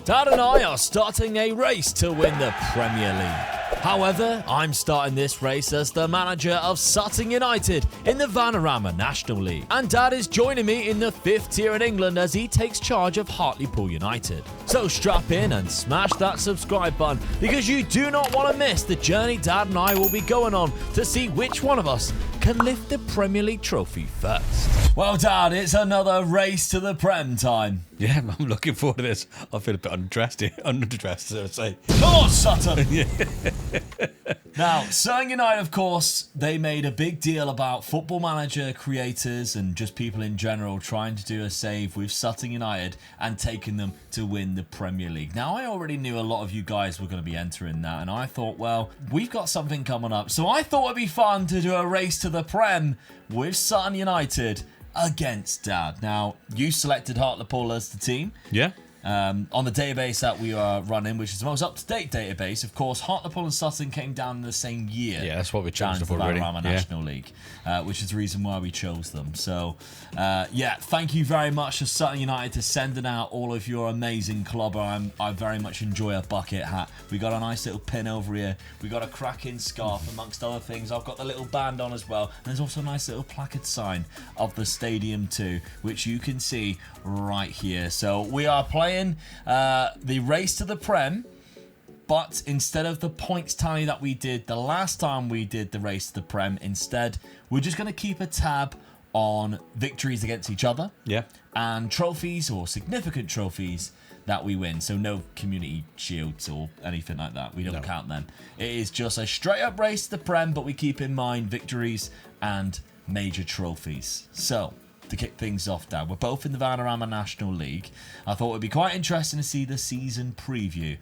Dad and I are starting a race to win the Premier League. However, I'm starting this race as the manager of Sutton United in the Vanarama National League. And Dad is joining me in the 5th tier in England as he takes charge of Hartlepool United. So strap in and smash that subscribe button because you do not want to miss the journey Dad and I will be going on to see which one of us can lift the Premier League trophy first. Well, Dad, it's another race to the Prem time. Yeah, I'm looking forward to this. I feel a bit underdressed, so to say. Come on, Sutton! Now, Sutton United, of course, they made a big deal about Football Manager creators and just people in general trying to do a save with Sutton United and taking them to win the Premier League. Now, I already knew a lot of you guys were going to be entering that, and I thought, well, we've got something coming up. So I thought it'd be fun to do a race to the Prem with Sutton United against Dad. Now, you selected Hartlepool as the team. Yeah. On the database that we are running, which is the most up-to-date database, of course, Hartlepool and Sutton came down in the same year. Yeah, that's what we chose down for to the already. Vanarama National League, which is the reason why we chose them. So, yeah, thank you very much to Sutton United for sending out all of your amazing club. I very much enjoy a bucket hat. We got a nice little pin over here. We got a cracking scarf, amongst other things. I've got the little band on as well. And there's also a nice little placard sign of the stadium too, which you can see right here. So we are playing the race to the Prem, but instead of the points tally that we did the last time we did the race to the Prem, instead we're just going to keep a tab on victories against each other, and trophies or significant trophies that we win. So no community shields or anything like that. We don't count them. It is just a straight up race to the Prem, but we keep in mind victories and major trophies. So to kick things off, Dad, we're both in the Vanarama National League. I thought it would be quite interesting to see the season preview.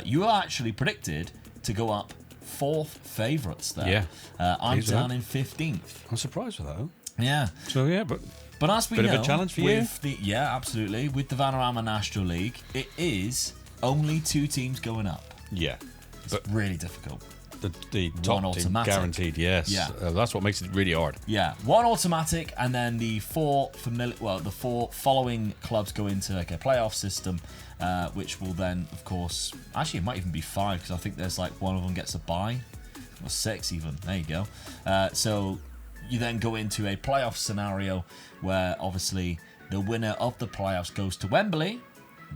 You are actually predicted to go up 4th favourites there. Yeah. I'm down in 15th. I'm surprised with that. Yeah. So, yeah, but as we bit know, of a challenge for you. Yeah, absolutely. With the Vanarama National League, it is only 2 teams going up. Yeah. It's really difficult. The top team automatic. guaranteed, yes. Yeah. That's what makes it really hard. Yeah, 1 automatic, and then the 4 following clubs go into like a playoff system, which will then, of course, actually it might even be 5 because I think there's like one of them gets a bye, or 6 even. There you go. So you then go into a playoff scenario where obviously the winner of the playoffs goes to Wembley,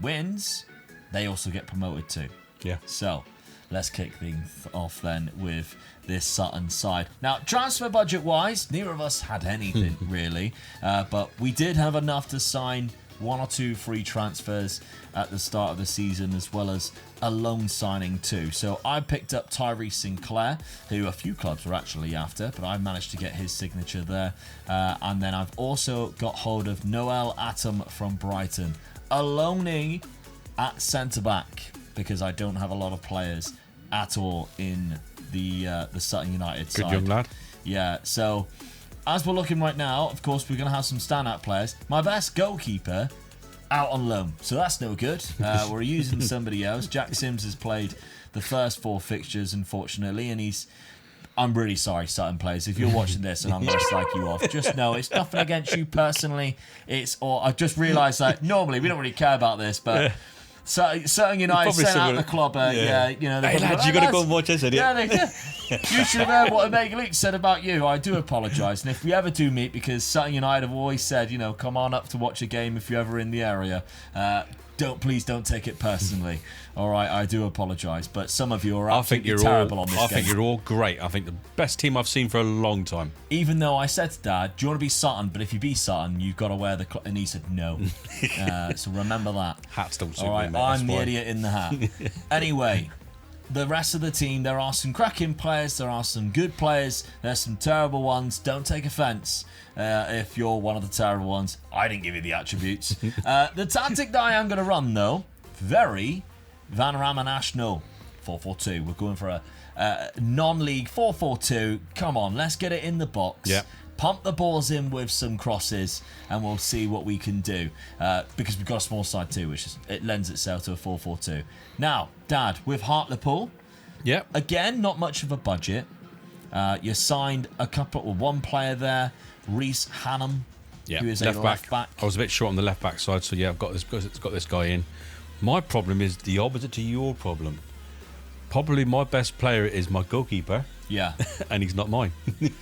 wins, they also get promoted too. Yeah. So let's kick things off then with this Sutton side. Now, transfer budget-wise, neither of us had anything really, but we did have enough to sign 1 or 2 free transfers at the start of the season, as well as a loan signing too. So I picked up Tyrese Sinclair, who a few clubs were actually after, but I managed to get his signature there. And then I've also got hold of Noel Atom from Brighton, a loanee at centre-back, because I don't have a lot of players at all in the Sutton United side. Good young lad. Yeah, so as we're looking right now, of course, we're going to have some standout players. My best goalkeeper out on loan, so that's no good. We're using somebody else. Jack Sims has played the first 4 fixtures, unfortunately, and I'm really sorry, Sutton players. If you're watching this and I'm going to slag you off, just know it's nothing against you personally. I've just realised that normally we don't really care about this, but Sutton United sent out the club. Hey lads, you got to go and watch this, idiot. Yeah, you should have heard what Omega Leaks said about you. I do apologise. And if we ever do meet, because Sutton United have always said, come on up to watch a game if you're ever in the area. Please don't take it personally. All right, I do apologise, but some of you are absolutely terrible on this game. I think you're all great. I think the best team I've seen for a long time. Even though I said to Dad, do you want to be Sutton? But if you be Sutton, you've got to wear the... And he said no. So remember that. Hat still suit all right, me, mate, I'm the idiot in the hat. Anyway, the rest of the team, there are some cracking players, there are some good players, there's some terrible ones. Don't take offence if you're one of the terrible ones. I didn't give you the attributes. The tactic that I am going to run, though, very Vanarama National 4-4-2. We're going for a non-league 4-4-2. Come on, let's get it in the box. Yeah. Pump the balls in with some crosses, and we'll see what we can do. Because we've got a small side too, it lends itself to a 4-4-2. Now, Dad, with Hartlepool, again, not much of a budget. You signed one player there, Reese Hannum, who is a left back. I was a bit short on the left back side, so yeah, I've got this guy in. My problem is the opposite to your problem. Probably my best player is my goalkeeper, Yeah. and he's not mine.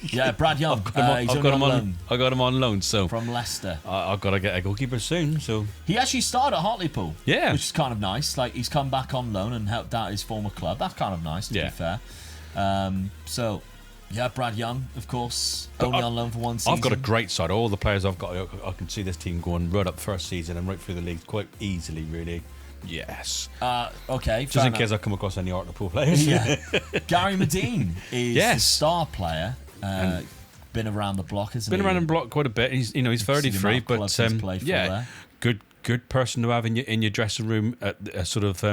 Yeah, Brad Young. He's I've only got him on on. loan I got him on loan, so from Leicester. I've got to get a goalkeeper soon. So He actually started at Hartlepool. Yeah. Which is kind of nice. Like, he's come back on loan and helped out his former club. That's kind of nice, to be Yeah. fair. So, yeah, Brad Young, of course, only on loan for one season. I've got a great side. All the players I've got, I can see this team going right up first season and right through the league quite easily, really. Yes. Okay, Just fair in case enough. I come across any Hartlepool players. Yeah. Gary Medine is the Yes. star player. Been around the block, hasn't Been he? around the block quite a bit. He's See the 33, amount of but clubs he's played for yeah, there. good person to have in your dressing room at sort of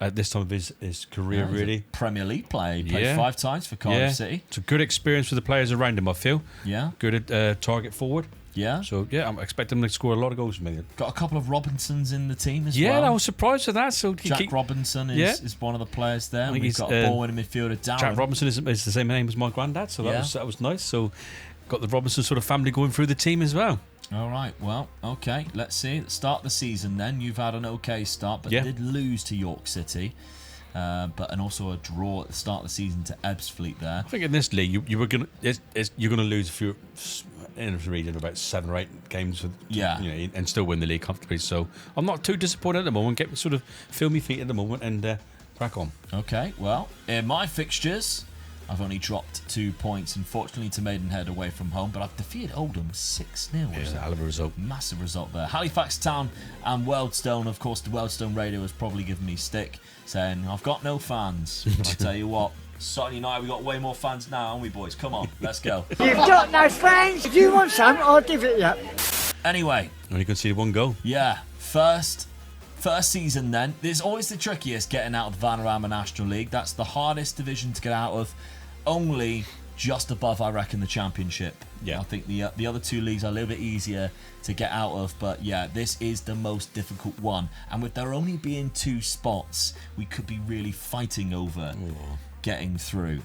at this time of his career, Yeah, he's a really. Premier League player. He played Yeah. 5 times for Cardiff City. It's a good experience for the players around him, I feel. Yeah. Good at target forward. Yeah. So, yeah, I'm expecting him to score a lot of goals for me. Got a couple of Robinsons in the team as Yeah, well. I was surprised at that. So Jack Robinson is one of the players there. think We've he's, got a ball-winning midfielder, Darren. Jack Robinson is the same name as my granddad, so Yeah. that was nice. So, got the Robinson sort of family going through the team as well. All right, well, okay, let's see. Start of the season then. You've had an okay start, but Yeah. did lose to York City. And also a draw at the start of the season to Ebbsfleet there. I think in this league, you're gonna lose a few in the region of about 7 or 8 games, and still win the league comfortably. So I'm not too disappointed at the moment. Get sort of feel me feet at the moment and crack on. Okay, well, in my fixtures, I've only dropped 2 points, unfortunately, to Maidenhead away from home, but I've defeated Oldham 6-0. Yeah, it's a hell of a result. Massive result there. Halifax Town and Wealdstone, of course, the Wealdstone radio has probably given me stick, saying, I've got no fans. I tell you what, Sutton United, we've got way more fans now, haven't we, boys? Come on, let's go. You've got no fans. If you want some, I'll give it you. Anyway, Only conceded 1 goal. yeah, first season then. There's always the trickiest getting out of the Vanarama National League. That's the hardest division to get out of. Only just above, I reckon, the Championship. Yeah. I think the other 2 leagues are a little bit easier to get out of, but yeah, this is the most difficult one. And with there only being 2 spots, we could be really fighting over getting through,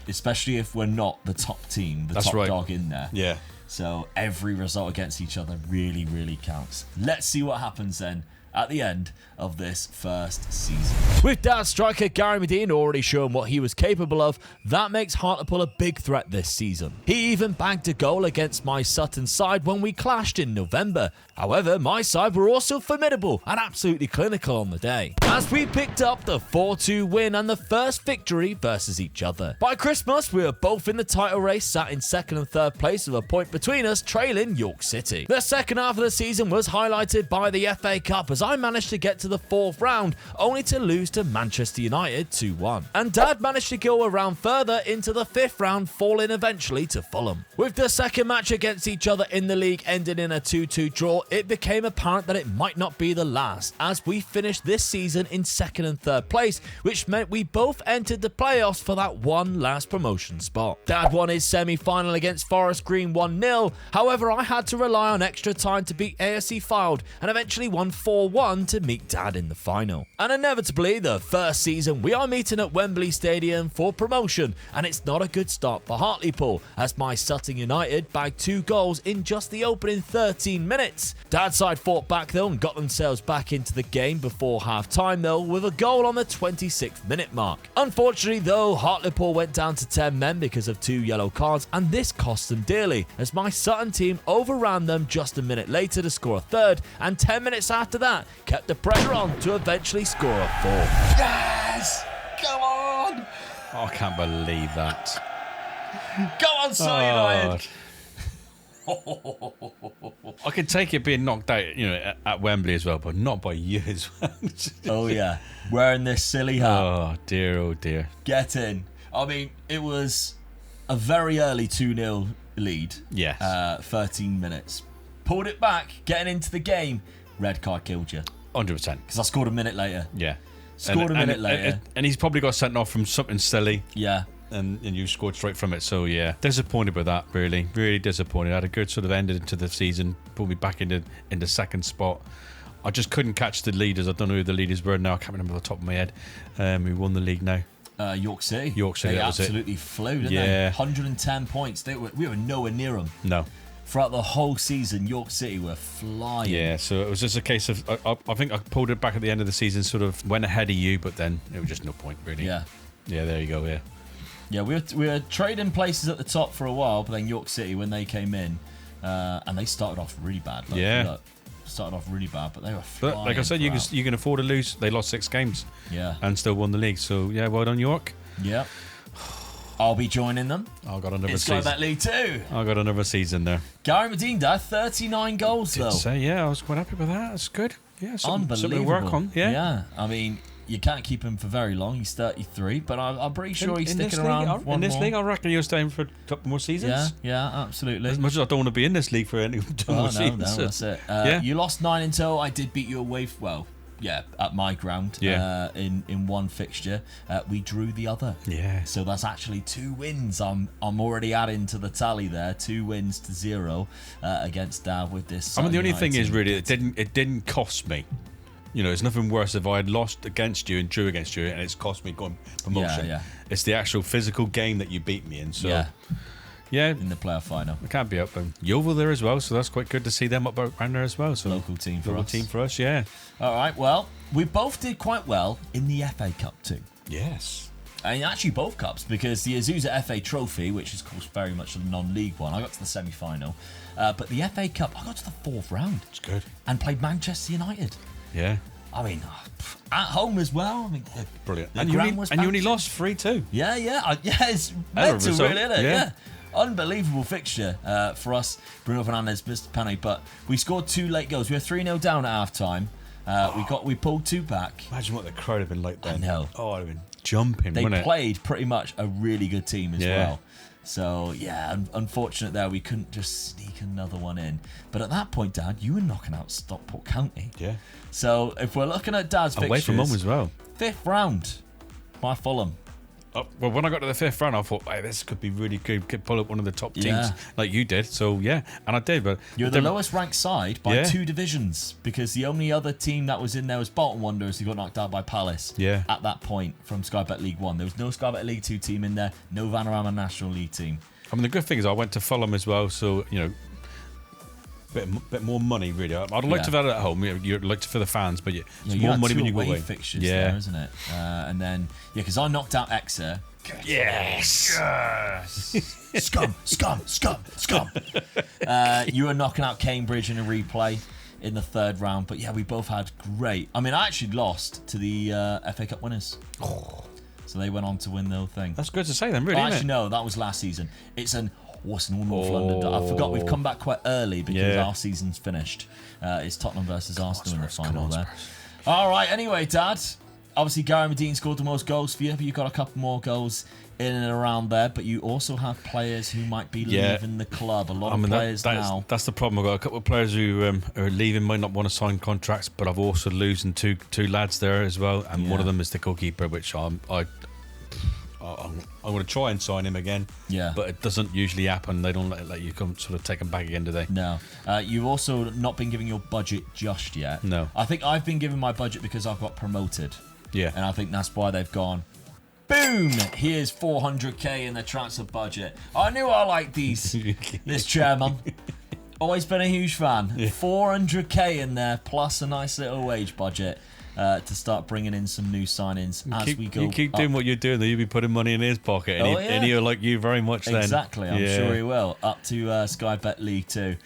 especially if we're not the top team, the That's top right. dog in there. Yeah. So every result against each other really, really counts. Let's see what happens then at the end of this first season. With Dad striker Gary Medine already showing what he was capable of, that makes Hartlepool a big threat this season. He even bagged a goal against my Sutton side when we clashed in November. However, my side were also formidable and absolutely clinical on the day, as we picked up the 4-2 win and the first victory versus each other. By Christmas, we were both in the title race, sat in 2nd and 3rd place with a point between us, trailing York City. The second half of the season was highlighted by the FA Cup, as I managed to get to the 4th round, only to lose to Manchester United 2-1. And Dad managed to go a round further into the 5th round, falling eventually to Fulham. With the second match against each other in the league ending in a 2-2 draw, it became apparent that it might not be the last, as we finished this season in 2nd and 3rd place, which meant we both entered the playoffs for that one last promotion spot. Dad won his semi-final against Forest Green 1-0, however I had to rely on extra time to beat AFC Fylde and eventually won 4-1 to meet Dad in the final. And inevitably, the first season we are meeting at Wembley Stadium for promotion, and it's not a good start for Hartlepool, as my Sutton United bagged 2 goals in just the opening 13 minutes. Dad's side fought back though and got themselves back into the game before half time though, with a goal on the 26th minute mark. Unfortunately though, Hartlepool went down to 10 men because of 2 yellow cards, and this cost them dearly, as my Sutton team overran them just a minute later to score a 3rd, and 10 minutes after that kept the pressure on to eventually score a 4th. Yes! Come on! Oh, I can't believe that. Go on, Sutton United! I can take it being knocked out, at Wembley as well, but not by you as well. Oh yeah, wearing this silly hat. Oh dear. Get in. I mean, it was a very early 2-0 lead. Yes. 13 minutes. Pulled it back, getting into the game. Red card killed you. 100%. Because I scored a minute later. Yeah. Scored a minute later. And he's probably got sent off from something silly. Yeah. And you scored straight from it. So, yeah, disappointed with that, really. Really disappointed. I had a good sort of ended to the season. Put me back into second spot. I just couldn't catch the leaders. I don't know who the leaders were now. I can't remember off the top of my head. Who won the league now? York City. York City, They that was it. absolutely flew, didn't Yeah. they? 110 points. We were nowhere near them. No. throughout the whole season, York City were flying. Yeah, so it was just a case of I think I pulled it back at the end of the season, sort of went ahead of you, but then it was just no point really. Yeah. Yeah, there you go. Yeah. Yeah, we were trading places at the top for a while, but then York City, when they came in, and they started off really bad. Started off really bad, but they were flying. But like I said, you can afford to lose. They lost 6 games. Yeah. And still won the league. So yeah, well done, York. Yeah. I'll be joining them. I got another It's season. Sky Bet League 2. I got another season there. Gary Medina, 39 goals though. So yeah, I was quite happy with that. That's good. Yeah, something to Unbelievable. work on. Yeah. Yeah. I mean, you can't keep him for very long. He's 33, but I'm pretty sure he's sticking around in this league, I reckon you're staying for a couple more seasons. Yeah, absolutely. As much as I don't want to be in this league for any more seasons. No, that's it. Yeah. You lost 9 in total. I did beat you away. At my ground. Yeah. In one fixture, we drew the other. Yeah. So that's actually 2 wins. I'm already adding to the tally there. 2 wins to 0 against Dav with this. I mean, the only thing is team. really it didn't cost me. You know, it's nothing worse if I had lost against you and drew against you, and it's cost me going promotion. Yeah. It's the actual physical game that you beat me in. So yeah, in the playoff final. I can't be up. And Yeovil there as well, so that's quite good to see them up around there as well. So Local team for us. Yeah. All right. Well, we both did quite well in the FA Cup too. Yes. And actually both cups, because the Azusa FA Trophy, which is of course very much a non-league one, I got to the semi-final. But the FA Cup, I got to the 4th round. It's good. And played Manchester United. Yeah. I mean, at home as well. I mean, Brilliant. the And you ground was only packed. lost 3-2. Yeah. It's Hell of a mental, result. really, isn't it? Yeah. Unbelievable fixture for us. Bruno Fernandes missed a penalty, but we scored 2 late goals. We were 3-0 down at half time. We pulled 2 back. Imagine what the crowd have been like then. I know. Oh, I'd have been jumping, They wouldn't it? played pretty much a really good team as Yeah. well. So, yeah, unfortunate there. We couldn't just sneak another one in. But at that point, Dad, you were knocking out Stockport County. Yeah. So, if we're looking at Dad's Away fixtures, from home as well. 5th round by Fulham. Well, when I got to the 5th round, I thought, hey, this could be really good. Could pull up one of the top teams Yeah. like you did. So, yeah. And I did. But You're the lowest ranked side by Yeah. 2 divisions, because the only other team that was in there was Bolton Wanderers, who got knocked out by Palace Yeah. at that point from Sky Bet League 1. There was no Sky Bet League 2 team in there, no Vanarama National League team. I mean, the good thing is I went to Fulham as well. So, you know, bit more money, really. I'd like to have that at home. You'd like to for the fans, but it's You more had money 2 when you go away away. fixtures Yeah. there, isn't it? And then, because I knocked out Exeter. Yes. Scum. You were knocking out Cambridge in a replay in the 3rd round. But yeah, we both had great. I mean, I actually lost to the FA Cup winners. So they went on to win the whole thing. That's good to say then, really, Oh, isn't actually, it? no, that was last season. It's an North London. I forgot we've come back quite early because Yeah. our season's finished. It's Tottenham versus Arsenal in the Spurs, final come on, there. Spurs. All right, anyway, Dad. Obviously, Gary Medina scored the most goals for you, but you've got a couple more goals in and around there. But you also have players who might be leaving the club. A lot of players now. That's the problem. I've got a couple of players who are leaving, might not want to sign contracts, but I've also losing two lads there as well, and one of them is the goalkeeper, which I'm going to try and sign him again. Yeah. But it doesn't usually happen. They don't let you come sort of take him back again, do they? No. You've also not been giving your budget just yet. No. I think I've been given my budget because I've got promoted. Yeah. And I think that's why they've gone, boom, here's 400k in the transfer budget. I knew I liked these. This chairman. Always been a huge fan. 400k in there, plus a nice little wage budget. To start bringing in some new signings as we go. You keep up. doing what you're doing, though. You'll be putting money in his pocket, and, and he'll like you very much then. Exactly, I'm sure he will. Up to Sky Bet League 2.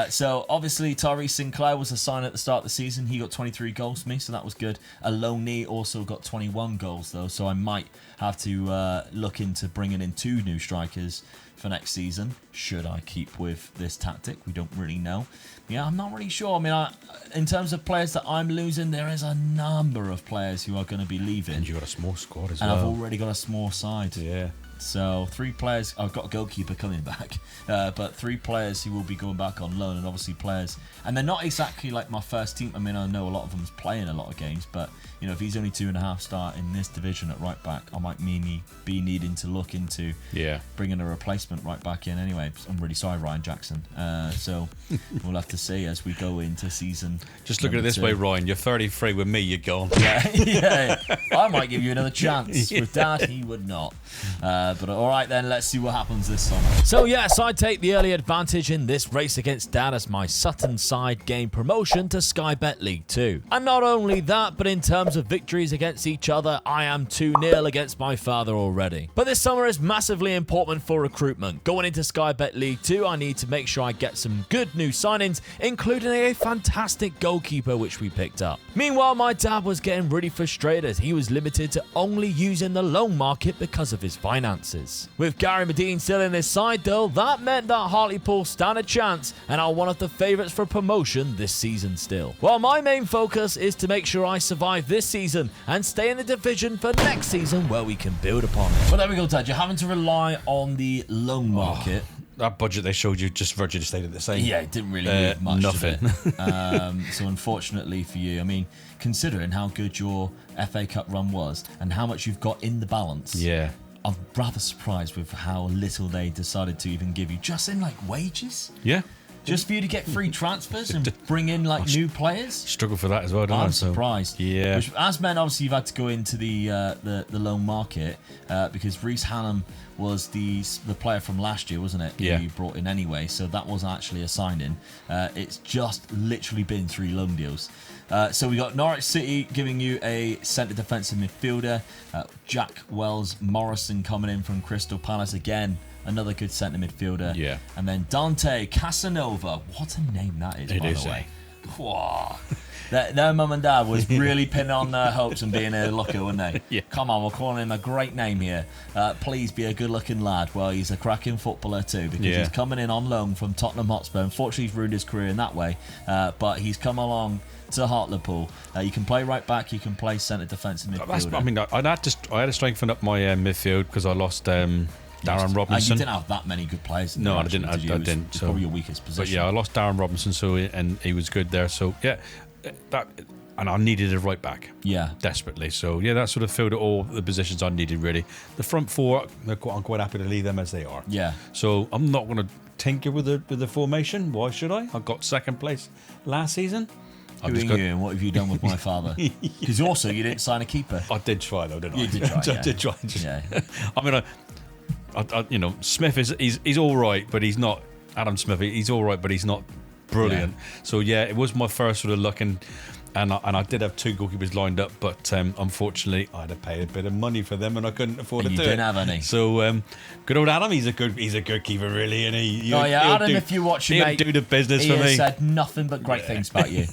So, obviously, Tyrese Sinclair was a sign at the start of the season. He got 23 goals for me, so that was good. Aloni also got 21 goals, though, so I might have to look into bringing in 2 new strikers for next season. Should I keep with this tactic? We don't really know. Yeah, I'm not really sure. I mean, in terms of players that I'm losing, there is a number of players who are going to be leaving. And you've got a small squad as and well. I've already got a small side. Yeah. So 3 players. I've got a goalkeeper coming back, but 3 players who will be going back on loan, and obviously players. And they're not exactly like my first team. I mean, I know a lot of them's playing a lot of games, but you know, if he's only 2.5 star in this division at right back, I might be needing to look into bringing a replacement right back in. Anyway, I'm really sorry, Ryan Jackson. So we'll have to see as we go into season. Just look at it this way, Ryan. You're 33 with me. You're gone. Yeah. I might give you another chance. With Dad, he would not. But all right then, let's see what happens this summer. So yes, I take the early advantage in this race against Dad as my Sutton side gained promotion to Sky Bet League 2. And not only that, but in terms of victories against each other, I am 2-0 against my father already. But this summer is massively important for recruitment. Going into Sky Bet League 2, I need to make sure I get some good new signings, including a fantastic goalkeeper which we picked up. Meanwhile, my dad was getting really frustrated as he was limited to only using the loan market because of his finances. With Gary Medine still in his side though, that meant that Hartlepool stand a chance and are one of the favourites for promotion this season still. While my main focus is to make sure I survive this season and stay in the division for next season where we can build upon it. Well, there we go, Dad. You're having to rely on the loan market. That budget they showed you just virtually stayed at the same. Yeah, it didn't really move much. Nothing. Did it? So unfortunately for you, I mean, considering how good your FA Cup run was and how much you've got in the balance, Yeah. I'm rather surprised with how little they decided to even give you just in like wages. Yeah. Just for you to get free transfers and bring in like new players. Struggle for that as well, don't I? I'm surprised. Yeah. Which has meant obviously you've had to go into the loan market because Reece Hannum was the player from last year, wasn't it? Yeah. You brought in anyway, so that wasn't actually a signing. It's just literally been 3 loan deals. So we got Norwich City giving you a centre defensive midfielder. Jack Wells-Morrison coming in from Crystal Palace again. Another good centre midfielder. Yeah. And then Dante Casanova. What a name that is, by the way. Whoa. Their mum and dad was really pinning on their hopes and being a looker, weren't they? Yeah. Come on, we're calling him a great name here. Please be a good-looking lad. Well, he's a cracking footballer too because he's coming in on loan from Tottenham Hotspur. Unfortunately, he's ruined his career in that way, but he's come along to Hartlepool. You can play right back, you can play centre defensive midfielder. I had to strengthen up my midfield because I lost Darren Robinson. You didn't have that many good players. No, I actually, didn't. I didn't. It's So, probably your weakest position. but yeah, I lost Darren Robinson, and he was good there. So yeah, and I needed a right back. Yeah. Desperately. So yeah, that sort of filled all the positions I needed really. The front four, I'm quite happy to leave them as they are. Yeah. So I'm not going to tinker with the formation. Why should I? I got second place last season. Who are you and what have you done with my father? Because also you didn't sign a keeper. I did try though, didn't I? You did try. I did try. Yeah. I mean, I Smith he's all right, but he's not Adam Smith. He's all right, but he's not brilliant. Yeah. So yeah, it was my first sort of look, and I did have 2 goalkeepers lined up, but unfortunately I had to pay a bit of money for them, and I couldn't afford to do it. You didn't have any. So good old Adam, he's a good keeper really, and Adam, if you're watching, he'll mate, do the business for me. He said nothing but great things about you.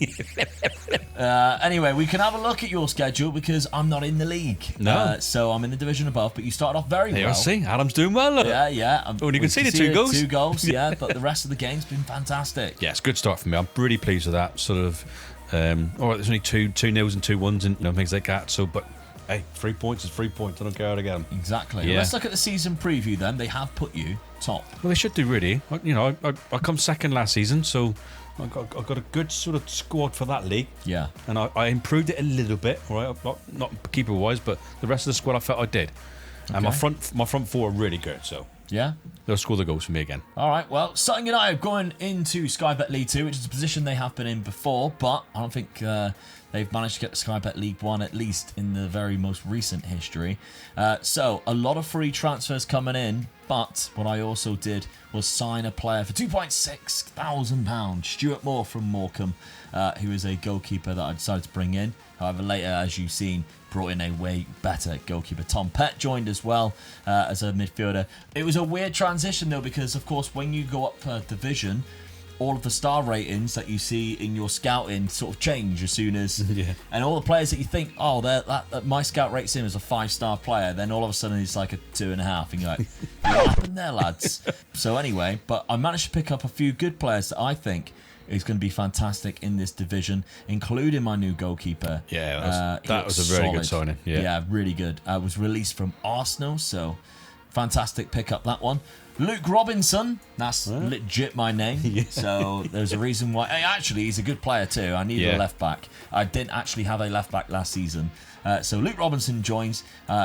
Anyway, we can have a look at your schedule because I'm not in the league. No. So I'm in the division above, but you started off very well. See, Adam's doing well. Look. Yeah. Oh, and you can see the 2 goals. 2 goals, yeah, but the rest of the game's been fantastic. Yeah, it's a good start for me. I'm really pleased with that sort of. All right, there's only 2 nils and 2 1s and things like that. So, but hey, 3 points is 3 points. I don't care how to get them. Exactly. Yeah. Let's look at the season preview then. They have put you top. Well, they should do really. I come second last season, so I got a good sort of squad for that league. Yeah. And I improved it a little bit. All right, not keeper wise, but the rest of the squad I felt I did. And my front 4 are really good. So. Yeah. They'll score the goals for me again. All right, well, Sutton United going into Sky Bet League 2, which is a position they have been in before, but I don't think they've managed to get to Sky Bet League 1, at least in the very most recent history. So, a lot of free transfers coming in, but what I also did was sign a player for £2,600, Stuart Moore from Morecambe, who is a goalkeeper that I decided to bring in. However, later, as you've seen, brought in a way better goalkeeper. Tom Pett joined as well as a midfielder. It was a weird transition though, because of course when you go up per division, all of the star ratings that you see in your scouting sort of change as soon as and all the players that you think, oh, my scout rates him as a 5-star player, then all of a sudden he's like a 2.5 and you're like, what happened there, lads? So anyway, but I managed to pick up a few good players that I think is going to be fantastic in this division, including my new goalkeeper. Yeah, that was a very good signing. Yeah, really good. Was released from Arsenal, so fantastic pick up that one. Luke Robinson, that's legit my name. So there's a reason why. Actually, he's a good player too. I needed a left back. I didn't actually have a left back last season. So Luke Robinson joins,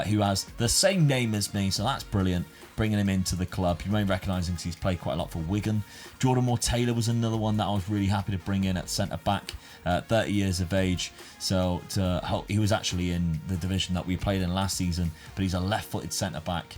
who has the same name as me, so that's brilliant. bringing him into the club. You may recognise him because he's played quite a lot for Wigan. Jordan Moore-Taylor was another one that I was really happy to bring in at centre-back. 30 years of age, so to help, he was actually in the division that we played in last season, but he's a left-footed centre-back,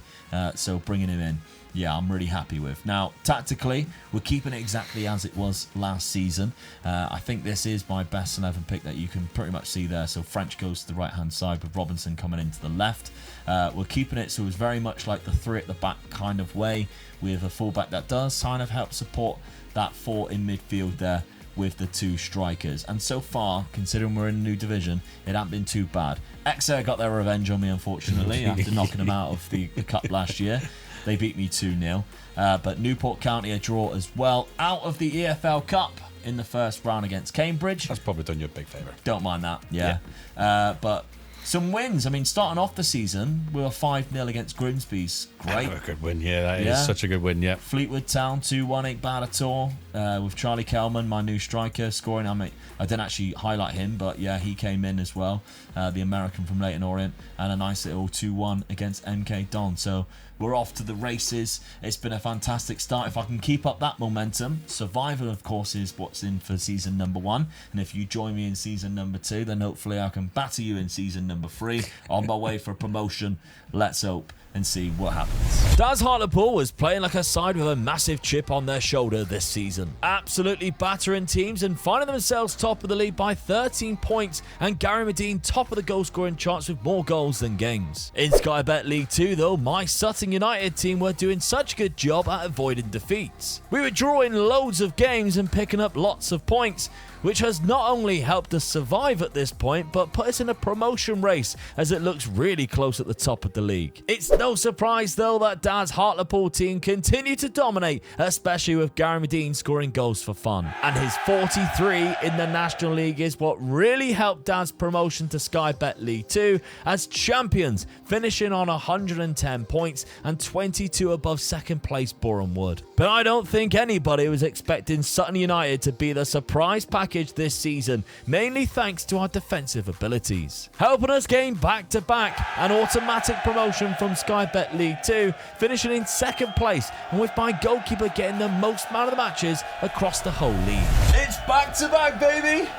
so bringing him in, yeah, I'm really happy with. Now, tactically, we're keeping it exactly as it was last season. I think this is my best 11 pick that you can pretty much see there. So French goes to the right-hand side with Robinson coming into the left. We're keeping it so it's very much like the 3 at the back kind of way, with a fullback that does kind of help support that 4 in midfield there, with the 2 strikers. And so far, considering we're in a new division, it hasn't been too bad. Exeter got their revenge on me, unfortunately, after knocking them out of the cup last year. They beat me 2-0. But Newport County a draw as well, out of the EFL Cup in the first round against Cambridge. That's probably done you a big favour. Don't mind that, yeah. But some wins. I mean, starting off the season, we were 5-0 against Grimsby's. Great. A good win, yeah. That is such a good win, yeah. Fleetwood Town 2-1, ain't bad at all. With Charlie Kelman, my new striker, scoring. I didn't actually highlight him, but yeah, he came in as well. The American from Leyton Orient, and a nice little 2-1 against MK Don. So we're off to the races. It's been a fantastic start. If I can keep up that momentum, survival, of course, is what's in for season number 1. And if you join me in season number 2, then hopefully I can batter you in season number 3. On my way for promotion. Let's hope and see what happens. Daz Hartlepool was playing like a side with a massive chip on their shoulder this season. Absolutely battering teams and finding themselves top of the league by 13 points, and Gary Medine top of the goal scoring charts with more goals than games. In Sky Bet League 2 though, my Sutton United team were doing such a good job at avoiding defeats. We were drawing loads of games and picking up lots of points, which has not only helped us survive at this point, but put us in a promotion race as it looks really close at the top of the league. It's no surprise though that Dad's Hartlepool team continue to dominate, especially with Gary Medine scoring goals for fun. And his 43 in the National League is what really helped Dad's promotion to Sky Bet League 2 as champions, finishing on 110 points and 22 above second place Boreham Wood. But I don't think anybody was expecting Sutton United to be the surprise package this season, mainly thanks to our defensive abilities, helping us gain back-to-back an automatic promotion from Sky Bet League 2, finishing in second place, and with my goalkeeper getting the most man of the matches across the whole league. It's back-to-back, baby!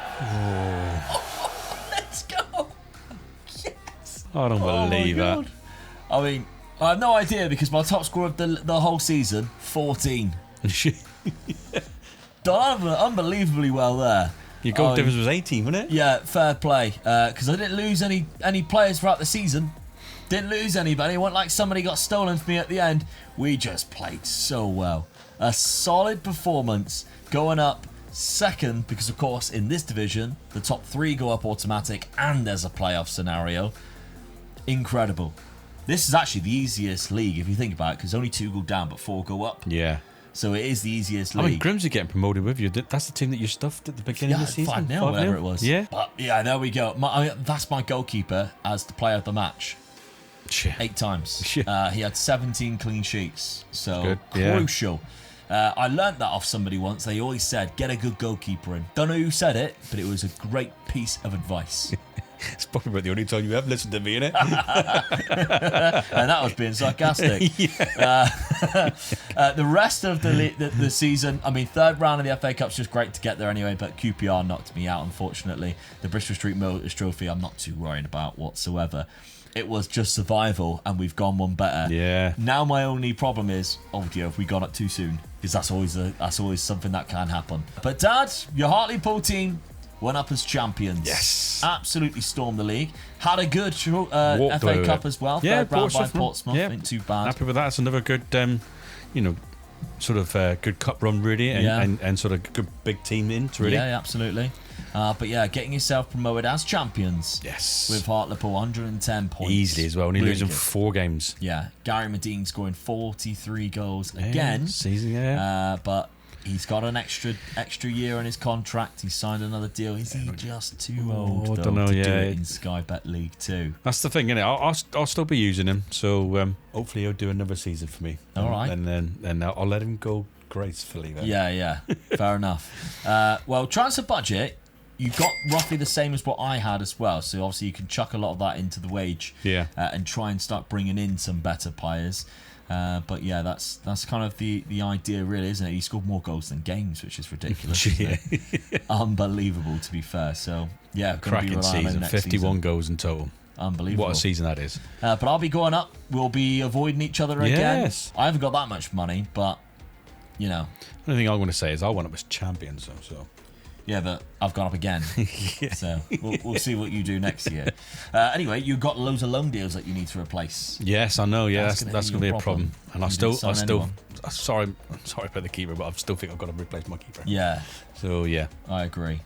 Let's go! Yes! I don't believe that. I mean, I have no idea because my top score of the whole season, 14. Done unbelievably well there. Your goal difference was 18, wasn't it? Yeah, fair play. Because I didn't lose any players throughout the season. Didn't lose anybody. It wasn't like somebody got stolen from me at the end. We just played so well. A solid performance, going up second because, of course, in this division, the top 3 go up automatic and there's a playoff scenario. Incredible. This is actually the easiest league if you think about it, because only 2 go down but 4 go up. Yeah. So it is the easiest league. I mean, Grimsby getting promoted with you. That's the team that you stuffed at the beginning of the season? 5-0, whatever it was. Yeah. But yeah, there we go. That's my goalkeeper as the player of the match. Shit. 8 times. Shit. He had 17 clean sheets. So good. Yeah. crucial. I learnt that off somebody once. They always said, get a good goalkeeper in. Don't know who said it, but it was a great piece of advice. It's probably about the only time you have listened to me, innit? And that was being sarcastic. The rest of the season, I mean, 3rd round of the FA Cup's just great to get there anyway, but QPR knocked me out, unfortunately. The Bristol Street Motors Trophy, I'm not too worried about whatsoever. It was just survival, and we've gone one better. Yeah. Now my only problem is, oh dear, have we gone up too soon? Because that's always something that can happen. But Dad, your Hartlepool team went up as champions. Yes. Absolutely stormed the league. Had a good FA Cup as well. Yeah, 3rd round by Portsmouth. Yeah. Ain't too bad. Happy with that. It's another good, sort of good cup run, really, and sort of good big team in, really. Yeah, absolutely. But yeah, getting yourself promoted as champions. Yes. With Hartlepool, 110 points. Easily as well. Only Really losing good. 4 games. Yeah. Gary Medine scoring 43 goals again. Season, yeah. But he's got an extra year on his contract. He's signed another deal. Is he just too old I don't know, to do yeah. it in Sky Bet League 2? That's the thing, innit? I'll still be using him, so hopefully he'll do another season for me. All right. And then I'll let him go gracefully. Then. Yeah. Fair enough. Well, transfer budget, you got roughly the same as what I had as well. So obviously you can chuck a lot of that into the wage. Yeah. And try and start bringing in some better players. But yeah, that's kind of the idea, really, isn't it? He scored more goals than games, which is ridiculous. Isn't it? Unbelievable, to be fair. So yeah, cracking season. 51 goals in total. Unbelievable. What a season that is. But I'll be going up. We'll be avoiding each other again. Yes. I haven't got that much money, but you know. The only thing I'm going to say is I went up as champion, so. Yeah, but I've gone up again. So we'll see what you do next year. Anyway, you've got loads of loan deals that you need to replace. Yes, I know. Yeah, that's going to be a problem. And I still, sorry about the keeper, but I still think I've got to replace my keeper. Yeah. So yeah, I agree.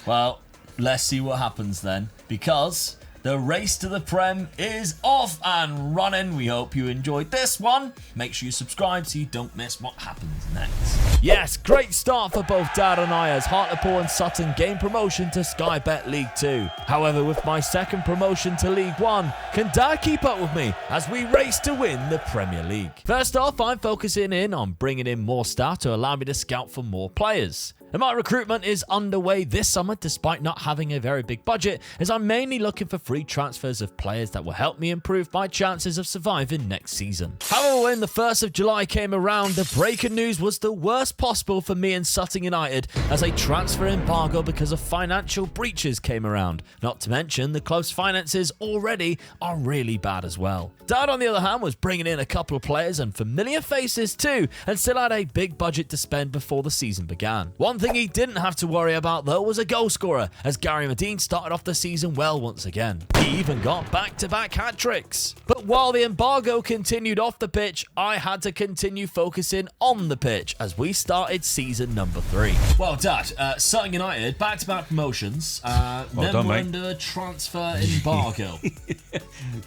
Well, let's see what happens then, because the race to the Prem is off and running. We hope you enjoyed this one. Make sure you subscribe so you don't miss what happens next. Yes, great start for both Dad and I as Hartlepool and Sutton gain promotion to Sky Bet League 2. However, with my second promotion to League 1, can Dad keep up with me as we race to win the Premier League? First off, I'm focusing in on bringing in more staff to allow me to scout for more players. And my recruitment is underway this summer despite not having a very big budget, as I'm mainly looking for free transfers of players that will help me improve my chances of surviving next season. However, when the 1st of July came around, the breaking news was the worst possible for me and Sutton United, as a transfer embargo because of financial breaches came around. Not to mention the club's finances already are really bad as well. Dad, on the other hand, was bringing in a couple of players and familiar faces too, and still had a big budget to spend before the season began. One thing he didn't have to worry about though was a goal scorer, as Gary Medine started off the season well once again. He even got back-to-back hat-tricks. But while the embargo continued off the pitch, I had to continue focusing on the pitch as we started season number 3. Well, Dad, Sutton United, back-to-back promotions, then done, we're mate. under transfer embargo.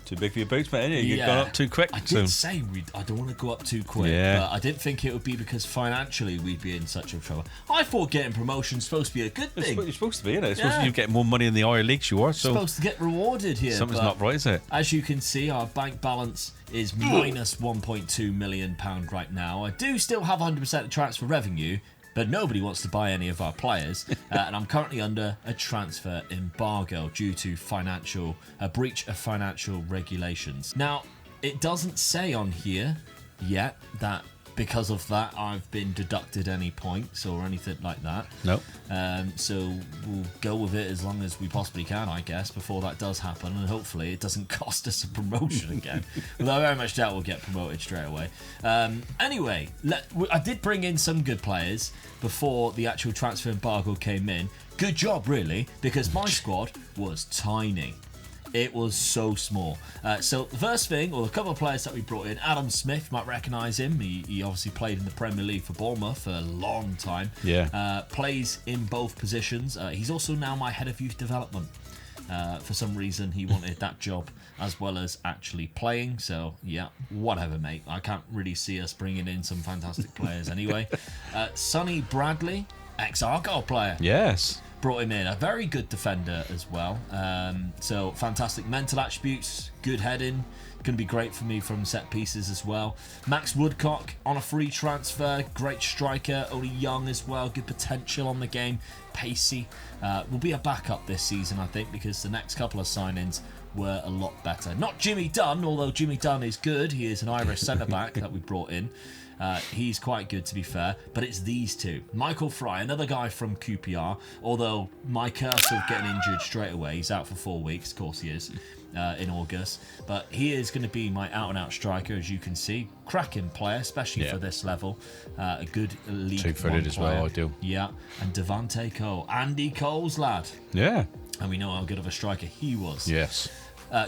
too big for your boots, mate. You've Yeah. gone up too quick. I did say I don't want to go up too quick, Yeah. but I didn't think it would be because financially we'd be in such a trouble. I thought getting promotion's supposed to be a good It's thing. what you're supposed to be, isn't it? It's Yeah. supposed to you get more money in the higher leagues you are, so Supposed to get rewarded here. something's but not right, is it? As you can see, our bank balance is minus £1.2 million right now. I do still have 100% of transfer revenue, but nobody wants to buy any of our players, and I'm currently under a transfer embargo due to a breach of financial regulations. Now, it doesn't say on here yet that because of that I've been deducted any points or anything like that. No. So we'll go with it as long as we possibly can, I guess, before that does happen, and hopefully it doesn't cost us a promotion again. Although I very much doubt we'll get promoted straight away. Anyway, I did bring in some good players before the actual transfer embargo came in. Good job, really, because my squad was tiny. It was so small. So the first thing, or the couple of players that we brought in, Adam Smith, you might recognise him. He obviously played in the Premier League for Bournemouth for a long time. Yeah. Plays in both positions. He's also now my head of youth development. For some reason, he wanted that job as well as actually playing. So, yeah, whatever, mate. I can't really see us bringing in some fantastic players anyway. Sonny Bradley, ex-Argyle player. Yes. Brought him in, a very good defender as well. So fantastic mental attributes, good heading, going to be great for me from set pieces as well. Max Woodcock on a free transfer, great striker, only young as well, good potential on the game, pacey. Will be a backup this season, I think, because the next couple of signings were a lot better. Not Jimmy Dunn, although Jimmy Dunn is good. He is an Irish centre-back that we brought in. He's quite good, to be fair, but it's these two. Michael Fry, another guy from QPR, although my curse of getting injured straight away. He's out for 4 weeks, of course he is, in August. But he is going to be my out-and-out striker, as you can see. Cracking player, especially for this level. A good League One Two-footed as well, I do. Yeah, and Devante Cole. Andy Cole's lad. Yeah. And we know how good of a striker he was. Yes.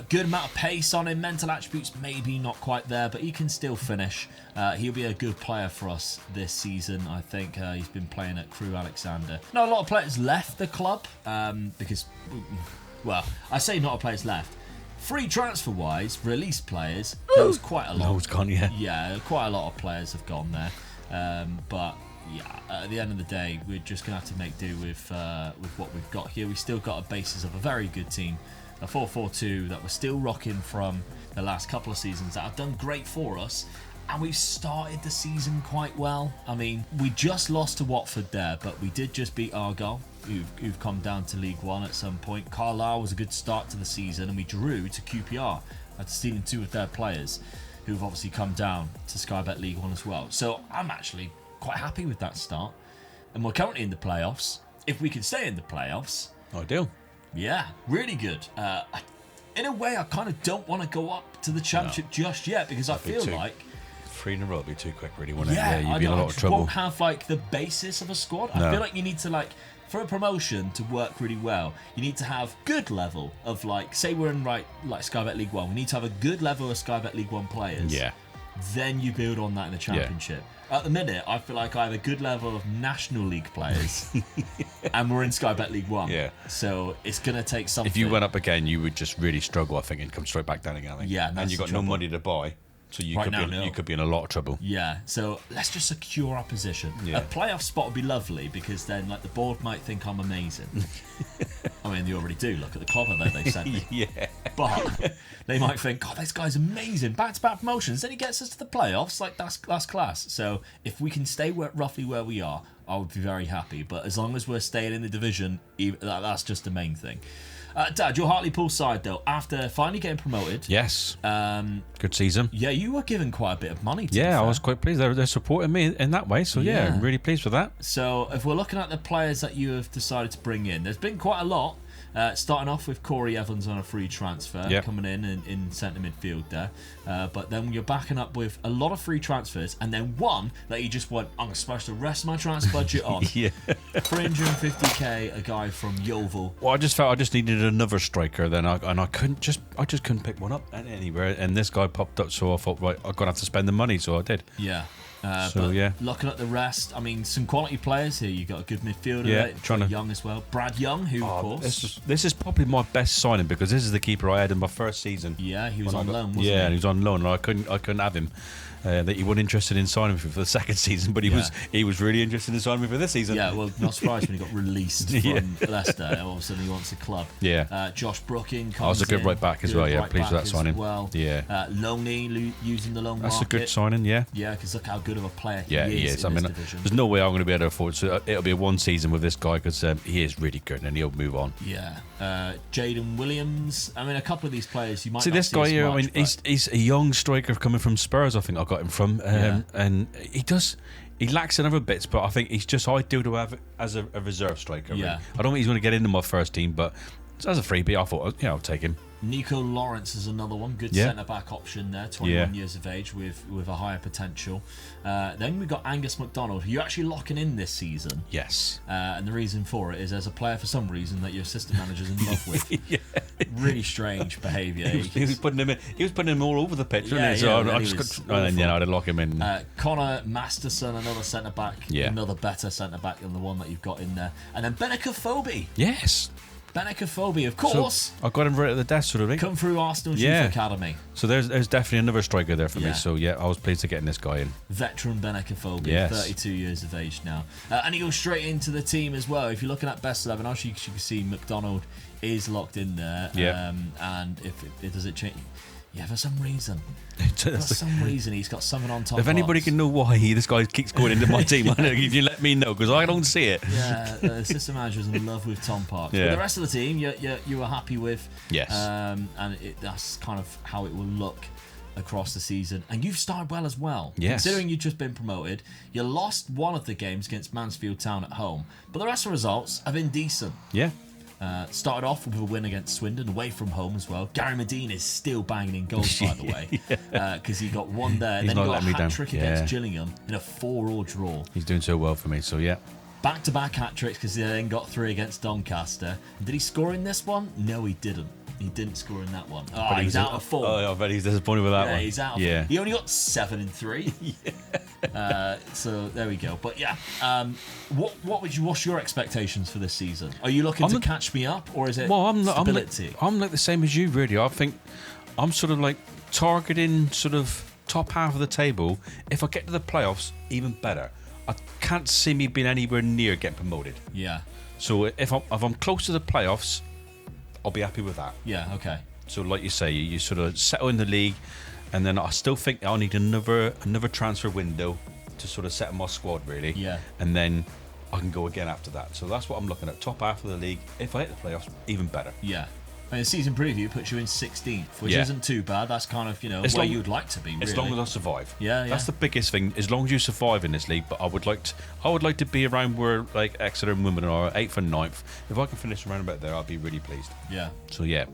Good amount of pace on him. Mental attributes maybe not quite there, but he can still finish. He'll be a good player for us this season, I think. He's been playing at Crewe Alexander. Not a lot of players left the club because, well, I say not a lot of players left. Free transfer-wise, released players, there was quite a lot. No, it's gone, yeah. Yeah, quite a lot of players have gone there. But yeah, at the end of the day, we're just going to have to make do with what we've got here. We've still got a basis of a very good team. A 4-4-2 that we're still rocking from the last couple of seasons that have done great for us, and we've started the season quite well. I mean, we just lost to Watford there, but we did just beat Argyle, who've come down to League One at some point. Carlisle was a good start to the season, and we drew to QPR after stealing 2 of their players. who've obviously come down to Sky Bet League One as well. So I'm actually quite happy with that start. And we're currently in the playoffs. If we can stay in the playoffs, Ideal. yeah, really good. In a way, I kind of don't want to go up to the championship just yet because I feel too- like 3 in a row would be too quick, really, wouldn't yeah, it? Yeah, I you'd be in a lot just of trouble. won't have like the basis of a squad. I No. feel like you need to like for a promotion to work really well, you need to have good level of like say we're in like Sky Bet League One. We need to have a good level of Sky Bet League One players. Yeah. Then you build on that in the championship. At the minute, I feel like I have a good level of National League players, and we're in Sky Bet League One. Yeah. So it's gonna take something. If you went up again, you would just really struggle, I think, and come straight back down again. I think. Yeah, and that's you the got no trouble. money to buy, so you Right could now, be no. you could be in a lot of trouble. Yeah, so let's just secure our position. Yeah. A playoff spot would be lovely because then, like, the board might think I'm amazing. I mean, they already do. Look at the clobber that they sent me. Yeah. But they might think, God, this guy's amazing. Back-to-back promotions. Then he gets us to the playoffs. Like, that's class. So if we can stay roughly where we are, I would be very happy. But as long as we're staying in the division, that's just the main thing. Dad, your Hartlepool side, though, after finally getting promoted, Yes. Good season. yeah, you were given quite a bit of money. To be Yeah, I fair. was quite pleased. They're supporting me in that way. So yeah, Yeah. I'm really pleased with that. So if we're looking at the players that you have decided to bring in, there's been quite a lot. Starting off with Corey Evans on a free transfer, Yep. coming in centre midfield there. But then you're backing up with a lot of free transfers, and then one that you just went, I'm going to smash the rest of my transfer budget on. Yeah. 350k, a guy from Yeovil. Well, I just felt I just needed another striker. Then I just couldn't pick one up anywhere. And this guy popped up, so I thought, right, I'm gonna have to spend the money. So I did. Yeah. So, but yeah. looking at the rest, I mean, some quality players here. You got a good midfielder, Yeah, there, trying to- Young as well. Brad Young, who of course, This is probably my best signing because this is the keeper I had in my first season. yeah, he was When I on got- loan, wasn't yeah, and he? he was on loan, and I couldn't have him. That he wasn't interested in signing me for the second season, but he was really interested in signing me for this season. Yeah, well, not surprised when he got released from Yeah. Leicester. And all of a sudden, he wants a club. Yeah. Josh Brooking I was comes a good in, right back as good well, yeah, right pleased with back that as signing. Well. Yeah. Loney using the loan That's market. a good signing. Yeah. Yeah, because look how good of a player Yeah, he is. I In mean, this division. there's no way I'm going to be able to afford. So it'll be a one season with this guy because he is really good and he'll move on. Yeah, Jaden Williams. I mean, a couple of these players you might See not this see guy as here. I much, mean, but- he's a young striker coming from Spurs. I think I got him from, Yeah. and he lacks in other bits, but I think he's just ideal to have as a reserve striker. Yeah. Really. I don't think he's going to get into my first team, but as a freebie, I thought, yeah, I'll take him. Nico Lawrence is another one. Good Yeah. centre-back option there, 21 Yeah. years of age with a higher potential. Then we've got Angus MacDonald, who you're actually locking in this season. Yes. And the reason for it is as a player, for some reason, that your assistant manager's in love with. Really strange behaviour. He was putting him in. He was putting him all over the pitch, Yeah, wasn't he? So yeah, I he just was got, and then awful. I'd lock him in. Connor Masterson, another centre-back. Yeah. Another better centre-back than the one that you've got in there. And then Benica Phobie. Yes. Benica Phobie, of So course. I got him right at the desk, sort of thing. Come through Arsenal's Yeah. Youth Academy. So there's definitely another striker there for Yeah. me. So yeah, I was pleased to getting this guy in. Veteran Benica Phobie, Yes. 32 years of age now. And he goes straight into the team as well. If you're looking at best 11, actually you can see McDonald is locked in there. Yeah. And if it does it change? Yeah, for some reason. For If some reason, he's got something on top. anybody can know why this guy keeps going into my team, you let me know because I don't see it. Yeah, the assistant manager's in love with Tom Parks. Yeah. But the rest of the team, you were happy with. Yes. And that's kind of how it will look across the season. And you've started well as well. Yes. Considering you've just been promoted, you lost one of the games against Mansfield Town at home, but the rest of the results have been decent. Yeah. Started off with a win against Swindon, away from home as well. Gary Medine is still banging in goals, by the way, because he got one there. He's Then he not got a letting me down. hat-trick Yeah. against Gillingham in a 4-4 draw. He's doing so well for me. So yeah. Back-to-back hat-tricks because he then got 3 against Doncaster. And did he score in this one? No, he didn't. He didn't score in that one. Oh, But he's out of 4. Oh, I bet he's disappointed with that Yeah, one. he's out. Yeah. He only got 7 and 3. So there we go. But yeah, what's your expectations for this season? Are you looking to catch me up, or is it Well, stability? I'm like the same as you, really. I think I'm sort of like targeting sort of top half of the table. If I get to the playoffs, even better. I can't see me being anywhere near getting promoted. Yeah. So if I'm close to the playoffs, I'll be happy with that. Yeah. Okay. So like you say, you sort of settle in the league, and then I still think I'll need another transfer window to sort of settle my squad, really. Yeah. And then I can go again after that. So that's what I'm looking at. Top half of the league. If I hit the playoffs, even better. Yeah. I mean, the season preview puts you in 16th, which Yeah. isn't too bad. That's kind of, As where long- you'd like to be, really. As long as I survive. Yeah, That's yeah. the biggest thing. As long as you survive in this league, but I would like to be around where like Exeter and Wimbledon are, 8th and 9th. If I can finish around about there, I'll be really pleased. Yeah. So yeah.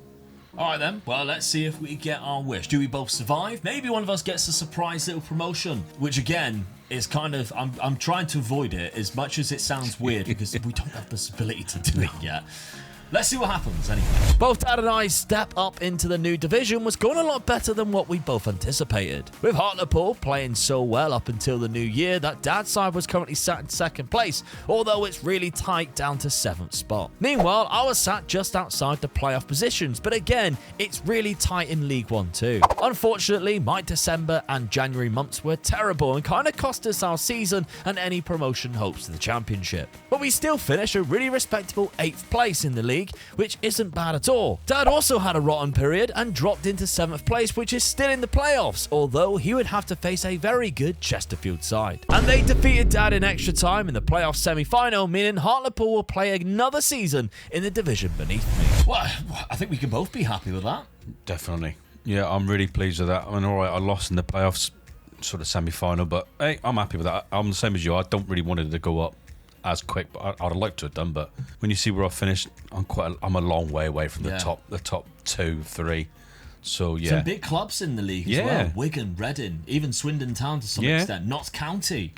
All right, then. Well, let's see if we get our wish. Do we both survive? Maybe one of us gets a surprise little promotion, which, again, is kind of... I'm trying to avoid it as much as it sounds weird because we don't have the ability to do it yet. Let's see what happens, anyway. Both Dad and I's step up into the new division was going a lot better than what we both anticipated. With Hartlepool playing so well up until the new year that Dad's side was currently sat in second place, although it's really tight down to 7th spot. Meanwhile, I was sat just outside the playoff positions, but again, it's really tight in League 1 too. Unfortunately, my December and January months were terrible and kind of cost us our season and any promotion hopes to the championship. But we still finished a really respectable 8th place in the league, which isn't bad at all. Dad also had a rotten period and dropped into 7th place, which is still in the playoffs, although he would have to face a very good Chesterfield side. And they defeated Dad in extra time in the playoff semi-final, meaning Hartlepool will play another season in the division beneath me. Well, I think we can both be happy with that. Definitely. Yeah, I'm really pleased with that. I mean, all right, I lost in the playoffs, sort of semi-final, but hey, I'm happy with that. I'm the same as you. I don't really want it to go up as quick, but I'd like to have done. But when you see where I finished, I'm a long way away from the top 2, 3. So yeah, some big clubs in the league as well. Wigan, Reading, even Swindon Town to some extent. Notts County,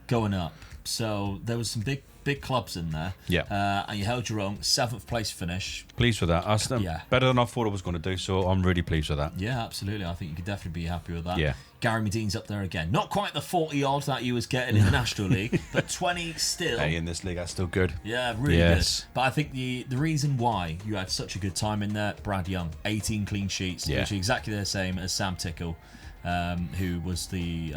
going up. So there was some big clubs in there. Yeah. And you held your own 7th place finish. Pleased with that. That's better than I thought I was going to do. So I'm really pleased with that. Yeah, absolutely. I think you could definitely be happy with that. Yeah. Gary Medine's up there again. Not quite the 40 odd that he was getting in the National League, but 20 still. Hey, in this league, that's still good. Yeah, really good. But I think the reason why you had such a good time in there, Brad Young, 18 clean sheets, which is exactly the same as Sam Tickle, who was the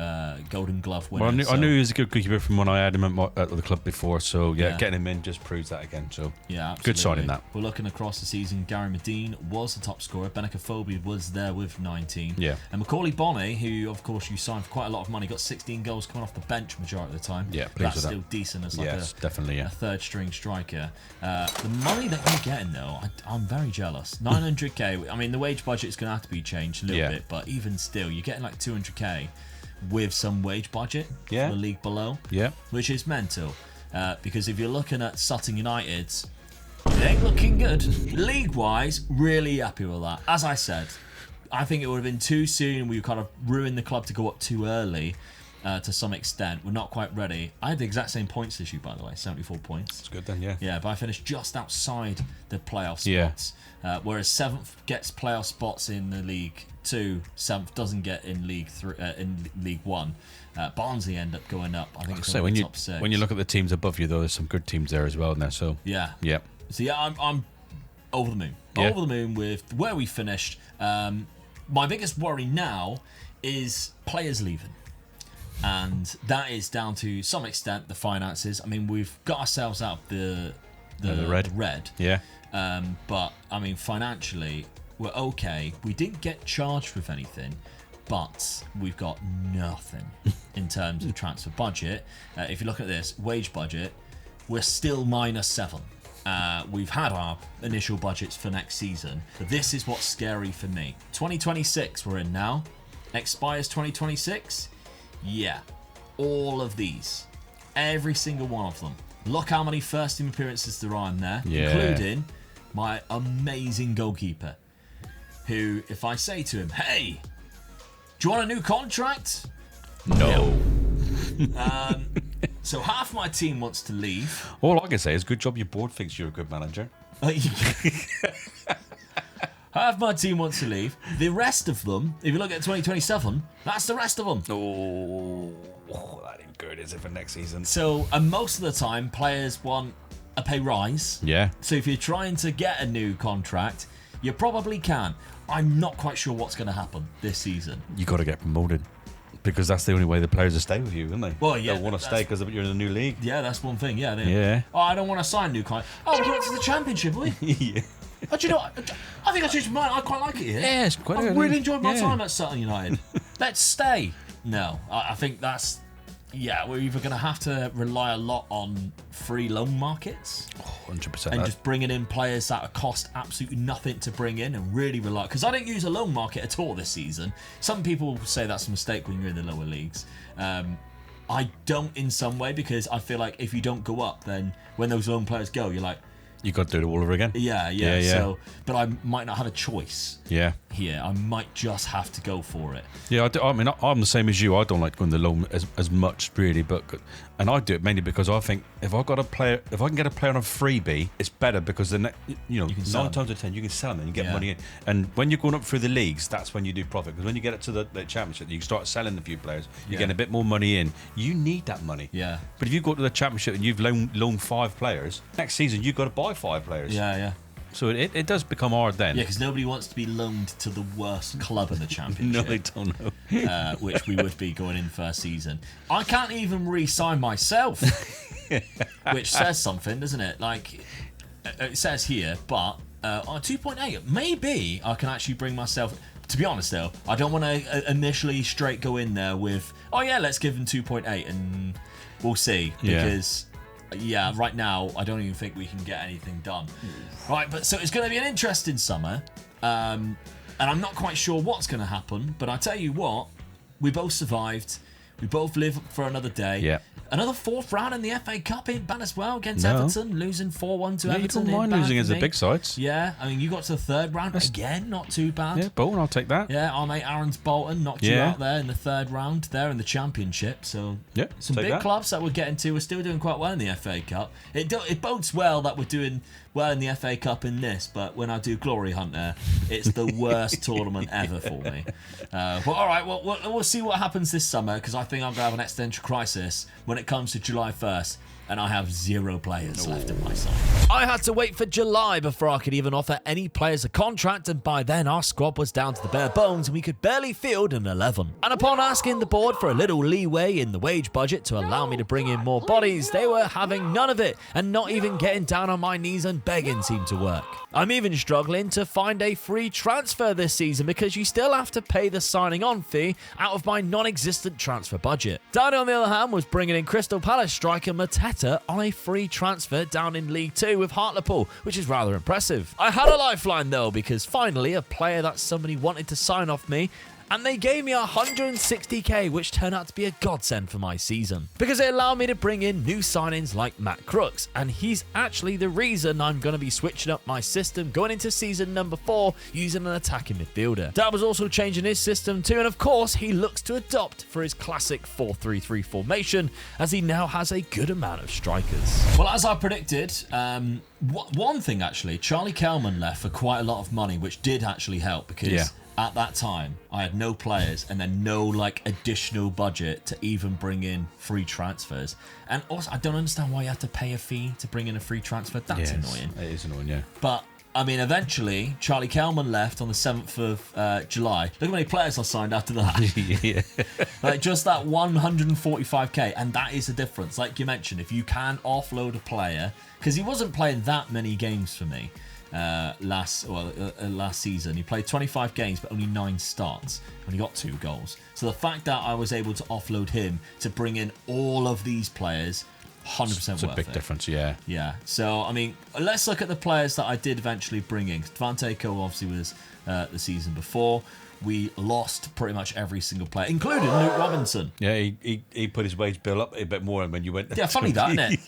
Golden Glove winner. Well, I knew he was a good goalkeeper from when I had him at the club before, so getting him in just proves that again. So yeah, absolutely. Good signing that. We're looking across the season. Gary Medine was the top scorer. Benica Phobie was there with 19. Yeah. And Macaulay Bonnie, who of course you signed for quite a lot of money, got 16 goals coming off the bench majority of the time. Yeah, pleased that's with that. still decent as like definitely, a third string striker. The money that you're getting though, I'm very jealous. 900k. I mean, the wage budget is going to have to be changed a little bit, but even still, you're getting like 200k with some wage budget for the league below, which is mental. Because if you're looking at Sutton United's, it ain't looking good. League-wise, really happy with that. As I said, I think it would have been too soon. We kind of ruined the club to go up too early to some extent. We're not quite ready. I had the exact same points issue, by the way, 74 points. It's good then, yeah. Yeah, but I finished just outside the playoff spots. Whereas 7th gets playoff spots in the League 2, 7th doesn't get in League 3, in League 1. Barnsley end up going up. I think it's when the top 6. When you look at the teams above you, though, there's some good teams there as well now. So yeah. So yeah, I'm over the moon. Over the moon with where we finished. My biggest worry now is players leaving. And that is down to some extent the finances. I mean, we've got ourselves out of the red. Yeah. But I mean, financially, we're okay. We didn't get charged with anything, but we've got nothing in terms of transfer budget. If you look at this wage budget, we're still -7. We've had our initial budgets for next season. But this is what's scary for me. 2026 we're in now. Expires 2026. Yeah, all of these, every single one of them. Look how many first team appearances there are in there, including my amazing goalkeeper, who, if I say to him, hey, do you want a new contract? No. So half my team wants to leave. All I can say is good job your board thinks you're a good manager. Half my team wants to leave. The rest of them, if you look at 2027, that's the rest of them. Oh, that ain't good, is it, for next season? So, and most of the time, players want a pay rise. Yeah. So if you're trying to get a new contract, you probably can. I'm not quite sure what's going to happen this season. You got to get promoted. Because that's the only way the players will stay with you, isn't they? Well, yeah. They'll want to stay because you're in a new league. Yeah, that's one thing. Yeah. Yeah. Oh, I don't want to sign a new contract. Oh, we're going to the Championship, are we? Yeah. Oh, do you know what? I think I changed my mind. I quite like it here. Yeah, it's quite I've good. really enjoyed my time at Sutton United. Let's stay. No, I think that's yeah, we're either going to have to rely a lot on free loan markets 100%. and just bringing in players that cost absolutely nothing to bring in and really rely. Because I didn't use a loan market at all this season. Some people say that's a mistake when you're in the lower leagues. I don't in some way, because I feel like if you don't go up, then when those loan players go, you're like, You got to do it all over again. yeah. So, but I might not have a choice Yeah. here. I might just have to go for it. Yeah, I mean, I'm the same as you. I don't like going the loan as much, really, and I do it mainly because I think if I can get a player on a freebie, it's better because then can sell 9 times out of 10 you can sell them and you get money in. And when you're going up through the leagues, that's when you do profit, because when you get it to the championship, you start selling a few players. You're getting a bit more money in. You need that money. Yeah. But if you go to the championship and you've loaned 5 players, next season you've got to buy 5 players. Yeah. So it does become hard then. Yeah, because nobody wants to be loaned to the worst club in the championship. No, they don't know. Which we would be going in first season. I can't even re-sign myself, which says something, doesn't it? Like, it says here, but on 2.8, maybe I can actually bring myself. To be honest, though, I don't want to initially straight go in there with, oh yeah, let's give them 2.8 and we'll see, because. Yeah, right now, I don't even think we can get anything done. Right, but so it's going to be an interesting summer. And I'm not quite sure what's going to happen. But I tell you what, we both survived. We both live for another day. Yeah. Another 4th round in the FA Cup ain't bad as well against No. Everton, losing 4-1 to Yeah, you Everton. don't mind ain't bad losing for against the me. big sides. Yeah, I mean, you got to the 3rd round again, not too bad. Yeah, Bolton, I'll take that. Yeah, our mate Aaron's Bolton knocked you Yeah. out there in the 3rd round, there in the Championship. So Yeah, some take big that. clubs that we're getting to. We're still doing quite well in the FA Cup. It bodes well that we're doing well in the FA Cup in this, but when I do Glory Hunter, it's the worst tournament ever for me. But all right, well, we'll see what happens this summer, because I think I'm going to have an existential crisis when it comes to July 1st. And I have 0 players left in my side. I had to wait for July before I could even offer any players a contract, and by then our squad was down to the bare bones and we could barely field an 11. And upon asking the board for a little leeway in the wage budget to allow me to bring in more bodies, they were having none of it, and not even getting down on my knees and begging seemed to work. I'm even struggling to find a free transfer this season, because you still have to pay the signing on fee out of my non-existent transfer budget. Danny, on the other hand, was bringing in Crystal Palace striker Mateta on a free transfer down in League 2 with Hartlepool, which is rather impressive. I had a lifeline though, because finally a player that somebody wanted to sign off me, and they gave me 160k, which turned out to be a godsend for my season, because it allowed me to bring in new signings like Matt Crooks, and he's actually the reason I'm going to be switching up my system going into season number 4 using an attacking midfielder. Dad was also changing his system too, and of course he looks to adopt for his classic 4-3-3 formation, as he now has a good amount of strikers. Well, as I predicted, one thing actually, Charlie Kelman left for quite a lot of money, which did actually help, because at that time, I had no players and then no additional budget to even bring in free transfers. And also, I don't understand why you have to pay a fee to bring in a free transfer. That's annoying. It is annoying, yeah. But I mean, eventually, Charlie Kelman left on the 7th of July. Look how many players I signed after that. Yeah. Just that 145k, and that is the difference. Like you mentioned, if you can offload a player, because he wasn't playing that many games for me. Last season he played 25 games but only 9 starts, and he got 2 goals. So the fact that I was able to offload him to bring in all of these players, 100% It's worth a big it. difference, yeah. Yeah. So I mean, let's look at the players that I did eventually bring in. Devante Cole obviously was the season before. We lost pretty much every single player, including Luke Robinson. Yeah, he put his wage bill up a bit more when you went. Yeah, funny that, isn't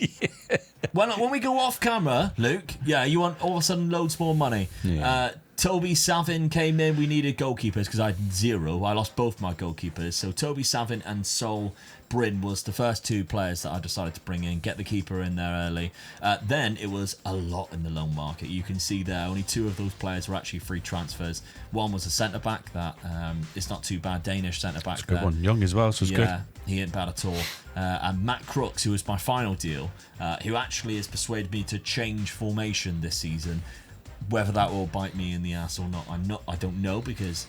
it? When we go off camera, Luke, you want all of a sudden loads more money. Yeah. Toby Savin came in. We needed goalkeepers because I had 0. I lost both my goalkeepers. So Toby Savin and Sol Bryn was the first 2 players that I decided to bring in, get the keeper in there early. Then it was a lot in the loan market. You can see there, only 2 of those players were actually free transfers. One was a centre-back that is not too bad, Danish centre-back. It's a good one. Young as well, so it's good. Yeah, he ain't bad at all. And Matt Crooks, who was my final deal, who actually has persuaded me to change formation this season. Whether that will bite me in the ass or not, I don't know, because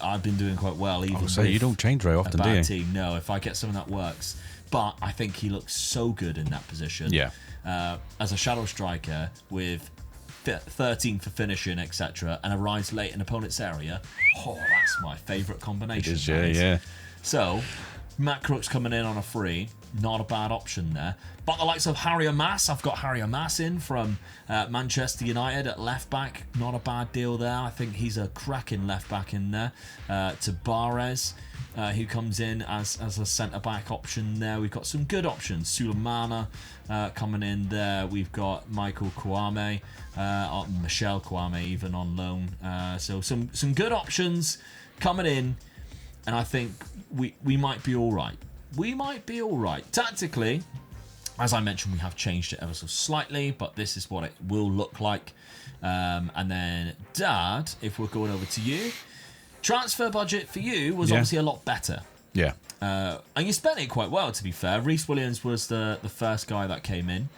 I've been doing quite well. Even So with you don't change very often, a do you? bad team. No, if I get something that works. But I think he looks so good in that position. Yeah. As a shadow striker with 13 for finishing, etc., and arrives late in opponent's area. Oh, that's my favourite combination. It is, that is. yeah. So, Matt Crooks coming in on a free. Not a bad option there. But the likes of Harry Amass, I've got Harry Amass in from Manchester United at left back. Not a bad deal there. I think he's a cracking left back in there. Tabarez, who comes in as a centre back option there. We've got some good options. Sulemana coming in there. We've got Michael Kwame, Michelle Kwame even on loan. So some good options coming in, and I think we might be all right. We might be all right. Tactically, as I mentioned, we have changed it ever so slightly, but this is what it will look like. And then, Dad, if we're going over to you, transfer budget for you was obviously a lot better. Yeah. And you spent it quite well, to be fair. Reece Williams was the first guy that came in.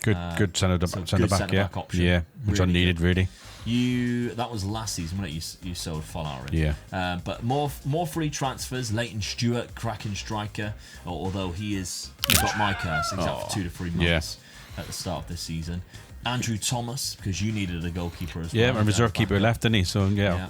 Good centre back, yeah. Option. Yeah, which Really I needed, good. really. That was last season, wasn't it? You sold Folarin. Yeah. But more free transfers. Leighton Stewart, cracking striker. Although he's got my curse. He's out for 2 to 3 months at the start of this season. Andrew Thomas, because you needed a goalkeeper as well. Yeah, my reserve keeper left, didn't he? So yeah.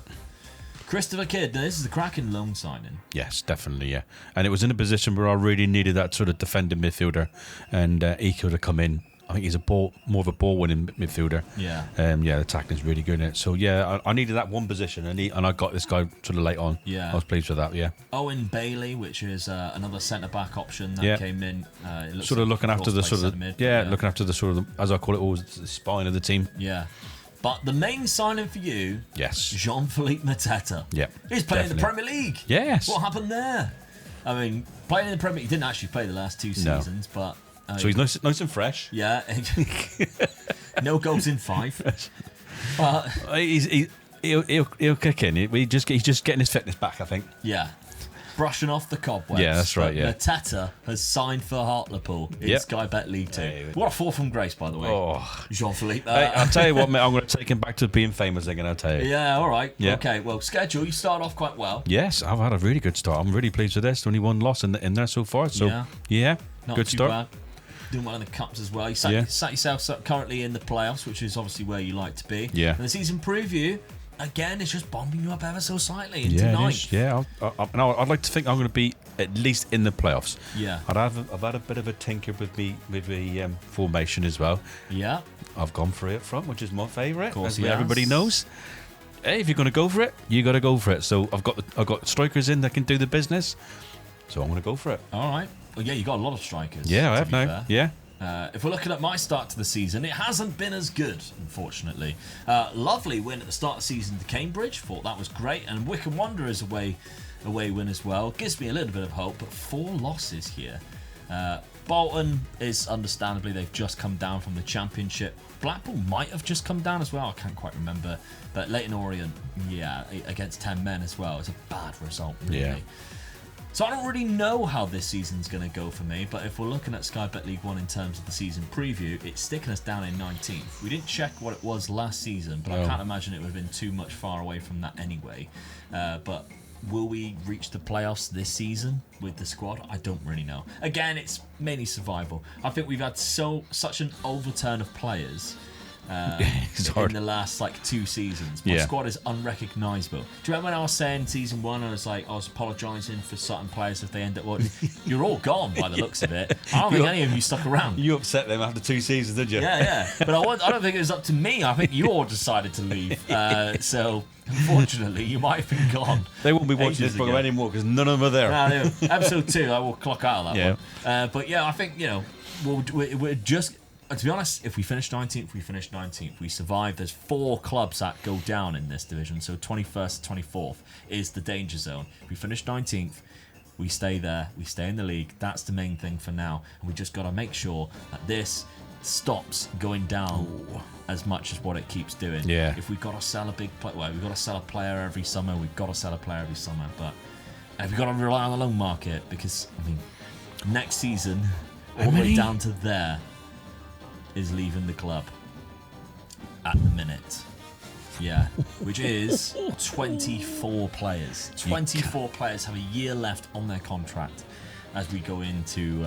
Christopher Kidd. Now this is the cracking loan signing. Yes, definitely, yeah. And it was in a position where I really needed that sort of defending midfielder, and he could have come in. I think he's more of a ball-winning midfielder. Yeah. The tackling's really good in it. So yeah, I needed that one position, and I got this guy sort of late on. Yeah. I was pleased with that. Yeah. Owen Bailey, which is another centre back option that came in. It looks sort of like looking after the sort of looking after the sort of, as I call it, always the spine of the team. Yeah. But the main signing for you, yes, Jean-Philippe Mateta. Yeah, he's playing in the Premier League. Yes. What happened there? I mean, playing in the Premier League, he didn't actually play the last 2 seasons, but. So he's nice and fresh. Yeah. No goals in 5. But he'll kick in. He's just getting his fitness back, I think. Yeah. Brushing off the cobwebs. Yeah, that's right, yeah. Mateta has signed for Hartlepool in Sky Bet League 2. Hey. What a fall from grace, by the way. Oh. Jean-Philippe. I'll tell you what, mate, I'm going to take him back to being famous again, I'll tell you. Yeah, all right. Yeah. Okay, well, schedule, you start off quite well. Yes, I've had a really good start. I'm really pleased with this. Only one loss in there so far. So, yeah Not good too start. bad. Doing well in the cups as well. You sat yourself currently in the playoffs, which is obviously where you like to be. Yeah. And the season preview, again, it's just bombing you up ever so slightly into ninth. Yeah, I'd like to think I'm going to be at least in the playoffs. Yeah. I've had a bit of a tinker with the formation as well. Yeah. I've gone for it up front, which is my favourite, Of course, as everybody knows. Hey, if you're going to go for it, you got to go for it. So I've got strikers in that can do the business. So I'm going to go for it. All right. Well, yeah, you got a lot of strikers. Yeah, I have now. Yeah. If we're looking at my start to the season, it hasn't been as good, unfortunately. Lovely win at the start of the season to Cambridge. Thought that was great. And Wycombe Wanderers away win as well. Gives me a little bit of hope, but 4 losses here. Bolton is understandably, they've just come down from the Championship. Blackpool might have just come down as well. I can't quite remember. But Leyton Orient, against 10 men as well. It's a bad result, really. Yeah. So I don't really know how this season's going to go for me, but if we're looking at Sky Bet League 1 in terms of the season preview, it's sticking us down in 19th. We didn't check what it was last season, but I can't imagine it would have been too much far away from that anyway. But will we reach the playoffs this season with the squad? I don't really know. Again, it's mainly survival. I think we've had such an overturn of players in the last 2 seasons. My squad is unrecognisable. Do you remember when I was saying season 1, I was apologising for certain players if they end up... Well, you're all gone by the looks of it. I don't think any of you stuck around. You upset them after 2 seasons, did you? Yeah. But I don't think it was up to me. I think you all decided to leave. So, unfortunately, you might have been gone. They won't be watching this program anymore because none of them are there. No, episode 2, I will clock out of that one. But yeah, I think, we're just... To be honest, if we finish 19th, we finish 19th. We survive. There's 4 clubs that go down in this division. So 21st to 24th is the danger zone. If we finish 19th, we stay there. We stay in the league. That's the main thing for now. And we just got to make sure that this stops going down as much as what it keeps doing. Yeah. If we've got to sell a big player, we've got to sell a player every summer. We've got to sell a player every summer. But we've got to rely on the loan market because, next season, all the way down to there, is leaving the club at the minute. Yeah, which is 24 players. 24 players have a year left on their contract as we go into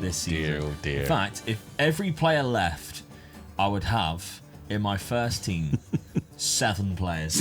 this season. Dear. In fact, if every player left, I would have in my first team 7 players.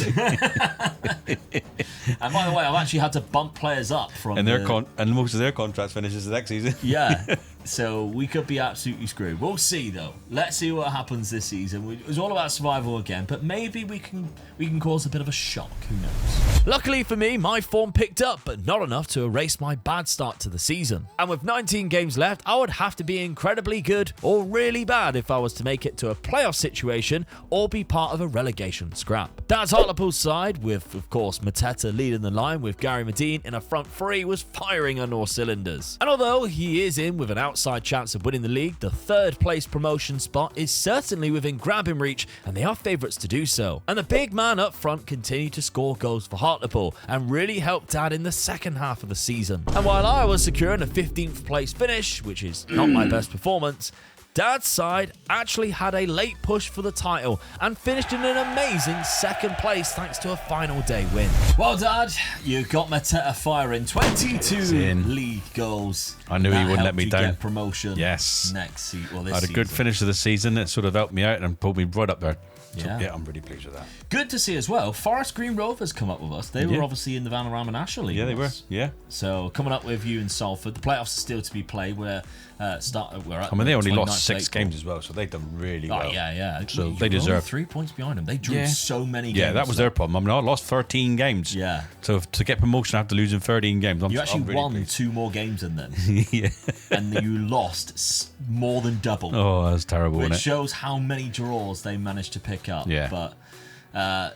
And And by the way, I've actually had to bump players up from And and most of their contracts finishes the next season. Yeah. So we could be absolutely screwed. We'll see though. Let's see what happens this season. It was all about survival again, but maybe we can cause a bit of a shock. Who knows? Luckily for me, my form picked up, but not enough to erase my bad start to the season. And with 19 games left, I would have to be incredibly good or really bad if I was to make it to a playoff situation or be part of a relegation scrap. That's Hartlepool's side, with of course Mateta leading the line, with Gary Medine in a front three was firing on all cylinders. And although he is in with an outside chance of winning the league, the third place promotion spot is certainly within grabbing reach, and they are favourites to do so. And the big man up front continued to score goals for Hartlepool and really helped Dad in the second half of the season. And while I was securing a 15th place finish, which is not my best performance, Dad's side actually had a late push for the title and finished in an amazing second place thanks to a final day win. Well, Dad, you got Mateta firing 22 league goals. I knew he wouldn't let me down. Get promotion. Yes. Next season. Well, this I had a good finish of the season. It sort of helped me out and pulled me right up there. So, Yeah. I'm really pleased with that. Good to see as well. Forest Green Rovers come up with us. They were obviously in the Vanarama National League. Yeah, they were. Yeah. So coming up with you in Salford. The playoffs are still to be played. We're at they only lost 6 games as well, so they've done really well. Oh, yeah. So You're they deserve only 3 points behind them. They drew so many games. Yeah, that was their problem. I mean, I lost 13 games. Yeah. So to get promotion after losing 13 games, You actually I'm really won pleased. 2 more games than them. Yeah. And you lost more than double. Oh, that's terrible, Which isn't it? shows how many draws they managed to pick up. Yeah. But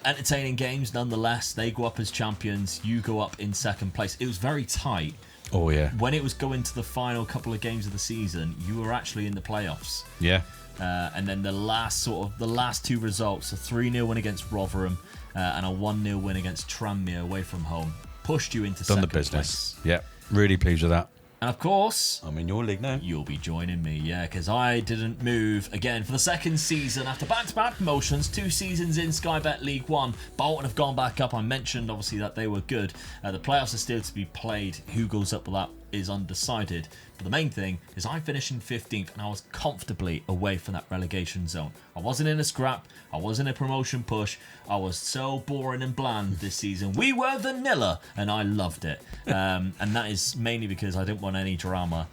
entertaining games nonetheless. They go up as champions. You go up in second place. It was very tight. Oh, yeah. When it was going to the final couple of games of the season, you were actually in the playoffs. Yeah. And then the last 2 results, a 3-0 win against Rotherham and a 1-0 win against Tranmere away from home, pushed you into Done second the business. place. Yeah. Really pleased with that. And of course, I'm in your league now. you'll be joining me, because I didn't move again for the second season after back-to-back promotions, 2 seasons in Sky Bet League 1. Bolton have gone back up. I mentioned obviously that they were good. The playoffs are still to be played. Who goes up with that is undecided. But the main thing is I finished in 15th and I was comfortably away from that relegation zone. I wasn't in a scrap. I wasn't in a promotion push. I was so boring and bland this season. We were vanilla and I loved it. And that is mainly because I didn't want any drama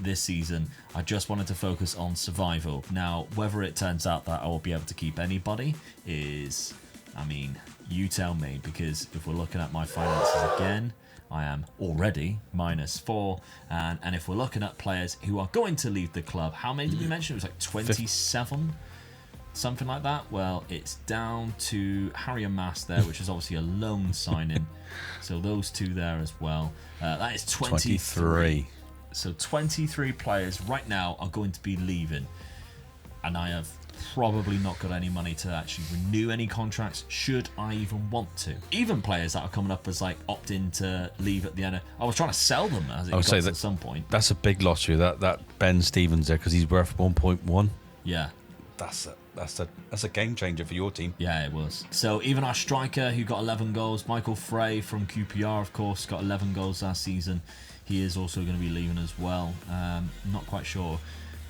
this season. I just wanted to focus on survival. Now, whether it turns out that I will be able to keep anybody is, you tell me, because if we're looking at my finances again, I am already -4, and if we're looking at players who are going to leave the club, how many did we mention? It was like 27, something like that. Well, it's down to Harry and Mass there, which is obviously a loan signing. So those 2 there as well. That is 23. So 23 players right now are going to be leaving, and I have probably not got any money to actually renew any contracts, should I even want to. Even players that are coming up as opting to leave at the end. I was trying to sell them as it got to at some point. That's a big loss for you. That Ben Stevens there, because he's worth 1.1. Yeah. That's a game changer for your team. Yeah, it was. So even our striker who got 11 goals, Michael Frey from QPR, of course, got 11 goals last season. He is also going to be leaving as well. Not quite sure.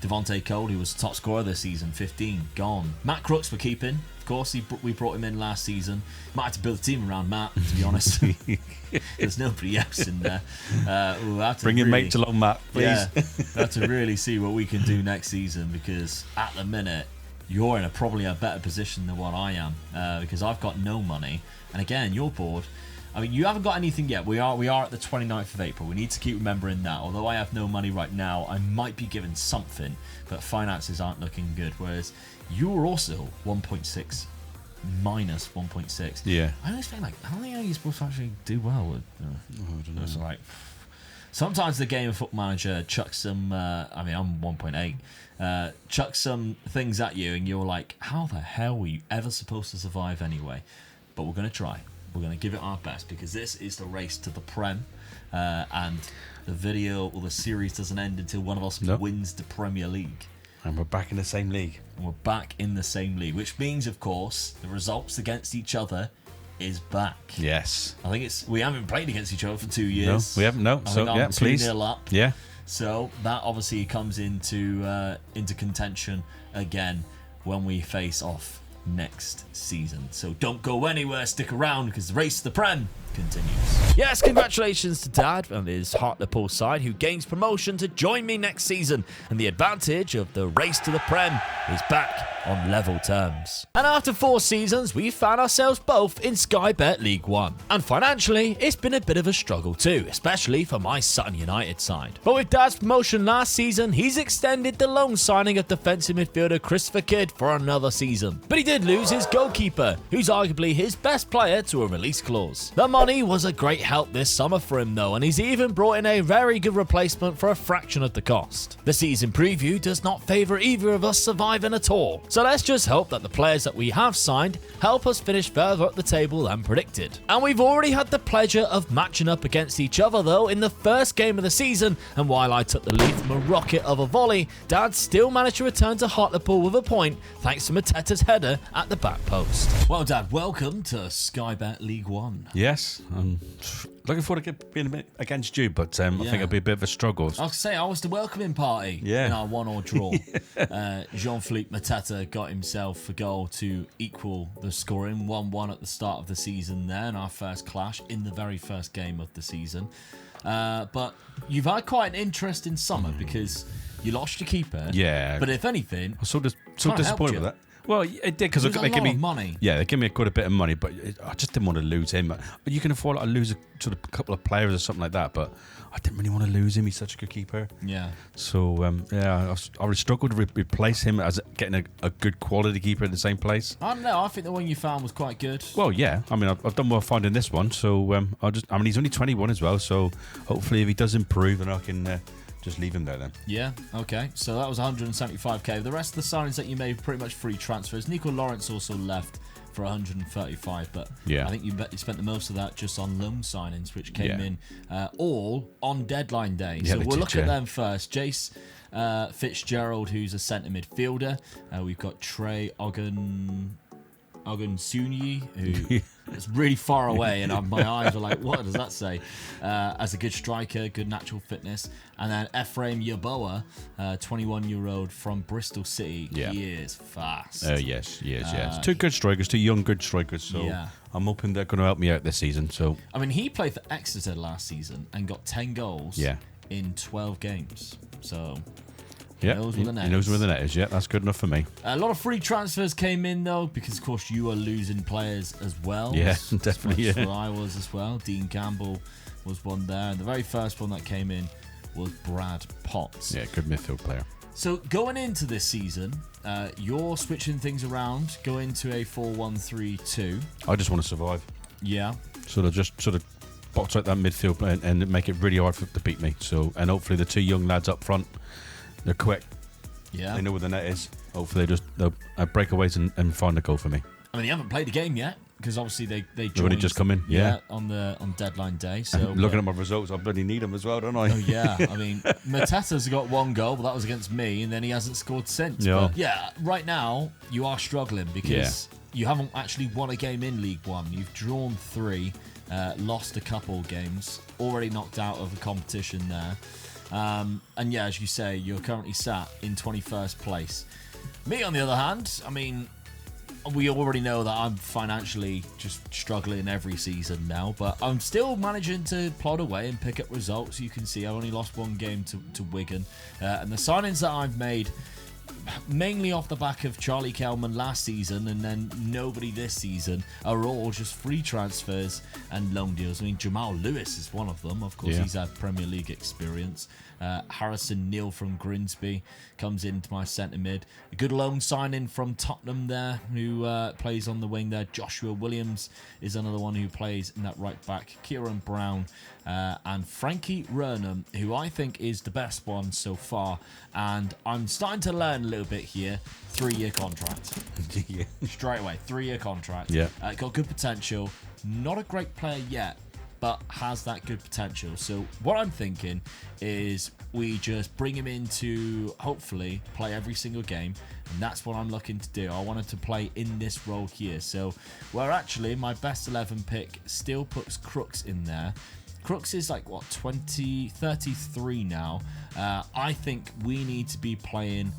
Devontae Cole, who was top scorer this season, 15, gone. Matt Crooks we're keeping. Of course, we brought him in last season. Might have to build a team around Matt, to be honest. There's nobody else in there. Bring your mates along, Matt, please. Yeah, have to really see what we can do next season, because at the minute, you're in probably a better position than what I am, because I've got no money. And again, you're bored. You haven't got anything yet. We are at the 29th of April. We need to keep remembering that. Although I have no money right now, I might be given something, but finances aren't looking good. Whereas you're also 1.6 minus 1.6. Yeah. I always think how are you supposed to actually do well with? I don't know. It's like sometimes the game of Football Manager chucks some. I'm 1.8. Chucks some things at you, and you're like, how the hell were you ever supposed to survive anyway? But we're gonna try. We're going to give it our best, because this is the race to the Prem, and the video or the series doesn't end until one of us wins the Premier League. And we're back in the same league. And we're back in the same league, which means, of course, the results against each other is back. Yes. I think we haven't played against each other for 2 years. No, we haven't. No. So yeah, please. 2-0 up. Yeah. So that obviously comes into contention again when we face off next season. So don't go anywhere, stick around, because the race to the Prem continues. Yes, congratulations to Dad and his Hartlepool side, who gains promotion to join me next season, and the advantage of the race to the Prem is back on level terms. And after 4 seasons, we found ourselves both in Sky Bet League One. And financially, it's been a bit of a struggle too, especially for my Sutton United side. But with Dad's promotion last season, he's extended the loan signing of defensive midfielder Christopher Kidd for another season. But he did lose his goalkeeper, who's arguably his best player, to a release clause. The money was a great help this summer for him though, and he's even brought in a very good replacement for a fraction of the cost. The season preview does not favour either of us surviving at all, so let's just hope that the players that we have signed help us finish further up the table than predicted. And we've already had the pleasure of matching up against each other though in the first game of the season, and while I took the lead from a rocket of a volley, Dad still managed to return to Hartlepool with a point thanks to Mateta's header at the back post. Well, Dad, welcome to Sky Bet League One. Yes, I'm looking forward to being a bit against you, but I think it'll be a bit of a struggle. I was say I was the welcoming party in our 1-1 draw. Jean-Philippe Mateta got himself a goal to equal the scoring, 1-1 at the start of the season there in our first clash in the very first game of the season. But you've had quite an interesting summer because you lost your keeper. Yeah. But if anything, I was so disappointed with that. Well, it did because they give me money. Yeah, they give me quite a bit of money, but I just didn't want to lose him. But you can afford to lose a couple of players or something like that. But I didn't really want to lose him. He's such a good keeper. Yeah. So I really struggled to replace him as getting a good quality keeper in the same place. I don't know. I think the one you found was quite good. Well, yeah. I mean, I've done well finding this one. So he's only 21 as well. So hopefully, if he does improve, then I can. Just leave him there then. Yeah, okay. So that was 175k. The rest of the signings that you made pretty much free transfers. Nico Lawrence also left for 135, but I think you spent the most of that just on loan signings, which came in all on deadline day. Yeah, so we'll look at them first. Jace Fitzgerald, who's a centre midfielder. We've got Trey Ogunsunyi, who is really far away, and my eyes are like, what does that say? As a good striker, good natural fitness. And then Ephraim Yaboa, 21-year-old from Bristol City. Yeah. He is fast. Yes. 2 good strikers, 2 young good strikers. So I'm hoping they're going to help me out this season. So I mean, he played for Exeter last season and got 10 goals in 12 games. So he knows where the net is. He knows where the net is. Yeah, that's good enough for me. A lot of free transfers came in though, because of course you are losing players as well. Yeah, definitely. That's what I was as well. Dean Campbell was one there, and the very first one that came in was Brad Potts. Yeah, good midfield player. So going into this season, you're switching things around, going to a 4-1-3-2. I just want to survive. Yeah. Sort of box out that midfield and make it really hard to beat me. So, and hopefully the 2 young lads up front, they're quick. Yeah. They know where the net is. Hopefully they'll breakaways and find a goal for me. I mean, they haven't played a game yet because obviously they joined, already just come in. Yeah. on deadline day. So looking at my results, I bloody need them as well, don't I? Oh yeah. I mean, Mateta's got 1 goal, but that was against me, and then he hasn't scored since. Yeah. But yeah, right now you are struggling because you haven't actually won a game in League One. You've drawn 3, lost a couple games, already knocked out of the competition there. And yeah, as you say, you're currently sat in 21st place. Me, on the other hand, I mean, we already know that I'm financially just struggling every season now, but I'm still managing to plod away and pick up results. You can see I only lost 1 game to Wigan. And the signings that I've made, mainly off the back of Charlie Kelman last season and then nobody this season, are all just free transfers and loan deals. I mean, Jamal Lewis is one of them. Of course, he's had Premier League experience. Harrison Neal from Grimsby comes into my centre mid. A good loan signing from Tottenham there, who plays on the wing there. Joshua Williams is another one who plays in that right back. Kieran Brown and Frankie Rernham, who I think is the best one so far. And I'm starting to learn a little bit here. 3-year contract. Straight away, 3-year contract. Yeah. Got good potential. Not a great player yet, but has that good potential. So what I'm thinking is we just bring him in to hopefully play every single game, and that's what I'm looking to do. I wanted to play in this role here. So where actually my best 11 pick still puts Crooks in there. Crooks is like, what, 33 now. I think we need to be playing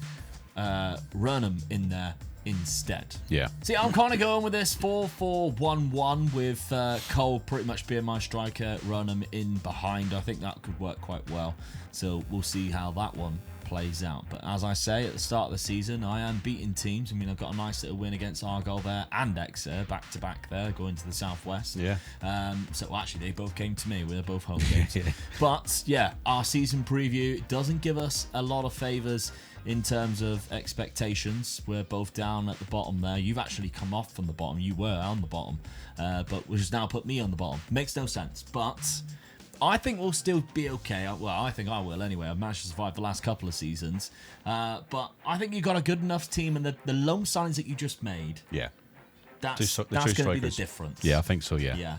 Rernham in there instead. Yeah. See, I'm kind of going with this 4-4-1-1 with Cole pretty much being my striker, Runham in behind. I think that could work quite well. So we'll see how that one plays out. But as I say, at the start of the season, I am beating teams. I mean, I've got a nice little win against Argyle there and Exeter back-to-back there, going to the Southwest. Yeah. So actually, they both came to me. We're both home games. But yeah, our season preview doesn't give us a lot of favours in terms of expectations. We're both down at the bottom there. You've actually come off from the bottom. You were on the bottom, but which has now put me on the bottom. Makes no sense, but I think we'll still be okay. Well, I think I will anyway. I've managed to survive the last couple of seasons. But I think you've got a good enough team, and the loan signings that you just made, Yeah. that's The going two to be the strikers. difference. Yeah, I think so, yeah. Yeah.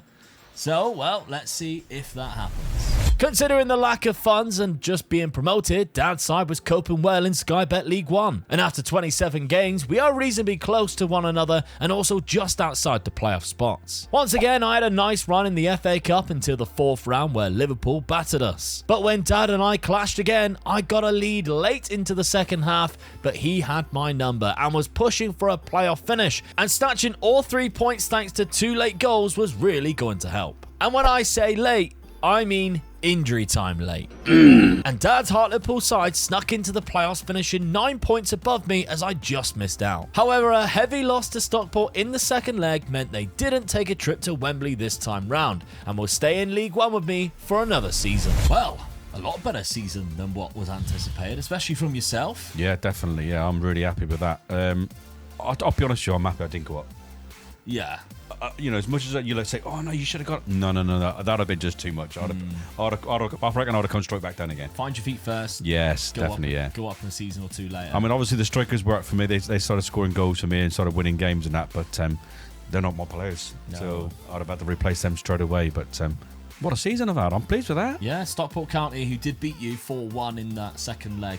So, well, let's see if that happens. Considering the lack of funds and just being promoted, Dad's side was coping well in Sky Bet League 1. And after 27 games, we are reasonably close to one another and also just outside the playoff spots. Once again, I had a nice run in the FA Cup until the 4th round where Liverpool battered us. But when Dad and I clashed again, I got a lead late into the second half, but he had my number and was pushing for a playoff finish, and snatching all 3 points thanks to 2 late goals was really going to help. And when I say late, I mean injury time late. And Dad's Hartlepool side snuck into the playoffs, finishing 9 points above me as I just missed out. However, a heavy loss to Stockport in the second leg meant they didn't take a trip to Wembley this time round and will stay in League 1 with me for another season. Well, a lot better season than what was anticipated, especially from yourself. Yeah, definitely. Yeah, I'm really happy with that. I'll be honest with you, I'm happy I didn't go up. Yeah. As much as you like say, oh no, you should have got. No, that'd have been just too much. I reckon I'd have come straight back down again. Find your feet first. Yes, definitely, yeah. Go up in a season or two later. I mean, obviously the strikers worked for me. They started scoring goals for me and started winning games and that, but they're not my players. No. So I'd have had to replace them straight away. But what a season I've had. I'm pleased with that. Yeah, Stockport County, who did beat you 4-1 in that second leg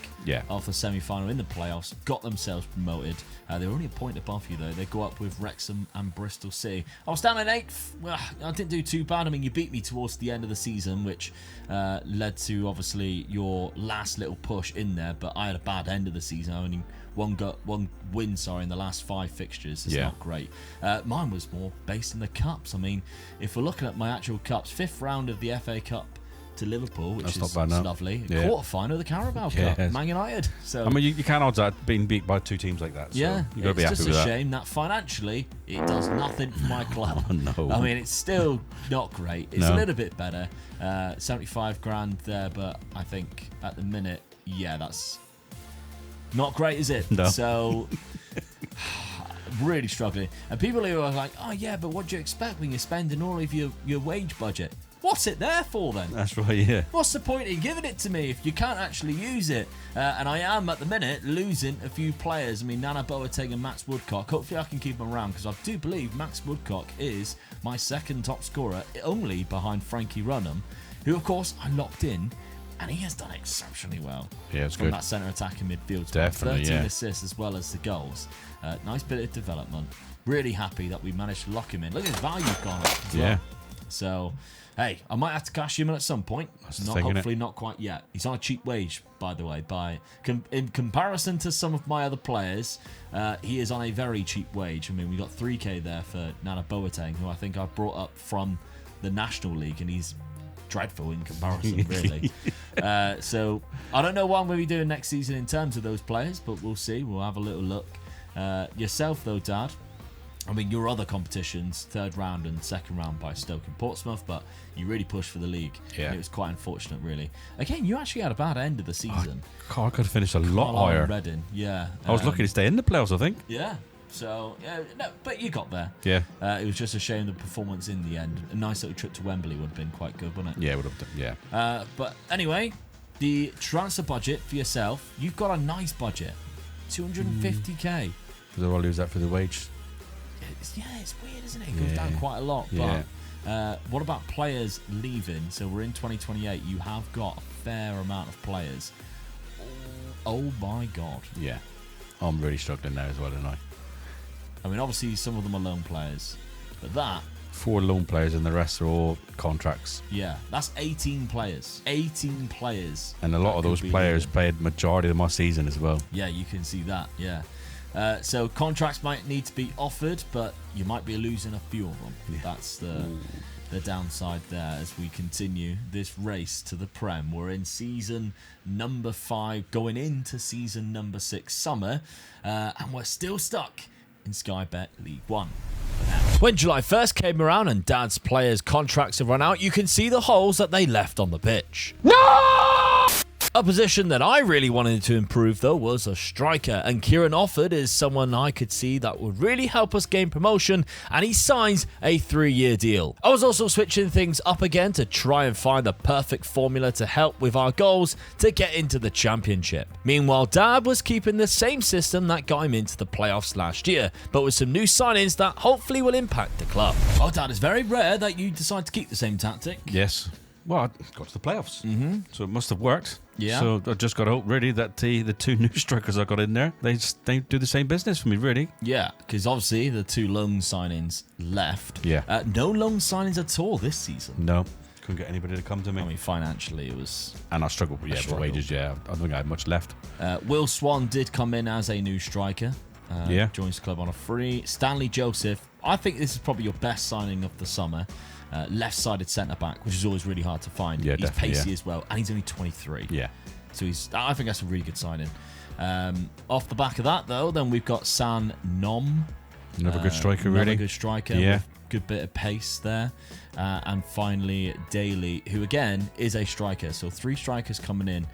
of the semi-final in the playoffs, got themselves promoted. They're only a point above you, though. They go up with Wrexham and Bristol City. I was down in 8th. Well, I didn't do too bad. I mean, you beat me towards the end of the season, which led to, obviously, your last little push in there. But I had a bad end of the season. I only one win in the last 5 fixtures. It's not great. Mine was more based in the cups. I mean, if we're looking at my actual cups, 5th round of the FA Cup to Liverpool, which That's is not bad, no. lovely. Yeah. Quarter-final of the Carabao Cup, Man United. So I mean, you can't odds that being beat by 2 teams like that. So yeah, you've got to be happy it's with just a that. shame that financially it does nothing for my club. Oh, no. I mean, it's still not great. It's a little bit better. 75 grand there, but I think at the minute, that's not great, is it? No. So really struggling. And people who are like, oh yeah, but what do you expect when you're spending all of your wage budget? What's it there for then? That's right, yeah. What's the point in giving it to me if you can't actually use it? And I am, at the minute, losing a few players. I mean, Nana Boateng and Max Woodcock. Hopefully I can keep them around, because I do believe Max Woodcock is my second top scorer, only behind Frankie Runham, who, of course, I locked in, and he has done exceptionally well. Yeah, it's from good. that centre attacking midfield. Definitely, 13 yeah. assists as well as the goals. Nice bit of development. Really happy that we managed to lock him in. Look at his value gone up as well. So, hey, I might have to cash him in at some point. That's the thing, Hopefully not quite yet. He's on a cheap wage, by the way. In comparison to some of my other players, he is on a very cheap wage. I mean, we got 3k there for Nana Boateng, who I think I brought up from the National League, and he's dreadful in comparison, really. So I don't know what I'm going to be doing next season in terms of those players, but we'll see. We'll have a little look. Yourself, though, Dad. I mean, your other competitions, 3rd round and 2nd round by Stoke and Portsmouth, but you really pushed for the league. Yeah. And it was quite unfortunate, really. Again, you actually had a bad end of the season. I could have finished a lot Carlisle higher. and Reading, yeah. I was lucky to stay in the playoffs, I think. Yeah. So, no, but you got there. Yeah. It was just a shame the performance in the end. A nice little trip to Wembley would have been quite good, wouldn't it? Yeah, would have done. Yeah. But anyway, the transfer budget for yourself, you've got a nice budget. 250k. Because I'll lose that for the wage. It's weird, isn't it? It goes down quite a lot. Yeah. But what about players leaving? So we're in 2028. You have got a fair amount of players. Oh my God. Yeah. I'm really struggling now as well, aren't I? I mean, obviously some of them are loan players, but that, 4 loan players and the rest are all contracts. that's 18 players. 18 players. And a lot of those players played majority of my season as well. Yeah, you can see that. Yeah. So contracts might need to be offered, but you might be losing a few of them. Yeah. That's the downside there as we continue this race to the Prem. We're in season number 5, going into season number 6 summer, and we're still stuck in Sky Bet League One. When July 1st came around and Dad's players' contracts have run out, you can see the holes that they left on the pitch. A position that I really wanted to improve, though, was a striker, and Kieran Offord is someone I could see that would really help us gain promotion, and he signs a 3-year deal. I was also switching things up again to try and find the perfect formula to help with our goals to get into the Championship. Meanwhile, Dad was keeping the same system that got him into the playoffs last year, but with some new signings that hopefully will impact the club. Oh, Dad, it's very rare that you decide to keep the same tactic. Yes. Well, I got to the playoffs, so it must have worked. Yeah. So I just got to hope, really, that the 2 new strikers I got in there, they do the same business for me, really. Yeah, because obviously the 2 loan signings left. Yeah. No loan signings at all this season. No, couldn't get anybody to come to me. I mean, financially, it was... And I struggled with wages, yeah. I don't think I had much left. Will Swan did come in as a new striker. Joins the club on a free. Stanley Joseph, I think this is probably your best signing of the summer. Left-sided centre-back, which is always really hard to find. Yeah, he's pacey yeah. as well, and he's only 23. Yeah. So I think that's a really good signing. Off the back of that, though, then we've got San Nom. Another good striker, Another really. good striker. Yeah. With good bit of pace there. And finally, Daly, who again is a striker. So 3 strikers coming in,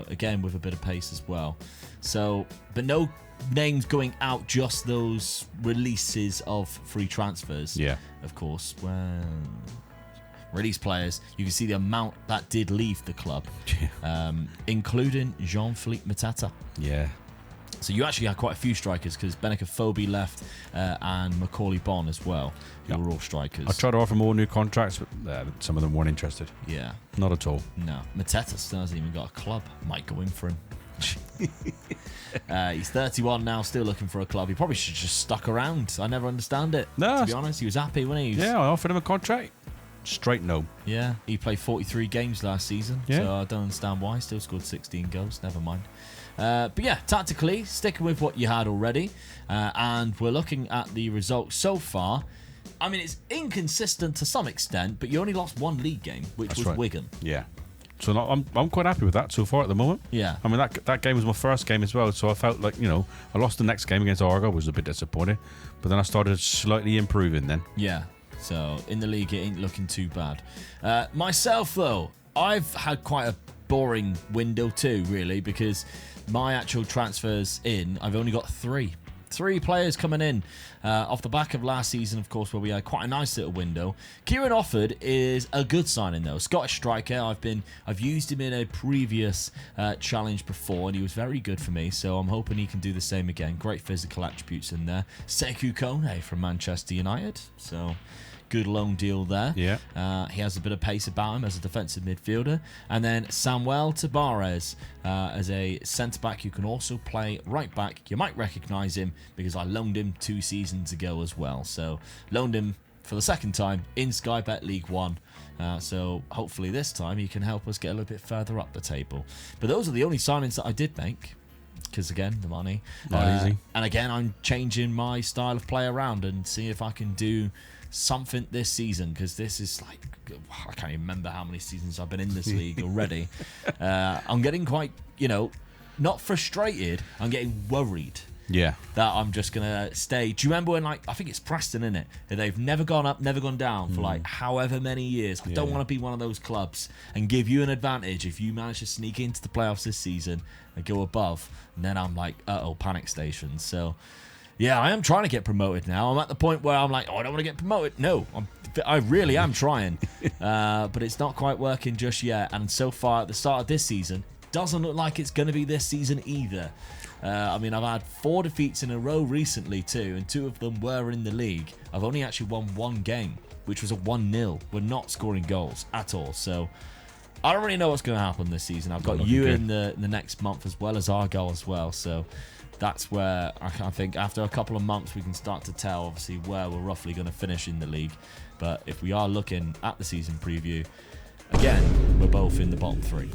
again with a bit of pace as well. So, but no names going out, just those releases of free transfers. Yeah. Of course. Well, release players, you can see the amount that did leave the club, including Jean-Philippe Mateta. Yeah. So you actually had quite a few strikers because Benica Phobie left and Macaulay Bonn as well, who were all strikers. I tried to offer more new contracts, but some of them weren't interested. Yeah. Not at all. No. Mateta still hasn't even got a club. Might go in for him. He's 31 now, still looking for a club. He probably should have just stuck around. I never understand it. No, to be honest, he was happy when he was... Yeah, I offered him a contract. Straight no. Yeah, he played 43 games last season, Yeah. so I don't understand why. Still scored 16 goals, never mind. But yeah, tactically, sticking with what you had already, and we're looking at the results so far. I mean, it's inconsistent to some extent, but you only lost 1 league game, which was right. Wigan. Yeah. So I'm quite happy with that so far at the moment. Yeah. I mean, that game was my first game as well, so I felt like, I lost the next game against Argo, was a bit disappointing, but then I started slightly improving then. Yeah. So in the league, it ain't looking too bad. Myself, though, I've had quite a boring window too, really, because my actual transfers in, I've only got 3. 3 players coming in off the back of last season, of course, where we had quite a nice little window. Kieran Offord is a good signing, though. Scottish striker. I've used him in a previous challenge before, and he was very good for me. So I'm hoping he can do the same again. Great physical attributes in there. Sekou Kone from Manchester United. So good loan deal there. Yeah. He has a bit of pace about him as a defensive midfielder. And then Samuel Tabares as a centre-back who can also play right back. You might recognise him because I loaned him 2 seasons ago as well. So loaned him for the second time in Sky Bet League One. So hopefully this time he can help us get a little bit further up the table. But those are the only signings that I did make. Because again, the money. Not easy. And again, I'm changing my style of play around and see if I can do something this season, because this is like, I can't even remember how many seasons I've been in this league already. I'm getting quite, not frustrated, I'm getting worried Yeah. that I'm just gonna stay. Do you remember when, like, I think it's Preston, innit? They've never gone up, never gone down for like however many years. I don't want to be one of those clubs and give you an advantage if you manage to sneak into the playoffs this season and go above, and then I'm like, panic station. So yeah, I am trying to get promoted now. I'm at the point where I'm like, I don't want to get promoted. No, I really am trying. But it's not quite working just yet. And so far, at the start of this season, doesn't look like it's going to be this season either. I mean, I've had 4 defeats in a row recently too, and 2 of them were in the league. I've only actually won 1 game, which was a 1-0. We're not scoring goals at all. So I don't really know what's going to happen this season. I've got you in the next month as well as Argyle as well. So that's where I think after a couple of months we can start to tell, obviously, where we're roughly going to finish in the league. But if we are looking at the season preview, again, we're both in the bottom 3.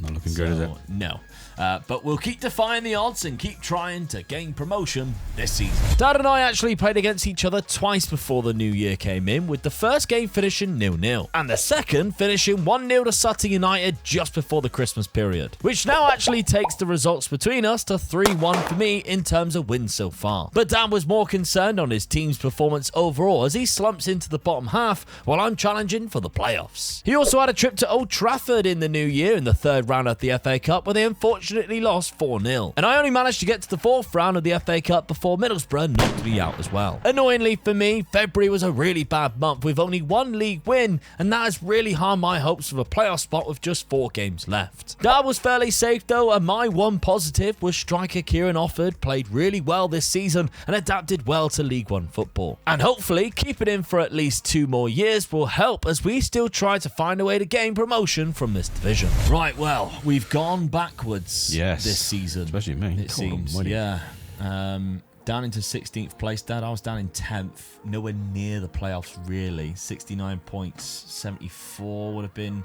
Not looking good, is it? No. But we'll keep defying the odds and keep trying to gain promotion this season. Dad and I actually played against each other twice before the new year came in, with the first game finishing 0-0 and the second finishing 1-0 to Sutton United just before the Christmas period, which now actually takes the results between us to 3-1 for me in terms of wins so far. But Dan was more concerned on his team's performance overall as he slumps into the bottom half while I'm challenging for the playoffs. He also had a trip to Old Trafford in the new year in the third round of the FA Cup where they unfortunately lost 4-0. And I only managed to get to the fourth round of the FA Cup before Middlesbrough knocked me out as well. Annoyingly for me, February was a really bad month with only one league win, and that has really harmed my hopes of a playoff spot with just 4 games left. That was fairly safe though, and my one positive was striker Kieran Offord played really well this season and adapted well to League One football. And hopefully keeping him for at least 2 more years will help as we still try to find a way to gain promotion from this division. Right, well, we've gone backwards this season. Especially me. It seems. Yeah. Down into 16th place, Dad. I was down in 10th. Nowhere near the playoffs, really. 69 points. 74 would have been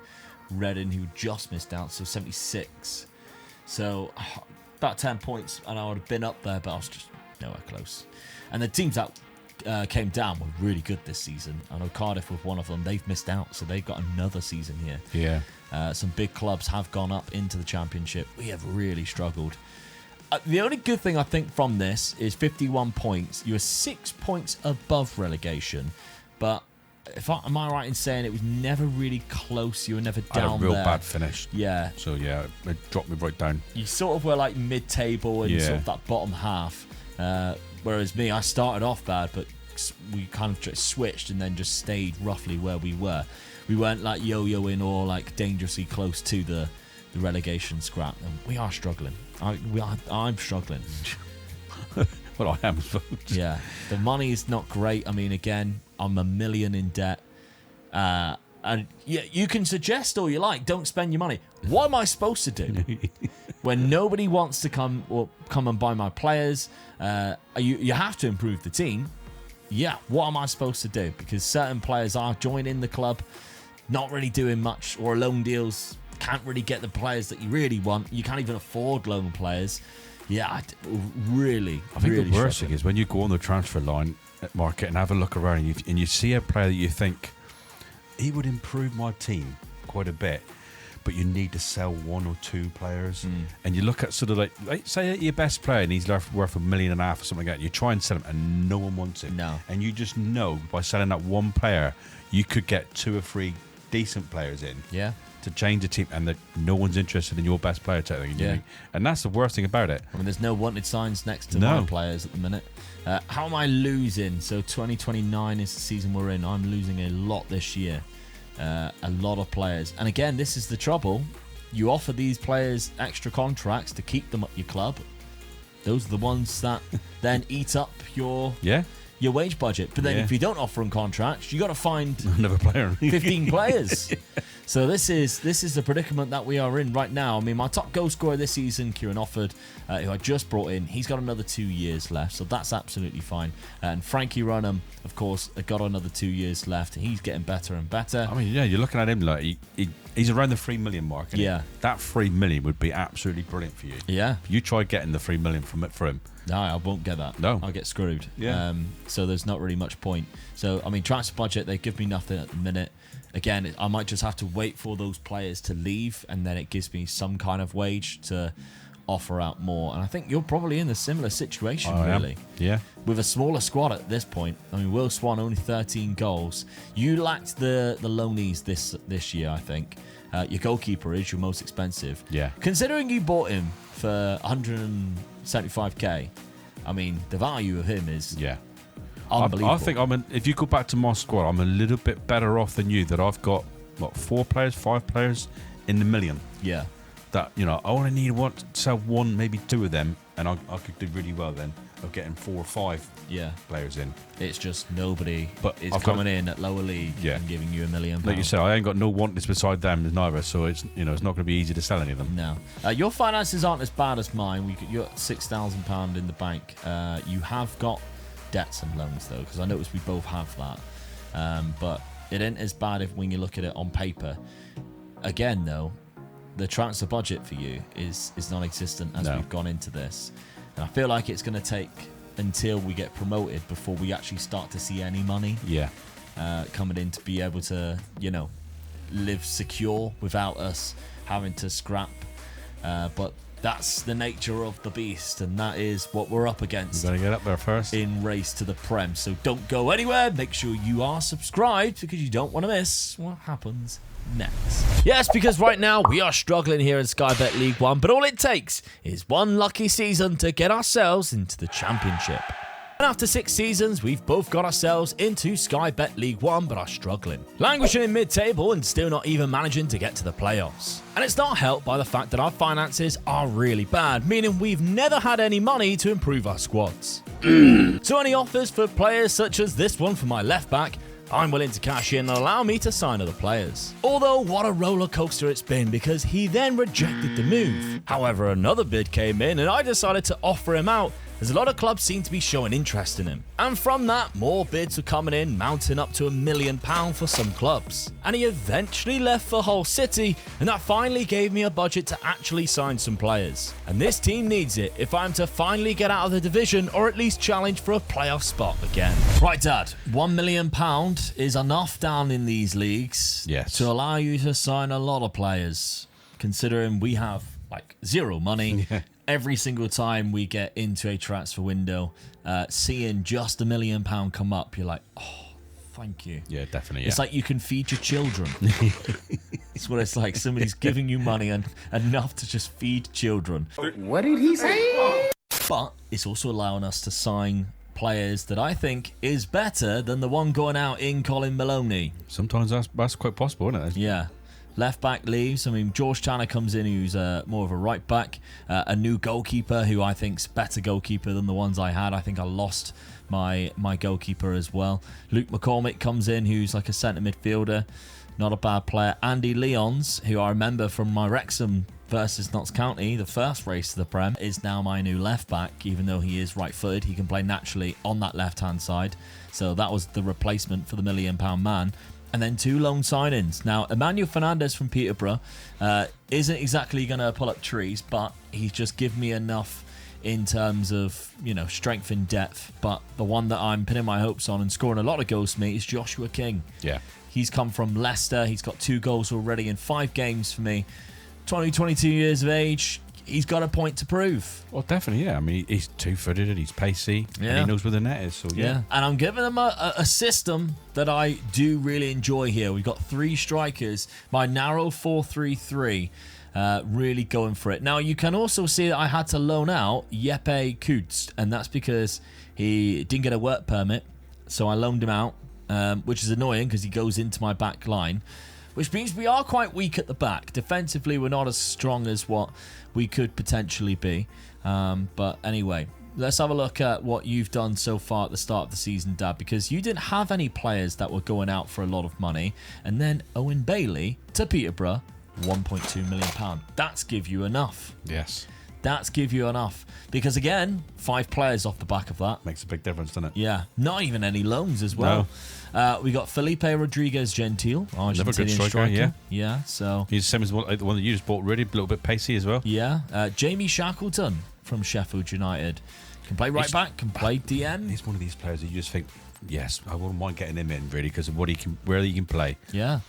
Reading, who just missed out. So 76. So about 10 points, and I would have been up there, but I was just nowhere close. And the teams that came down were really good this season. I know Cardiff was one of them. They've missed out, so they've got another season here. Yeah. Some big clubs have gone up into the Championship. We have really struggled. The only good thing I think from this is 51 points. You are 6 points above relegation, but am I right in saying it was never really close? You were never down there. I had a real bad finish. Yeah. So yeah, it dropped me right down. You sort of were like mid-table and sort of that bottom half. Whereas me, I started off bad, but we kind of just switched and then just stayed roughly where we were. We weren't like yo-yoing or like dangerously close to the relegation scrap. And we are struggling. I'm struggling. Well, I am. Yeah. The money is not great. I mean, again, I'm $1 million in debt. And yeah, you can suggest all you like. Don't spend your money. What am I supposed to do when nobody wants to come and buy my players? You have to improve the team. Yeah, what am I supposed to do? Because certain players are joining the club, not really doing much, or loan deals can't really get the players that you really want. You can't even afford loan players. Yeah, I think the worst thing is when you go on the transfer line at market and have a look around and you see a player that you think he would improve my team quite a bit, but you need to sell 1 or 2 players, and you look at sort of like say your best player and he's worth $1.5 million or something like that. You try and sell him and no one wants it. No, and you just know by selling that one player you could get 2 or 3 decent players in. Yeah. To change the team, and that no one's interested in your best player technically. Yeah. And that's the worst thing about it. I mean, there's no wanted signs next to my players at the minute. How am I losing? So 2029 is the season we're in. I'm losing a lot this year. A lot of players. And again, this is the trouble. You offer these players extra contracts to keep them at your club. Those are the ones that then eat up your wage budget. But then if you don't offer them contracts, you got to find another player, 15 players. So this is the predicament that we are in right now. I mean, my top goal scorer this season, Kieran Offord, who I just brought in, he's got another 2 years left, so that's absolutely fine. And Frankie Runham, of course, got another 2 years left. He's getting better and better. I mean, yeah, you're looking at him like he's around the 3 million mark. Yeah, that 3 million would be absolutely brilliant for you. Yeah, you try getting the 3 million for him. No, I won't get that. No, I'll get screwed. Yeah. So there's not really much point. So I mean, transfer budget, they give me nothing at the minute. Again, I might just have to wait for those players to leave, and then it gives me some kind of wage to offer out more. And I think you're probably in a similar situation, really. Yeah. With a smaller squad at this point. I mean, Will Swan only 13 goals. You lacked the loanies this year, I think. Your goalkeeper is your most expensive. Yeah. Considering you bought him for 175k, I mean, the value of him is unbelievable. I think if you go back to my squad, I'm a little bit better off than you. That I've got 5 players in the million. Yeah. That I only need to sell 1, maybe 2 of them, and I could do really well then of getting 4 or 5 players in. It's just nobody is coming in at lower league and giving you £1 million. Like you said, I ain't got no wanteds beside them neither, so it's it's not going to be easy to sell any of them. No, your finances aren't as bad as mine. You're at £6,000 in the bank. You have got debts and loans though, because I noticed we both have that. But it ain't as bad when you look at it on paper. Again though, the transfer budget for you is non-existent as No. we've gone into this. And I feel like it's going to take until we get promoted before we actually start to see any money Yeah. coming in to be able to, live secure without us having to scrap. But that's the nature of the beast, and that is what we're up against Got to get up there first. in Race to the Prem. So don't go anywhere. Make sure you are subscribed because you don't want to miss what happens next. Yes, because right now we are struggling here in Sky Bet League One, but all it takes is one lucky season to get ourselves into the championship. And after 6 seasons, we've both got ourselves into Sky Bet League One, but are struggling. Languishing in mid-table and still not even managing to get to the playoffs. And it's not helped by the fact that our finances are really bad, meaning we've never had any money to improve our squads. So any offers for players such as this one for my left back, I'm willing to cash in and allow me to sign other players. Although, what a roller coaster it's been because he then rejected the move. However, another bid came in and I decided to offer him out as a lot of clubs seem to be showing interest in him. And from that, more bids were coming in, mounting up to £1 million for some clubs. And he eventually left for Hull City, and that finally gave me a budget to actually sign some players. And this team needs it if I'm to finally get out of the division or at least challenge for a playoff spot again. Right, Dad, £1 million is enough down in these leagues to allow you to sign a lot of players, considering we have like zero money. Yeah. Every single time we get into a transfer window, seeing just £1 million come up, you're like, oh, thank you. Yeah, definitely. It's like you can feed your children. It's what it's like. Somebody's giving you money and enough to just feed children. What did he say? But it's also allowing us to sign players that I think is better than the one going out in Colin Maloney. Sometimes that's quite possible, isn't it? Yeah. Left back leaves. I mean, George Tanner comes in, who's more of a right back. A new goalkeeper, who I think's better goalkeeper than the ones I had. I think I lost my goalkeeper as well. Luke McCormick comes in, who's like a centre midfielder. Not a bad player. Andy Leons, who I remember from my Wrexham versus Notts County, the first race to the Prem, is now my new left back. Even though he is right-footed, he can play naturally on that left-hand side. So that was the replacement for the £1 million man. And then 2 loan signings. Now, Emmanuel Fernandez from Peterborough isn't exactly going to pull up trees, but he's just given me enough in terms of, strength and depth. But the one that I'm pinning my hopes on and scoring a lot of goals for me is Joshua King. Yeah. He's come from Leicester. He's got 2 goals already in 5 games for me. 22 years of age. He's got a point to prove. Well, definitely, yeah. I mean, he's 2-footed and he's pacey, and he knows where the net is. So yeah. And I'm giving them a system that I do really enjoy here. We've got 3 strikers. My narrow 4-3-3, really going for it. Now, you can also see that I had to loan out Jeppe Kutz, and that's because he didn't get a work permit, so I loaned him out, which is annoying because he goes into my back line. Which means we are quite weak at the back. Defensively, we're not as strong as what we could potentially be. But anyway, let's have a look at what you've done so far at the start of the season, Dad, because you didn't have any players that were going out for a lot of money. And then Owen Bailey to Peterborough, £1.2 million. That's give you enough. Yes. That's give you enough. Because again, 5 players off the back of that. Makes a big difference, doesn't it? Yeah. Not even any loans as well. No. We got Felipe Rodriguez Gentile, Argentinian striker. Yeah, so he's the same as the one that you just bought, really, a little bit pacey as well. Yeah. Jamie Shackleton from Sheffield United. Can play right back, can play DM. He's one of these players that you just think, yes, I wouldn't mind getting him in, really, because of what where he can play. Yeah.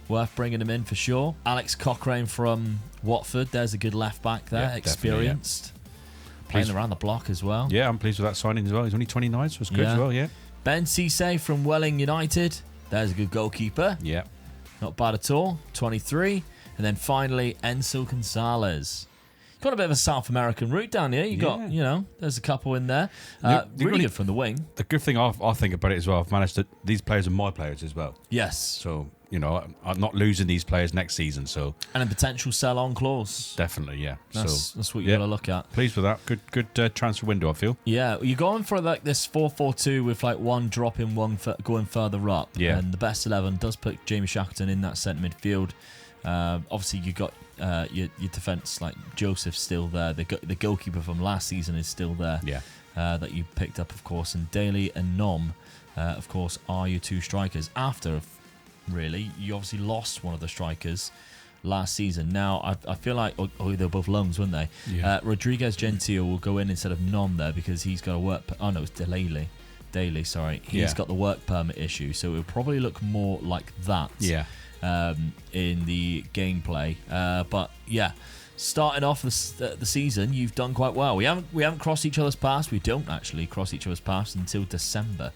Worth bringing him in for sure. Alex Cochrane from Watford. There's a good left back there, experienced. Playing around the block as well. Yeah, I'm pleased with that signing as well. He's only 29, so it's good as well, yeah. Ben Cisse from Welling United. There's a good goalkeeper. Yeah. Not bad at all. 23. And then finally, Enzo Gonzalez. Got a bit of a South American route down here. You got, there's a couple in there. Really good from the wing. The good thing I think about it as well, I've managed to, these players are my players as well. Yes. So, I'm not losing these players next season. So and a potential sell-on clause. Definitely, yeah. That's what you got to look at. Pleased with that. Good transfer window, I feel. Yeah, you're going for like this 4-4-2 with like one dropping, one going further up. Yeah. And the best 11 does put Jamie Shackleton in that centre midfield. Obviously, you got your defence, like Joseph's still there. The goalkeeper from last season is still there. Yeah. That you picked up, of course. And Daly and Nom, of course, are your 2 strikers. After, really, you obviously lost one of the strikers last season. Now, I feel like they were both loans, weren't they? Yeah. Rodriguez Gentile will go in instead of Non there because he's got a work. Oh no, it's Daly. Sorry, he's got the work permit issue, so it will probably look more like that. Yeah. In the gameplay, but yeah. Starting off the season, you've done quite well. We haven't crossed each other's paths. We don't actually cross each other's paths until December.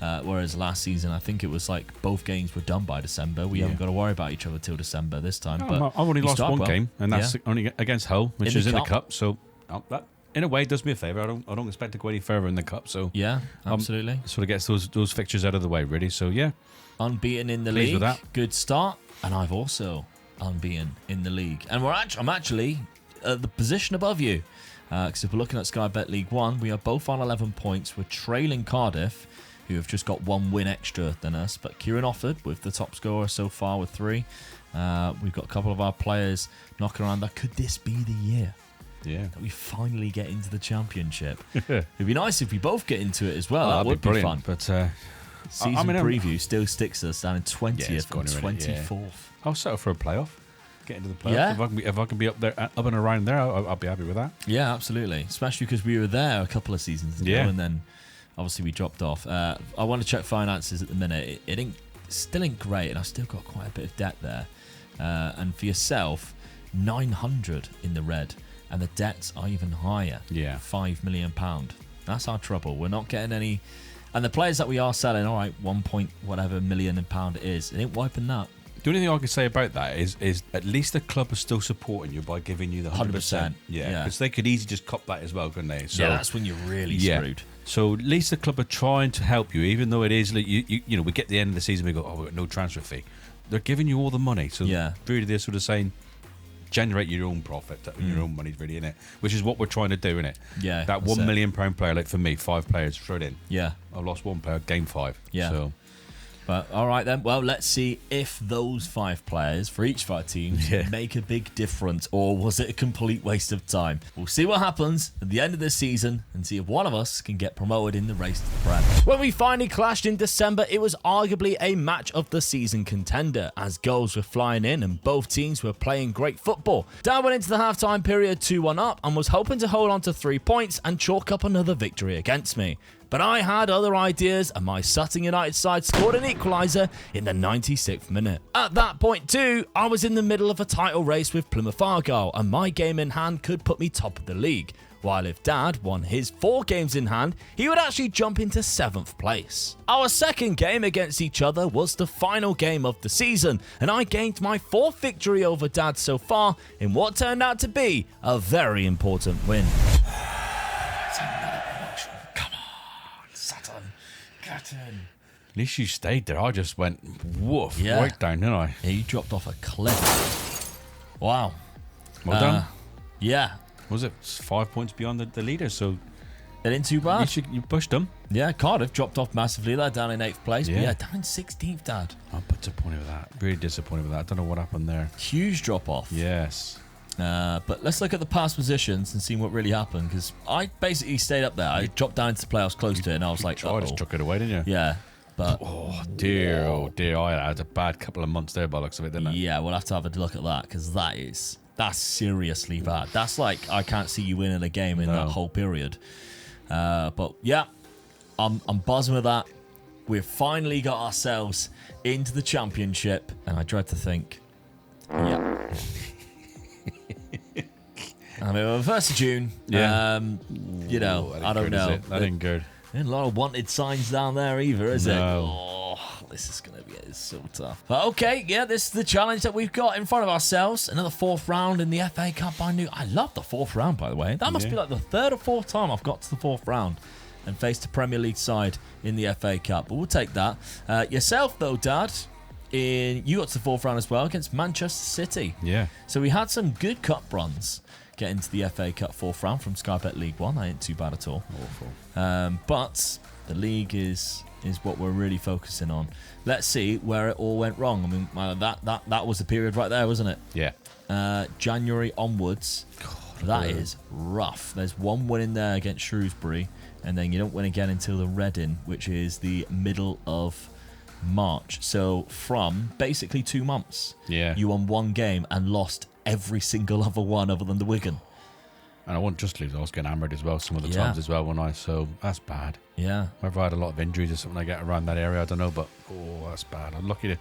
Whereas last season, I think it was like both games were done by December. We haven't got to worry about each other till December this time. No, but I've only lost one game, and that's Yeah. only against Hull, which In is the in the cup. cup. So that, in a way, does me a favour. I don't expect to go any further in the cup. So Yeah, absolutely. sort of gets those fixtures out of the way, really. So yeah, Unbeaten in the Pleased league. with that. Good start. And I've also unbeaten in the league. And I'm actually at the position above you. Because if we're looking at Sky Bet League 1, we are both on 11 points. We're trailing Cardiff, who have just got one win extra than us. But Kieran Offord with the top scorer so far with 3. We've got a couple of our players knocking around that. Could this be the year yeah. that we finally get into the championship? It'd be nice if we both get into it as well. That that'd would be be brilliant. fun. But Season I mean, preview still sticks us down in 20th it's and gone already, 24th. I'll settle for a playoff. Get into the playoffs. Yeah. If I can be up there, up and around there, I'll be happy with that. Yeah, absolutely. Especially because we were there a couple of seasons ago, Yeah. and then obviously we dropped off. I want to check finances at the minute. It still ain't great, and I've still got quite a bit of debt there. And for yourself, 900 in the red, and the debts are even higher. Yeah. £5 million. That's our trouble. We're not getting any. And the players that we are selling, all right, 1 point whatever million pound it is, it ain't wiping that. The only thing I can say about that is at least the club is still supporting you by giving you the 100%. Yeah, because they could easily just cop that as well, couldn't they? So, Yeah, that's when you're really screwed. So at least the club are trying to help you, even though it is like you know, we get the end of the season, we go, oh, we've got no transfer fee. They're giving you all the money, so really they're sort of saying, generate your own profit, your own money, really, innit? Which is what we're trying to do, innit? Yeah, that that's £1 million player, like for me, 5 players, throw it in. Yeah. I've lost 1 player, game 5. Yeah. So But all right then. Well, let's see if those 5 players for each of our teams make a big difference, or was it a complete waste of time? We'll see what happens at the end of this season and see if one of us can get promoted in the race to the Prem. When we finally clashed in December, it was arguably a match of the season contender, as goals were flying in and both teams were playing great football. Dan went into the halftime period 2-1 up and was hoping to hold on to 3 points and chalk up another victory against me. But I had other ideas, and my Sutton United side scored an equaliser in the 96th minute. At that point too, I was in the middle of a title race with Plymouth Argyle, and my game in hand could put me top of the league. While if Dad won his 4 games in hand, he would actually jump into 7th place. Our second game against each other was the final game of the season, and I gained my 4th victory over Dad so far in what turned out to be a very important win. at least you stayed there. I just went woof right down, didn't I? Yeah, you dropped off a cliff. Wow. Well done. Yeah. Was it 5 points beyond the leader? So It ain't too bad. you pushed them. Yeah, Cardiff dropped off massively. They're down in 8th place. Yeah. But yeah, down in 16th, Dad. I'm disappointed with that. Really disappointed with that. I don't know what happened there. Huge drop off. Yes. But let's look at the past positions and see what really happened, because I basically stayed up there. I dropped down into the playoffs close to it, and I was like, I just chuck it away, didn't you? Yeah. But Oh dear, I had a bad couple of months there by the looks of it, didn't I? yeah, we'll have to have a look at that, because that's seriously bad. That's like I can't see you winning a game in that whole period. But yeah, I'm buzzing with that. We've finally got ourselves into the championship, and I dread to think, yeah. I mean, well, 1st of June. Yeah. You know, That I ain't don't good, know. is it? That ain't good. Ain't a lot of wanted signs down there either, is it? No. Oh, this is going to be so tough. But okay, yeah, this is the challenge that we've got in front of ourselves. Another 4th round in the FA Cup. I love the 4th round, by the way. That must be like the 3rd or 4th time I've got to the 4th round and faced a Premier League side in the FA Cup. But we'll take that. Yourself, though, Dad, you got to the 4th round as well against Manchester City. Yeah. So we had some good cup runs getting to the FA Cup 4th round from Sky Bet League 1. That ain't too bad at all. Awful. But the league is what we're really focusing on. Let's see where it all went wrong. I mean, that was the period right there, wasn't it? Yeah. January onwards. That is rough. There's 1 win in there against Shrewsbury, and then you don't win again until the Reading, which is the middle of March. So from basically 2 months, Yeah. you won one game and lost every single other one other than the Wigan. And I wasn't just lose. I was getting hammered as well some of the Yeah. times as well when I. So that's bad. Yeah. Whether I had a lot of injuries or something I get around that area, I don't know. But that's bad. I'm lucky to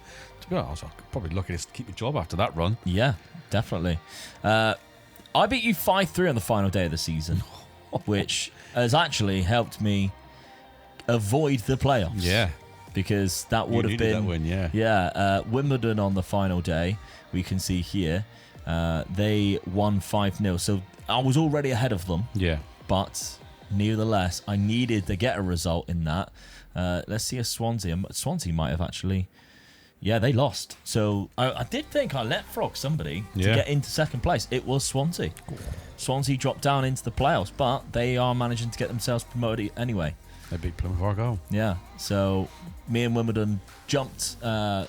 be honest. I'm probably lucky to keep my job after that run. Yeah, definitely. I beat you 5-3 on the final day of the season, which has actually helped me avoid the playoffs. Yeah. Because that would have needed been that win, yeah. Yeah, Wimbledon on the final day, we can see here, they won 5-0. So I was already ahead of them, Yeah. but nevertheless, I needed to get a result in that. Let's see a Swansea. Swansea might have actually... Yeah, they lost. So I did think I let frog somebody to Yeah. get into second place. It was Swansea. Swansea dropped down into the playoffs, but they are managing to get themselves promoted anyway. They beat Plymouth Argyle. Yeah, so me and Wimbledon jumped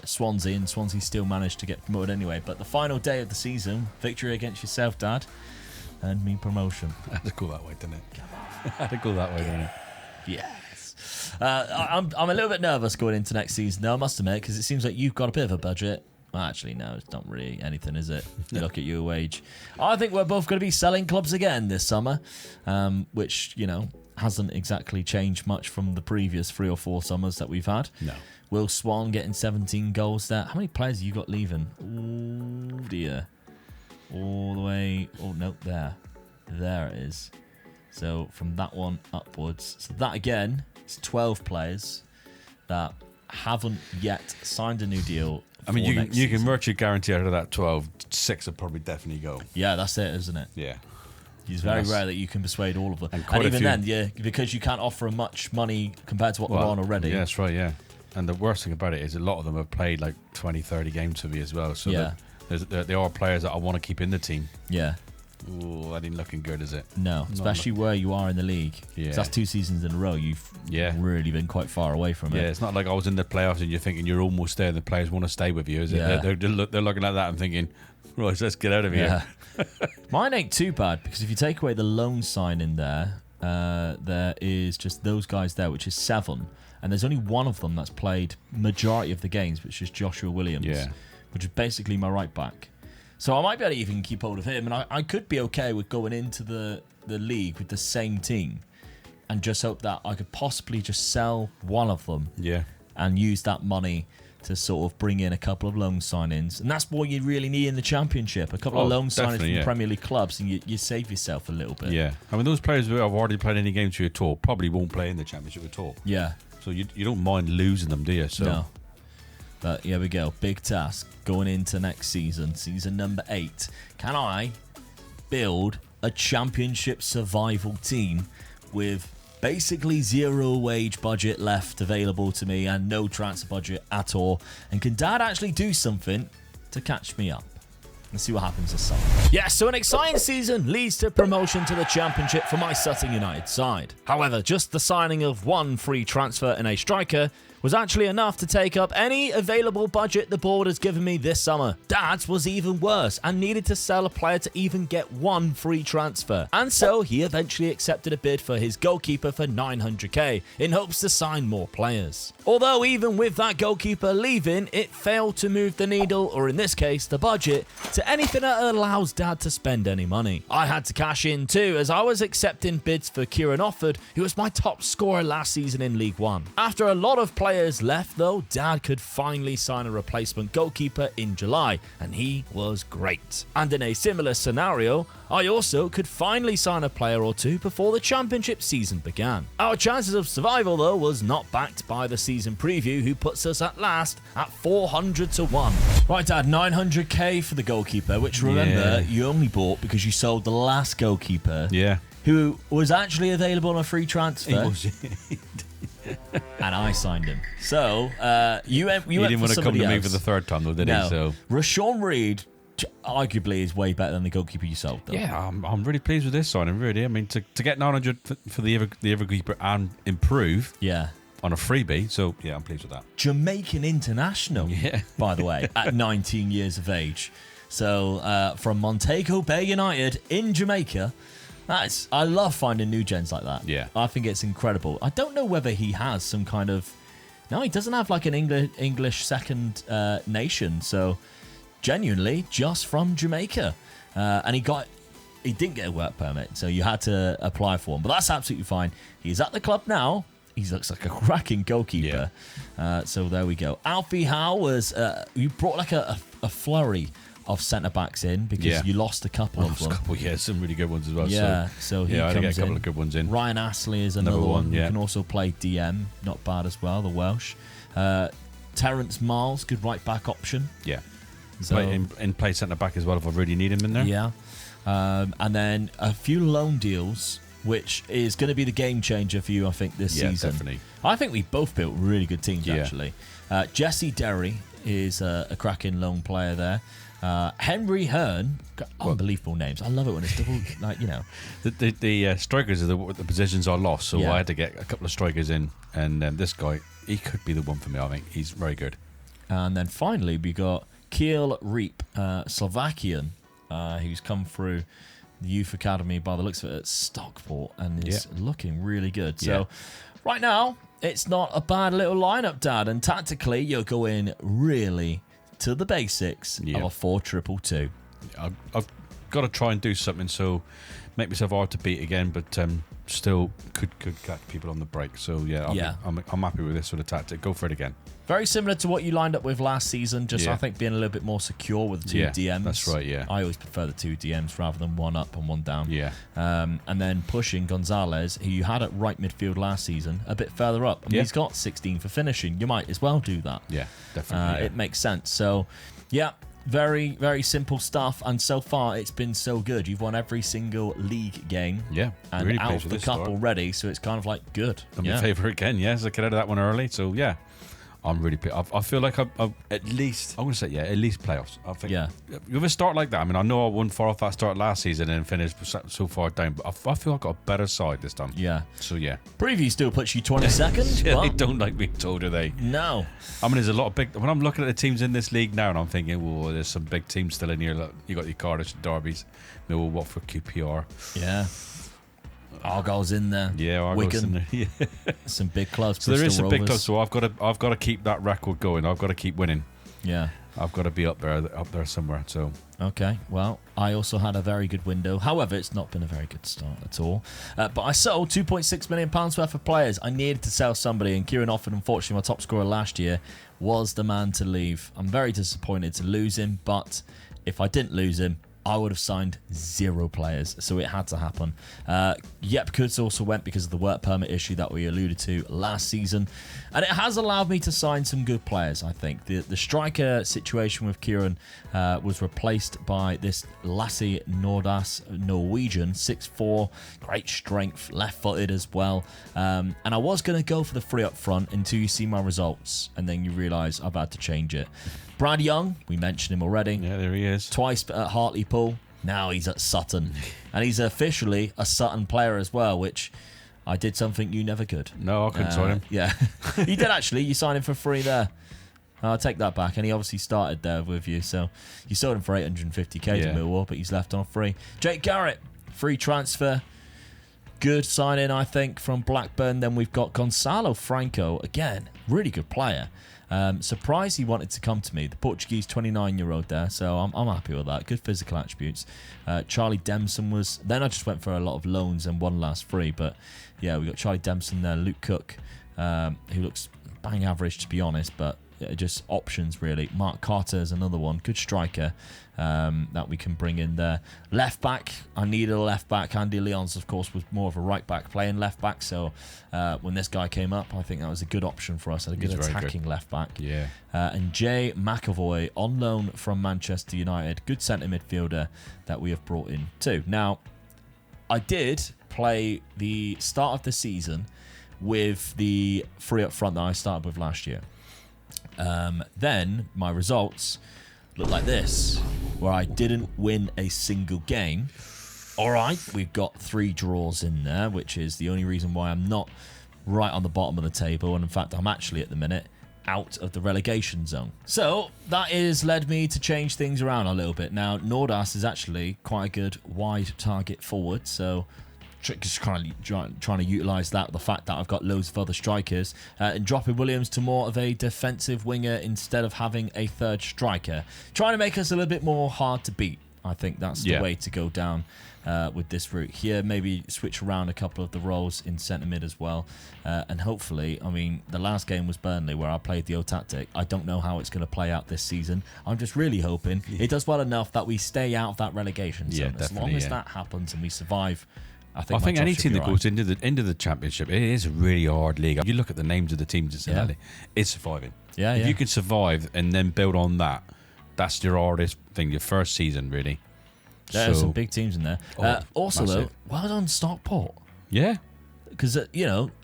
Swansea, and Swansea still managed to get promoted anyway. But the final day of the season, victory against yourself, Dad, and me promotion. I had to go that way, didn't it? I had to go that way, didn't it? Yes. I'm a little bit nervous going into next season, though, I must admit, because it seems like you've got a bit of a budget. Well, actually, no, it's not really anything, is it? You look at your wage. I think we're both going to be selling clubs again this summer, which, hasn't exactly changed much from the previous 3 or 4 summers that we've had. No. Will Swan getting 17 goals there. How many players have you got leaving? Oh, dear. All the way... Oh, no, there. There it is. So, from that one upwards. So, that, again, is 12 players that haven't yet signed a new deal. I mean, for you next can season. virtually guarantee out of that 12, 6 will probably definitely go. Yeah, that's it, isn't it? Yeah. It's very Yes. rare that you can persuade all of them. And And, quite a even few- then, yeah, because you can't offer much money compared to what they're on already. Yeah, that's right, yeah. And the worst thing about it is a lot of them have played like 20, 30 games for me as well. So Yeah. there are players that I want to keep in the team. Yeah. Ooh, that ain't looking good, is it? No, especially where you are in the league. Yeah. 'Cause that's 2 seasons in a row. You've really been quite far away from Yeah, it. it's not like I was in the playoffs and you're thinking you're almost there and the players want to stay with you, is it? Yeah. They're looking at that and thinking, right, let's get out of here. Yeah. Mine ain't too bad because if you take away the loan sign in there, there is just those guys there, which is 7. And there's only one of them that's played majority of the games, which is Joshua Williams, Yeah. which is basically my right back. So I might be able to even keep hold of him, and I could be okay with going into the league with the same team and just hope that I could possibly just sell one of them Yeah. and use that money to sort of bring in a couple of loan signings. And that's what you really need in the Championship, a couple of loan signings from definitely, yeah. Premier League clubs, and you save yourself a little bit. Yeah. I mean, those players who have already played any games for you at all probably won't play in the Championship at all. Yeah. So you don't mind losing them, do you? So No. But here we go. Big task going into next season, season number 8. Can I build a Championship survival team with basically 0 wage budget left available to me and no transfer budget at all? And can Dad actually do something to catch me up? Let's see what happens this summer. Yeah, so an exciting season leads to promotion to the Championship for my Sutton United side. However, just the signing of one free transfer and a striker was actually enough to take up any available budget the board has given me this summer. Dad's was even worse and needed to sell a player to even get one free transfer. And so he eventually accepted a bid for his goalkeeper for 900k in hopes to sign more players. Although even with that goalkeeper leaving, it failed to move the needle, or in this case, the budget, to anything that allows Dad to spend any money. I had to cash in too, as I was accepting bids for Kieran Offord, who was my top scorer last season in League One. After a lot of players left though, Dad could finally sign a replacement goalkeeper in July, and he was great. And in a similar scenario, I also could finally sign a player or two before the Championship season began. Our chances of survival though was not backed by the season preview, who puts us at last at 400 to 1. Right, Dad, 900k for the goalkeeper, which remember, Yeah. you only bought because you sold the last goalkeeper, yeah. who was actually available on a free transfer. He And I signed him. So you went didn't for want to come somebody to me else. for the third time, though, did No, he? So Rashawn Reed arguably is way better than the goalkeeper you sold, though. yeah, I'm really pleased with this signing. Really, I mean, to get 900 for the other keeper and improve Yeah. on a freebie. So yeah, I'm pleased with that. Jamaican international, Yeah. by the way, at 19 years of age. So from Montego Bay United in Jamaica. I love finding new gens like that. Yeah. I think it's incredible. I don't know whether he has some kind of No, he doesn't have like an English second nation. So genuinely just from Jamaica. And he didn't get a work permit, so you had to apply for one. But that's absolutely fine. He's at the club now. He looks like a cracking goalkeeper. So there we go. Alfie Howe was... you brought like a flurry of centre-backs in because you lost a couple of them. Some really good ones as well. Yeah, so he I had to comes get a couple in. of good ones in. Ryan Astley is another one. He can also play DM. Not bad as well, the Welsh. Terence Miles, good right-back option. Yeah. So, Play centre-back as well if I really need him in there. Yeah. And then a few loan deals, which is going to be the game changer for you, I think, this season. Definitely. I think we both built really good teams, actually. Jesse Derry is a cracking loan player there. Henry Hearn, unbelievable names. I love it when it's double, like, you know. The strikers are the positions I lost, so Yeah. I had to get a couple of strikers in. And this guy, he could be the one for me, I think. He's very good. And then finally, we got Kiel Reap, Slovakian, who's come through the youth academy by the looks of it at Stockport and is looking really good. So right now, it's not a bad little lineup, Dad. And tactically, you're going really to the basics of a 4-2-2. I've got to try and do something, so make myself hard to beat again, but still could catch people on the break. So I'm happy with this sort of tactic. Go for it again. Very similar to what you lined up with last season, just I think being a little bit more secure with the two DMs. That's right, yeah. I always prefer the two DMs rather than one up and one down. Yeah. And then pushing Gonzalez, who you had at right midfield last season, a bit further up. And he's got 16 for finishing. You might as well do that. Yeah, definitely. It makes sense. So, very, very simple stuff. And so far, it's been so good. You've won every single league game. Yeah, and really out pleased of with the this cup start. already. So it's kind of like good. I'm in favour again, yes. I get out of that one early. So, I'm really pleased. I feel like I've at least, I want to say, at least playoffs. I think. Yeah. With a start like that, I mean, I know I won far off that start last season and finished so far down, but I feel I've got a better side this time. Yeah. So, Preview still puts you 22nd. They but don't like being told, do they? no. I mean, there's a lot of big. When I'm looking at the teams in this league now, and I'm thinking, well, there's some big teams still in here. Look, you got your Cardiff, Derbies, Millwall, Watford, QPR. Yeah. Argyle's in there. Yeah, Argyle's Wigan. in there. Yeah. Some big clubs. So there is Bristol some big Rovers. clubs. So I've got to keep that record going. I've got to keep winning. Yeah. I've got to be up there somewhere. So Okay. Well, I also had a very good window. However, it's not been a very good start at all. But I sold £2.6 million worth of players. I needed to sell somebody, and Kieran Offord, unfortunately, my top scorer last year, was the man to leave. I'm very disappointed to lose him, but if I didn't lose him, I would have signed 0 players, so it had to happen. Yep, Kurtz also went because of the work permit issue that we alluded to last season, and it has allowed me to sign some good players, I think. The striker situation with Kieran was replaced by this Lasse Nordaas, Norwegian, 6'4", great strength, left-footed as well. And I was going to go for the free up front until you see my results, and then you realise I've had to change it. Brad Young, we mentioned him already. yeah, there he is. Twice at Hartlepool. Now he's at Sutton. And he's officially a Sutton player as well, which I did something you never could. No, I couldn't sign him. Yeah. You did actually. You signed him for free there. I'll take that back. And he obviously started there with you. So you sold him for 850k to Millwall, but he's left on free. Jake Garrett, free transfer. Good signing, I think, from Blackburn. Then we've got Gonçalo Franco. Again, really good player. Surprised he wanted to come to me. The Portuguese 29-year-old there, so I'm happy with that. Good physical attributes. Charlie Dempson was... Then I just went for a lot of loans and one last free, but yeah, we got Charlie Dempson there. Luke Cook, who looks bang average, to be honest, but just options, really. Mark Carter is another one. Good striker that we can bring in there. Left back, I needed a left back. Andy Leons, of course, was more of a right back playing left back, so when this guy came up, I think that was a good option for us. A good attacking left back. Yeah. And Jay McAvoy on loan from Manchester United. Good centre midfielder that we have brought in too. Now, I did play the start of the season with the free up front that I started with last year. Then my results look like this, where I didn't win a single game. All right, we've got 3 draws in there, which is the only reason why I'm not right on the bottom of the table. And in fact, I'm actually at the minute out of the relegation zone. So that has led me to change things around a little bit. Now, Nordaas is actually quite a good wide target forward, so just trying to utilise that, the fact that I've got loads of other strikers, and dropping Williams to more of a defensive winger instead of having a third striker. Trying to make us a little bit more hard to beat. I think that's the way to go down with this route here. Maybe switch around a couple of the roles in centre mid as well. And hopefully, I mean, the last game was Burnley where I played the old tactic. I don't know how it's going to play out this season. I'm just really hoping it does well enough that we stay out of that relegation zone. As long as that happens and we survive, I think any team that goes into the Championship, it is a really hard league. You look at the names of the teams that's in that league, it's surviving. If you can survive and then build on that, that's your hardest thing, your first season, really. There's some big teams in there. Also, massive. Though, well done Stockport. Yeah. Because,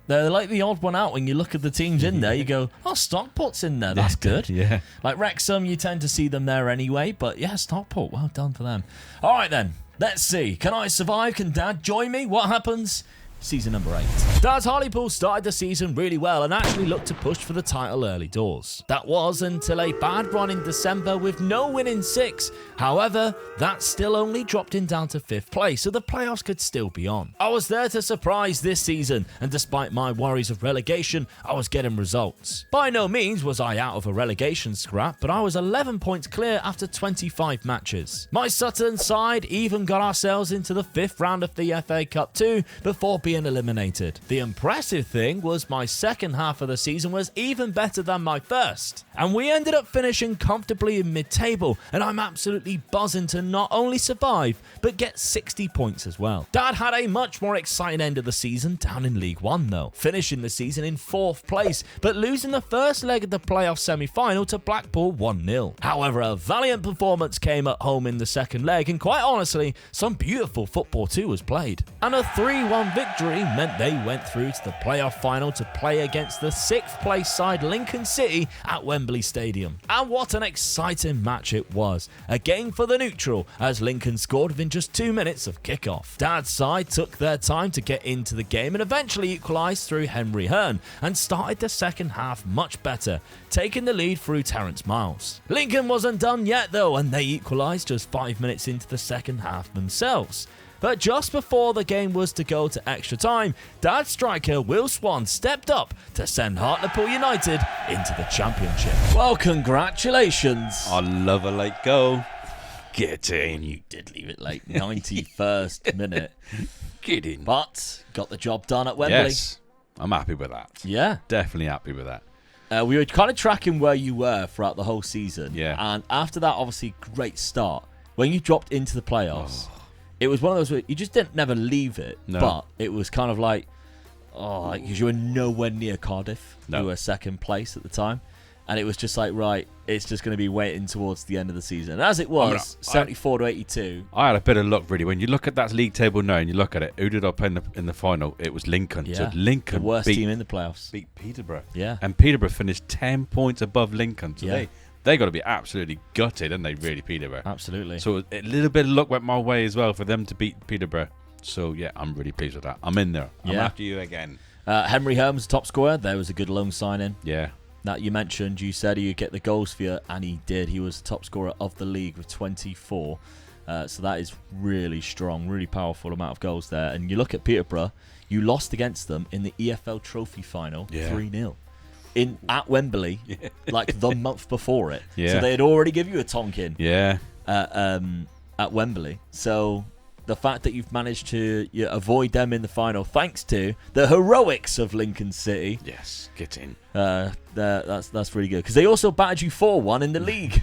they're like the odd one out when you look at the teams in there. You go, oh, Stockport's in there. That's good. Yeah. Like Wrexham, you tend to see them there anyway. But, yeah, Stockport, well done for them. All right, then. Let's see. Can I survive? Can Dad join me? What happens? Season number 8. Dad's Hartlepool started the season really well and actually looked to push for the title early doors. That was until a bad run in December with no win in 6. However, that still only dropped him down to 5th place, so the playoffs could still be on. I was there to surprise this season, and despite my worries of relegation, I was getting results. By no means was I out of a relegation scrap, but I was 11 points clear after 25 matches. My Sutton side even got ourselves into the 5th round of the FA Cup too, before being eliminated. The impressive thing was my second half of the season was even better than my first, and we ended up finishing comfortably in mid-table, and I'm absolutely buzzing to not only survive but get 60 points as well. Dad had a much more exciting end of the season down in League One though, finishing the season in 4th place but losing the first leg of the playoff semi-final to Blackpool 1-0. However, a valiant performance came at home in the second leg, and quite honestly, some beautiful football too was played, and a 3-1 victory meant they went through to the playoff final to play against the 6th place side Lincoln City at Wembley Stadium. And what an exciting match it was. A game for the neutral as Lincoln scored within just 2 minutes of kickoff. Dad's side took their time to get into the game and eventually equalised through Henry Hearn and started the second half much better, taking the lead through Terence Miles. Lincoln wasn't done yet though, and they equalised just 5 minutes into the second half themselves. But just before the game was to go to extra time, Dad's striker Will Swan stepped up to send Hartlepool United into the Championship. Well, congratulations. I love a late goal. Get in. You did leave it late. 91st minute. Get in. But got the job done at Wembley. Yes, I'm happy with that. Yeah. Definitely happy with that. We were kind of tracking where you were throughout the whole season. Yeah. And after that, obviously, great start. When you dropped into the playoffs... It was one of those where you just didn't never leave it, but it was kind of like, because you were nowhere near Cardiff. No. You were second place at the time. And it was just like, right, it's just going to be waiting towards the end of the season. And as it was, 74 to 82. I had a bit of luck, really. When you look at that league table now and you look at it, who did I play in the final? It was Lincoln. Yeah, so Lincoln the worst team in the playoffs. beat Peterborough. Yeah. And Peterborough finished 10 points above Lincoln. So they got to be absolutely gutted, and they really, Peterborough. Absolutely. So a little bit of luck went my way as well for them to beat Peterborough. So, yeah, I'm really pleased with that. I'm in there. I'm after you again. Henry Hearn was the top scorer. There was a good loan signing. Yeah. That you mentioned, you said he'd get the goals for you, and he did. He was the top scorer of the league with 24. So that is really strong, really powerful amount of goals there. And you look at Peterborough, you lost against them in the EFL Trophy final 3-0 at Wembley, like the month before it. Yeah. So they had already given you a tonkin at Wembley. So the fact that you've managed to avoid them in the final, thanks to the heroics of Lincoln City. Yes, get in. That's really good, because they also battered you 4-1 in the league.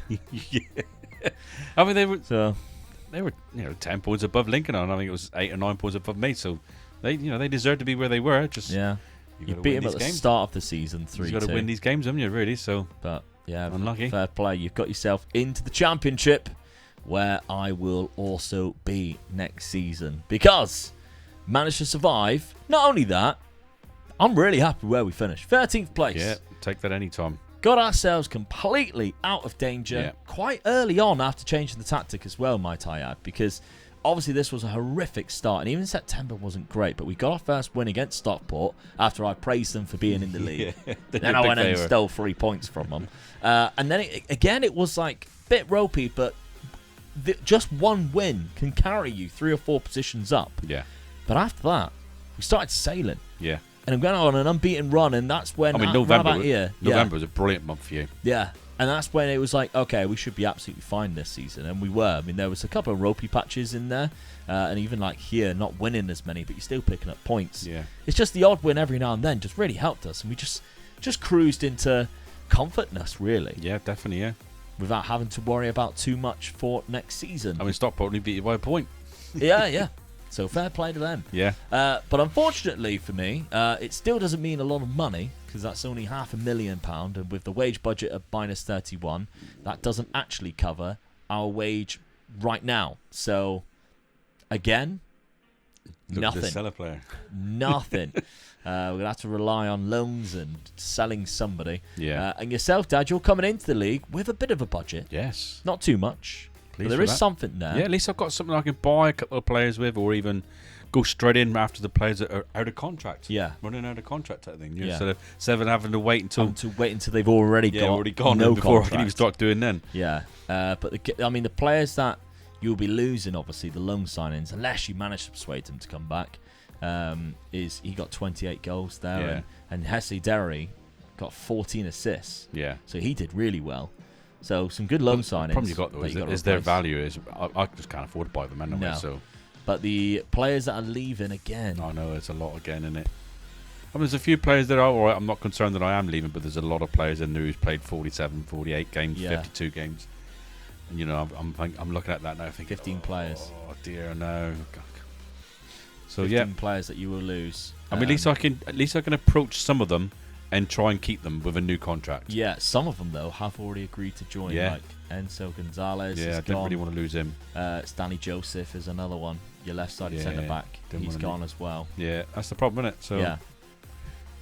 I mean, they were 10 points above Lincoln, and I think it was 8 or 9 points above me. So they deserved to be where they were. Just you beat them at the start of the season 3-2. You've got to win these games, haven't you? Really. So, but unlucky. Fair play. You've got yourself into the Championship, where I will also be next season, because managed to survive. Not only that, I'm really happy where we finished. 13th place. Yeah, take that anytime. Got ourselves completely out of danger quite early on after changing the tactic as well, might I add, because obviously this was a horrific start, and even September wasn't great, but we got our first win against Stockport after I praised them for being in the league. Then I went and stole 3 points from them. And then it was like a bit ropey, but just one win can carry you 3 or 4 positions up. Yeah. But after that, we started sailing. Yeah. And I'm going on an unbeaten run, and that's when... I mean, November November was a brilliant month for you. Yeah. And that's when it was like, okay, we should be absolutely fine this season. And we were. I mean, there was a couple of ropey patches in there. And even like here, not winning as many, but you're still picking up points. Yeah. It's just the odd win every now and then just really helped us. And we just cruised into comfortness, really. Yeah, definitely, yeah. Without having to worry about too much for next season. I mean, Stockport only beat you by a point. Yeah. So fair play to them. Yeah. But unfortunately for me, it still doesn't mean a lot of money because that's only £500,000, and with the wage budget of minus 31, that doesn't actually cover our wage right now. So again, Look nothing. at the seller player. Nothing. We're gonna have to rely on loans and selling somebody. Yeah. And yourself, Dad, you're coming into the league with a bit of a budget. Yes. Not too much. But Pleased there with is that. something there. Yeah, at least I've got something I can buy a couple of players with, or even go straight in after the players that are out of contract. Yeah. Running out of contract type thing. Yeah. Instead of having to wait until To wait until they've already gone no before I can contract. even start doing then. Yeah, but the players that you'll be losing, obviously the loan signings, unless you manage to persuade them to come back, is he got 28 goals there, Yeah. and Hesley Derry got 14 assists, Yeah. so he did really well. So some good loan signings. The problem you got though that you gotta is their replace. value is I just can't afford to buy them anyway. No. So But the players that are leaving again, I know it's a lot again, isn't it? I mean, there's a few players that are all right. I'm not concerned that I am leaving, but there's a lot of players in there who's played 47, 48 games, Yeah. 52 games. And, you know, I'm looking at that now thinking 15 players. Oh dear, no. So 15 yeah, players that you will lose. I mean, at least I can approach some of them and try and keep them with a new contract. Yeah, some of them though have already agreed to join. Yeah. Like Enzo Gonzalez. Yeah, I is didn't gone. really want to lose him. Stanley Joseph is another one. Your left-sided Yeah, centre back. didn't He's wanna gone as well. Yeah, that's the problem, isn't it? So Yeah.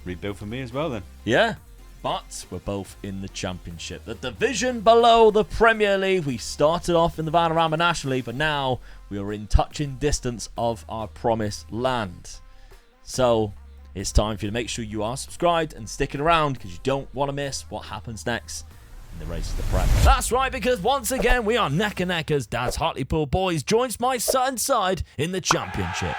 rebuild for me as well then. Yeah. But we're both in the Championship. The division below the Premier League. We started off in the Vanarama National League, but now we are in touching distance of our promised land. So it's time for you to make sure you are subscribed and sticking around because you don't want to miss what happens next in the race to the Prem. That's right, because once again we are neck and neck as Dad's Hartlepool boys joins my Sutton side in the Championship.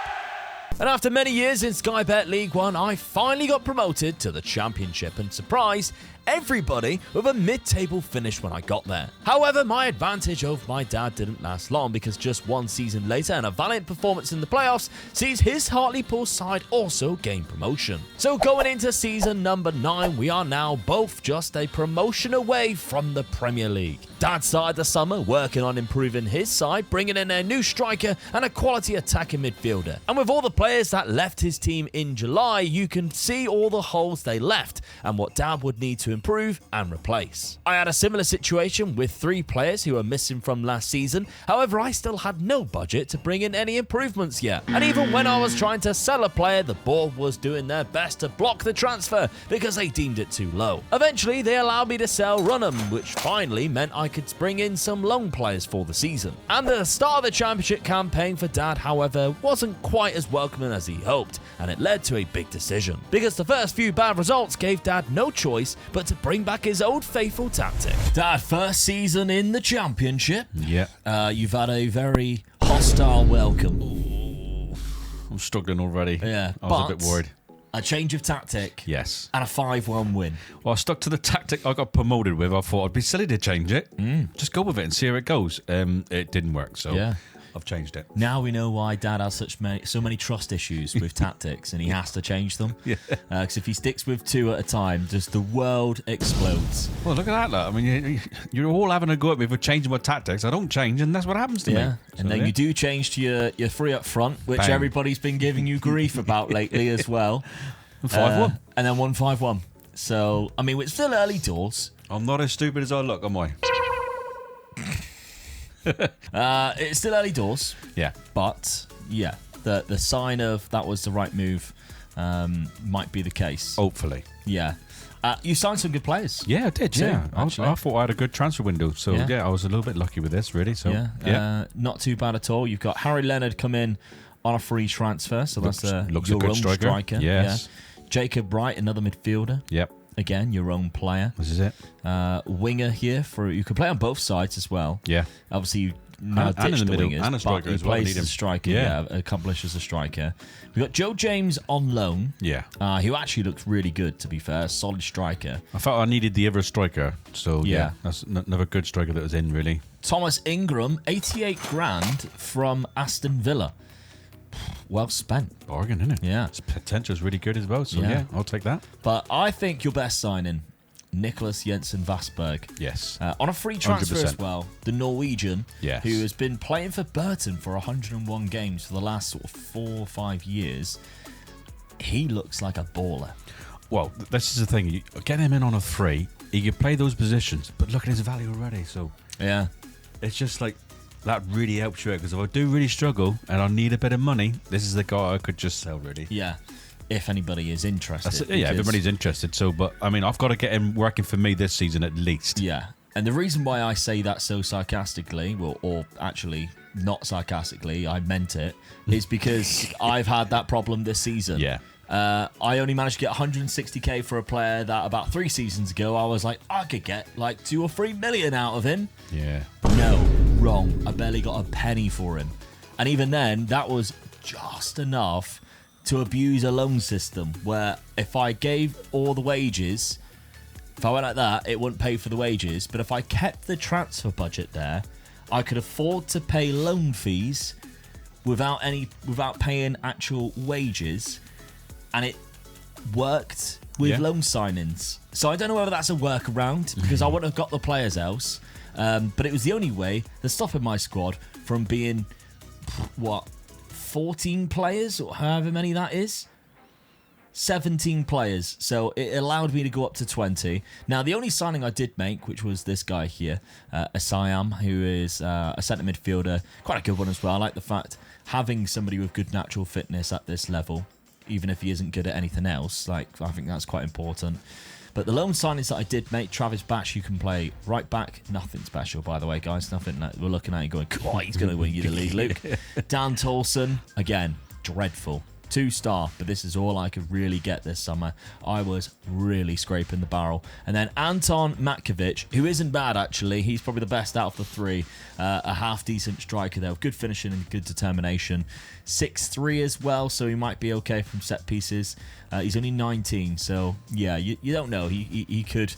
And after many years in Sky Bet League One, I finally got promoted to the Championship and surprised everybody with a mid-table finish when I got there. However, my advantage over my dad didn't last long because just one season later and a valiant performance in the playoffs sees his Hartlepool side also gain promotion. So going into season number 9, we are now both just a promotion away from the Premier League. Dad started the summer working on improving his side, bringing in a new striker and a quality attacking midfielder. And with all the players that left his team in July, you can see all the holes they left and what Dad would need to improve and replace. I had a similar situation with 3 players who were missing from last season. However, I still had no budget to bring in any improvements yet. And even when I was trying to sell a player, the board was doing their best to block the transfer because they deemed it too low. Eventually, they allowed me to sell Runham, which finally meant I could bring in some loan players for the season. And the start of the Championship campaign for Dad, however, wasn't quite as welcoming as he hoped, and it led to a big decision. Because the first few bad results gave Dad no choice but to bring back his old faithful tactic. Dad, first season in the Championship. Yeah. You've had a very hostile welcome. I'm struggling already. Yeah, I was a bit but worried. A change of tactic. Yes. And a 5-1 win. Well, I stuck to the tactic I got promoted with. I thought it'd be silly to change it. Just go with it and see how it goes. It didn't work, so Yeah. I've changed it. Now we know why Dad has so many trust issues with tactics, and he has to change them. Yeah. Because if he sticks with 2 at a time, just the world explodes. Well, look at that, look. I mean, you're all having a go at me for changing my tactics. I don't change, and that's what happens to me. Yeah. So, And then yeah. you do change to your 3 up front, which Bang. everybody's been giving you grief about lately as well. 5-1. And then 1-5-1. So, I mean, it's still early doors. I'm not as stupid as I look, am I? It's still early doors. Yeah. But, yeah, the sign of that was the right move might be the case. Hopefully. Yeah. You signed some good players. Yeah, I did, Too, yeah. actually. I thought I had a good transfer window. So, Yeah. yeah, I was a little bit lucky with this, really. So, Yeah. Not too bad at all. You've got Harry Leonard come in on a free transfer. So Looks that's a your good own striker. Yes. Yeah. Jacob Wright, another midfielder. Yep. Again, your own player. This is it. Winger here. You can play on both sides as well. Yeah. Obviously, now And in ditched the the middle, wingers, and a but striker he as well. plays Need as him. a striker. Yeah. Accomplished as a striker. We've got Joe James on loan. Yeah. Who actually looks really good, to be fair. Solid striker. I felt I needed the other striker. So, Yeah. yeah, that's another good striker that was in, really. Thomas Ingram, 88 grand from Aston Villa. Well spent. Bargain, isn't it? Yeah. Its potential is really good as well. So, Yeah. yeah, I'll take that. But I think your best signing, Nicholas Jensen Vasberg. Yes. On a free transfer 100%. as well, the Norwegian, Yes. who has been playing for Burton for 101 games for the last sort of 4 or 5 years. He looks like a baller. Well, this is the thing. You get him in on a free. He can play those positions, but look at his value already. So Yeah. it's just like that really helps you out because if I do really struggle and I need a bit of money, this is the guy I could just sell, really. Yeah. If anybody is interested. That's it. Yeah, because- everybody's interested. So, but I mean, I've got to get him working for me this season at least. Yeah. And the reason why I say that so sarcastically, well, or actually not sarcastically, I meant it, is because I've had that problem this season. Yeah. I only managed to get 160k for a player that about 3 seasons ago I was like, I could get like 2 or 3 million out of him. Yeah. No, wrong. I barely got a penny for him. And even then, that was just enough to abuse a loan system where if I gave all the wages, if I went like that, it wouldn't pay for the wages. But if I kept the transfer budget there, I could afford to pay loan fees without paying actual wages. And it worked with Yeah. loan signings. So I don't know whether that's a workaround because I wouldn't have got the players else. But it was the only way that's stopping my squad from being, 14 players or however many that is? 17 players. So it allowed me to go up to 20. Now, the only signing I did make, which was this guy here, Asayam, who is a centre midfielder, quite a good one as well. I like the fact having somebody with good natural fitness at this level, even if he isn't good at anything else, I think that's quite important. But the loan signings that I did make, Travis Batch, you can play right back. Nothing special, by the way, guys. Nothing that we're looking at you going, God, he's going to win you the league, Luke. Dan Tolson, again, dreadful. 2-star, but this is all I could really get this summer. I was really scraping the barrel. And then Anton Matkovic, who isn't bad, actually. He's probably the best out of the 3. A half-decent striker there with good finishing and good determination. 6'3" as well, so he might be okay from set pieces. He's only 19, so yeah, you don't know. He could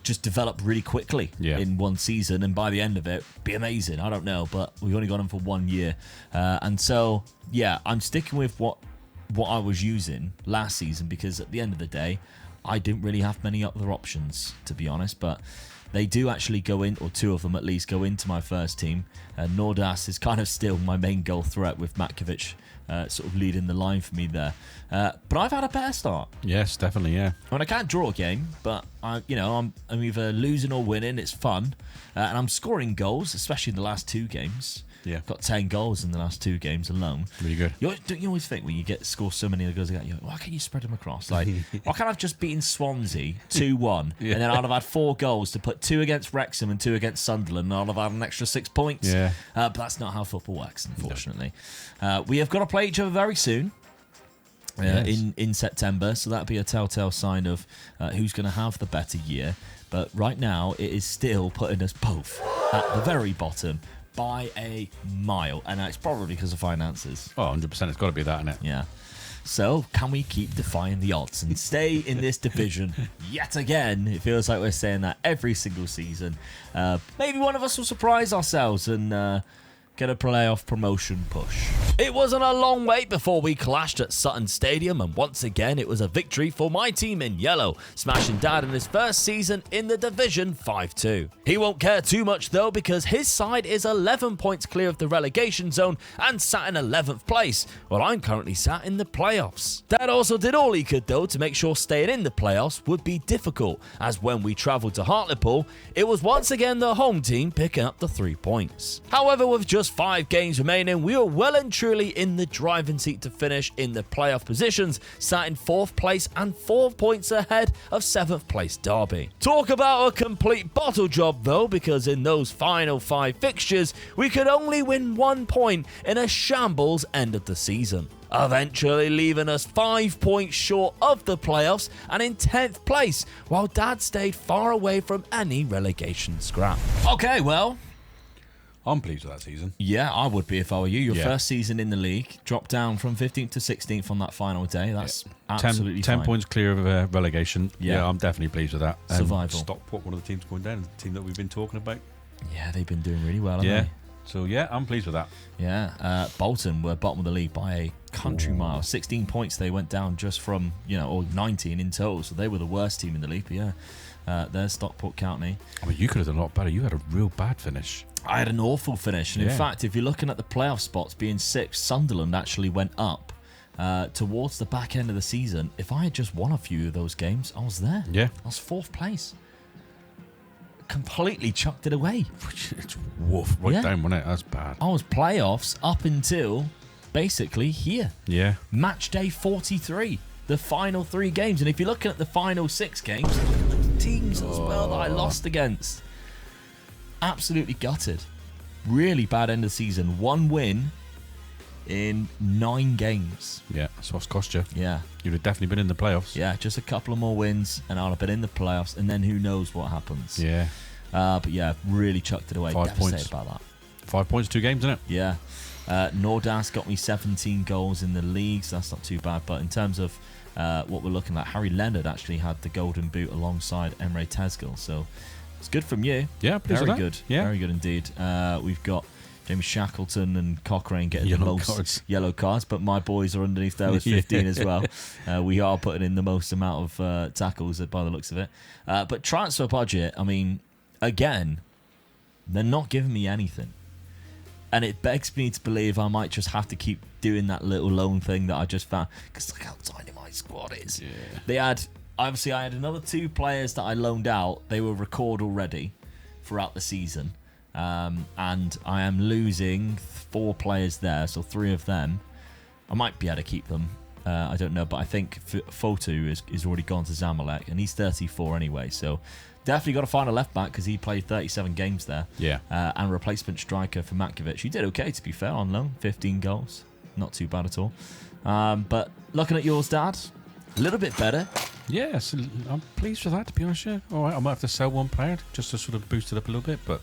just develop really quickly in one season, and by the end of it, be amazing. I don't know, but we've only got him for 1 year. And so, yeah, I'm sticking with what I was using last season because at the end of the day, I didn't really have many other options, to be honest, but they do actually go in, or 2 of them at least, go into my first team. Nordas is kind of still my main goal threat with Matkovic sort of leading the line for me there. But I've had a better start. Yes, definitely, yeah. I mean, I can't draw a game, but I'm either losing or winning. It's fun, and I'm scoring goals, especially in the last 2 games. Yeah. Got 10 goals in the last 2 games alone. Really good. Don't you always think when you score so many of the goals, you're like, why can't you spread them across? Like, why can't I have just beaten Swansea 2-1, and then I'd have had 4 goals to put 2 against Wrexham and 2 against Sunderland, and I'd have had an extra 6 points. Yeah. But that's not how football works, unfortunately. We have got to play each other very soon. In September, so that'll be a telltale sign of who's going to have the better year. But right now, it is still putting us both at the very bottom by a mile, and it's probably because of finances. Oh, 100%. It's got to be that, innit? Yeah. So, can we keep defying the odds and stay in this division yet again? It feels like we're saying that every single season. Maybe one of us will surprise ourselves and get a playoff promotion push. It wasn't a long wait before we clashed at Sutton Stadium, and once again it was a victory for my team in yellow, smashing Dad in his first season in the division 5-2. He won't care too much though, because his side is 11 points clear of the relegation zone and sat in 11th place, while I'm currently sat in the playoffs. Dad also did all he could though to make sure staying in the playoffs would be difficult, as when we travelled to Hartlepool, it was once again the home team picking up the 3 points. However, with just 5 games remaining, we were well and truly in the driving seat to finish in the playoff positions, sat in 4th place and 4 points ahead of 7th place Derby. Talk about a complete bottle job though, because in those final 5 fixtures, we could only win 1 point in a shambles end of the season, eventually leaving us 5 points short of the playoffs and in 10th place, while Dad stayed far away from any relegation scrap. Okay, well, I'm pleased with that season. Yeah, I would be if I were you. Your Yeah. first season in the league, dropped down from 15th to 16th on that final day. That's absolutely 10 fine. points clear of relegation. Yeah. Yeah, I'm definitely pleased with that. And Survival. Stockport, one of the teams going down, the team that we've been talking about. Yeah, they've been doing really well, haven't Yeah. they? So, yeah, I'm pleased with that. Yeah, Bolton were bottom of the league by a country mile. 16 points they went down just from, or 19 in total. So they were the worst team in the league. But yeah, there's Stockport County. I mean, you could have done a lot better. You had a real bad finish. I had an awful finish. And in Yeah. fact, if you're looking at the playoff spots being sixth, Sunderland actually went up towards the back end of the season. If I had just won a few of those games, I was there. Yeah. I was fourth place. Completely chucked it away. It's woof. Right Yeah. down, wasn't it? That's bad. I was playoffs up until basically here. Yeah. Match day 43, the final 3 games. And if you're looking at the final 6 games, look at the teams as well that I lost against. Absolutely gutted. Really bad end of the season. 1 win in 9 games. Yeah. That's what's cost you. Yeah. You'd have definitely been in the playoffs. Yeah, just a couple of more wins and I'll have been in the playoffs, and then who knows what happens. Yeah. But yeah, really chucked it away. 5 Devastated points. about that. 5 points, 2 games, isn't it? Yeah. Nordas got me 17 goals in the league, so that's not too bad. But in terms of what we're looking at, Harry Leonard actually had the golden boot alongside Emre Tezgel. So it's good from you. Yeah, pleased Very with that. good. Yeah. Very good indeed. We've got James Shackleton and Cochrane getting Yellow the most cards. yellow cards, but my boys are underneath there with 15 as well. We are putting in the most amount of tackles by the looks of it. But transfer budget, I mean, again, they're not giving me anything. And it begs me to believe I might just have to keep doing that little loan thing that I just found. Because look how tiny my squad is. Yeah. They had, obviously, I had another 2 players that I loaned out. They were record already throughout the season. And I am losing 4 players there, so 3 of them. I might be able to keep them. I don't know, but I think Fotu is already gone to Zamalek, and he's 34 anyway, so definitely got to find a left back because he played 37 games there. Yeah. And replacement striker for Matkovic. He did okay, to be fair, on loan. 15 goals. Not too bad at all. But looking at yours, Dad, a little bit better. Yes, I'm pleased with that, to be honest. Yeah. All right, I might have to sell 1 player just to sort of boost it up a little bit, but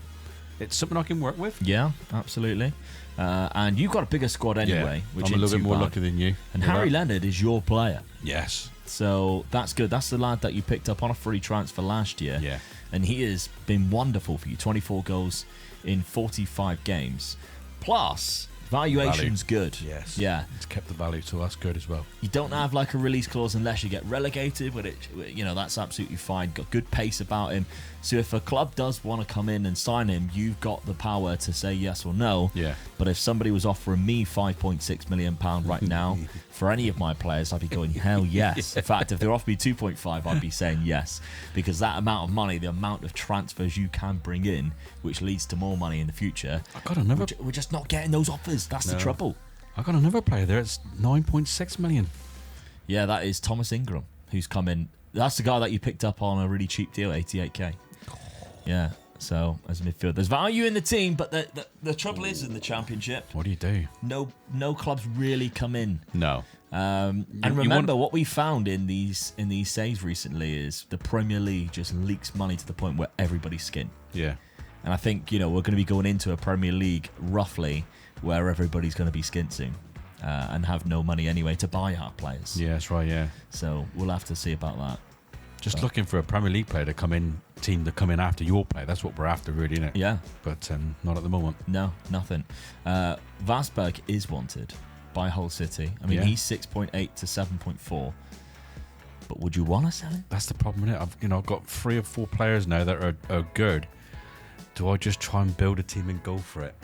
it's something I can work with. Yeah, absolutely. And you've got a bigger squad anyway, which I'm a isn't little bit too more bad. lucky than you. And with Harry that. Leonard is your player. Yes. So that's good. That's the lad that you picked up on a free transfer last year. Yeah. And he has been wonderful for you. 24 goals in 45 games. Plus, valuation's good. Yes. Yeah. It's kept the value, so that's good as well. You don't have like a release clause unless you get relegated, but that's absolutely fine. Got good pace about him. So if a club does want to come in and sign him, you've got the power to say yes or no. Yeah. But if somebody was offering me £5.6 million right now for any of my players, I'd be going, hell yes. In fact, if they offered me 2.5, I'd be saying yes. Because that amount of money, the amount of transfers you can bring in, which leads to more money in the future, I got another. we're just not getting those offers. That's the No. trouble. I got another player there. It's 9.6 million. Yeah, that is Thomas Ingram, who's come in. That's the guy that you picked up on a really cheap deal, 88k. Yeah, so as a midfielder, there's value in the team, but the trouble is in the Championship, What do you do? no clubs really come in. No. And You remember, what we found in these saves recently is the Premier League just leaks money to the point where everybody's skin. Yeah. And I think we're going to be going into a Premier League roughly where everybody's going to be skint soon. And have no money anyway to buy our players. Yeah, that's right. Yeah. So we'll have to see about that. Just looking for a Premier League player to come in, team to come in after your player. That's what we're after, really, isn't it? Yeah. But not at the moment. No, nothing. Vasberg is wanted by Hull City. I mean, Yeah. he's 6.8 to 7.4. But would you want to sell him? That's the problem, isn't it? I've got 3 or 4 players now that are good. Do I just try and build a team and go for it?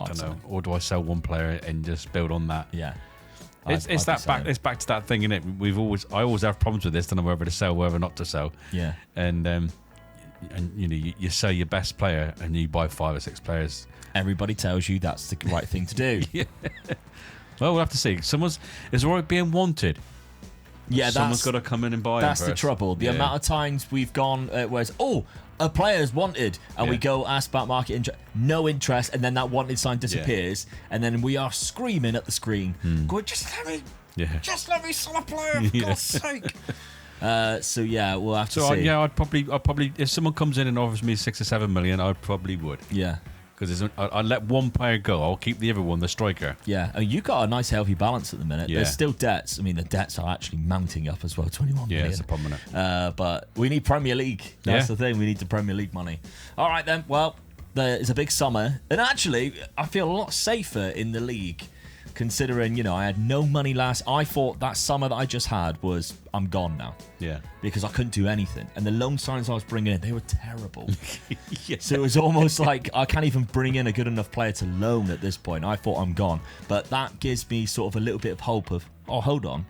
I don't know. Or do I sell 1 player and just build on that? Yeah. It's I'd be that back. selling. It's back to that thing, isn't it? I always have problems with this. Don't know whether to sell, whether not to sell. Yeah. And you sell your best player and you buy 5 or 6 players. Everybody tells you that's the right thing to do. Well, we'll have to see. It's alright being wanted. Yeah, Someone's got to come in and buy. that's him the first. trouble. The Yeah. amount of times we've gone where it's, a player's wanted, and we Yeah. go ask about market interest, no interest, and then that wanted sign disappears, and then we are screaming at the screen, going, just let me sell a player, for Yeah. God's sake. So yeah, we'll have to So see. I'd probably if someone comes in and offers me 6 or 7 million, I probably would. Yeah. because I'll let one player go. I'll keep the other one, the striker. Yeah, and you've got a nice healthy balance at the minute. Yeah. There's still debts. I mean, the debts are actually mounting up as well, 21 Yeah, million. it's a problem, But we need Premier League. That's Yeah. the thing. We need the Premier League money. All right, then. Well, there is a big summer. And actually, I feel a lot safer in the league, considering, I had no money last. I thought that summer that I just had was, I'm gone now. Yeah. Because I couldn't do anything. And the loan signings I was bringing in, they were terrible. Yeah. So it was almost like I can't even bring in a good enough player to loan at this point. I thought I'm gone. But that gives me sort of a little bit of hope of, hold on.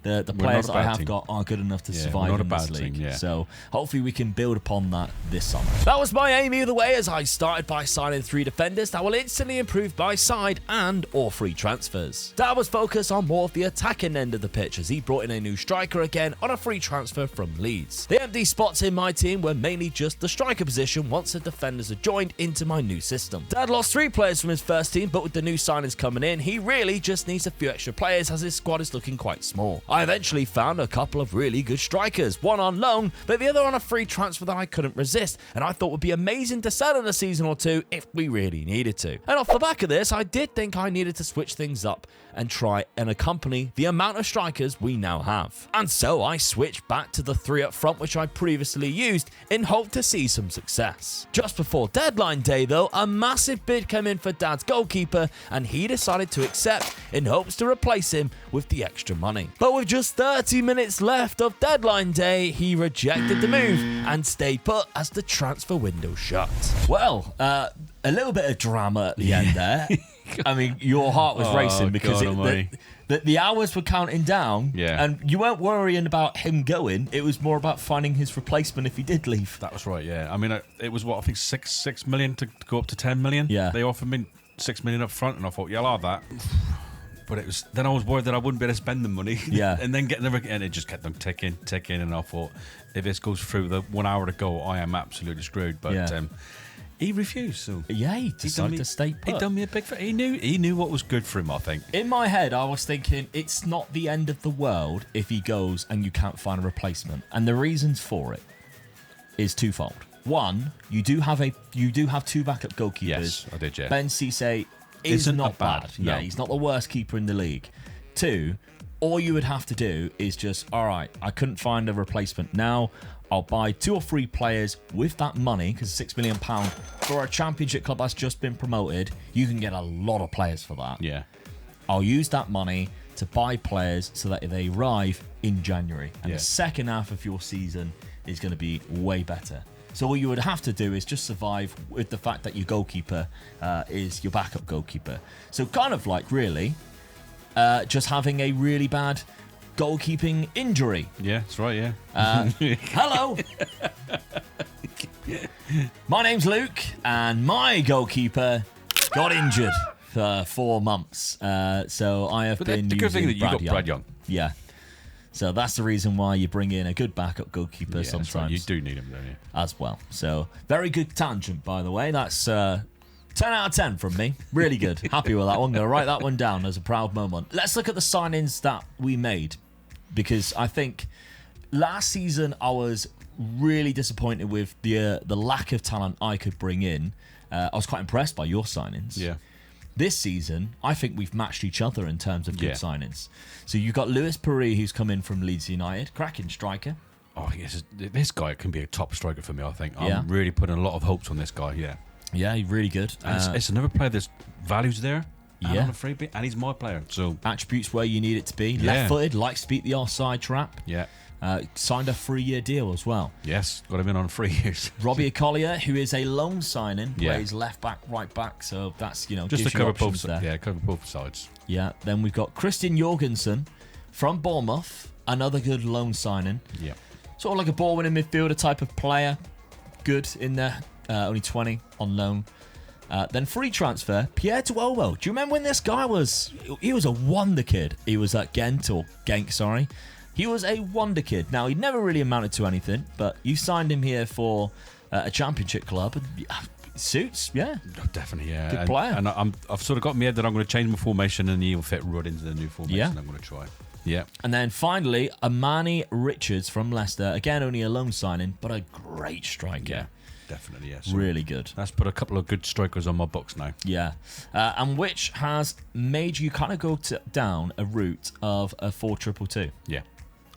The players not a I bad have team. got are good enough to Yeah, survive we're not a in this bad league. team, yeah. So hopefully we can build upon that this summer. That was my aim either way, as I started by signing 3 defenders that will instantly improve my side and or free transfers. Dad was focused on more of the attacking end of the pitch, as he brought in a new striker again on a free transfer from Leeds. The empty spots in my team were mainly just the striker position once the defenders had joined into my new system. Dad lost 3 players from his first team, but with the new signings coming in, he really just needs a few extra players, as his squad is looking quite small. I eventually found a couple of really good strikers, one on loan, but the other on a free transfer that I couldn't resist, and I thought would be amazing to sell in a season or two if we really needed to. And off the back of this, I did think I needed to switch things up and try and accompany the amount of strikers we now have. And so I switched back to the 3 up front which I previously used in hope to see some success. Just before deadline day though, a massive bid came in for Dad's goalkeeper, and he decided to accept in hopes to replace him with the extra money. But with just 30 minutes left of deadline day, he rejected the move and stayed put as the transfer window shut. Well, a little bit of drama at the end there. I mean, your heart was racing because God the hours were counting down, Yeah. and you weren't worrying about him going. It was more about finding his replacement if he did leave. That was right, yeah. I mean, it was what, I think 6 million to go up to 10 million. Yeah. They offered me 6 million up front, and I thought, yeah, I'll have that. But then I was worried that I wouldn't be able to spend the money. Yeah. And then and it just kept on ticking, and I thought, if this goes through the 1 hour to go, I am absolutely screwed. But Yeah. he refused, so Yeah, he decided to stay He put. done me a big he knew what was good for him, I think. In my head, I was thinking it's not the end of the world if he goes and you can't find a replacement. And the reasons for it is twofold. One, you do have 2 backup goalkeepers. Yes, I did, yeah. Ben Cisse is Isn't not bad, bad. no. Yeah, he's not the worst keeper in the league. 2, all you would have to do is just, all right, I couldn't find a replacement. Now I'll buy 2 or 3 players with that money, because £6 million for a championship club that's just been promoted, you can get a lot of players for that. Yeah. I'll use that money to buy players so that they arrive in January. And Yeah. the second half of your season is going to be way better. So what you would have to do is just survive with the fact that your goalkeeper is your backup goalkeeper. So kind of like really just having a really bad goalkeeping injury. Yeah, that's right, yeah. Hello. My name's Luke, and my goalkeeper got injured for 4 months. So I have But been the good thing using that you got Brad Young. Yeah. So that's the reason why you bring in a good backup goalkeeper Yeah, that's right. sometimes You do need him, don't you? as well. So very good tangent, by the way. That's 10 out of 10 from me. Really good. Happy with that one. Going to write that one down as a proud moment. Let's look at the signings that we made, because I think last season I was really disappointed with the lack of talent I could bring in. I was quite impressed by your signings. Yeah. This season, I think we've matched each other in terms of good Yeah. signings. So you've got Lewis Perry, who's come in from Leeds United, cracking striker. Oh, yes, this guy can be a top striker for me, I think. Yeah. I'm really putting a lot of hopes on this guy, yeah. Yeah, he's really good. And it's another player that's values there. And Yeah. on a free bit, and he's my player. So, Attributes where you need it to be. Yeah. Left-footed, likes to beat the offside trap. yeah. Signed a 3-year deal as well. Yes, got him in on 3 years. Robbie Collier, who is a loan signing, Yeah. plays left back, right back. So that's, Just gives to you cover options both, there. cover both sides. Yeah. Then we've got Christian Jorgensen from Bournemouth, another good loan signing. Yeah. Sort of like a ball-winning midfielder type of player. Good in there. Only 20 on loan. Then free transfer, Pierre Tuomo. Do you remember when this guy was... He was a wonder kid. He was at Genk, sorry. He was a wonder kid. Now, he never really amounted to anything, but you signed him here for a championship club. And suits, yeah. Oh, definitely, yeah. Good player. And I've sort of got in my head that I'm going to change my formation and he'll fit right into the new formation. Yeah. I'm going to try. Yeah. And then finally, Amani Richards from Leicester. Again, only a loan signing, but a great striker. Yeah. definitely, yes. Really good. That's put a couple of good strikers on my books now. Yeah. And which has made you kind of go down a route of a 4-2-2. Yeah.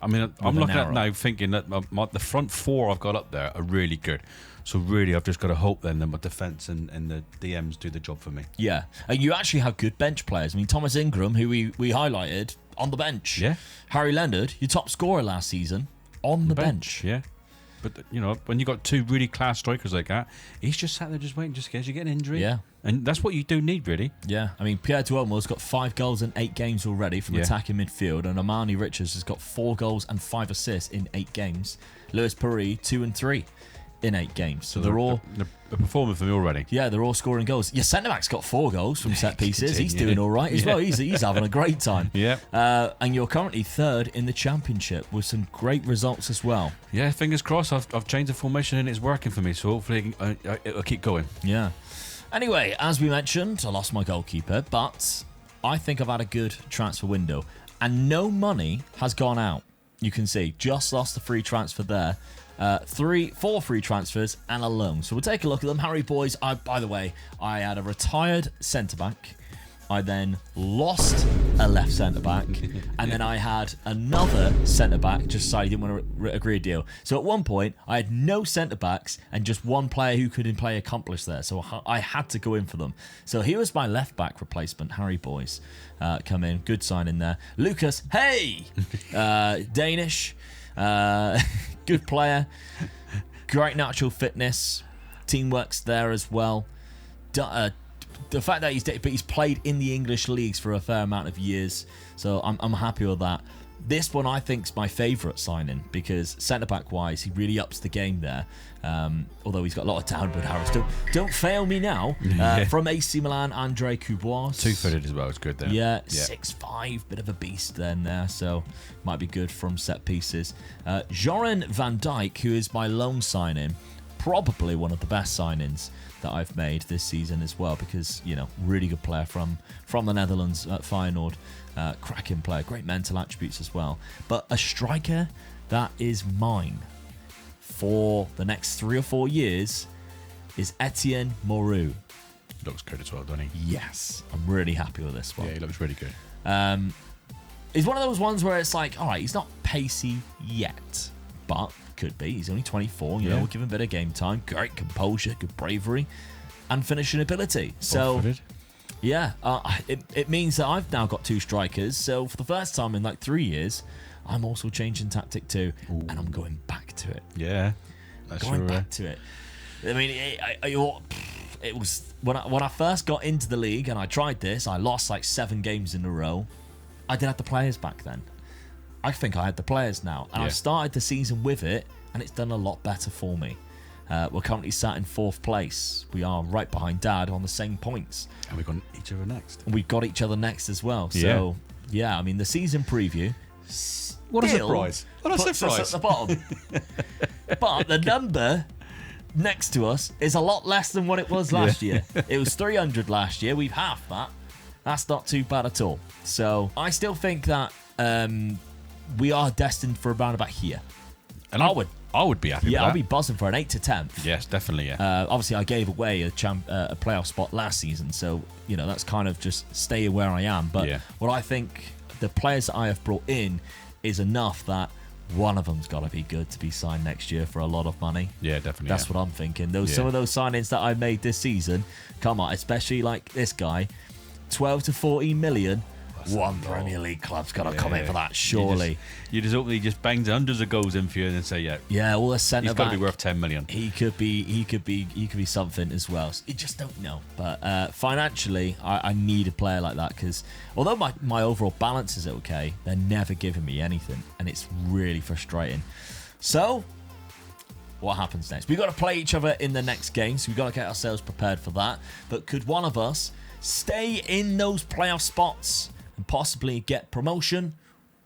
I mean, I'm looking at now thinking that the front four I've got up there are really good. So really, I've just got to hope then that my defence and the DMs do the job for me. Yeah. And you actually have good bench players. I mean, Thomas Ingram, who we highlighted, on the bench. Yeah. Harry Leonard, your top scorer last season, on the bench. Yeah. But, when you got two really class strikers like that, he's just sat there just waiting just in case you get an injury. Yeah. And that's what you do need, really. Yeah. I mean, Pierre Duomo's got 5 goals in 8 games already from attacking midfield, and Armani Richards has got 4 goals and 5 assists in 8 games. Lewis Perry, 2 and 3 in 8 games. So they're all... They're performing for me already. Yeah, they're all scoring goals. Your centre-back's got 4 goals from set pieces. He's doing all right as well. He's having a great time. Yeah. And you're currently 3rd in the championship with some great results as well. Yeah, fingers crossed. I've changed the formation and it's working for me. So hopefully it'll keep going. Yeah. Anyway, as we mentioned, I lost my goalkeeper, but I think I've had a good transfer window. And no money has gone out. You can see, just lost the free transfer there. 4 free transfers and a loan. So we'll take a look at them. Harry Boys, by the way, I had a retired centre-back. I then lost a left centre-back. And then I had another centre-back just decided he didn't want to agree a deal. So at one point, I had no centre-backs and just one player who couldn't play accomplish there. So I had to go in for them. So here was my left-back replacement, Harry Boys. Come in. Good sign in there. Lucas, hey! Danish. Good player, great natural fitness, teamwork's there as well. The fact that he's played in the English leagues for a fair amount of years, so I'm happy with that. This one I think is my favourite signing because centre-back wise, he really ups the game there. Although he's got a lot of downward arrows. Don't fail me now. From AC Milan, Andre Cubois. 2-footed as well. It's good there. Yeah, 6'5", bit of a beast then there. So might be good from set pieces. Joran van Dijk, who is my loan signing, probably one of the best signings that I've made this season as well because, really good player from the Netherlands at Feyenoord. Cracking player, great mental attributes as well. But a striker that is mine for the next 3 or 4 years is Etienne Moreau. Looks good as well, doesn't he? Yes, I'm really happy with this one. Yeah, he looks really good. He's one of those ones where it's like, all right, he's not pacey yet, but could be. He's only 24, we'll give him a bit of game time. Great composure, good bravery, and finishing ability. So, yeah, it means that I've now got 2 strikers. So for the first time in like 3 years, I'm also changing tactic too, and I'm going back to it. Yeah, going back to it. I mean, it was when I first got into the league and I tried this. I lost like 7 games in a row. I didn't have the players back then. I think I had the players now, and I've started the season with it, and it's done a lot better for me. We're currently sat in 4th place. We are right behind Dad on the same points. And we've got each other next. And we've got each other next as well. So, yeah, I mean, the season preview... What a surprise. What a puts surprise. us at the bottom. But the number next to us is a lot less than what it was last year. It was 300 last year. We've halved that. That's not too bad at all. So, I still think that... we are destined for around about here. And I would be happy with that. I'll be buzzing for an 8 to 10th. Yes, definitely, yeah. Obviously, I gave away a playoff spot last season, so, that's kind of just stay where I am. But what I think the players that I have brought in is enough that one of them's got to be good to be signed next year for a lot of money. Yeah, definitely. That's what I'm thinking. Some of those signings that I made this season, come on, especially like this guy, 12 to 14 million. One Premier League club's got to come in for that, surely. You just hope he just bangs hundreds of goals in for you and then say, all the centre he's got to be worth 10 million. He could be something as well. You just don't know. But financially, I need a player like that because although my overall balance is okay, they're never giving me anything, and it's really frustrating. So, what happens next? We've got to play each other in the next game, so we've got to get ourselves prepared for that. But could one of us stay in those playoff spots and possibly get promotion,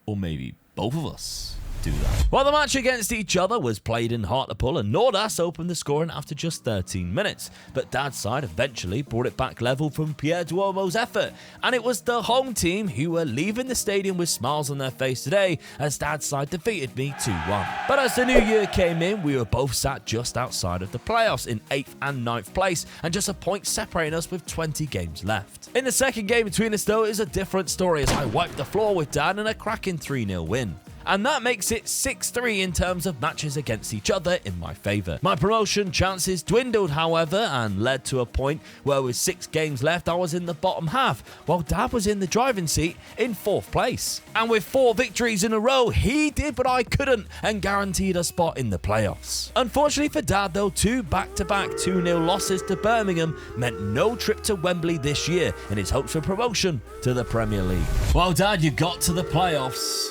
or maybe both of us? do that. Well, the match against each other was played in Hartlepool, and Nordas opened the scoring after just 13 minutes. But Dad's side eventually brought it back level from Pierre Duomo's effort, and it was the home team who were leaving the stadium with smiles on their face today as Dad's side defeated me 2-1. But as the new year came in, we were both sat just outside of the playoffs in 8th and 9th place, and just a point separating us with 20 games left. In the second game between us though, it is a different story as I wiped the floor with Dad in a cracking 3-0 win. And that makes it 6-3 in terms of matches against each other in my favour. My promotion chances dwindled, however, and led to a point where with 6 games left I was in the bottom half, while Dad was in the driving seat in 4th place. And with 4 victories in a row, he did but I couldn't, and guaranteed a spot in the playoffs. Unfortunately for Dad though, 2 back-to-back 2-0 losses to Birmingham meant no trip to Wembley this year in his hopes for promotion to the Premier League. Well, Dad, you got to the playoffs.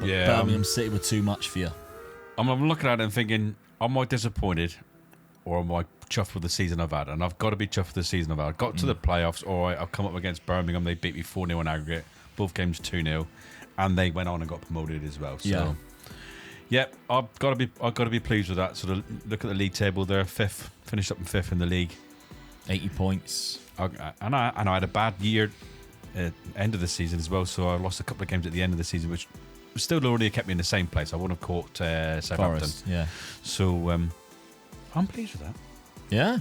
Yeah, Birmingham City were too much for you. I'm looking at it and thinking, am I disappointed or am I chuffed with the season I've had? And I've got to be chuffed with the season I've had. I got to the playoffs, all right, I've come up against Birmingham. They beat me 4-0 in aggregate, both games 2-0, and they went on and got promoted as well. So, yeah, I've got to be pleased with that. So look at the league table there, 5th, finished up in 5th in the league, 80 points. And I had a bad year at end of the season as well. So I lost a couple of games at the end of the season, which still already kept me in the same place. I wouldn't have caught Southampton. Forest, yeah. So I'm pleased with that. Yeah.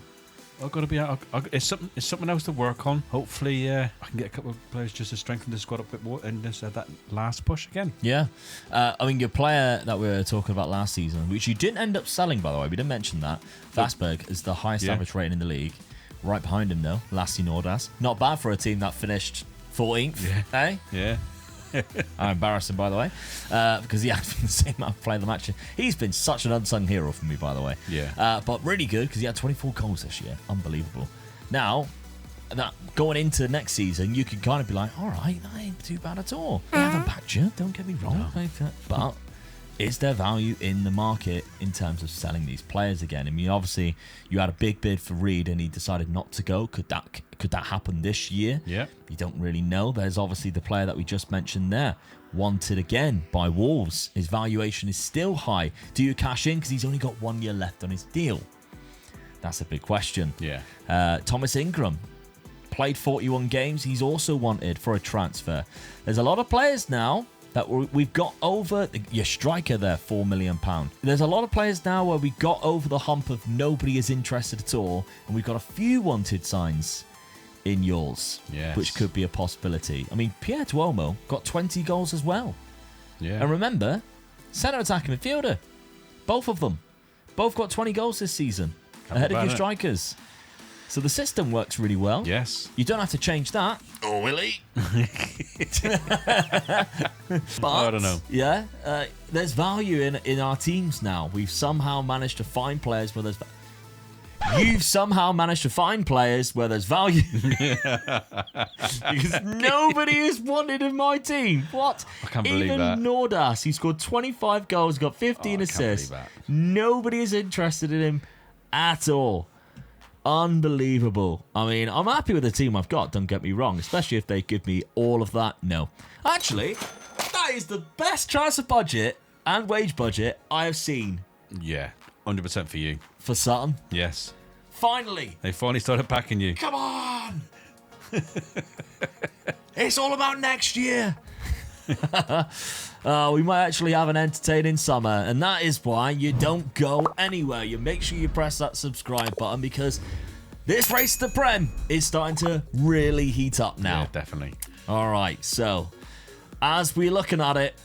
I've got to be. It's something else to work on. Hopefully, I can get a couple of players just to strengthen the squad a bit more and just that last push again. Yeah. I mean, your player that we were talking about last season, which you didn't end up selling, by the way, we didn't mention that. Vasberg is the highest average rating in the league. Right behind him, though, Lassie Nordas. Not bad for a team that finished 14th, eh? Yeah. I'm embarrassing, by the way, because he has been the same amount of play the match. He's been such an unsung hero for me, by the way. Yeah. But really good because he had 24 goals this year. Unbelievable. Now, that going into next season, you can kind of be like, all right, that ain't too bad at all. They haven't packed you, don't get me wrong. No. But is there value in the market in terms of selling these players again? I mean, obviously, you had a big bid for Reed and he decided not to go. Could that happen this year? Yeah. You don't really know. There's obviously the player that we just mentioned there, wanted again by Wolves. His valuation is still high. Do you cash in because he's only got 1 year left on his deal? That's a big question. Yeah. Thomas Ingram played 41 games. He's also wanted for a transfer. There's a lot of players now that we've got over your striker there, £4 million. There's a lot of players now where we got over the hump of nobody is interested at all, and we've got a few wanted signs in yours, which could be a possibility. I mean, Pierre Duomo got 20 goals as well. Yeah. And remember, centre attacking midfielder, both of them, both got 20 goals this season, ahead of your strikers. So the system works really well. Yes. You don't have to change that. Oh, will he? But, I don't know. Yeah, there's value in our teams now. We've somehow managed to find players where there's... You've somehow managed to find players where there's value. Because nobody is wanted in my team. What? I can't believe Even that. Nordas, he scored 25 goals, got 15 assists. believe that. Nobody is interested in him at all. Unbelievable. I mean, I'm happy with the team I've got, don't get me wrong, especially if they give me all of that. No. Actually, that is the best transfer budget and wage budget I have seen Yeah. 100% for you. for Sutton. Yes. Finally. They finally started packing you. Come on. It's all about next year. We might actually have an entertaining summer, and that is why you don't go anywhere. You make sure you press that subscribe button because this race to the Prem is starting to really heat up now. Yeah, definitely. All right, so as we're looking at it,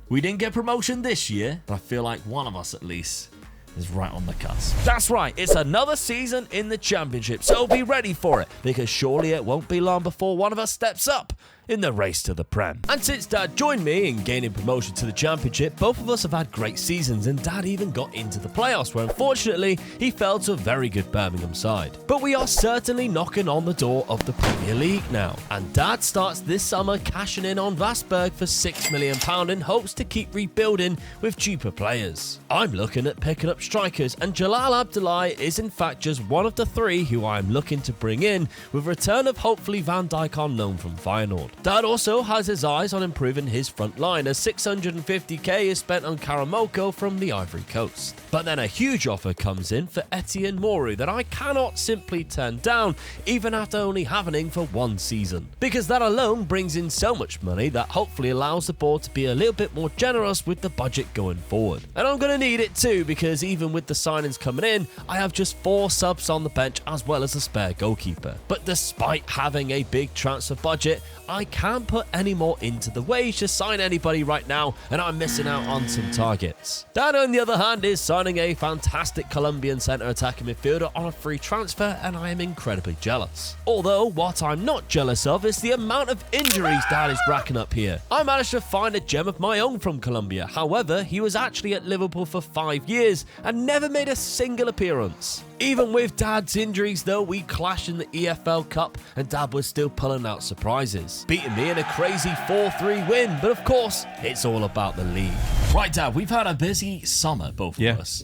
we didn't get promotion this year, but I feel like one of us at least is right on the cusp. That's right, it's another season in the Championship, so be ready for it, because surely it won't be long before one of us steps up in the race to the Prem. And since Dad joined me in gaining promotion to the Championship, both of us have had great seasons, and Dad even got into the playoffs, where unfortunately he fell to a very good Birmingham side. But we are certainly knocking on the door of the Premier League now, and Dad starts this summer cashing in on Vasberg for £6 million in hopes to keep rebuilding with cheaper players. I'm looking at picking up strikers, and Jalal Abdullahi is in fact just one of the 3 who I'm looking to bring in, with return of hopefully Van Dijk on loan from Feyenoord. Dad also has his eyes on improving his front line, as 650k is spent on Karamoko from the Ivory Coast. But then a huge offer comes in for Etienne Moru that I cannot simply turn down, even after only having him for one season. Because that alone brings in so much money that hopefully allows the board to be a little bit more generous with the budget going forward. And I'm going to need it too, because even with the signings coming in, I have just 4 subs on the bench as well as a spare goalkeeper. But despite having a big transfer budget, I can't put any more into the wage to sign anybody right now, and I'm missing out on some targets. Dad, on the other hand, is signing a fantastic Colombian centre attacking midfielder on a free transfer, and I am incredibly jealous. Although, what I'm not jealous of is the amount of injuries Dad is racking up here. I managed to find a gem of my own from Colombia. However, he was actually at Liverpool for 5 years and never made a single appearance. Even with Dad's injuries though, we clashed in the EFL Cup and Dad was still pulling out surprises, beating me in a crazy 4-3 win, but of course, it's all about the league. Right, Dad, we've had a busy summer, both Yeah. of us,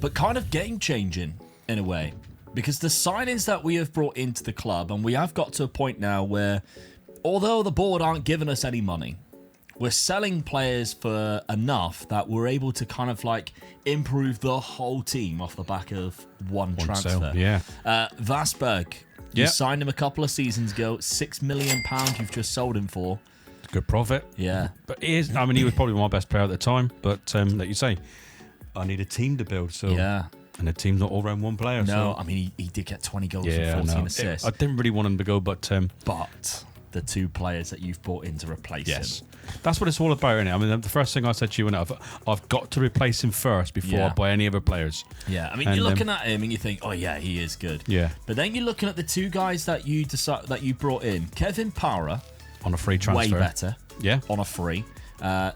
but kind of game-changing in a way, because the signings that we have brought into the club, and we have got to a point now where, although the board aren't giving us any money, we're selling players for enough that we're able to kind of like improve the whole team off the back of one transfer. sale, yeah. Vasberg, you Yeah. signed him a couple of seasons ago, £6 million you've just sold him for. Good profit. Yeah. But he is, I mean, he was probably my best player at the time. But like you say, I need a team to build. So Yeah. and the team's not all around one player. No, so. I mean, he did get 20 goals Yeah, and 14 no. assists. I didn't really want him to go, but But the 2 players that you've brought in to replace yes, him. that's what it's all about, isn't it? I mean, the first thing I said to you, I've got to replace him first before I Yeah. buy any other players. Yeah, I mean, And, you're looking at him and you think, oh yeah, he is good. Yeah. But then you're looking at the 2 guys that you brought in. Kevin Para, On a free transfer. way better. Yeah. On a free.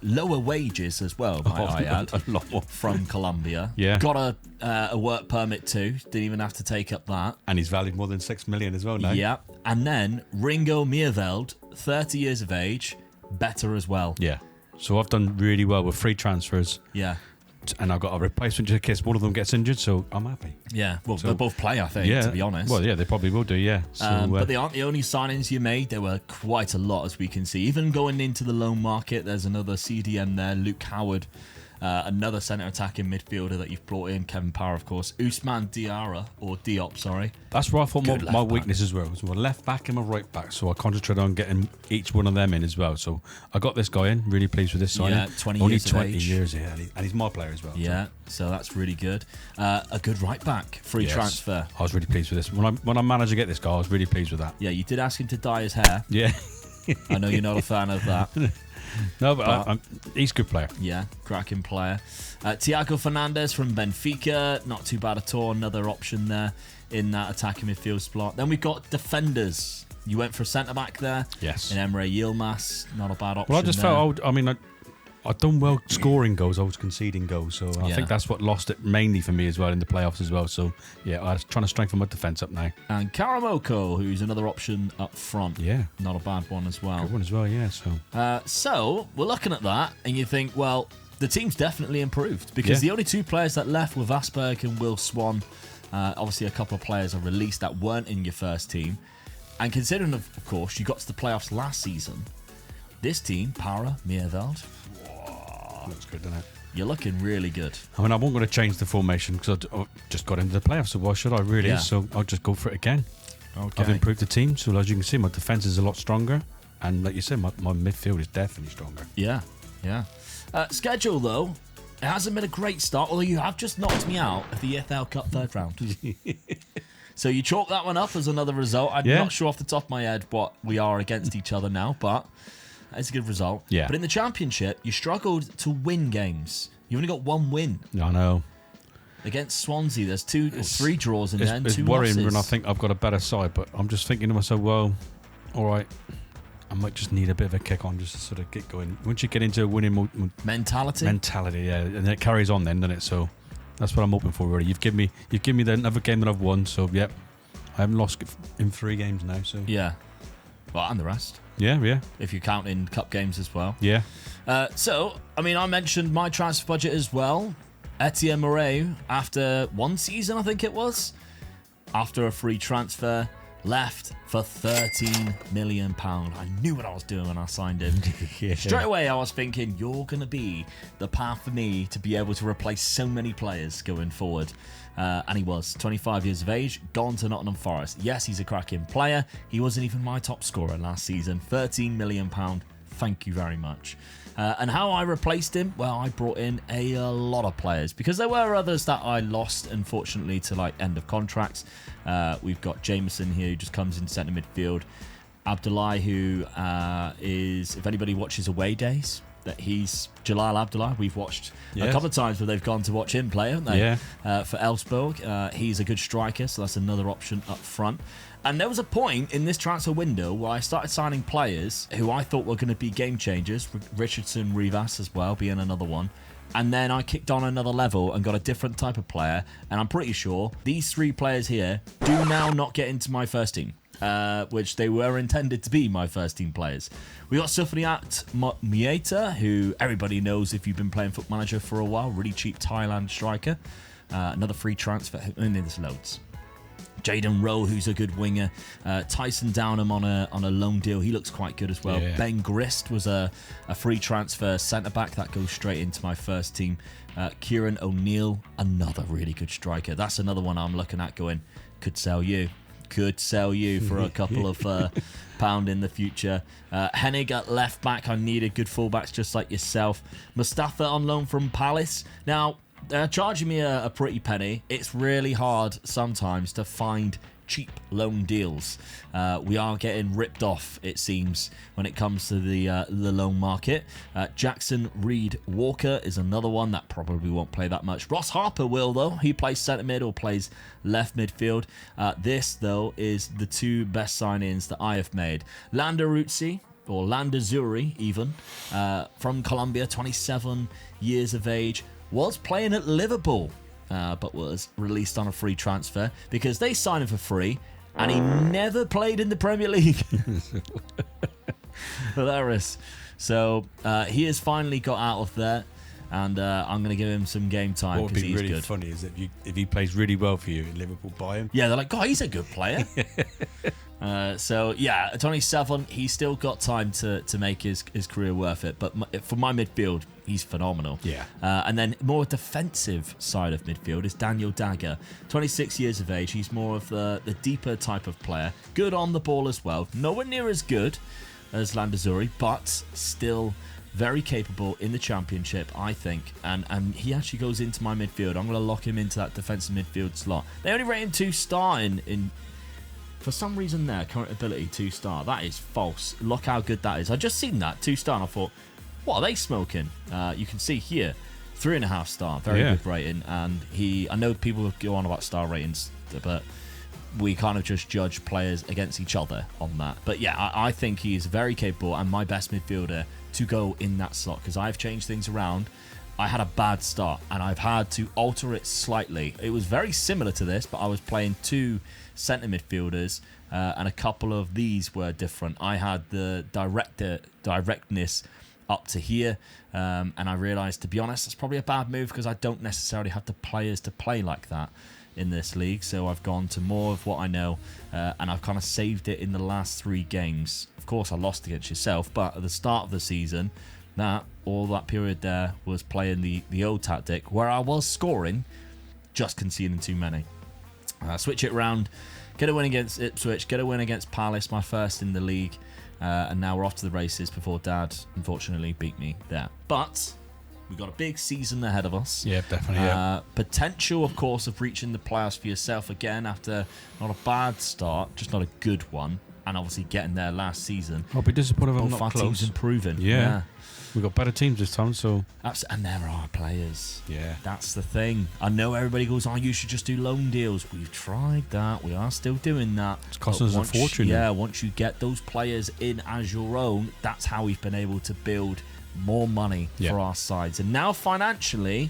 Lower wages as well, might I add. a lot more. From Colombia. Yeah. Got a work permit too. Didn't even have to take up that. And he's valued more than 6 million as well now. Yeah. And then Ringo Meerveld, 30 years of age, better as well. Yeah. So I've done really well with free transfers, Yeah. and I've got a replacement just in case one of them gets injured, so I'm happy. Yeah. Well, they'll both play, I think, Yeah. to be honest. Well, yeah, they probably will do, yeah. So, But they aren't the only signings you made. There were quite a lot, as we can see. Even going into the loan market, there's another CDM there, Luke Howard, another centre attacking midfielder that you've brought in, Kevin Power, of course. Usman Diop, sorry. that's where I thought Good my left weakness as well. Was my left back and my right back, so I concentrated on getting each one of them in as well. So I got this guy in, really pleased with this signing. Yeah, 20 Only years of 20 age. years, yeah, and he's my player as well. Yeah, so that's really good. A good right back, free Yes. transfer. I was really pleased with this. When I managed to get this guy, I was really pleased with that. Yeah, you did ask him to dye his hair. Yeah. I know you're not a fan of that. No, but he's a good player. Yeah, cracking player. Thiago Fernandez from Benfica, not too bad at all. Another option there in that attacking midfield slot. Then we've got defenders. You went for a centre back there. Yes. In Emre Yilmaz, not a bad option. Well, I just there. felt, I'd done well scoring goals. I was conceding goals. So I Yeah. think that's what lost it mainly for me as well in the playoffs as well. So, yeah, I was trying to strengthen my defence up now. And Karamoko, who's another option up front. Yeah. Not a bad one as well. Good one as well, yeah. So So we're looking at that, and you think, well, the team's definitely improved because Yeah. the only 2 players that left were Vasberg and Will Swan. Obviously, a couple of players are released that weren't in your first team. And considering, of course, you got to the playoffs last season, this team, Para, Meerveld, looks good, doesn't it? you're looking really good. I mean, I wasn't going to change the formation because I just got into the playoffs, so why should I really? Yeah. So I'll just go for it again. Okay. I've improved the team, so as you can see, my defence is a lot stronger. And like you said, my midfield is definitely stronger. Yeah, yeah. Schedule, though, it hasn't been a great start, although you have just knocked me out of the EFL Cup 3rd round. So you chalk that one up as another result. I'm Yeah. not sure off the top of my head what we are against each other now, but it's a good result. Yeah. But in the Championship, you struggled to win games. You only got 1 win I know. against Swansea. There's 2 or 3 draws in there and It's 2 worrying losses. when I think I've got a better side, but I'm just thinking to myself, well, all right, I might just need a bit of a kick on just to sort of get going. Once you get into a winning Mentality. mentality, yeah, and then it carries on then, doesn't it? So that's what I'm hoping for, really. You've given me another game that I've won, so yep, I haven't lost in 3 games now. So Yeah. Well, and the rest, yeah, if you count in cup games as well. yeah. So, I mean, I mentioned my transfer budget as well. Etienne Moret, after 1 season, I think it was, after a free transfer, left for £13 million. I knew what I was doing when I signed him. Straight away, I was thinking, you're going to be the path for me to be able to replace so many players going forward. And he was 25 years of age, gone to Nottingham Forest. Yes, he's a cracking player. He wasn't even my top scorer last season. £13 million. Thank you very much. And how I replaced him? Well, I brought in a lot of players because there were others that I lost, unfortunately, to like end of contracts. We've got Jameson here who just comes in centre midfield. Abdullahi, who is, if anybody watches Away Days, that he's Jalal Abdullah. We've watched a couple of times where they've gone to watch him play, haven't they? Yeah. For Elfsborg. He's a good striker, so that's another option up front. And there was a point in this transfer window where I started signing players who I thought were going to be game changers. Richardson, Rivas as well, being another one. And then I kicked on another level and got a different type of player. And I'm pretty sure these three players here do now not get into my first team. Which they were intended to be my first team players. We got Sufniat Mieta, who everybody knows if you've been playing Foot Manager for a while. Really cheap Thailand striker. Another free transfer. And there's loads. Jaden Rowe, who's a good winger. Tyson Downham on a loan deal. He looks quite good as well. Yeah. Ben Grist was a free transfer centre-back. That goes straight into my first team. Kieran O'Neill, another really good striker. That's another one I'm looking at going, could sell you for a couple of pound in the future. Hennig at left back. I needed good fullbacks just like yourself. Mustafa on loan from Palace. Now, they're charging me a pretty penny. It's really hard sometimes to find cheap loan deals. We are getting ripped off, it seems, when it comes to the loan market. Jackson Reed Walker is another one that probably won't play that much. Ross Harper will, though. He plays centre mid or plays left midfield. This, though, is the two best signings that I have made. Landaruzzi, or Landazuri even, from Colombia, 27 years of age, was playing at Liverpool, but was released on a free transfer because they signed him for free and he never played in the Premier League. Hilarious. So he has finally got out of there, and I'm going to give him some game time What would because be he's really good. funny is if he plays really well for you in Liverpool, buy him. Yeah, they're like, God, he's a good player. So, yeah, at 27, he's still got time to make his career worth it. But for my midfield, he's phenomenal. Yeah. And then more defensive side of midfield is Daniel Dagger. 26 years of age. He's more of the deeper type of player. Good on the ball as well. Nowhere near as good as Landazuri, but still very capable in the Championship, I think. And he actually goes into my midfield. I'm going to lock him into that defensive midfield slot. They only rate him 2-star in for some reason there, current ability 2-star. That is false. Look how good that is. I just seen that 2-star and I thought, what are they smoking? You can see here, 3.5 star, very good rating. And I know people go on about star ratings, but we kind of just judge players against each other on that. But yeah, I think he is very capable and my best midfielder to go in that slot because I've changed things around. I had a bad start and I've had to alter it slightly. It was very similar to this, but I was playing two centre midfielders and a couple of these were different. I had the directness up to here and I realised, to be honest, that's probably a bad move because I don't necessarily have the players to play like that in this league. So I've gone to more of what I know and I've kind of saved it in the last 3 games. Of course, I lost against yourself, but at the start of the season, all that period there was playing the old tactic where I was scoring, just conceding too many. Switch it round, get a win against Ipswich, get a win against Palace, my first in the league, and now we're off to the races before Dad unfortunately beat me there. But we've got a big season ahead of us. Yeah, definitely. Potential, of course, of reaching the playoffs for yourself again after not a bad start, just not a good one, and obviously getting there last season. I'll be disappointed if I'm Both not our teams close. improving. Yeah. We've got better teams this time, so... And there are players. Yeah. That's the thing. I know everybody goes, you should just do loan deals. We've tried that. We are still doing that. It's costing us a fortune. Yeah, once you get those players in as your own, that's how we've been able to build more money for our sides. And now financially,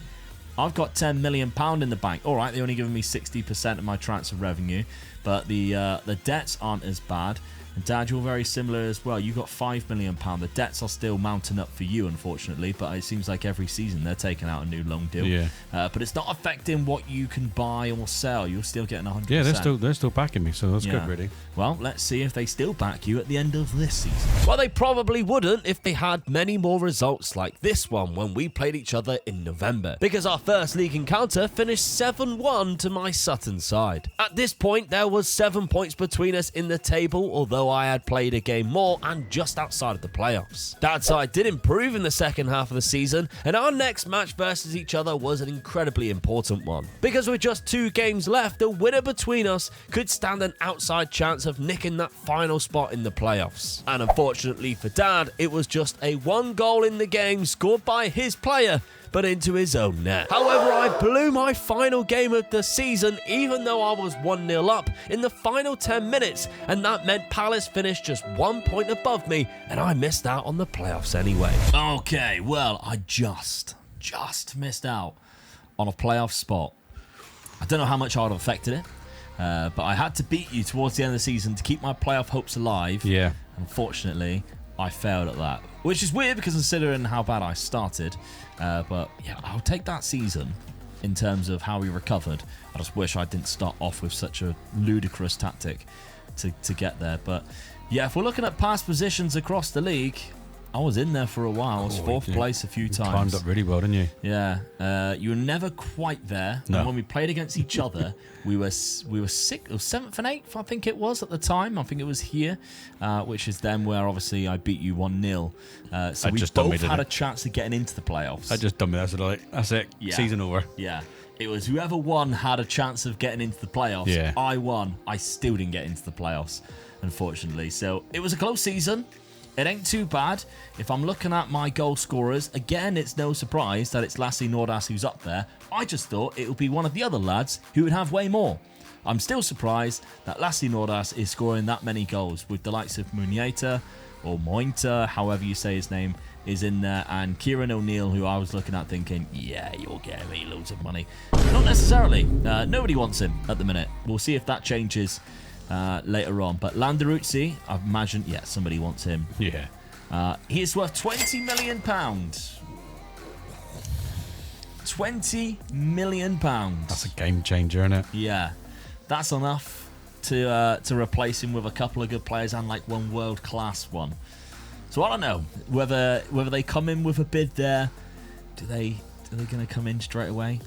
I've got £10 million in the bank. All right, they're only giving me 60% of my transfer revenue, but the debts aren't as bad. And Dad, you're very similar as well. You got £5 million. The debts are still mounting up for you, unfortunately, but it seems like every season they're taking out a new loan deal. Yeah. But it's not affecting what you can buy or sell. You're still getting 100%. Yeah, they're still backing me, so that's good, really. Well, let's see if they still back you at the end of this season. Well, they probably wouldn't if they had many more results like this one when we played each other in November, because our first league encounter finished 7-1 to my Sutton side. At this point, there was 7 points between us in the table, although I had played a game more and just outside of the playoffs. Dad's side did improve in the second half of the season, and our next match versus each other was an incredibly important one, because with just 2 games left, the winner between us could stand an outside chance of nicking that final spot in the playoffs. And unfortunately for Dad, it was just a 1 goal in the game scored by his player, but into his own net. However, I blew my final game of the season, even though I was 1-0 up in the final 10 minutes, and that meant Palace finished just 1 point above me, and I missed out on the playoffs anyway. Okay, well, I just missed out on a playoff spot. I don't know how much I would have affected it, but I had to beat you towards the end of the season to keep my playoff hopes alive. Yeah. Unfortunately, I failed at that, which is weird because considering how bad I started. But yeah, I'll take that season in terms of how we recovered. I just wish I didn't start off with such a ludicrous tactic to get there. But yeah, if we're looking at past positions across the league, I was in there for a while. I was 4th place a few times. Climbed up really well, didn't you? Yeah, you were never quite there. No. And when we played against each other, we were 6th or 7th and 8th, I think it was at the time. I think it was here, which is then where obviously I beat you 1-0. So we both had a chance of getting into the playoffs. I just done me. That's it. Yeah. Season over. Yeah. It was whoever won had a chance of getting into the playoffs. Yeah. I won. I still didn't get into the playoffs, unfortunately. So it was a close season. It ain't too bad. If I'm looking at my goal scorers, again, it's no surprise that it's Lassie Nordas who's up there. I just thought it would be one of the other lads who would have way more. I'm still surprised that Lassie Nordas is scoring that many goals, with the likes of Munieta or Mointer, however you say his name, is in there, and Kieran O'Neill, who I was looking at thinking, yeah, you'll get me loads of money. Not necessarily. Nobody wants him at the minute. We'll see if that changes later on. But Landeruzzi, I imagine, yeah, somebody wants him. Yeah. He is worth £20 million. £20 million. That's a game changer, isn't it? Yeah, that's enough to replace him with a couple of good players and like one world class one. So I don't know whether they come in with a bid there. Are they going to come in straight away?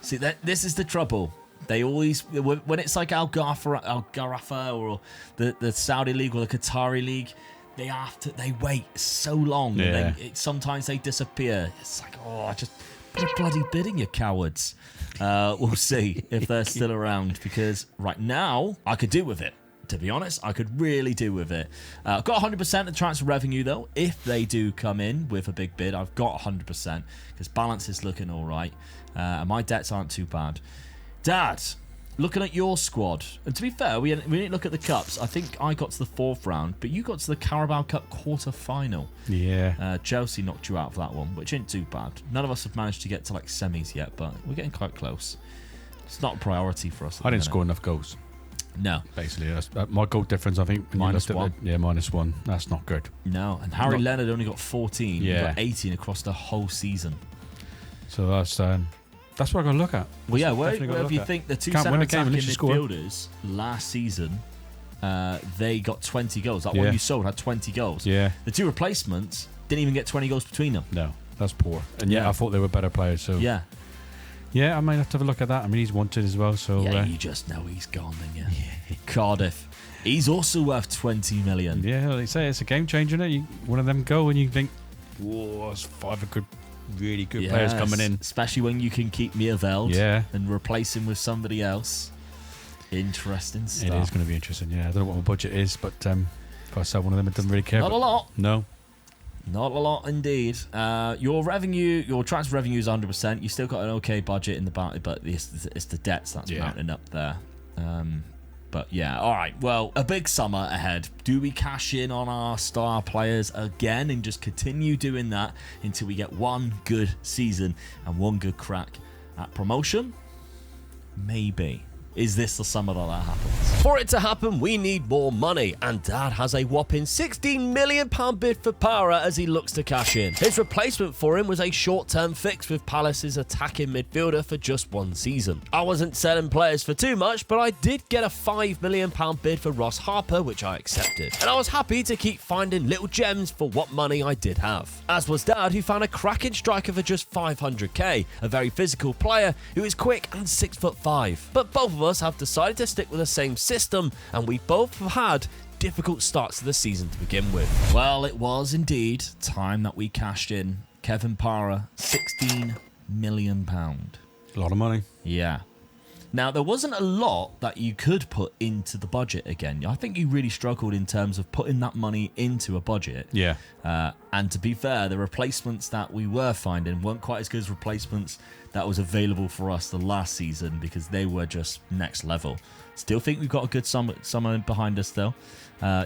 See, this is the trouble. They always, when it's like Al Gharafa or the Saudi League or the Qatari League, they wait so long. Yeah. And sometimes they disappear. It's like, oh, just put a bloody bid in, you cowards. We'll see if they're still around, because right now I could do with it. To be honest, I could really do with it. I've got 100% of transfer revenue, though. If they do come in with a big bid, I've got 100%, because balance is looking all right. And my debts aren't too bad. Dad, looking at your squad, and to be fair, we didn't look at the cups. I think I got to the 4th round, but you got to the Carabao Cup quarter-final. Yeah. Chelsea knocked you out for that one, which ain't too bad. None of us have managed to get to like semis yet, but we're getting quite close. It's not a priority for us. I didn't score enough goals. No. Basically, that's my goal difference, I think. -1. -1. That's not good. No, and Harry Leonard only got 14. Yeah. He got 18 across the whole season. So that's what I got to look at. Well, yeah, Definitely gotta where look you at. think the two Can't win a game centre-attacking unless you score. midfielders last season, they got 20 goals. That Yeah. one you sold had 20 goals. Yeah. The two replacements didn't even get 20 goals between them. No, that's poor. And yeah, Yeah. I thought they were better players. So Yeah. I might have to have a look at that. I mean, he's wanted as well. So Yeah, you just know he's gone, then, yeah. Cardiff. He's also worth 20 million. yeah, like they say, it's a game changer. Isn't it? One of them go and you think, whoa, that's 5 really good players coming in. Especially when you can keep Meerveld Yeah. and replace him with somebody else. Interesting stuff. It is going to be interesting. Yeah, I don't know what my budget is, but if I sell one of them, it doesn't really care. Not a lot. No. Not a lot indeed. Your transfer revenue is 100%. You still got an okay budget in the bounty, but it's the debts that's mounting up there. But yeah, all right. Well, a big summer ahead. Do we cash in on our star players again and just continue doing that until we get one good season and one good crack at promotion? Maybe. is this the summer that happens? For it to happen, we need more money, and Dad has a whopping £16 million bid for Para as he looks to cash in. His replacement for him was a short-term fix with Palace's attacking midfielder for just one season. I wasn't selling players for too much, but I did get a £5 million bid for Ross Harper, which I accepted. And I was happy to keep finding little gems for what money I did have. As was Dad, who found a cracking striker for just 500k, a very physical player who is quick and 6'5". But both of us have decided to stick with the same system, and we both have had difficult starts to the season to begin with. Well, it was indeed time that we cashed in Kevin Para, £16 million. A lot of money. Yeah. Now, there wasn't a lot that you could put into the budget again. I think you really struggled in terms of putting that money into a budget. Yeah. And to be fair, the replacements that we were finding weren't quite as good as replacements that was available for us the last season, because they were just next level. Still think we've got a good summer behind us, though.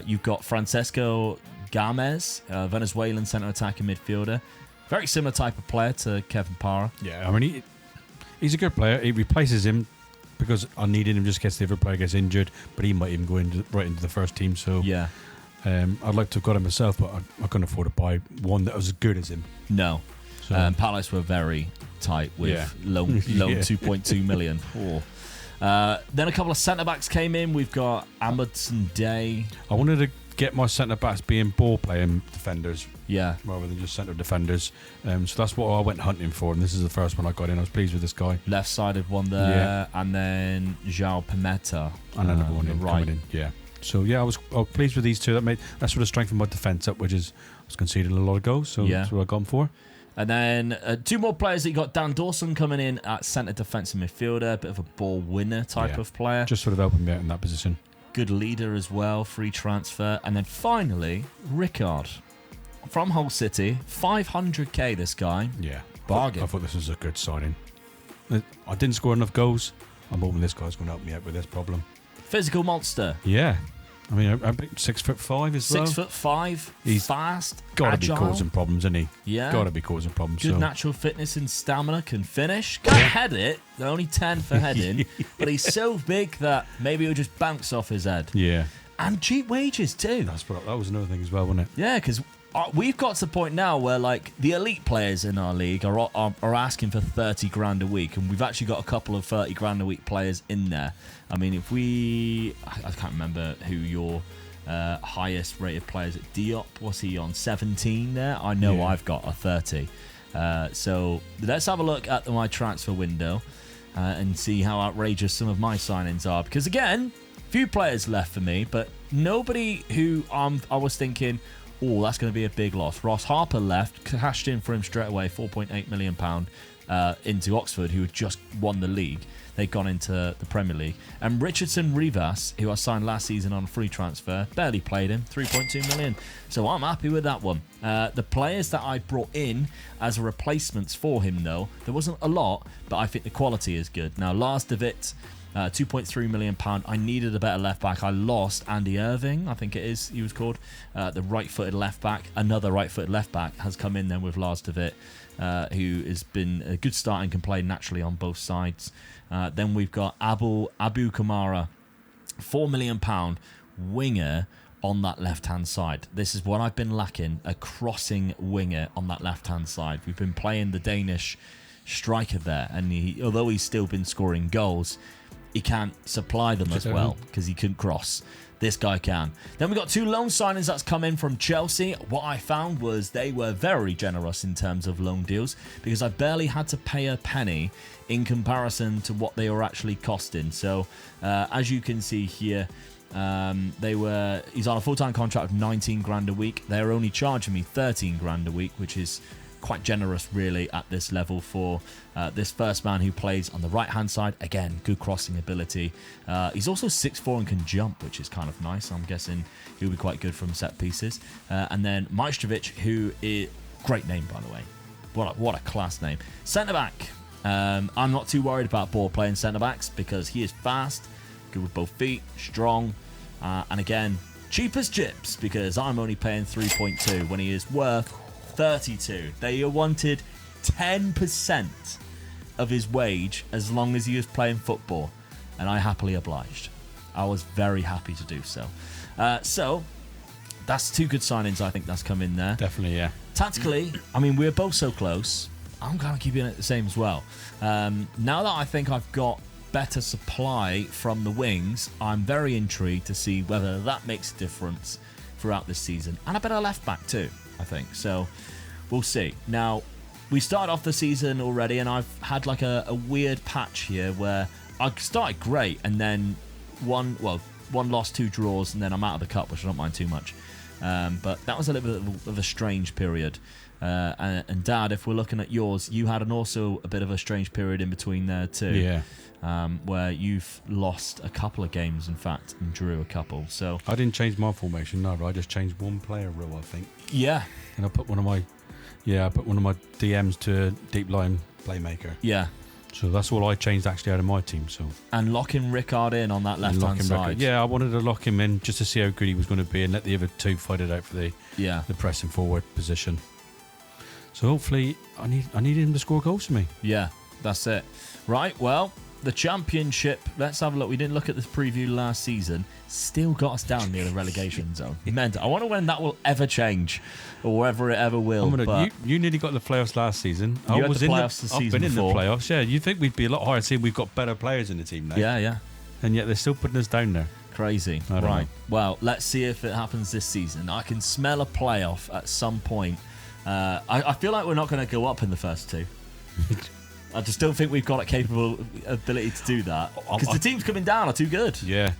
You've got Francesco Gamez, Venezuelan centre attacking midfielder. Very similar type of player to Kevin Para. Yeah, I mean, he's a good player. He replaces him because I needed him just in case the other player gets injured, but he might even go right into the first team. So Yeah. I'd like to have got him myself, but I couldn't afford to buy one that was as good as him. No. So, Palace were very tight with Yeah. loan Yeah. 2.2 million. Then a couple of centre-backs came in. We've got Amundsen Day. I wanted to get my centre-backs being ball-playing defenders Yeah. rather than just centre defenders. So that's what I went hunting for, and this is the first one I got in. I was pleased with this guy. Left-sided one there. And then João Pimenta. And another one the in, right. coming in. Yeah. So yeah, I was pleased with these two. That sort of strengthened my defence up, which is I was conceding a lot of goals. So Yeah. that's what I got him for. And then two more players that you got. Dan Dawson coming in at centre defensive midfielder. A bit of a ball winner type Yeah. of player. Just sort of helping me out in that position. Good leader as well. Free transfer. And then finally, Ricard. From Hull City. 500k this guy. Yeah. Bargain. I thought this was a good signing. I didn't score enough goals. I'm hoping this guy's going to help me out with this problem. Physical monster. Yeah. I mean, I'm 6'5" as well. 6'5", He's fast, Got to be agile. causing problems, isn't he? Yeah. Got to be causing problems. Good so. natural fitness and stamina, can finish. Can't head it. They're only 10 for heading. But he's so big that maybe he'll just bounce off his head. Yeah. And cheap wages too. That was another thing as well, wasn't it? Yeah, because we've got to the point now where like the elite players in our league are asking for 30 grand a week, and we've actually got a couple of 30 grand a week players in there. I mean, I can't remember who your highest rated players at Diop. What's he on? 17 there? I know Yeah. I've got a 30. So let's have a look at my transfer window and see how outrageous some of my signings are. Because again, few players left for me, but nobody who I was thinking, oh, that's going to be a big loss. Ross Harper left, cashed in for him straight away, £4.8 million into Oxford, who had just won the league. They'd gone into the Premier League. And Richardson Rivas, who I signed last season on a free transfer, barely played him, £3.2 million. So I'm happy with that one. The players that I brought in as replacements for him, though, there wasn't a lot, but I think the quality is good. Now, Lars De Witt, £2.3 million. I needed a better left back. I lost Andy Irving, I think it is, he was called, the right-footed left back. Another right-footed left back has come in then with Lars De Witt, who has been a good start and can play naturally on both sides. Then we've got Abu Kamara, £4 million winger on that left-hand side. This is what I've been lacking, a crossing winger on that left-hand side. We've been playing the Danish striker there, and although he's still been scoring goals, he can't supply them as well because he couldn't cross. This guy can. Then we got two loan signings that's come in from Chelsea. What I found was they were very generous in terms of loan deals, because I barely had to pay a penny in comparison to what they were actually costing. So as you can see here, he's on a full-time contract of 19 grand a week. They're only charging me 13 grand a week, which is quite generous really at this level for this first man who plays on the right hand side. Again, good crossing ability. He's also 6'4" and can jump, which is kind of nice. I'm guessing he'll be quite good from set pieces. And then Majstrovic, who is great name, by the way. What a class name. Centre back. I'm not too worried about ball playing centre backs because he is fast, good with both feet, strong, and again, cheap as chips, because I'm only paying 3.2 when he is worth 32. They wanted 10% of his wage as long as he was playing football. and I happily obliged. I was very happy to do so. So that's 2 good signings, I think, that's come in there. Definitely, yeah. Tactically, I mean, we're both so close. I'm kind of keeping it the same as well. Now that I think I've got better supply from the wings, I'm very intrigued to see whether that makes a difference throughout this season. And a better left back too, I think. So we'll see. Now, we started off the season already, and I've had like a weird patch here where I started great, and then one loss, 2 draws, and then I'm out of the cup, which I don't mind too much. But that was a little bit of a strange period. And Dad, if we're looking at yours, you had also a bit of a strange period in between there too. Yeah. Where you've lost a couple of games, in fact, and drew a couple. So I didn't change my formation, no, but I just changed one player rule, I think. yeah, And I put one of my DMs to a deep line playmaker. yeah, So that's all I changed actually out of my team. So and locking Rickard in on that left lock hand him side. back. Yeah, I wanted to lock him in just to see how good he was going to be and let the other 2 fight it out for the pressing forward position. So hopefully I need him to score goals for me. Yeah, that's it. Right, well, the championship, let's have a look. We didn't look at this preview last season. Still got us down near the relegation zone. Mental. I wonder when that will ever change, or whether it ever will. You nearly got the playoffs last season. You had the playoffs the season I've been before. in the playoffs. Yeah, you think we'd be a lot higher seeing we've got better players in the team now. Yeah. And yet they're still putting us down there. Crazy. I don't Right. know. Well, let's see if it happens this season. I can smell a playoff at some point. I feel like we're not going to go up in the first 2. I just don't think we've got a capable ability to do that. Because the teams coming down are too good. Yeah.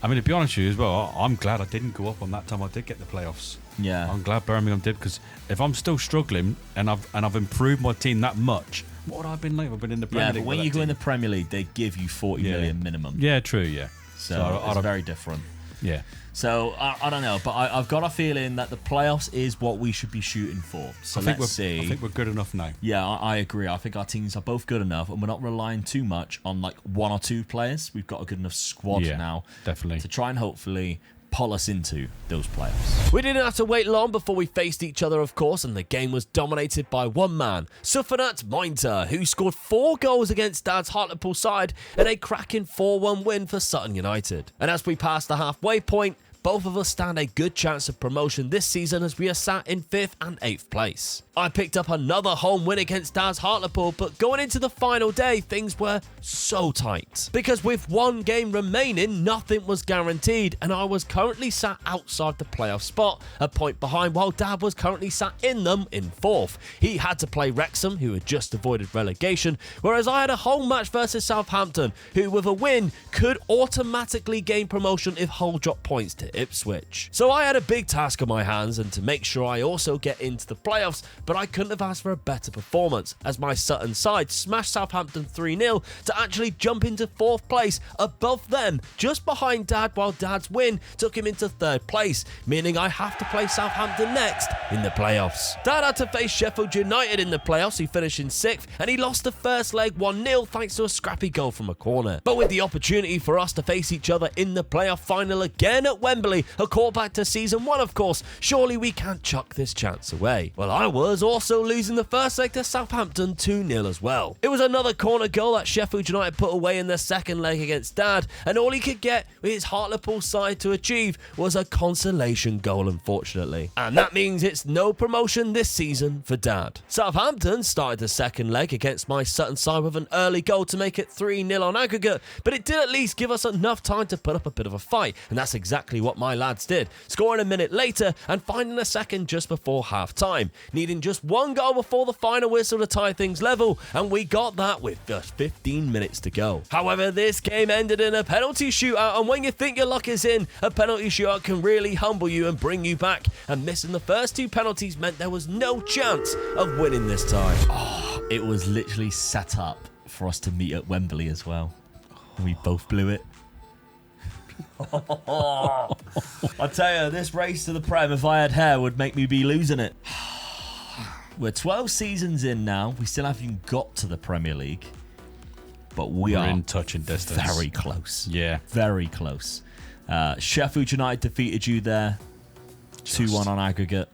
I mean, to be honest with you as well, I'm glad I didn't go up on that time I did get the playoffs. Yeah. I'm glad Birmingham did, because if I'm still struggling and I've improved my team that much, what would I have been like? I've been in the Premier Yeah, League. but when with you that go in team. the Premier League, they give you 40 million minimum. Yeah, true, yeah. So it's very different. Yeah. So I don't know, but I've got a feeling that the playoffs is what we should be shooting for. So let's see. I think we're good enough now. Yeah, I agree. I think our teams are both good enough, and we're not relying too much on like 1 or 2 players. We've got a good enough squad Yeah, now, definitely. to try and hopefully pull us into those playoffs. We didn't have to wait long before we faced each other, of course, and the game was dominated by one man, Sufanat Mointer, who scored 4 goals against Dad's Hartlepool side in a cracking 4-1 win for Sutton United. And as we pass the halfway point, both of us stand a good chance of promotion this season as we are sat in 5th and 8th place. I picked up another home win against Dad's Hartlepool, but going into the final day, things were so tight. Because with 1 game remaining, nothing was guaranteed, and I was currently sat outside the playoff spot, a point behind, while Dad was currently sat in them in 4th. He had to play Wrexham, who had just avoided relegation, whereas I had a home match versus Southampton, who with a win could automatically gain promotion if Hull dropped points to Ipswich. So I had a big task on my hands, and to make sure I also get into the playoffs, but I couldn't have asked for a better performance, as my Sutton side smashed Southampton 3-0 to actually jump into 4th place above them, just behind Dad, while Dad's win took him into 3rd place, meaning I have to play Southampton next in the playoffs. Dad had to face Sheffield United in the playoffs, who finished in 6th, and he lost the first leg 1-0 thanks to a scrappy goal from a corner. But with the opportunity for us to face each other in the playoff final again at Wembley, a callback to season 1 of course, surely we can't chuck this chance away. Well, I was also losing the first leg to Southampton 2-0 as well. It was another corner goal that Sheffield United put away in their second leg against Dad, and all he could get with his Hartlepool side to achieve was a consolation goal, unfortunately. And that means it's no promotion this season for Dad. Southampton started the second leg against my Sutton side with an early goal to make it 3-0 on aggregate, but it did at least give us enough time to put up a bit of a fight, and that's exactly what my lads did, scoring a minute later and finding a second just before half time, needing just 1 goal before the final whistle to tie things level, and we got that with just 15 minutes to go. However, this game ended in a penalty shootout, and when you think your luck is in, a penalty shootout can really humble you and bring you back, and missing the first 2 penalties meant there was no chance of winning this time. It was literally set up for us to meet at Wembley as well. And we both blew it. I tell you, this race to the Prem, if I had hair, would make me be losing it. We're 12 seasons in now. We still haven't even got to the Premier League. But we're in touching distance. Very close. Yeah. Very close. Sheffield United defeated you there. 2-1 on aggregate.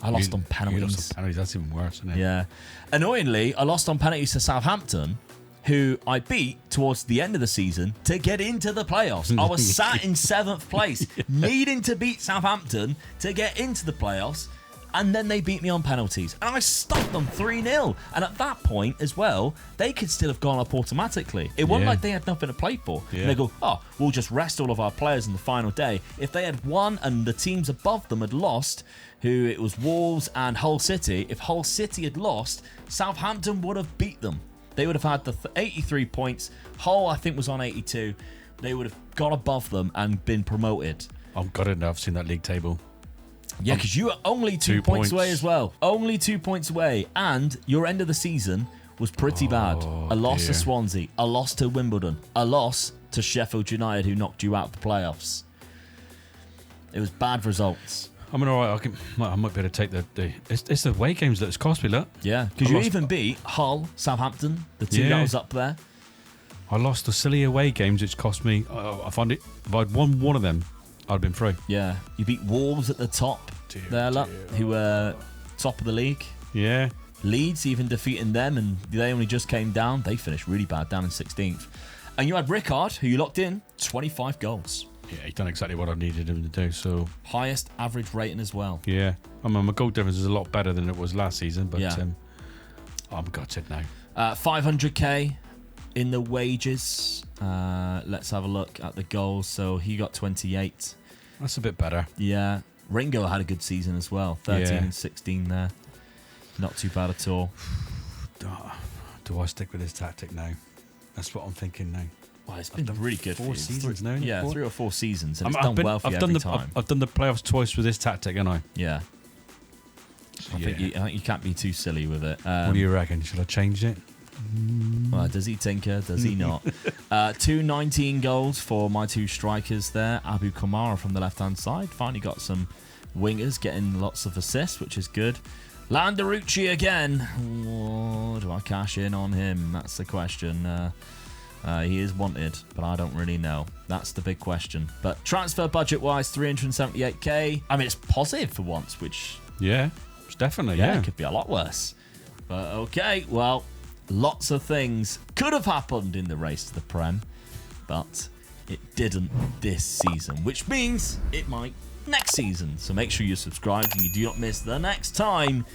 I lost on penalties. You lost on penalties. That's even worse, isn't it? Yeah. Annoyingly, I lost on penalties to Southampton, who I beat towards the end of the season to get into the playoffs. I was sat in 7th place, needing to beat Southampton to get into the playoffs. And then they beat me on penalties. And I stopped them 3-0. And at that point as well, they could still have gone up automatically. It wasn't like they had nothing to play for. Yeah. And they go, oh, we'll just rest all of our players in the final day. If they had won and the teams above them had lost, who it was Wolves and Hull City, if Hull City had lost, Southampton would have beat them. They would have had the 83 points. Hull, I think, was on 82. They would have got above them and been promoted. I've got it now. I've seen that league table. Yeah, because you were only 2 points away as well. Only 2 points away. And your end of the season was pretty bad. A loss to Swansea. A loss to Wimbledon. A loss to Sheffield United, who knocked you out of the playoffs. It was bad results. I mean, all right, I might be able to take the it's the away games that's cost me, look. Yeah, because you even beat Hull, Southampton, the two that was up there. I lost the silly away games, which cost me. I find it. If I'd won one of them, I'd have been through. Yeah, you beat Wolves at the top who were top of the league. Yeah. Leeds even defeating them, and they only just came down. They finished really bad, down in 16th. And you had Rickard, who you locked in, 25 goals. Yeah, he's done exactly what I needed him to do. So highest average rating as well. Yeah, I mean, my goal difference is a lot better than it was last season, but I'm gutted now. 500k in the wages. Let's have a look at the goals. So he got 28. That's a bit better. Yeah. Ringo had a good season as well. 13 and 16 there. Not too bad at all. Do I stick with this tactic now? That's what I'm thinking now. Well, it's been really good for you. 4 seasons now. Yeah, 3 or 4 seasons, and it's done well for you every time. I've done the playoffs twice with this tactic, haven't I? Yeah. I think you can't be too silly with it. What do you reckon? Should I change it? Well, does he tinker? Does he not? 219 goals for my 2 strikers there. Abu Kamara from the left-hand side. Finally got some wingers getting lots of assists, which is good. Landarucci again. Oh, do I cash in on him? That's the question. He is wanted, but I don't really know. That's the big question. But transfer budget-wise, 378k. I mean, it's positive for once, which... Yeah, it's definitely, yeah. It could be a lot worse. But okay, well... Lots of things could have happened in the race to the Prem, but it didn't this season, which means it might next season. So make sure you're subscribed and you do not miss the next time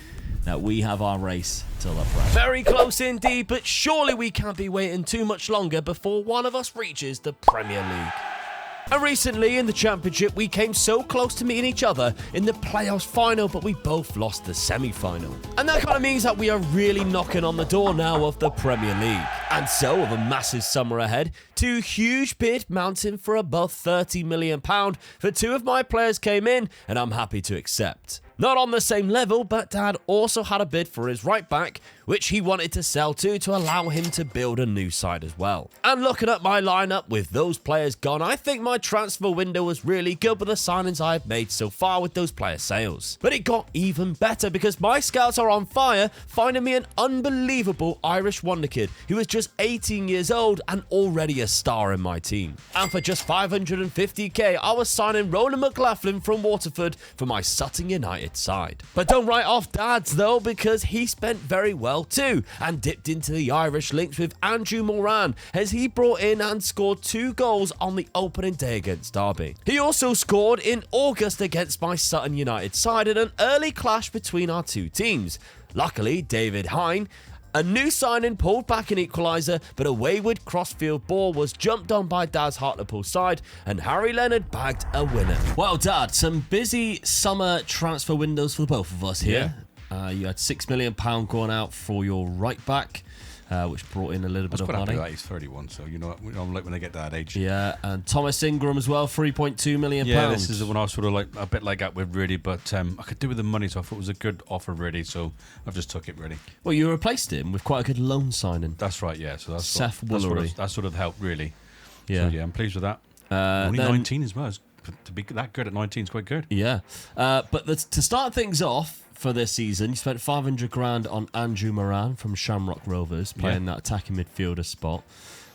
that we have our race to the Prem. Very close indeed, but surely we can't be waiting too much longer before one of us reaches the Premier League. And recently in the Championship, we came so close to meeting each other in the playoffs final, but we both lost the semi-final. And that kind of means that we are really knocking on the door now of the Premier League. And so, with a massive summer ahead, 2 huge bid mounting for above £30 million for 2 of my players came in, and I'm happy to accept. Not on the same level, but Dad also had a bid for his right back, which he wanted to sell to allow him to build a new side as well. And looking at my lineup with those players gone, I think my transfer window was really good with the signings I've made so far with those player sales. But it got even better because my scouts are on fire, finding me an unbelievable Irish wonder kid who is just 18 years old and already a star in my team. And for just 550k, I was signing Roland McLaughlin from Waterford for my Sutton United side. But don't write off Dad's though, because he spent very well too and dipped into the Irish links with Andrew Moran as he brought in and scored 2 goals on the opening day against Derby. He also scored in August against my Sutton United side in an early clash between our 2 teams. Luckily, David Hine, a new signing, pulled back an equaliser, but a wayward crossfield ball was jumped on by Dad's Hartlepool side, and Harry Leonard bagged a winner. Well, Dad, some busy summer transfer windows for the both of us here. You had £6 million going out for your right back, which brought in a little bit of money. He's 31, so you know, I'm like when they get to that age. Yeah, and Thomas Ingram as well, £3.2 million. Yeah, this is the one I was sort of like a bit like that with, really, but I could do with the money, so I thought it was a good offer, really, so I've just took it, really. Well, you replaced him with quite a good loan signing. That's right, yeah. So that's Seth Woolery. That sort of helped, really. Yeah. So, yeah, I'm pleased with that. Only 19 as well. To be that good at 19 is quite good. Yeah. But to start things off, for this season, you spent 500 grand on Andrew Moran from Shamrock Rovers, playing that attacking midfielder spot.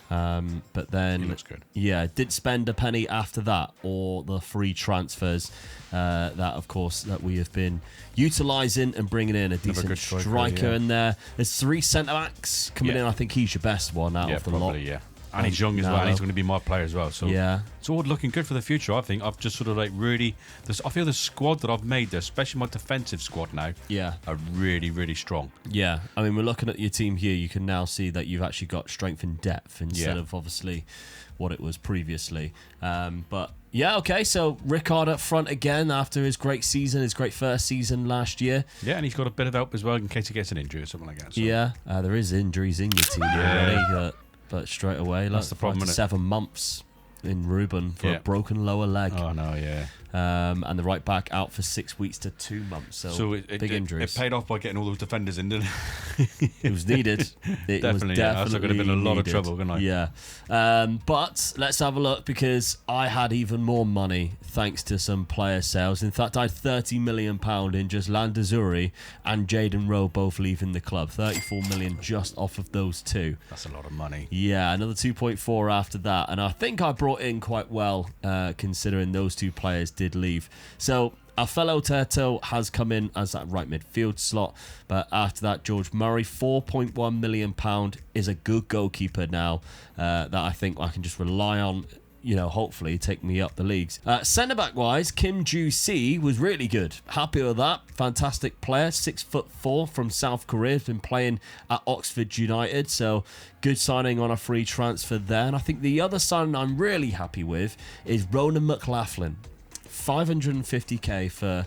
But then, He looks good. Yeah, did spend a penny after that, or the free transfers that, of course, that we have been utilising and bringing in a decent good striker, striker, yeah. in there. There's 3 centre backs coming Yeah. in. I think he's your best one out of the lot. probably, yeah. And he's young as well, and he's going to be my player as well. So Yeah. it's all looking good for the future, I think. I've just sort of like really... I feel the squad that I've made there, especially my defensive squad now, Yeah. are really, really strong. Yeah, I mean, we're looking at your team here. You can now see that you've actually got strength and depth instead Yeah. of obviously what it was previously. But yeah, okay. So Rickard up front again after his great season, his great first season last year. Yeah, and he's got a bit of help as well in case he gets an injury or something like that. So. Yeah, there is injuries in your team already, but straight away, That's the problem, 5 to innit? 7 months in Ruben for Yeah. a broken lower leg. Oh, no, yeah. And the right back out for 6 weeks to 2 months. So, big injuries. It paid off by getting all those defenders in, didn't It was needed. It was Definitely, yeah. That's definitely gonna be in a lot of needed. trouble, wouldn't I? Yeah. But let's have a look, because I had even more money thanks to some player sales. In fact, I had £30 million in just Landazuri and Jaden Rowe both leaving the club. 34 million just off of those two. That's a lot of money. Yeah, another 2.4 after that. And I think I brought in quite well, considering those 2 players did leave. So our fellow Teto has come in as that right midfield slot. But after that, George Murray, £4.1 million, is a good goalkeeper now that I think I can just rely on. Hopefully take me up the leagues. Centre-back wise, Kim Joo-si was really good. Happy with that. Fantastic player. 6'4" from South Korea. Has been playing at Oxford United. So good signing on a free transfer there. And I think the other signing I'm really happy with is Ronan McLaughlin. 550k for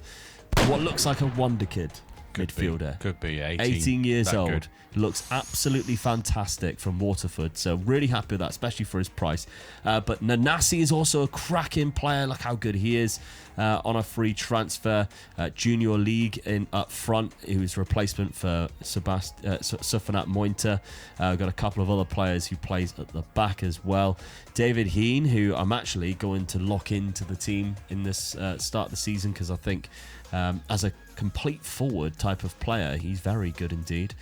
what looks like a wonder kid midfielder. Could be, yeah. 18 years that old. good. Looks absolutely fantastic from Waterford. So really happy with that, especially for his price. But Nanasi is also a cracking player. Look how good he is on a free transfer. Junior League in up front, who's replacement for Sufanat Mointer. Got a couple of other players who plays at the back as well. David Heen, who I'm actually going to lock into the team in this start of the season, because I think as a complete forward type of player, he's very good indeed.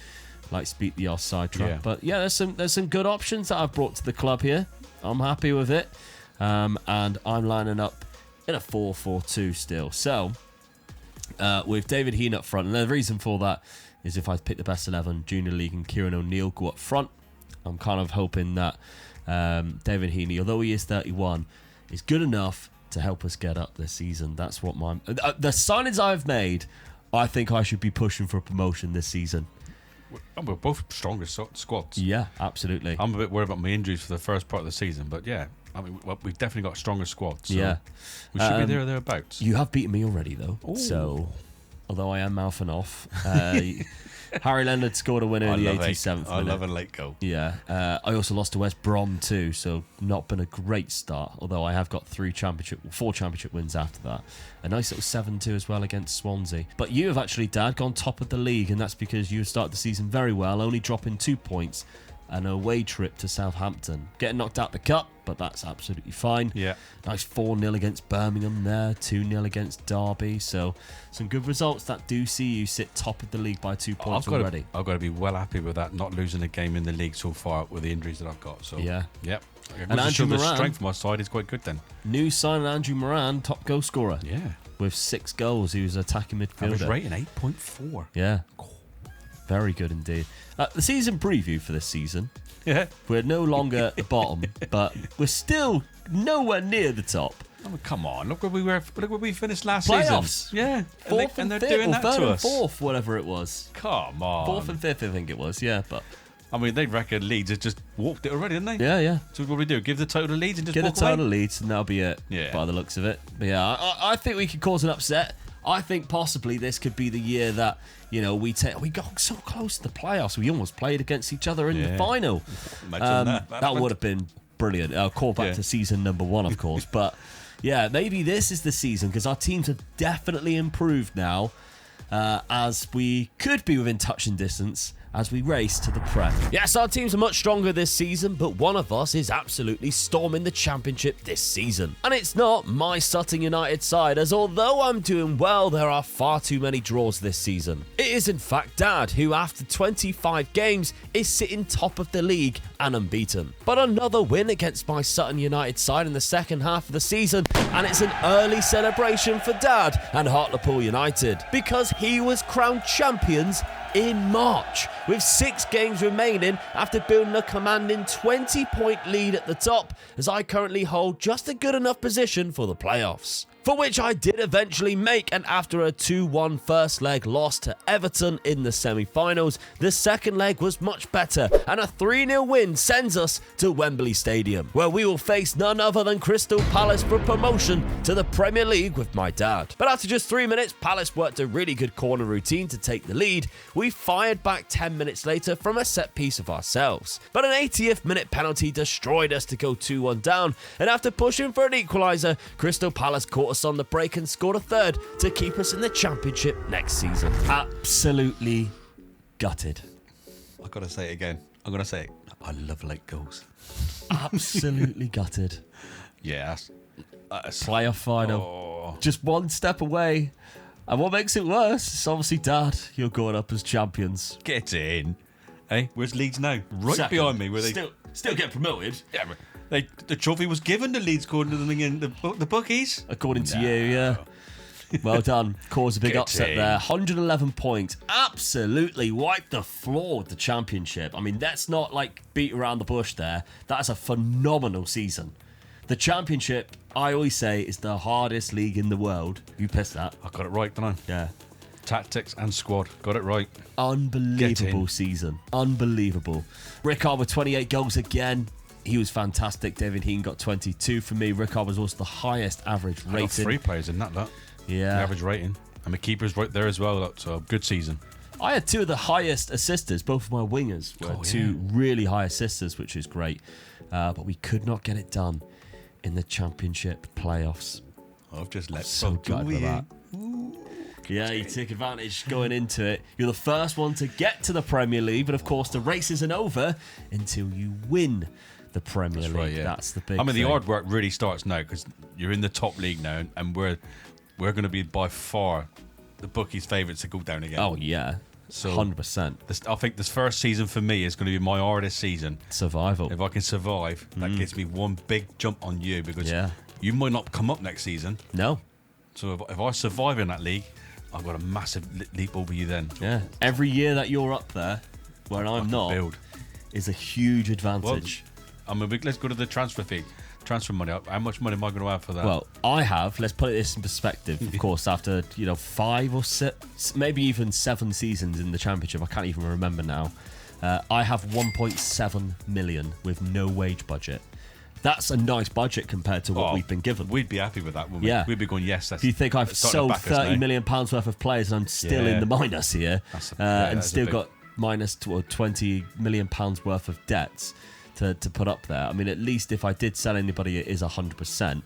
Likes to beat the offside trap. Yeah. But yeah, there's some good options that I've brought to the club here. I'm happy with it. And I'm lining up in a 4-4-2 still. So with David Heen up front, and the reason for that is if I pick the best 11, Junior League and Kieran O'Neill go up front, I'm kind of hoping that David Heaney, although he is 31, is good enough to help us get up this season. That's what the signings I've made, I think I should be pushing for promotion this season. We're both strongest squads. Yeah, absolutely. I'm a bit worried about my injuries for the first part of the season, but yeah, I mean, we've definitely got a stronger squad. So Yeah. we should be there or thereabouts. You have beaten me already, though. Ooh. So, although I am mouthing off, Harry Leonard scored a winner in the 87th I minute. love a late goal. Yeah, I also lost to West Brom too, so not been a great start. Although I have got 4 championship wins after that. A nice little 7-2 as well against Swansea. But you have actually, Dad, gone top of the league, and that's because you started the season very well, only dropping 2 points. An away trip to Southampton. Getting knocked out the cup, but that's absolutely fine. Yeah. Nice 4-0 against Birmingham there, 2-0 against Derby. So some good results that do see you sit top of the league by 2 points already. I've got to be well happy with that, not losing a game in the league so far with the injuries that I've got. So Yeah. Yep. And Andrew the Moran- strength of my side is quite good then. New signing Andrew Moran, top goal scorer. Yeah. With 6 goals. He was attacking Average midfielder. rating 8.4. Yeah. Very good indeed. The season preview for this season. Yeah. We're no longer at the bottom, but we're still nowhere near the top. Oh, come on! Look where we finished last Playoffs. season. Yeah, Fourth and they're fifth, doing or that third to and us. fourth, whatever it was. Come on. 4th and 5th, I think it was. Yeah, but I mean, they reckon Leeds have just walked it already, didn't they? yeah. So what do we do? Give the total Leeds and just Get a walk away? total leads, and that'll be it. Yeah. By the looks of it. But yeah, I think we could cause an upset. I think possibly this could be the year that we got so close to the playoffs. We almost played against each other in the Yeah. final. Imagine that. That would have been brilliant. I'll call back Yeah. to season number 1, of course. But yeah, maybe this is the season, because our teams have definitely improved now, as we could be within touching distance as we race to the Prem. Yes, our teams are much stronger this season, but one of us is absolutely storming the championship this season. And it's not my Sutton United side, as although I'm doing well, there are far too many draws this season. It is in fact Dad, who after 25 games is sitting top of the league and unbeaten. But another win against my Sutton United side in the second half of the season, and it's an early celebration for Dad and Hartlepool United, because he was crowned champions in March, with 6 games remaining after building a commanding 20-point lead at the top, as I currently hold just a good enough position for the playoffs. For which I did eventually make, and after a 2-1 first leg loss to Everton in the semi-finals, the second leg was much better, and a 3-0 win sends us to Wembley Stadium, where we will face none other than Crystal Palace for promotion to the Premier League with my dad. But after just 3 minutes, Palace worked a really good corner routine to take the lead. We fired back 10 minutes later from a set piece of ourselves, but an 80th minute penalty destroyed us to go 2-1 down, and after pushing for an equaliser, Crystal Palace caught us on the break and scored a third to keep us in the Championship next season. Absolutely gutted. I've got to say it again. I'm going to say it. I love late goals. Absolutely gutted. Yeah. Playoff final. Oh. Just one step away. And what makes it worse is obviously, Dad, you're going up as champions. Get in. Hey, where's Leeds now? Right Second. behind me. Where they Still get promoted. Yeah, but the trophy was given to Leeds according to the bookies. According to you, yeah. Well done. Caused a big Get upset in. there. 111 points. Absolutely wiped the floor with the Championship. I mean, let's not beat around the bush there. That's a phenomenal season. The Championship, I always say, is the hardest league in the world. You pissed that. I got it right, didn't I? Yeah. Tactics and squad. Got it right. Unbelievable season. Unbelievable. Rickard with 28 goals again. He was fantastic. David Heane got 22 for me. Rickard was also the highest average I got rating. 3 players in that. The Yeah. average rating. And my keeper's right there as well. So good season. I had 2 of the highest assisters. Both of my wingers were 2 really high assisters, which is great. But we could not get it done in the Championship playoffs. I've just let So gutted for that. Yeah, you took advantage going into it. You're the first one to get to the Premier League, but of course the race isn't over until you win the Premier League. Right, yeah. That's the big I mean, thing. the hard work really starts now because you're in the top league now, and we're going to be by far the bookies' favourites to go down again. Oh, yeah. So 100%. I think this first season for me is going to be my hardest season. Survival. If I can survive, that gives me one big jump on you because you might not come up next season. No. So if I survive in that league, I've got a massive leap over you then. Yeah. Every year that you're up there, where I'm not, is a huge advantage. Well, I mean, let's go to the transfer fee. Transfer money. How much money am I going to have for that? Well, I have, let's put this in perspective, of course, after 5 or 6, maybe even 7 seasons in the Championship, I can't even remember now, I have 1.7 million with no wage budget. That's a nice budget compared to what we've been given. We'd be happy with that, wouldn't we? Yeah. We'd be going, yes, that's... If you think I've sold £30 million worth of players and I'm still in the minus here, and still got minus £20 million worth of debts to put up there. I mean, at least if I did sell anybody, it is 100%.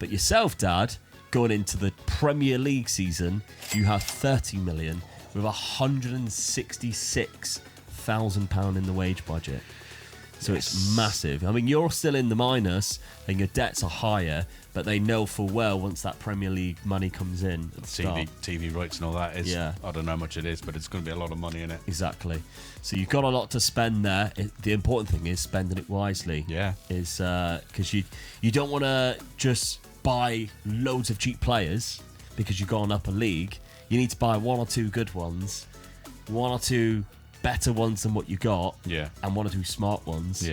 But yourself, Dad, going into the Premier League season, you have 30 million with £166,000 in the wage budget. So it's massive. I mean, you're still in the minus and your debts are higher, but they know full well once that Premier League money comes in. TV rights and all that is, I don't know how much it is, but it's going to be a lot of money in it. Exactly. So you've got a lot to spend there. The important thing is spending it wisely. Yeah. Is because you don't want to just buy loads of cheap players because you've gone up a league. You need to buy 1 or 2 good ones, 1 or 2 better ones than what you got, and 1 or 2 smart ones,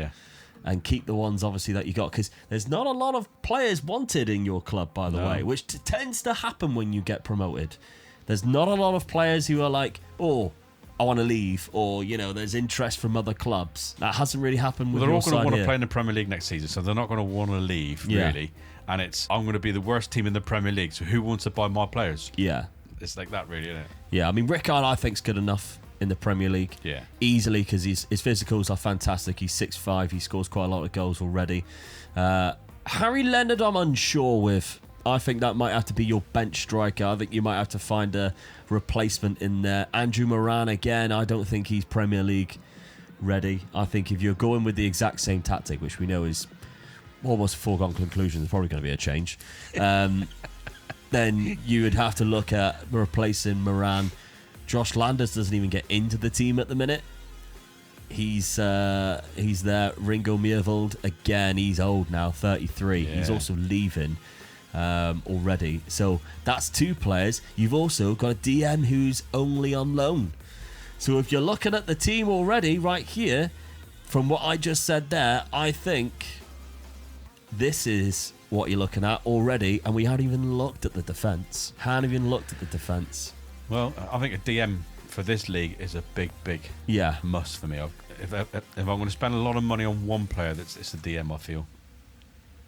and keep the ones obviously that you got, because there's not a lot of players wanted in your club, by the way, which tends to happen when you get promoted. There's not a lot of players who are like, oh, I want to leave, or there's interest from other clubs. That hasn't really happened with they're all your going to side want to here. play in the Premier League next season, so they're not going to want to leave really. And I'm going to be the worst team in the Premier League, so who wants to buy my players? It's like that really, isn't it? I mean, Rickard I think's good enough in the Premier League. Easily, because his physicals are fantastic. He's 6'5", he scores quite a lot of goals already. Harry Leonard I'm unsure with. I think that might have to be your bench striker. I think you might have to find a replacement in there. Andrew Moran, again, I don't think he's Premier League ready. I think if you're going with the exact same tactic, which we know is almost a foregone conclusion, there's probably going to be a change, then you would have to look at replacing Moran. Josh Landers doesn't even get into the team at the minute. He's there. Ringo Mierwald again. He's old now, 33. Yeah. He's also leaving already. So that's 2 players. You've also got a DM who's only on loan. So if you're looking at the team already right here, from what I just said there, I think this is what you're looking at already, and we hadn't even looked at the defence. Well, I think a DM for this league is a big Yeah. must for me. If I'm going to spend a lot of money on one player, it's the DM, I feel.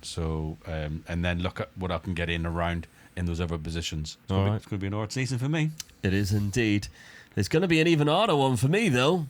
So, and then look at what I can get in around in those other positions. It's going to be an hard season for me. It is indeed. There's going to be an even harder one for me, though.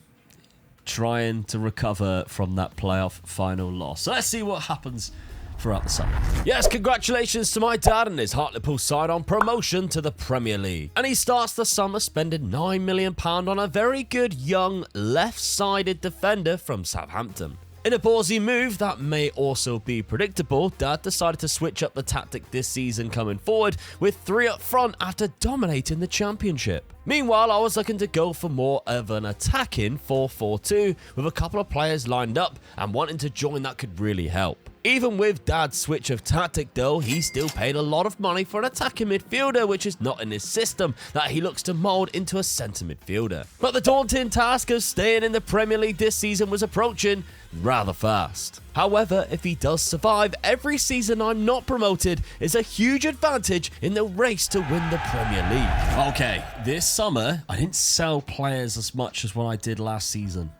Trying to recover from that playoff final loss. So let's see what happens throughout the summer. Yes, congratulations to my dad and his Hartlepool side on promotion to the Premier League. And he starts the summer spending £9 million on a very good young left-sided defender from Southampton. In a ballsy move that may also be predictable, Dad decided to switch up the tactic this season coming forward with 3 up front after dominating the championship. Meanwhile, I was looking to go for more of an attacking 4-4-2 with a couple of players lined up and wanting to join that could really help. Even with Dad's switch of tactic though, he still paid a lot of money for an attacking midfielder which is not in his system that he looks to mould into a centre midfielder. But the daunting task of staying in the Premier League this season was approaching rather fast. However, if he does survive, every season I'm not promoted is a huge advantage in the race to win the Premier League. Okay, this summer I didn't sell players as much as what I did last season.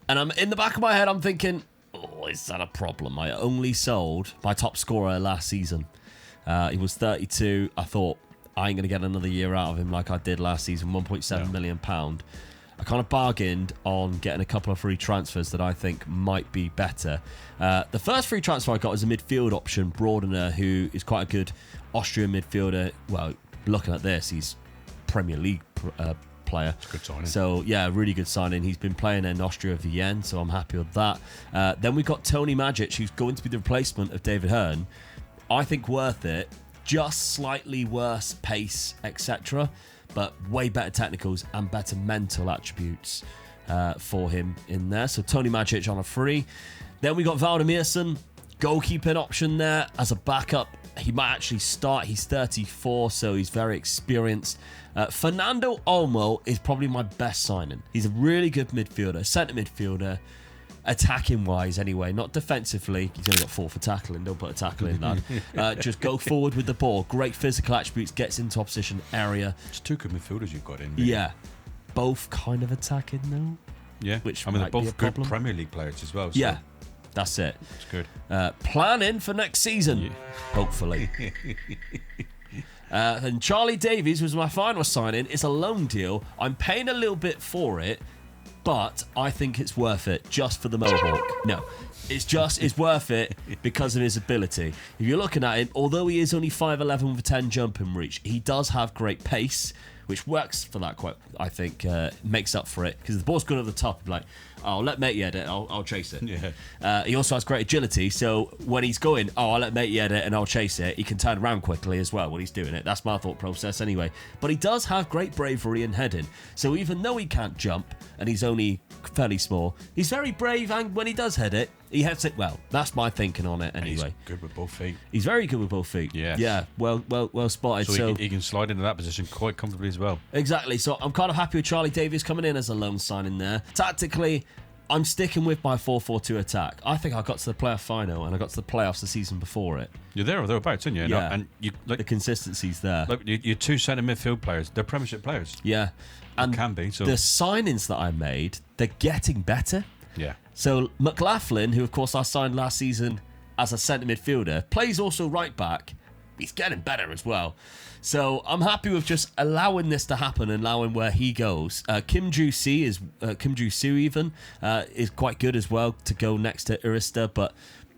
And I'm in the back of my head I'm thinking, oh, is that a problem? I only sold my top scorer last season. He was 32. I thought, I ain't going to get another year out of him like I did last season, £1.7 million. I kind of bargained on getting a couple of free transfers that I think might be better. The first free transfer I got was a midfield option, Broadener, who is quite a good Austrian midfielder. Well, looking at this, he's Premier League player. Good signing. So, yeah, really good signing. He's been playing in Austria Vienna, so I'm happy with that. Then we've got Tony Majic, who's going to be the replacement of David Hearn. I think worth it. Just slightly worse pace, etc., but way better technicals and better mental attributes for him in there. So Tony Majic on a free. Then we got Valdemirson, goalkeeping option there as a backup. He might actually start. He's 34, so he's very experienced. Fernando Olmo is probably my best signing. He's a really good midfielder, centre midfielder, attacking wise anyway, not defensively. He's only got 4 for tackling. Don't put a tackle in, lad. Just go forward with the ball. Great physical attributes, gets into opposition area. It's 2 good midfielders you've got in. Really. Yeah. Both kind of attacking though. Yeah. Which I mean, they're might be a both good problem. Premier League players as well. So Yeah. That's it. it's good. Planning for next season, hopefully. And Charlie Davies was my final signing. It's a loan deal. I'm paying a little bit for it, but I think it's worth it just for the Mohawk. No, it's worth it because of his ability. If you're looking at him, although he is only 5'11" with a 10 jumping reach, he does have great pace, which works for that quite, I think, makes up for it. Because the ball's good over the top, you're like, I'll let Matey edit it, I'll chase it. Yeah. He also has great agility, so when he's going, I'll let Matey edit it and I'll chase it, he can turn around quickly as well when he's doing it. That's my thought process anyway. But he does have great bravery and heading. So even though he can't jump, and he's only fairly small, he's very brave, and when he does head it, he heads it well. That's my thinking on it anyway. He's good with both feet. He's very good with both feet. Yes. Yeah, well spotted. So he can slide into that position quite comfortably as well. Exactly. So I'm kind of happy with Charlie Davies coming in as a loan signing there. Tactically, I'm sticking with my 4-4-2 attack. I think I got to the playoff final and I got to the playoffs the season before it. You're there or thereabouts, aren't you? Yeah. And you The consistency's there. look, your 2 centre midfield players, they're Premiership players. Yeah. And Can be. So the signings that I made, they're getting better. yeah. So McLaughlin, who of course I signed last season as a centre midfielder, plays also right back. He's getting better as well. So I'm happy with just allowing this to happen and allowing where he goes. Kim Joo-soo even is quite good as well to go next to Arista, but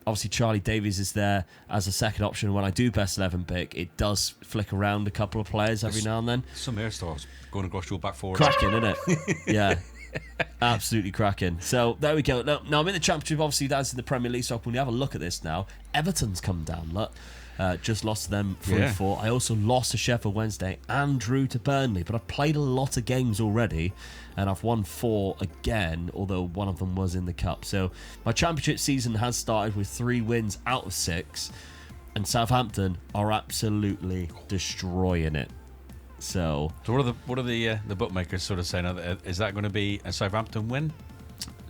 obviously Charlie Davies is there as a second option. When I do best 11 pick, it does flick around a couple of players every now and then. Some hairstyles going across your back forward. Cracking, isn't it? Yeah. Absolutely cracking. So there we go. Now I'm in the Championship. Obviously, that's in the Premier League. So when we have a look at this now, Everton's come down. Look, Just lost to them 3-4. I also lost to Sheffield Wednesday and drew to Burnley, but I've played a lot of games already, and I've won 4 again, although one of them was in the cup. So my championship season has started with 3 wins out of 6, and Southampton are absolutely destroying it. So what are the bookmakers sort of saying? Is that going to be a Southampton win?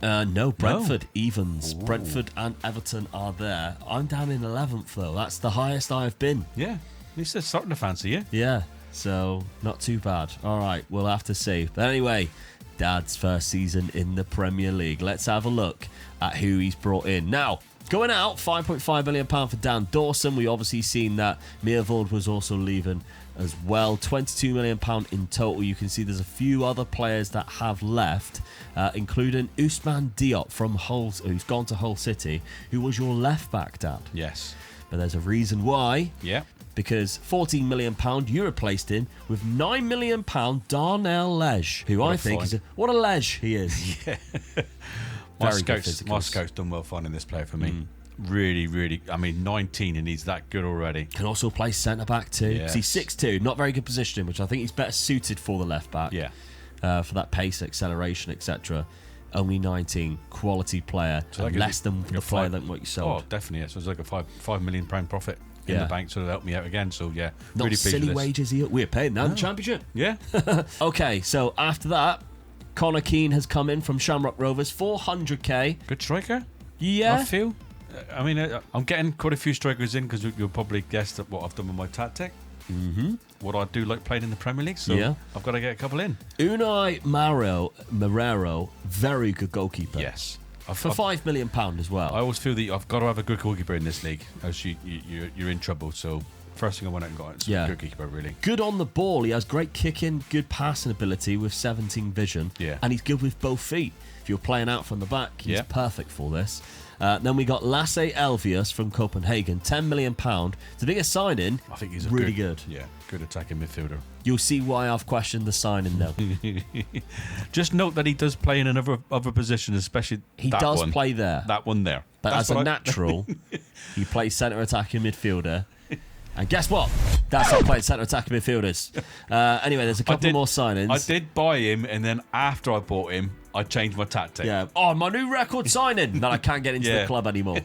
No, Brentford evens. Ooh. Brentford and Everton are there. I'm down in 11th though. That's the highest I've been. Yeah, at least they're starting to fancy you. Yeah, so not too bad. All right, we'll have to see. But anyway, Dad's first season in the Premier League. Let's have a look at who he's brought in. Now, going out, £5.5 million for Dan Dawson. We obviously seen that Meervold was also leaving as well. £22 million in total. You can see there's a few other players that have left, including Ousmane Diop from Hull, who's gone to Hull City, who was your left back, Dad. Yes. But there's a reason why. Yeah. Because £14 million, you replaced him with £9 million Darnell Ledge, who I think is what a ledge he is. Yeah. My scout's done well finding this player for me. Really, really. I mean, 19 and he's that good already. Can also play centre back too. Yes. He's 6'2", not very good positioning, which I think he's better suited for the left back. Yeah. For that pace, acceleration, etc. Only 19, quality player, So and less than the player than what you sold. Oh, definitely. Yeah. So it's like a £5 million profit in the bank, so it'll help me out again. So yeah, not really pleased silly with this. wages here. We're paying that in the Championship. Yeah. Okay, so after that, Connor Keane has come in from Shamrock Rovers, 400k. Good striker. Yeah. I feel. I mean, I'm getting quite a few strikers in because you'll probably guess at what I've done with my tactic. Mm-hmm. What I do like playing in the Premier League, so I've got to get a couple in. Unai Marrero, very good goalkeeper. Yes. For £5 million as well. I always feel that I've got to have a good goalkeeper in this league, else you're in trouble. So first thing I went out and got is a good goalkeeper, really. Good on the ball. He has great kicking, good passing ability with 17 vision. Yeah. And he's good with both feet. If you're playing out from the back, he's perfect for this. Then we got Lasse Elvius from Copenhagen, £10 million. The biggest signing. I think he's really good. Yeah, good attacking midfielder. You'll see why I've questioned the signing now. Just note that he does play in another other position, especially he that does one. play there. That one there. But as a natural, he plays centre attacking midfielder. And guess what? That's not playing centre attacking midfielders. Anyway, there's a couple more signings. I did buy him, and then after I bought him, I changed my tactic. Yeah. Oh, my new record signing that I can't get into the club anymore.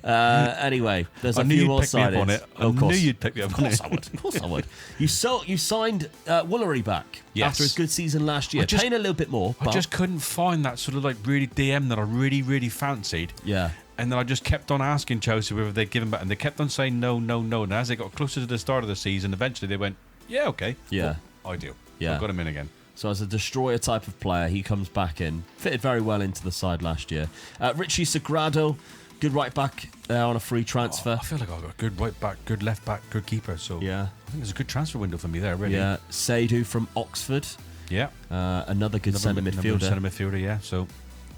Anyway, there's a few more signings. I knew you'd pick me up on it. Of course I would. You signed Woolery back after his good season last year. Paying a little bit more. I just couldn't find that sort of like really DM that I really, really fancied. Yeah. And then I just kept on asking Chelsea whether they'd give him back. And they kept on saying no, no, no. And as they got closer to the start of the season, eventually they went, yeah, okay. Yeah. Well, ideal. Yeah. I've got him in again. So as a destroyer type of player, he comes back in. Fitted very well into the side last year. Richie Sagrado, good right back there on a free transfer. I feel like I've got a good right back, good left back, good keeper. So yeah. I think there's a good transfer window for me there, really. Yeah. Seydou from Oxford. Yeah. Another good centre midfielder. Centre midfielder, yeah. So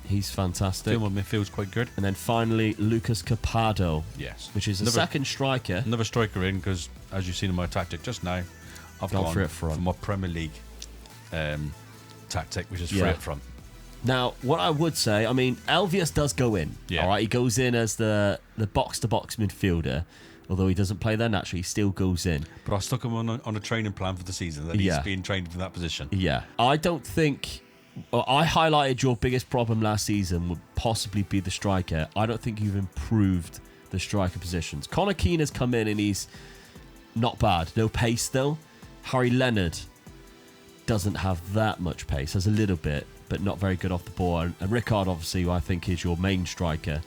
he's fantastic. Film on midfield's quite good. And then finally, Lucas Capado. Yes. Which is a second striker. Another striker in, because as you've seen in my tactic just now, I've gone for my Premier League tactic, which is free up front. Now, what I would say, I mean, Elvius does go in. Yeah. All right, he goes in as the box-to-box midfielder. Although he doesn't play there naturally, he still goes in. But I stuck him on a training plan for the season that he's being trained from that position. Yeah. I don't think... I highlighted your biggest problem last season would possibly be the striker. I don't think you've improved the striker positions. Connor Keane has come in and he's not bad. No pace still. Harry Leonard doesn't have that much pace. Has a little bit, but not very good off the ball. And Rickard, obviously, who I think is your main striker,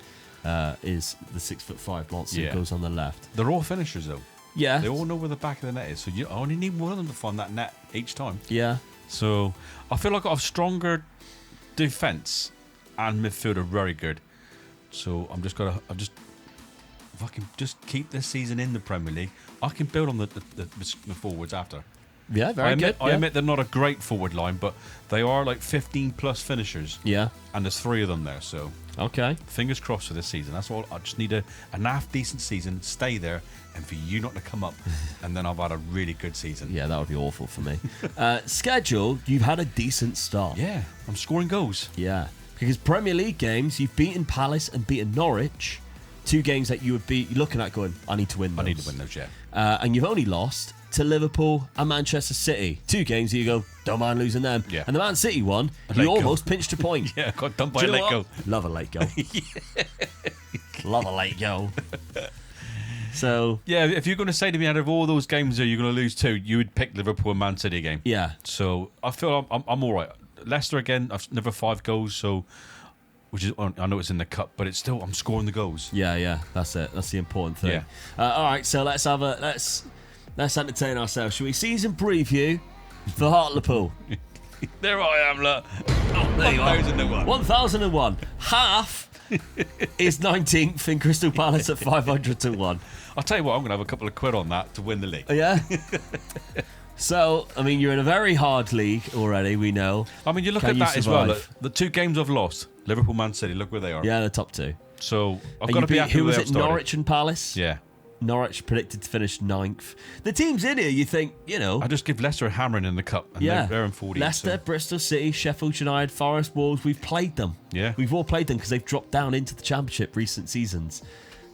is the 6'5" monster who goes on the left. They're all finishers, though. Yeah. They all know where the back of the net is, so you only need one of them to find that net each time. Yeah. So I feel like I have stronger defence and midfield are very good. So if I can just keep this season in the Premier League, I can build on the forwards after. Yeah, very good. I admit they're not a great forward line, but they are like 15 plus finishers. Yeah. And there's 3 of them there, so okay. Fingers crossed for this season. That's all. I just need a half decent season, stay there, and for you not to come up, and then I've had a really good season. Yeah, that would be awful for me. Schedule, you've had a decent start. Yeah, I'm scoring goals. Yeah, because Premier League games, you've beaten Palace and beaten Norwich, 2 games that you would be looking at going, I need to win those. I need to win those, yeah. And you've only lost to Liverpool and Manchester City. 2 games that you go, don't mind losing them. Yeah. And the Man City one, Late you goal. almost pinched a point. Yeah, got done by Do a you know late what? goal. Love a late goal. Love a late goal. So, Yeah, if you're going to say to me out of all those games that you're going to lose 2, you would pick Liverpool and Man City game. yeah. So I feel I'm all right. Leicester again, I've never 5 goals, so which is I know it's in the cup, but it's still I'm scoring the goals. Yeah, that's it. That's the important thing. Yeah. All right, so let's entertain ourselves. Shall we? Season preview for Hartlepool. There I am, look. Oh, there you are. 1001. 1001. Half is 19th in Crystal Palace at 500 to 1. I'll tell you what, I'm going to have a couple of quid on that to win the league. Yeah. So, I mean, you're in a very hard league already. We know. I mean, you look Can at you that as well. survive? Look, the 2 games I've lost, Liverpool, Man City. Look where they are. Yeah, the top 2. So I've And got you to be beat- happy who with was where it? I've started. Norwich and Palace. Yeah. Norwich predicted to finish 9th. The teams in here, you think, you know. I just give Leicester a hammering in the cup, and Yeah, they're in 40. Leicester, so- Bristol City, Sheffield United, Forest, Wolves. We've played them. Yeah. We've all played them because they've dropped down into the Championship recent seasons.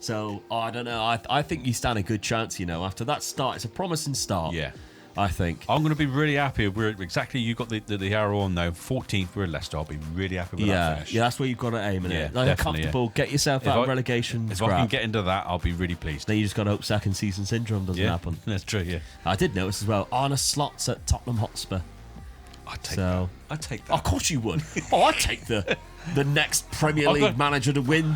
So I don't know. I think you stand a good chance. You know, after that start, it's a promising start. Yeah. I think. I'm going to be really happy. We're exactly. You got the arrow on now. 14th. We're Leicester. I'll be really happy with that Yeah, finish. yeah, that's where you've got to aim. Innit? Yeah, Like definitely, comfortable. yeah. Get yourself If out of I- relegation. If I can get into that, I'll be really pleased. then you just got to hope second season syndrome doesn't Yeah, happen. that's true. Yeah, I did notice as well. Arne Slot's at Tottenham Hotspur. I'd take So- that. I'd take Of that. course you would. Oh, I'd take the next Premier I've League got- manager to win.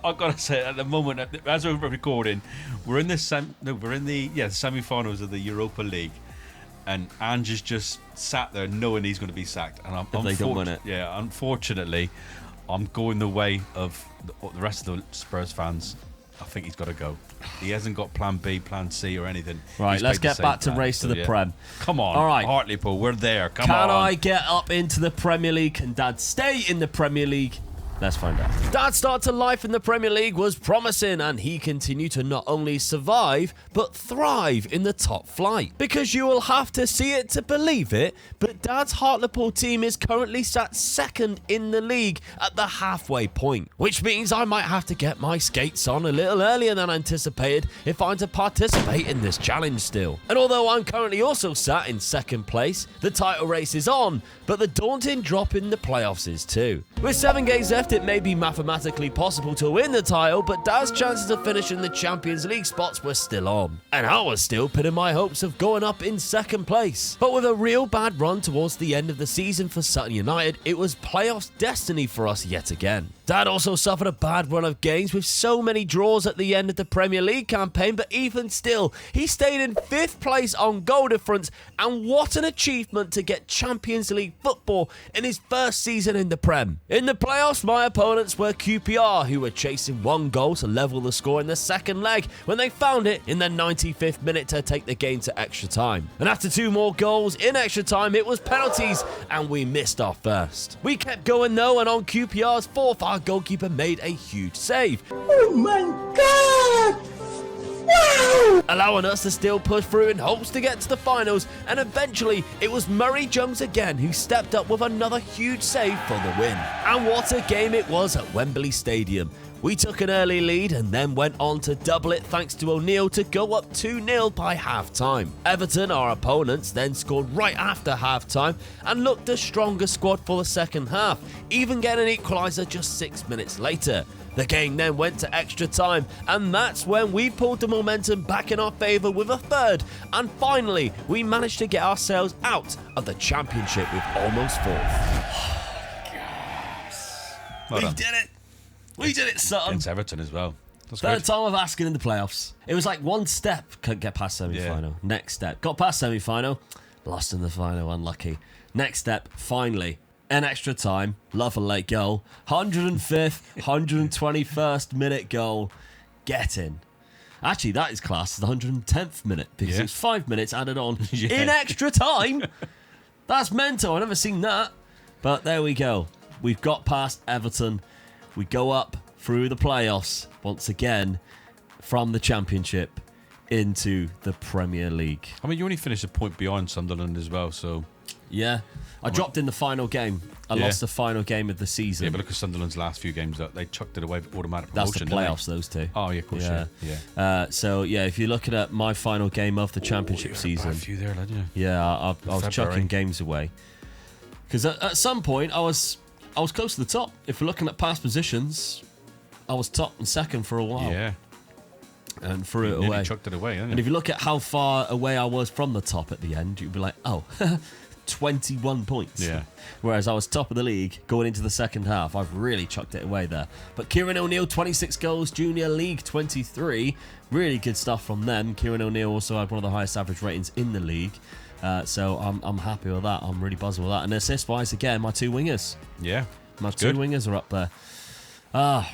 I've got to say, at the moment, as we're recording, we're in the semi-finals of the Europa League, and Ange is just sat there knowing he's going to be sacked. And I'm, If they don't win it. Yeah, unfortunately, I'm going the way of the rest of the Spurs fans. I think he's got to go. He hasn't got Plan B, Plan C, or anything. Right, He's let's played the get same back to plan, race to so the yeah. Prem. Come on, All right. Hartlepool, we're there. Come Can on. I get up into the Premier League? Can Dad stay in the Premier League? Let's find out. Dad's start to life in the Premier League was promising, and he continued to not only survive, but thrive in the top flight. Because you will have to see it to believe it, but Dad's Hartlepool team is currently sat second in the league at the halfway point, which means I might have to get my skates on a little earlier than anticipated if I'm to participate in this challenge still. And although I'm currently also sat in second place, the title race is on, but the daunting drop in the playoffs is too. With 7 games left, it may be mathematically possible to win the title, but Dad's chances of finishing the Champions League spots were still on. And I was still pinning my hopes of going up in second place. But with a real bad run towards the end of the season for Sutton United, it was playoffs destiny for us yet again. Dad also suffered a bad run of games with so many draws at the end of the Premier League campaign, but even still, he stayed in 5th place on goal difference, and what an achievement to get Champions League football in his first season in the Prem. In the playoffs, my opponents were QPR, who were chasing 1 goal to level the score in the second leg when they found it in the 95th minute to take the game to extra time. And after 2 more goals in extra time, it was penalties, and we missed our first. We kept going though, and on QPR's 4th, our goalkeeper made a huge save. Oh my God! Wow! Allowing us to still push through in hopes to get to the finals, and eventually it was Murray Jones again who stepped up with another huge save for the win. And what a game it was at Wembley Stadium. We took an early lead and then went on to double it thanks to O'Neill to go up 2-0 by half-time. Everton, our opponents, then scored right after half-time and looked the stronger squad for the second half, even getting an equaliser just 6 minutes later. The game then went to extra time, and that's when we pulled the momentum back in our favour with a third, and finally we managed to get ourselves out of the Championship with almost 4th. Well done. did it! We did it, Sutton! Against Everton as well. That's Third good. time of asking in the playoffs. It was like one step, couldn't get past semi-final. Next step, got past semi-final, lost in the final, unlucky. Next step, finally, in extra time, love a late goal, 105th, 121st minute goal, get in. Actually, that is classed as the 110th minute because Yeah. it's 5 minutes added on Yeah. in extra time. That's mental. I've never seen that. But there we go. We've got past Everton. We go up through the playoffs once again from the Championship into the Premier League. I mean, you only finished a point behind Sunderland as well, so Yeah. I dropped in the final game. I Yeah. lost the final game of the season. Yeah, but look at Sunderland's last few games. They chucked it away with automatic That's promotion. the didn't playoffs, those two. they? Oh, yeah, of course. Yeah. So, yeah, if you're looking at my final game of the championship A season, few there, lad, yeah. yeah, I was February. chucking games away. Because at some point, I was close to the top. If we're looking at past positions, I was top and second for a while. Yeah. And threw it Nearly away. chucked it away, didn't And if you look at how far away I was from the top at the end, you'd be like, oh, 21 points. Yeah. Whereas I was top of the league going into the second half. I've really chucked it away there. But Kieran O'Neill, 26 goals, Junior League 23. Really good stuff from them. Kieran O'Neill also had one of the highest average ratings in the league. So I'm happy with that. I'm really buzzing with that. And assist-wise, again, my two wingers. Yeah. My It's two good. wingers are up there.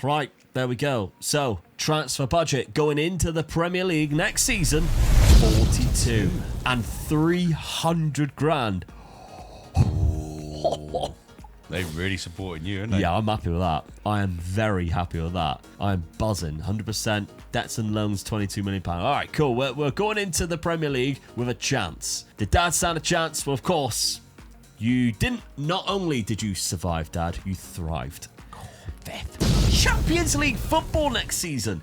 Right. There we go. So, transfer budget going into the Premier League next season, 42 and 300 grand. They really supported you, haven't they? Yeah, I'm happy with that. I am very happy with that. I am buzzing. 100%. Debts and loans, £22 million. All right, cool. We're going into the Premier League with a chance. Did Dad stand a chance? Well, of course. You didn't. Not only did you survive, Dad, you thrived. Champions League football next season.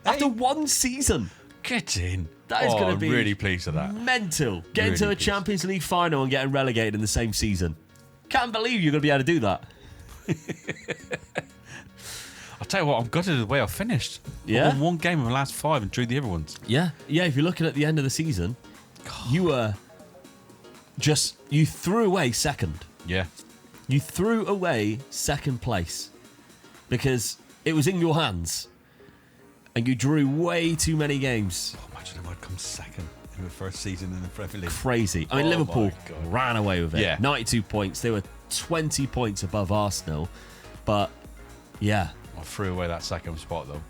After one season. Get in. That is going to I'm be really pleased with that. mental. Getting Really to a pleased. Champions League final and getting relegated in the same season. Can't believe you're going to be able to do that. I'll tell you what, I'm gutted with the way I finished. Yeah? I won one game in the last 5 and drew the other ones. Yeah. Yeah, if you're looking at the end of the season, you were you threw away second. Yeah. You threw away second place because it was in your hands and you drew way too many games. Oh, imagine if I'd come second in the first season in the Premier League. Crazy. I mean, Oh Liverpool my God. ran away with it. Yeah. 92 points. They were 20 points above Arsenal. But, yeah, I threw away that second spot, though.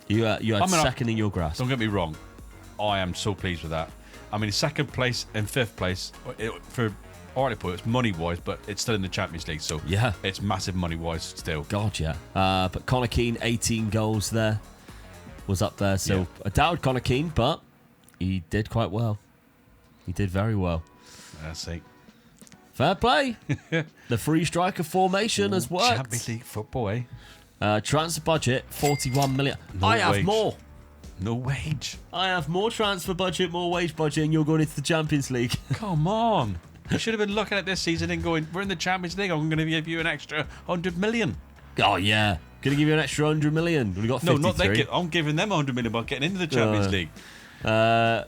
you had I mean, second in your grasp. Don't get me wrong. I am so pleased with that. I mean, second place and fifth place, for Hartlepool, it's money-wise, but it's still in the Champions League, so Yeah. it's massive money-wise still. God, yeah. But Connor Keane, 18 goals there, was up there. So Yeah. I doubted Connor Keane, but he did quite well. He did very well. That's it. Fair play. The free striker formation has worked. Champions League football, eh? Transfer budget, 41 million. No I have wage. more. No wage. I have more transfer budget, more wage budget, and you're going into the Champions League. Come on. You should have been looking at this season and going, we're in the Champions League, I'm going to give you an extra 100 million. Oh, yeah. Going to give you an extra 100 million. We got 53. No, not they. I'm giving them 100 million by getting into the Champions League.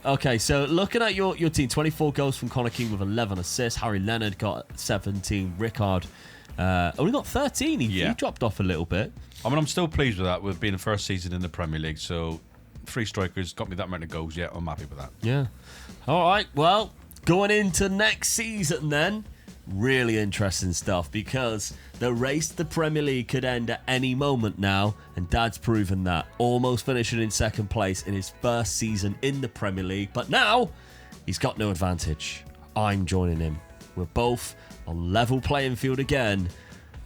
Okay, so looking at your team, 24 goals from Connor King with 11 assists. Harry Leonard got 17. Rickard only got 13. He dropped off a little bit. I mean, I'm still pleased with that, with being the first season in the Premier League. So, 3 strikers got me that amount of goals. Yeah, I'm happy with that. Yeah. All right, well, going into next season then, really interesting stuff because the race to the Premier League could end at any moment now, and Dad's proven that. Almost finishing in second place in his first season in the Premier League, but now he's got no advantage. I'm joining him. We're both on level playing field again,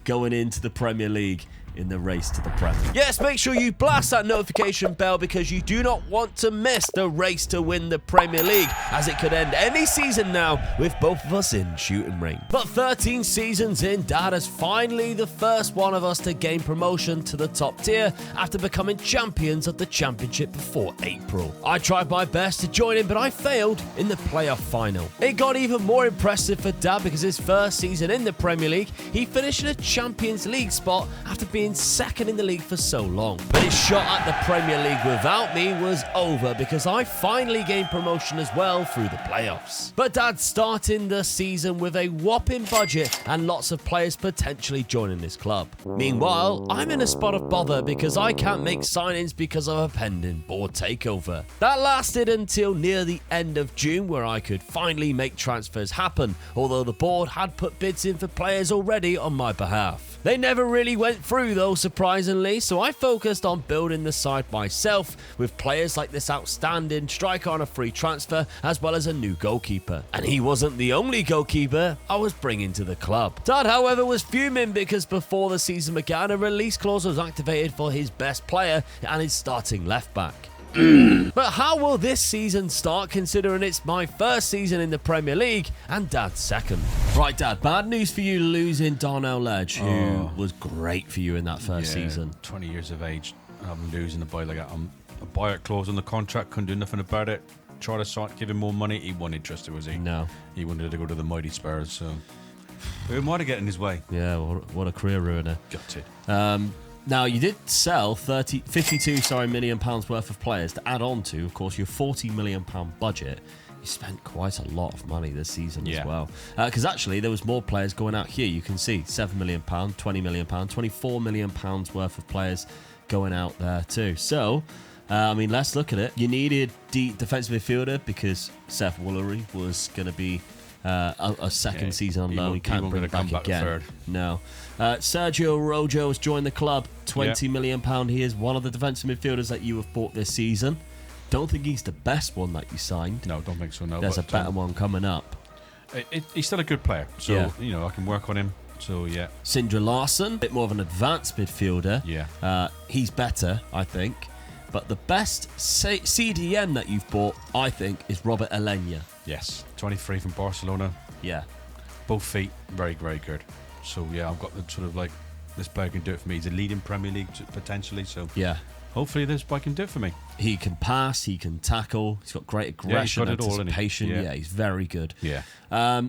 going into the Premier League in the race to the Prem. Yes, make sure you blast that notification bell because you do not want to miss the race to win the Premier League, as it could end any season now with both of us in shooting range. But 13 seasons in, Dad is finally the first one of us to gain promotion to the top tier after becoming champions of the Championship before April. I tried my best to join him, but I failed in the playoff final. It got even more impressive for Dad because his first season in the Premier League, he finished in a Champions League spot after being second in the league for so long. But his shot at the Premier League without me was over because I finally gained promotion as well through the playoffs. But Dad's starting the season with a whopping budget and lots of players potentially joining his club. Meanwhile, I'm in a spot of bother because I can't make signings because of a pending board takeover. That lasted until near the end of June, where I could finally make transfers happen, although the board had put bids in for players already on my behalf. They never really went through though, surprisingly, so I focused on building the side myself with players like this outstanding striker on a free transfer as well as a new goalkeeper. And he wasn't the only goalkeeper I was bringing to the club. Dad, however, was fuming because before the season began, a release clause was activated for his best player and his starting left back. But how will this season start, considering it's my first season in the Premier League and Dad's second? Right, Dad, bad news for you losing Darnell Ledge, who was great for you in that first season. 20 years of age, I'm losing a boy like that. A buyout clause on the contract, couldn't do nothing about it. Tried to give him more money. He wasn't interested, was he? No. He wanted to go to the mighty Spurs, so who might have get in his way? Yeah, what a career ruiner. Got it. Now, you did sell 52 million pounds worth of players to add on to, of course, your £40 million budget. You spent quite a lot of money this season as well. Because actually, there was more players going out here. You can see £7 million, £20 million, £24 million worth of players going out there too. So, let's look at it. You needed defensive midfielder because Seth Woolery was going to be a second season on loan. You can't bring him back again. No. Sergio Rojo has joined the club. £20 million. He is one of the defensive midfielders that you have bought this season. Don't think he's the best one that you signed. No, don't think so. No, there's a better one coming up. He's still a good player, so I can work on him. So yeah. Sindra Larson, a bit more of an advanced midfielder. Yeah. He's better, I think. But the best CDM that you've bought, I think, is Robert Elena. Yes, 23 from Barcelona. Yeah. Both feet, very, very good. So yeah, I've got the sort of like, this player can do it for me. He's a leading Premier League potentially, so yeah. Hopefully this player can do it for me. He can pass, he can tackle, he's got great aggression, anticipation. Yeah, he's very good. Yeah.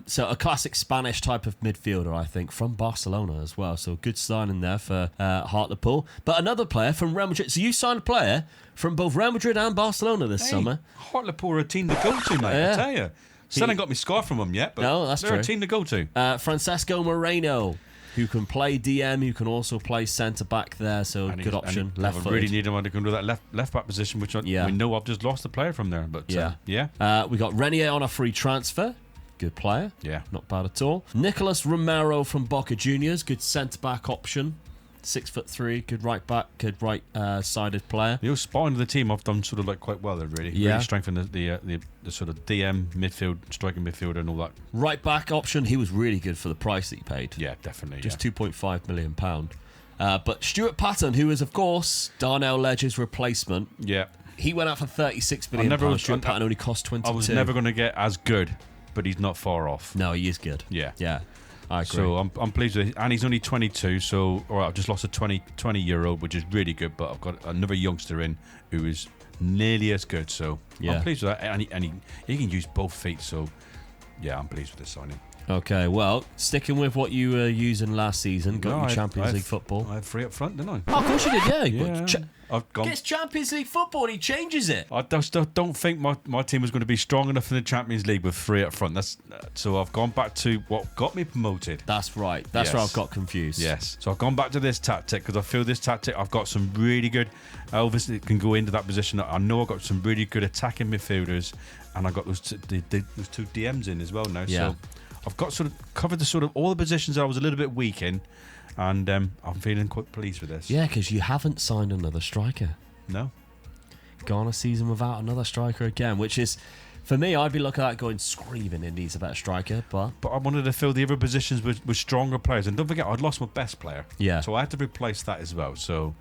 So a classic Spanish type of midfielder, I think, from Barcelona as well. So good signing there for Hartlepool. But another player from Real Madrid. So you signed a player from both Real Madrid and Barcelona this summer. Hartlepool are a team to go to, mate. I tell you. Still ain't got me scar from them yet, but no, that's they're true. A team to go to. Francesco Moreno, who can play DM, who can also play centre back there, so good option. Left footed. Really need him to go to that left back position, which we know I've just lost a player from there. But we got Renier on a free transfer. Good player. Yeah. Not bad at all. Nicolas Romero from Boca Juniors, good centre back option. 6'3", good right back, good right sided player. The spine of the team I've done sort of like quite well there, really. Yeah. Really strengthened the sort of DM midfield, striking midfielder and all that. Right back option, he was really good for the price that he paid. Yeah, definitely. Just £2.5 million. But Stuart Patton, who is of course Darnell Ledge's replacement. Yeah. He went out for £36 million. Stuart Patton only cost 22. I was never going to get as good, but he's not far off. No, he is good. Yeah. Yeah. I agree. So I'm pleased with it. And he's only 22, so I've just lost a 20-year-old, which is really good, but I've got another youngster in who is nearly as good, so I'm pleased with that. And he can use both feet, so yeah, I'm pleased with this signing. Okay, well, sticking with what you were using last season, got your Champions League football. I had 3 up front, didn't I? Oh, of course you did, yeah. I've gone. Gets Champions League football and he changes it. I just don't think my team was going to be strong enough in the Champions League with 3 up front. So I've gone back to what got me promoted. That's right. That's where I've got confused. Yes. So I've gone back to this tactic because I feel this tactic, I've got some really good Elvis that can go into that position. I know I've got some really good attacking midfielders, and I've got those 2 DMs in as well now. Yeah. So I've got sort of covered the sort of all the positions that I was a little bit weak in, and I'm feeling quite pleased with this. Yeah, because you haven't signed another striker. No. Gone a season without another striker again, which is, for me, I'd be looking at it going screaming it needs a better striker, but I wanted to fill the other positions with stronger players, and don't forget I'd lost my best player. Yeah. So I had to replace that as well. So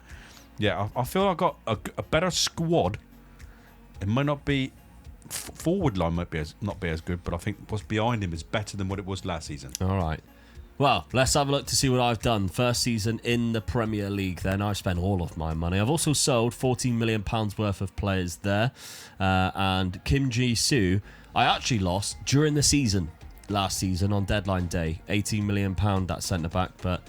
yeah, I feel I got a better squad. It might not be forward line might be not be as good, but I think what's behind him is better than what it was last season. All right. Well, let's have a look to see what I've done. First season in the Premier League then. I spent all of my money. I've also sold £14 million worth of players there. And Kim Ji-soo, I actually lost during the season, last season on deadline day. £18 million, that centre-back. But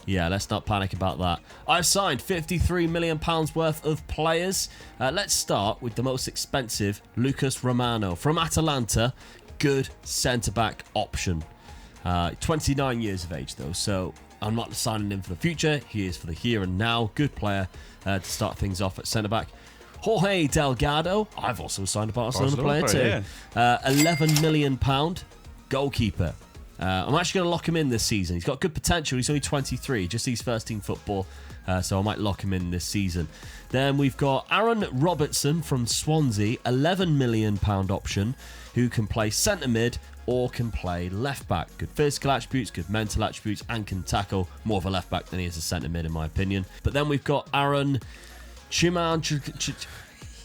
yeah, let's not panic about that. I've signed £53 million worth of players. Let's start with the most expensive, Lucas Romano from Atalanta. Good centre-back option. 29 years of age though, so I'm not signing him for the future. He is for the here and now. Good player to start things off at centre-back. Jorge Delgado, I've also signed a Barcelona player too. Yeah. £11 million goalkeeper. I'm actually going to lock him in this season. He's got good potential. He's only 23, just his first team football, so I might lock him in this season. Then we've got Aaron Robertson from Swansea, £11 million option, who can play centre mid or can play left back. Good physical attributes, good mental attributes, and can tackle. More of a left back than he is a centre mid, in my opinion. But then we've got Aaron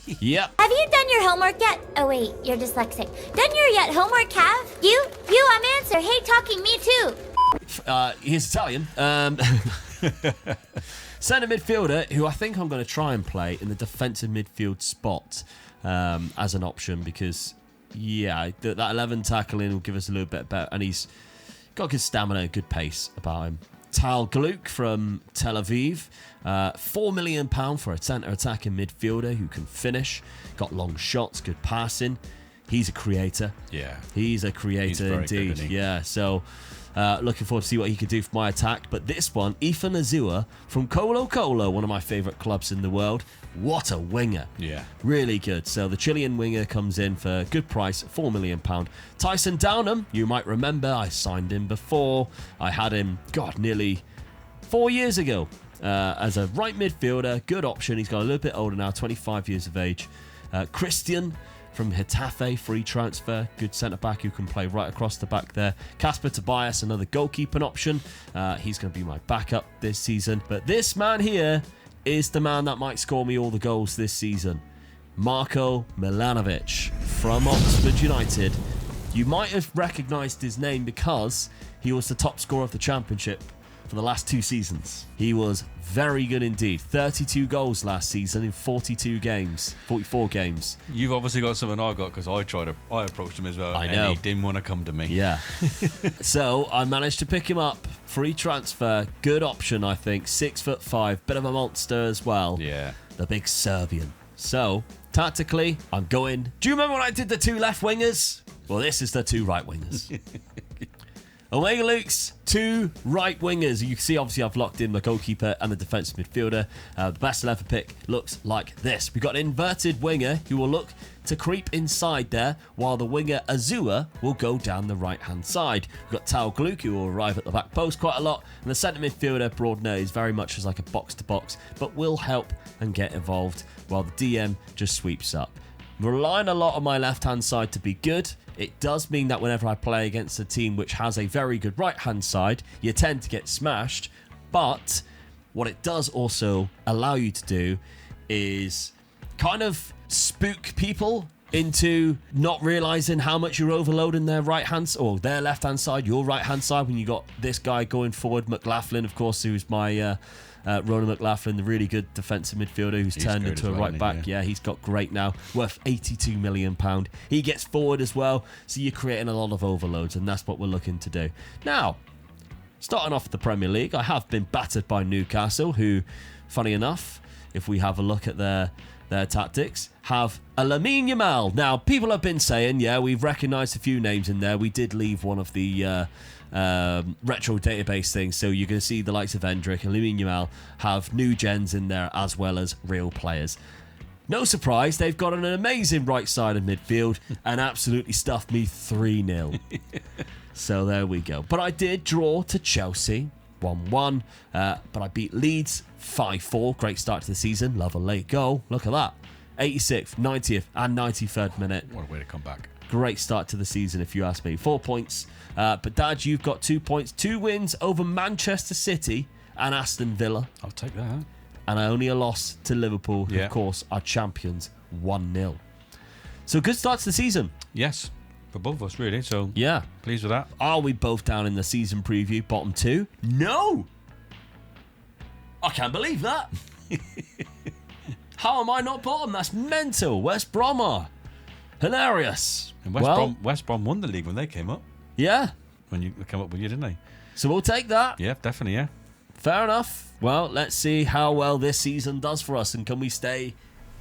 Yep. Have you done your homework yet? Oh wait, you're dyslexic. Done your yet homework, Cav? You, I'm Answer. Hey, talking me too. He's Italian. Centre midfielder, who I think I'm going to try and play in the defensive midfield spot as an option because, yeah, that 11 tackling will give us a little bit better. And he's got good stamina, good pace about him. Tal Gluck from Tel Aviv. £4 million for a centre attacking midfielder who can finish. Got long shots, good passing. He's a creator. Yeah. He's a creator very indeed. good, isn't he? Yeah, so looking forward to see what he can do for my attack. But this one, Ethan Azua from Colo Colo, one of my favourite clubs in the world. What a winger. Yeah. Really good. So the Chilean winger comes in for a good price, £4 million. Tyson Downham, you might remember, I signed him before. I had him, nearly 4 years ago as a right midfielder. Good option. He's got a little bit older now, 25 years of age. Christian from Getafe, free transfer. Good centre-back who can play right across the back there. Casper Tobias, another goalkeeping option. He's going to be my backup this season. But this man here is the man that might score me all the goals this season. Marko Milanovic from Oxford United. You might have recognised his name because he was the top scorer of the championship for the last 2 seasons. He was very good indeed. 32 goals last season in 44 games. You've obviously got something I got because I approached him as well. I and know. he didn't want to come to me. Yeah. So I managed to pick him up. Free transfer. Good option, I think. 6'5", bit of a monster as well. Yeah. The big Serbian. So, tactically, I'm going... Do you remember when I did the 2 left wingers? Well, this is the 2 right wingers. Omega Luke's 2 right wingers. You can see, obviously, I've locked in the goalkeeper and the defensive midfielder. The best 11 pick looks like this. We've got an inverted winger who will look to creep inside there, while the winger Azua will go down the right-hand side. We've got Tal Gluck, who will arrive at the back post quite a lot, and the centre midfielder, Broadner, is very much as like a box-to-box, but will help and get involved, while the DM just sweeps up. I'm relying a lot on my left-hand side to be good. It does mean that whenever I play against a team which has a very good right-hand side, you tend to get smashed, but what it does also allow you to do is kind of spook people into not realizing how much you're overloading their right hand or their left hand side, your right hand side, when you got this guy going forward. McLaughlin, of course, who's my Ronan McLaughlin, the really good defensive midfielder who's turned into a right back. Yeah, he's got great now, worth £82 million. He gets forward as well, so you're creating a lot of overloads, and that's what we're looking to do. Now, starting off the Premier League, I have been battered by Newcastle, who, funny enough, if we have a look at their tactics, have a Lamine Yamal. Now, people have been saying, yeah, we've recognised a few names in there. We did leave one of the retro database things, so you're going to see the likes of Endrick and Lamine Yamal have new gens in there as well as real players. No surprise, they've got an amazing right side of midfield and absolutely stuffed me 3-0. So there we go. But I did draw to Chelsea 1-1, but I beat Leeds 5-4. Great start to the season. Love a late goal. Look at that. 86th, 90th and 93rd minute. What a way to come back. Great start to the season, if you ask me. 4 points. But Dad, you've got 2 points. 2 wins over Manchester City and Aston Villa. I'll take that. And only a loss to Liverpool, who, of course, are champions 1-0. So good start to the season. Yes, for both of us, really. So Yeah. pleased with that. Are we both down in the season preview, bottom 2? No! I can't believe that. How am I not bottom? That's mental. West Brom are. Hilarious. And West Brom won the league when they came up. Yeah. When you came up with you, didn't they? So we'll take that. Yeah, definitely, yeah. Fair enough. Well, let's see how well this season does for us, and can we stay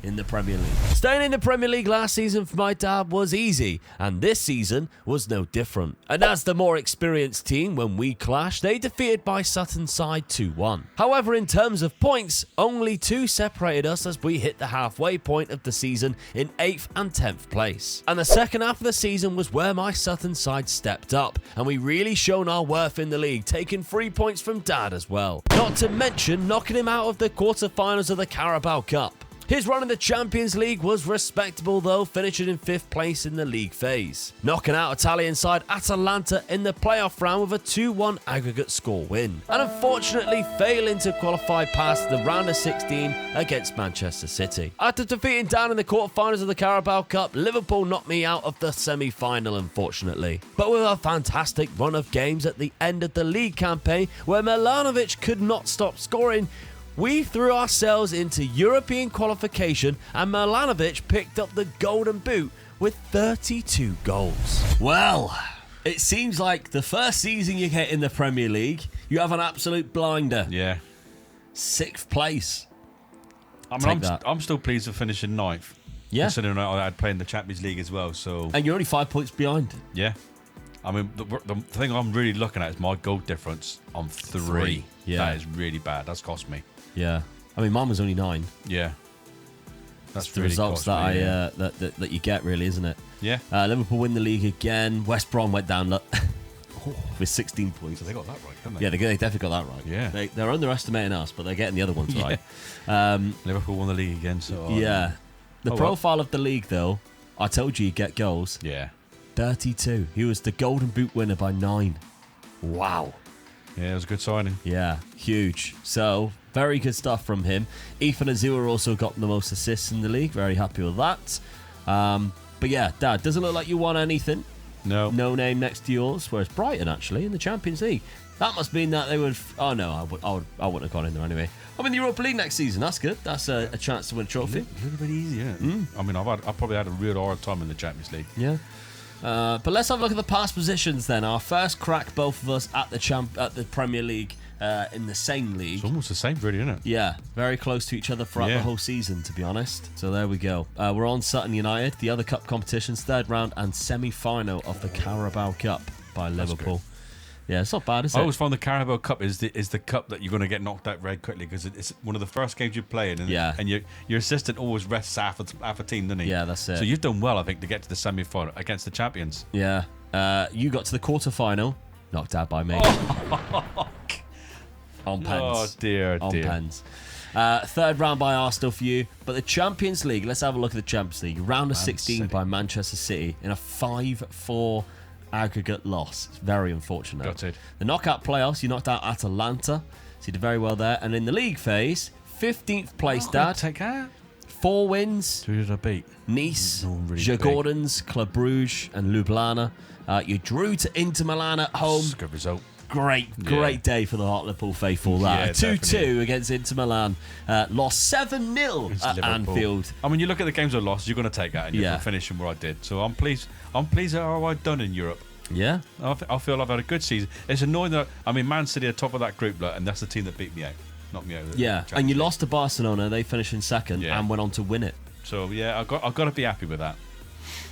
in the Premier League? Staying in the Premier League last season for my dad was easy, and this season was no different. And as the more experienced team, when we clashed, they defeated by Sutton side 2-1. However, in terms of points, only 2 separated us as we hit the halfway point of the season in 8th and 10th place. And the second half of the season was where my Sutton side stepped up, and we really shown our worth in the league, taking 3 points from dad as well. Not to mention knocking him out of the quarterfinals of the Carabao Cup. His run in the Champions League was respectable though, finishing in 5th place in the league phase, knocking out Italian side Atalanta in the playoff round with a 2-1 aggregate score win, and unfortunately failing to qualify past the round of 16 against Manchester City. After defeating down in the quarterfinals of the Carabao Cup, Liverpool knocked me out of the semi-final unfortunately. But with a fantastic run of games at the end of the league campaign where Milanovic could not stop scoring, we threw ourselves into European qualification and Milanovic picked up the golden boot with 32 goals. Well, it seems like the first season you get in the Premier League, you have an absolute blinder. Yeah. 6th place. I Take mean, that. I'm still pleased with finishing 9th. Yeah. Considering I'd play in the Champions League as well, so And you're only 5 points behind. yeah. I mean, the thing I'm really looking at is my goal difference on 3. Yeah. That is really bad. That's cost me. Yeah. I mean, mine was only 9. Yeah. That's the really results cost that me, that you get, really, isn't it? Yeah. Liverpool win the league again. West Brom went down with 16 points. So they got that right, didn't they? Yeah, they definitely got that right. Yeah. They're underestimating us, but they're getting the other ones right. Liverpool won the league again, so Yeah. The Oh, well. profile of the league, though, I told you he'd get goals. Yeah. 32. He was the Golden Boot winner by 9. Wow. Yeah, it was a good signing. Yeah, huge. So, very good stuff from him. Ethan Azua also got the most assists in the league. Very happy with that. But yeah, Dad, doesn't look like you won anything. No. No name next to yours. Whereas Brighton, actually, in the Champions League. That must mean that they would... Oh, no, I wouldn't have gone in there anyway. I'm in the Europa League next season. That's good. That's a chance to win a trophy. A little bit easier. I mean, I've probably had a real hard time in the Champions League. Yeah. But let's have a look at the past positions then. Our first crack, both of us, at the Premier League in the same league. It's almost the same, really, isn't it? Yeah, very close to each other throughout Yeah. the whole season, to be honest. So there we go. We're on Sutton United, the other cup competitions, 3rd round and semi-final of the Carabao Cup by Liverpool. Yeah, it's not bad, is it? I always find the Carabao Cup is the cup that you're going to get knocked out very quickly because it's one of the first games you play in, and your assistant always rests half a team, doesn't he? Yeah, that's it. So you've done well, I think, to get to the semi-final against the champions. Yeah. You got to the quarter-final, knocked out by me. On pens. Oh dear, On dear. pens. 3rd round by Arsenal for you. But the Champions League, let's have a look at the Champions League. Round of 16 City. by Manchester City in a 5-4 aggregate loss. It's very unfortunate. Gutted. The knockout playoffs, you knocked out Atalanta. So you did very well there. And in the league phase, 15th place, Dad. Take that. 4 wins. Who did I beat? Nice, No one really Djurgårdens, Club Brugge, and Ljubljana. You drew to Inter Milan at home. It's a good result. Great day for the Hartlepool faithful. Yeah, That 2-2 definitely. against Inter Milan. Lost 7-0 It's at Liverpool. Anfield. I mean, you look at the games I lost, you're going to take that, and you're Yeah. going to finish them where I did. So I'm pleased. I'm pleased at how I've done in Europe. Yeah, I feel I've had a good season. It's annoying that Man City are top of that group, and that's the team that beat me out, knocked me out. of the yeah. Champions And you League. lost to Barcelona. They finished in 2nd Yeah. and went on to win it. So yeah, I've got to be happy with that.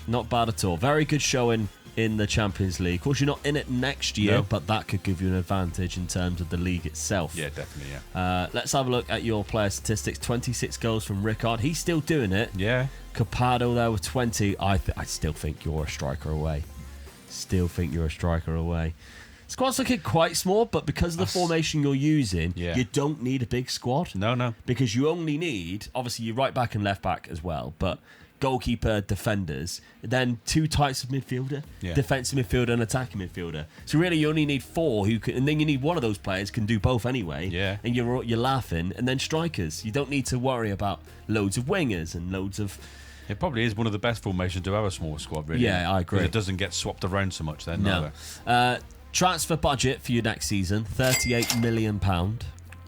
Not bad at all. Very good showing in the Champions League. Of course, you're not in it next year, No. but that could give you an advantage in terms of the league itself. Yeah, definitely. Yeah. Let's have a look at your player statistics. 26 goals from Rickard. He's still doing it. Yeah. Capado there with 20. I still think you're a striker away. Squad's looking quite small, but because of the formation you're using, Yeah. you don't need a big squad. No. Because you only need, obviously, your right back and left back as well, but goalkeeper, defenders, then 2 types of midfielder, Yeah. defensive midfielder and attacking midfielder. So really, you only need 4 who can, and then you need one of those players can do both anyway. Yeah. And you're laughing, and then strikers. You don't need to worry about loads of wingers and loads of. It probably is one of the best formations to have a small squad, really. Yeah, I agree. 'Cause it doesn't get swapped around so much then. No. Transfer budget for you next season, £38 million.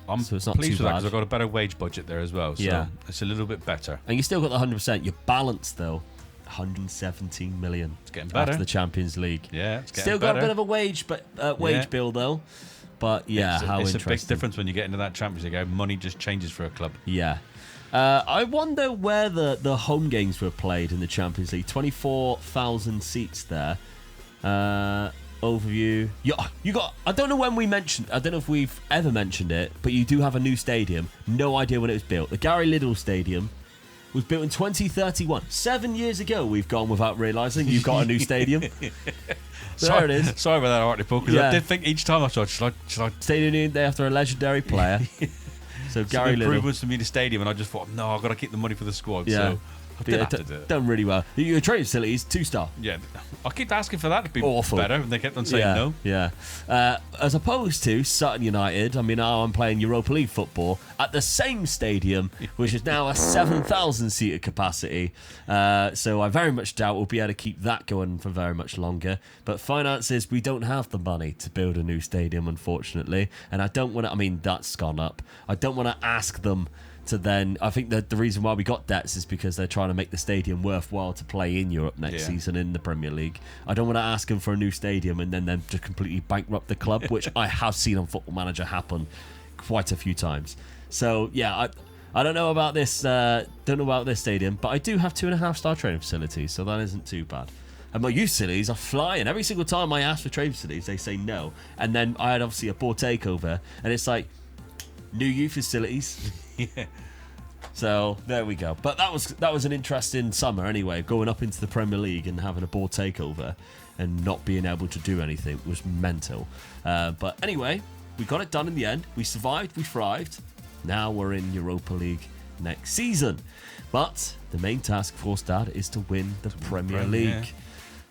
I'm So it's not pleased too with that bad. because I've got a better wage budget there as well. So Yeah. it's a little bit better. And you still got the 100%. You're balanced, though. 117 million. It's getting better. After the Champions League. Yeah, it's getting Still got better. a bit of a wage Yeah. bill, though. But yeah, it's how it's interesting. a big difference when you get into that Champions League. How money just changes for a club. Yeah. I wonder where the home games were played in the Champions League. 24,000 seats there. Overview. You got. I don't know when we mentioned. I don't know if we've ever mentioned it, but you do have a new stadium. No idea when it was built. The Gary Liddell Stadium was built in 2031. 7 years ago. We've gone without realising you've got a new stadium. There it is. Sorry about that article because Yeah. I did think each time I saw it, should I Stadium named after a legendary player. So Some Gary Liddell. improvements to me the stadium, and I just thought, no, I've got to keep the money for the squad. Yeah. So I did have to do it. Done really well. Your training facilities, 2-star. Yeah, I keep asking for that to be Awful. better, and they kept on saying no. Yeah. As opposed to Sutton United, I mean, now I'm playing Europa League football at the same stadium, which is now a 7,000 seater capacity. So I very much doubt we'll be able to keep that going for very much longer. But finances, we don't have the money to build a new stadium, unfortunately. And I don't want to, I mean, that's gone up. I don't want to ask them to then, I think that the reason why we got debts is because they're trying to make the stadium worthwhile to play in Europe next season in the Premier League. I don't want to ask them for a new stadium and then them to completely bankrupt the club, which I have seen on Football Manager happen quite a few times. So yeah, I don't know about this stadium, but I do have 2.5-star training facilities, so that isn't too bad. And my youth facilities are flying. Every single time I ask for training facilities, they say no. And then I had obviously a board takeover, and it's like, new youth facilities. Yeah. So there we go. But that was an interesting summer anyway. Going up into the Premier League and having a board takeover and not being able to do anything was mental. But anyway, we got it done in the end. We survived. We thrived. Now we're in Europa League next season. But the main task for Dad is to win the Premier League. Yeah.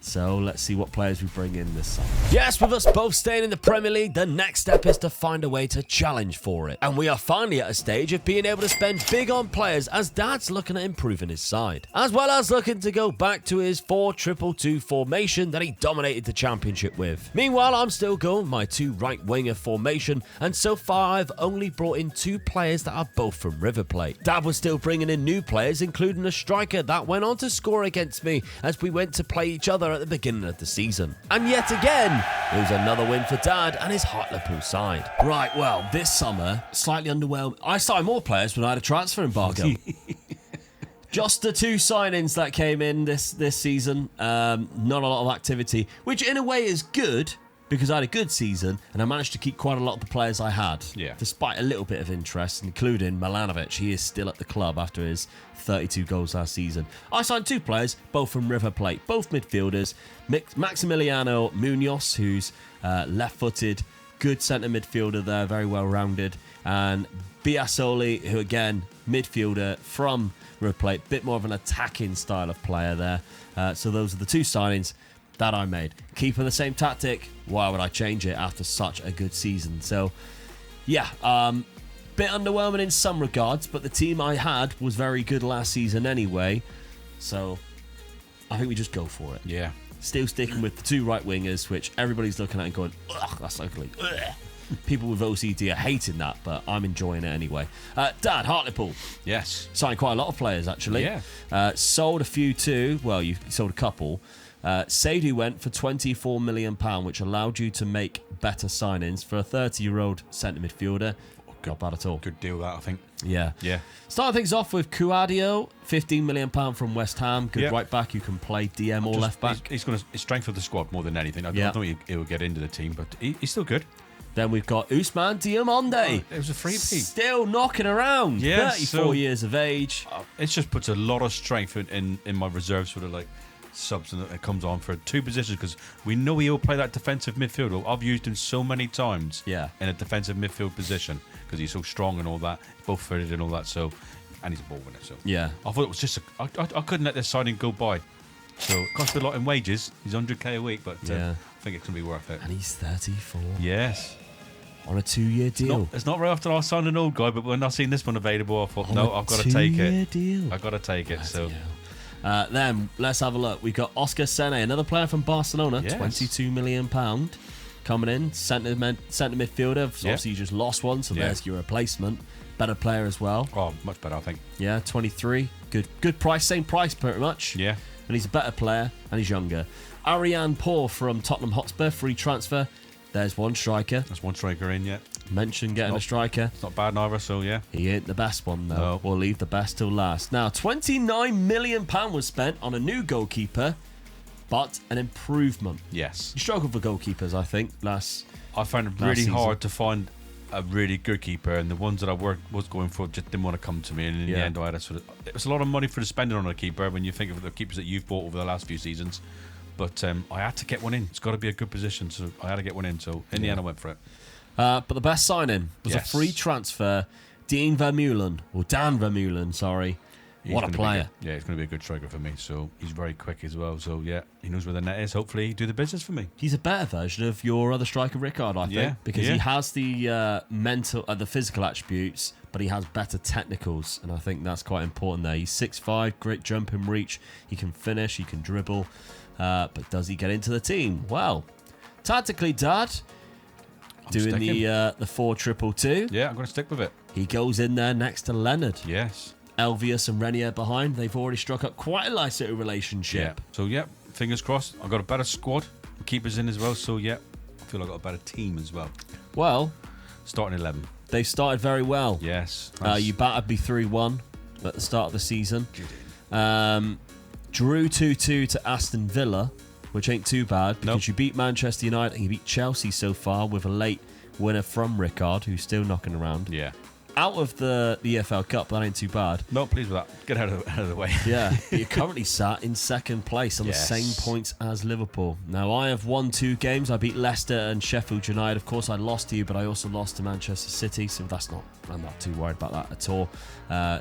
So let's see what players we bring in this summer. Yes, with us both staying in the Premier League, the next step is to find a way to challenge for it. And we are finally at a stage of being able to spend big on players as Dad's looking at improving his side. As well as looking to go back to his 4-2-2 formation that he dominated the Championship with. Meanwhile, I'm still going my 2 right-winger formation, and so far I've only brought in 2 players that are both from River Plate. Dad was still bringing in new players, including a striker that went on to score against me as we went to play each other at the beginning of the season. And yet again, it was another win for Dad and his Hartlepool side. Right, well, this summer, slightly underwhelmed. I signed more players when I had a transfer embargo. Just the 2 signings that came in this season. Not a lot of activity, which in a way is good because I had a good season and I managed to keep quite a lot of the players I had. Yeah. Despite a little bit of interest, including Milanovic. He is still at the club after his 32 goals last season. I signed 2 players, both from River Plate, both midfielders. Maximiliano Munoz, who's left-footed, good centre midfielder there, very well-rounded. And Biasoli, who again, midfielder from River Plate, bit more of an attacking style of player there. So those are the 2 signings that I made. Keeping the same tactic, why would I change it after such a good season? So, yeah, bit underwhelming in some regards, but the team I had was very good last season anyway. So, I think we just go for it. Yeah. Still sticking with the 2 right wingers, which everybody's looking at and going, ugh, that's ugly. Ugh. People with OCD are hating that, but I'm enjoying it anyway. Dad, Hartlepool. Yes. Signed quite a lot of players, actually. Yeah. Sold a few too. Well, you sold a couple. Sadie went for £24 million, which allowed you to make better signings for a 30-year-old centre midfielder. Not bad at all. Good deal, that, I think. Yeah. Yeah. Starting things off with Cuadio, £15 million from West Ham. Good Yep. right back. You can play DM or left back. He's going to strengthen the squad more than anything. I don't think he'll get into the team, but he's still good. Then we've got Ousmane Diomande. It was a freebie. Still knocking around. Yeah, 34 years of age. It just puts a lot of strength in my reserves sort of like subs, and it comes on for 2 positions because we know he'll play that defensive midfield. I've used him so many times in a defensive midfield position because he's so strong and all that. He's both footed and all that. So, and he's a ball winner. So Yeah. I thought it was just I couldn't let this signing go by. So it cost a lot in wages. He's 100k a week, but Yeah. I think it's going to be worth it. And he's 34. Yes. On a 2-year deal. It's not right after I signed an old guy, but when I seen this one available, I thought, On no, a I've got to take 2-year it. deal. I've got to take it. So Then let's have a look. We've got Oscar Sene, another player from Barcelona, Yes. £22 million coming in. Centre midfielder. Obviously, you just lost one, so Yeah. there's your replacement. Better player as well. Oh, much better, I think. Yeah, 23. Good price, same price pretty much. Yeah. And he's a better player and he's younger. Ariane Poor from Tottenham Hotspur, free transfer. There's one striker. That's one striker in yet. Mentioned getting a striker. It's not bad neither, so yeah. He ain't the best one though. No. We'll leave the best till last. Now, £29 million was spent on a new goalkeeper, but an improvement. Yes. You struggled for goalkeepers, I think, last. I found it Last really season. hard to find a really good keeper, and the ones that I was going for just didn't want to come to me. And in the Yeah. end, I had it was a lot of money for the spending on a keeper when you think of the keepers that you've bought over the last few seasons. But I had to get one in. It's got to be a good position, so I had to get one in. So in the end, I went for it. But the best signing was Yes. a free transfer. Dean Vermeulen, or Dan Vermeulen, sorry. He's What a gonna be player. good. Yeah, he's going to be a good striker for me. So he's very quick as well. So yeah, he knows where the net is. Hopefully, he do the business for me. He's a better version of your other striker, Rickard, I think. Yeah, Because yeah. he has the the physical attributes, but he has better technicals. And I think that's quite important there. He's 6'5", great jump and reach. He can finish, he can dribble. But does he get into the team? Well, tactically, Dad, doing sticking. the 4-2-2. Yeah, I'm going to stick with it. He goes in there next to Leonard. Yes. Elvius and Renier behind. They've already struck up quite a nice little Yeah. relationship. So yeah, fingers crossed. I've got a better squad. Keepers in as well. So yeah, I feel I've got a better team as well. Well, Starting 11. they started very well. Yes. You battered me 3-1 at the start of the season. Drew 2-2 to Aston Villa, which ain't too bad because Nope. you beat Manchester United and you beat Chelsea so far with a late winner from Rickard, who's still knocking around. Yeah. Out of the EFL Cup, that ain't too bad. Not pleased with that. Get out of the way. Yeah, but you're currently sat in second place on Yes. the same points as Liverpool. Now, I have won 2 games. I beat Leicester and Sheffield United. Of course, I lost to you, but I also lost to Manchester City, so I'm not too worried about that at all.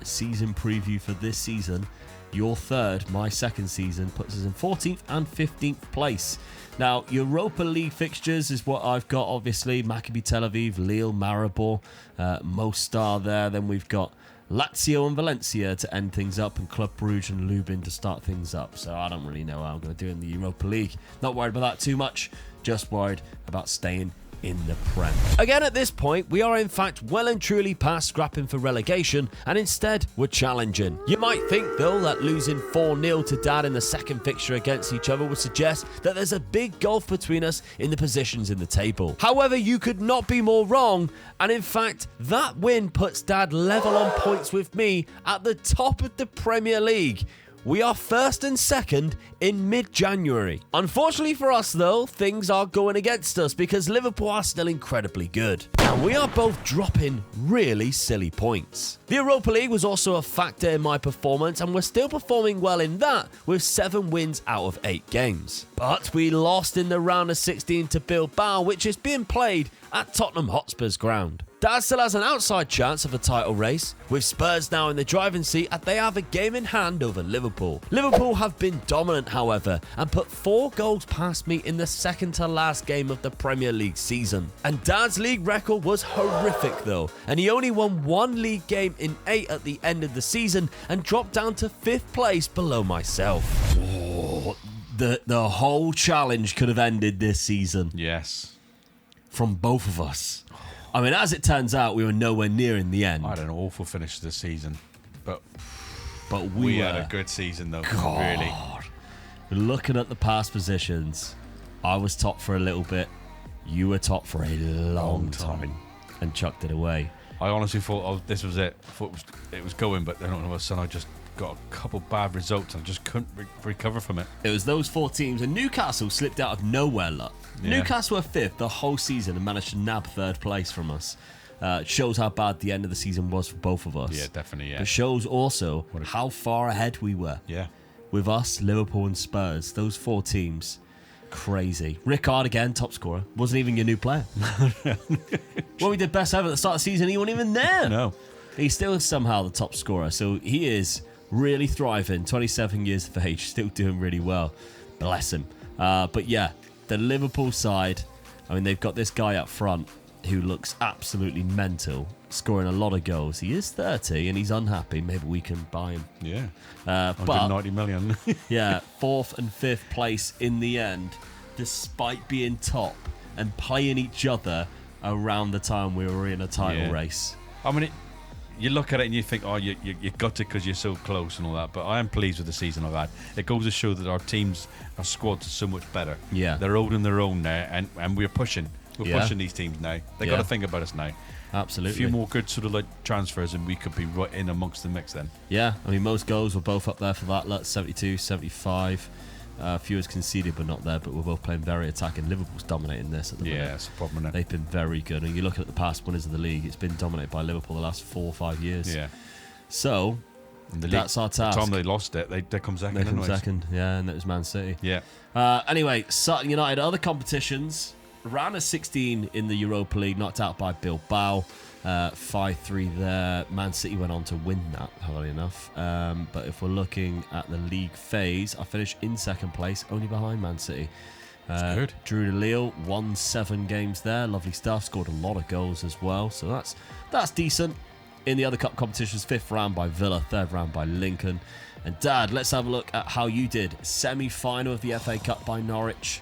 Season preview for this season. Your third, my second season, puts us in 14th and 15th place. Now, Europa League fixtures is what I've got, obviously. Maccabi Tel Aviv, Lille, Maribor, Mostar there. Then we've got Lazio and Valencia to end things up, and Club Brugge and Lubin to start things up. So I don't really know how I'm going to do in the Europa League. Not worried about that too much. Just worried about staying in the Prem. Again, at this point, we are in fact well and truly past scrapping for relegation, and instead we're challenging. You might think, though, that losing 4-0 to Dad in the second fixture against each other would suggest that there's a big gulf between us in the positions in the table. However, you could not be more wrong, and in fact, that win puts Dad level on points with me at the top of the Premier League. We are first and second in mid-January. Unfortunately for us, though, things are going against us because Liverpool are still incredibly good. And we are both dropping really silly points. The Europa League was also a factor in my performance, and we're still performing well in that with 7 wins out of 8 games. But we lost in the round of 16 to Bilbao, which is being played at Tottenham Hotspur's ground. Dad still has an outside chance of a title race, with Spurs now in the driving seat and they have a game in hand over Liverpool. Liverpool have been dominant, however, and put 4 goals past me in the second to last game of the Premier League season. And Dad's league record was horrific though, and he only won 1 league game in 8 at the end of the season and dropped down to 5th place below myself. Oh, the whole challenge could have ended this season Yes. from both of us. I mean, as it turns out, we were nowhere near in the end. I had an awful finish to the season, but But we were had a good season though. God. Really. Looking at the past positions, I was top for a little bit. You were top for a long time and chucked it away. I honestly thought this was it. I thought it was going, but then all of a sudden I just got a couple bad results and I just couldn't recover from it. It was those 4 teams, and Newcastle slipped out of nowhere luck. Yeah. Newcastle were 5th the whole season and managed to nab 3rd place from us. Shows how bad the end of the season was for both of us. Yeah, definitely, yeah. But shows also how far ahead we were. Yeah. With us, Liverpool and Spurs. Those 4 teams. Crazy. Rickard again, top scorer. Wasn't even your new player. When we did best ever at the start of the season, he wasn't even there. No. He's still somehow the top scorer. So he is really thriving. 27 years of age, still doing really well. Bless him. But yeah, the Liverpool side, I mean, they've got this guy up front who looks absolutely mental, scoring a lot of goals. He is 30 and he's unhappy. Maybe we can buy him. Yeah. But 190 million. yeah, 4th and 5th place in the end, despite being top and playing each other around the time we were in a title Yeah. race. I mean, you look at it and you think, oh, you got it because you're so close and all that. But I am pleased with the season I've had. It goes to show that our teams, our squads are so much better. Yeah. They're holding their own now, and we're pushing. We're Yeah. pushing these teams now. They Yeah. got to think about us now. Absolutely. A few more good sort of like transfers and we could be right in amongst the mix then. Yeah, I mean, most goals were both up there for that. Lutz 72, 75. Fewers conceded, but not there. But we're both playing very attacking. Liverpool's dominating this at the Yeah, minute. that's a problem, isn't it? They've been very good. And you look at the past winners of the league, it's been dominated by Liverpool the last 4 or 5 years. Yeah. So, And the that's our task. The time they lost it, they come second. They come anyways. second, yeah, and it was Man City. Yeah. Anyway, Sutton United, other competitions. round of 16 in the Europa League, knocked out by Bilbao. 5-3 there. Man City went on to win that, funnily enough. But if we're looking at the league phase, I finished in second place, only behind Man City. That's good. Drew to Lille, won 7 games there. Lovely stuff. Scored a lot of goals as well. So that's decent. In the other cup competitions, 5th round by Villa, 3rd round by Lincoln. And Dad, let's have a look at how you did. Semi-final of the FA Cup by Norwich.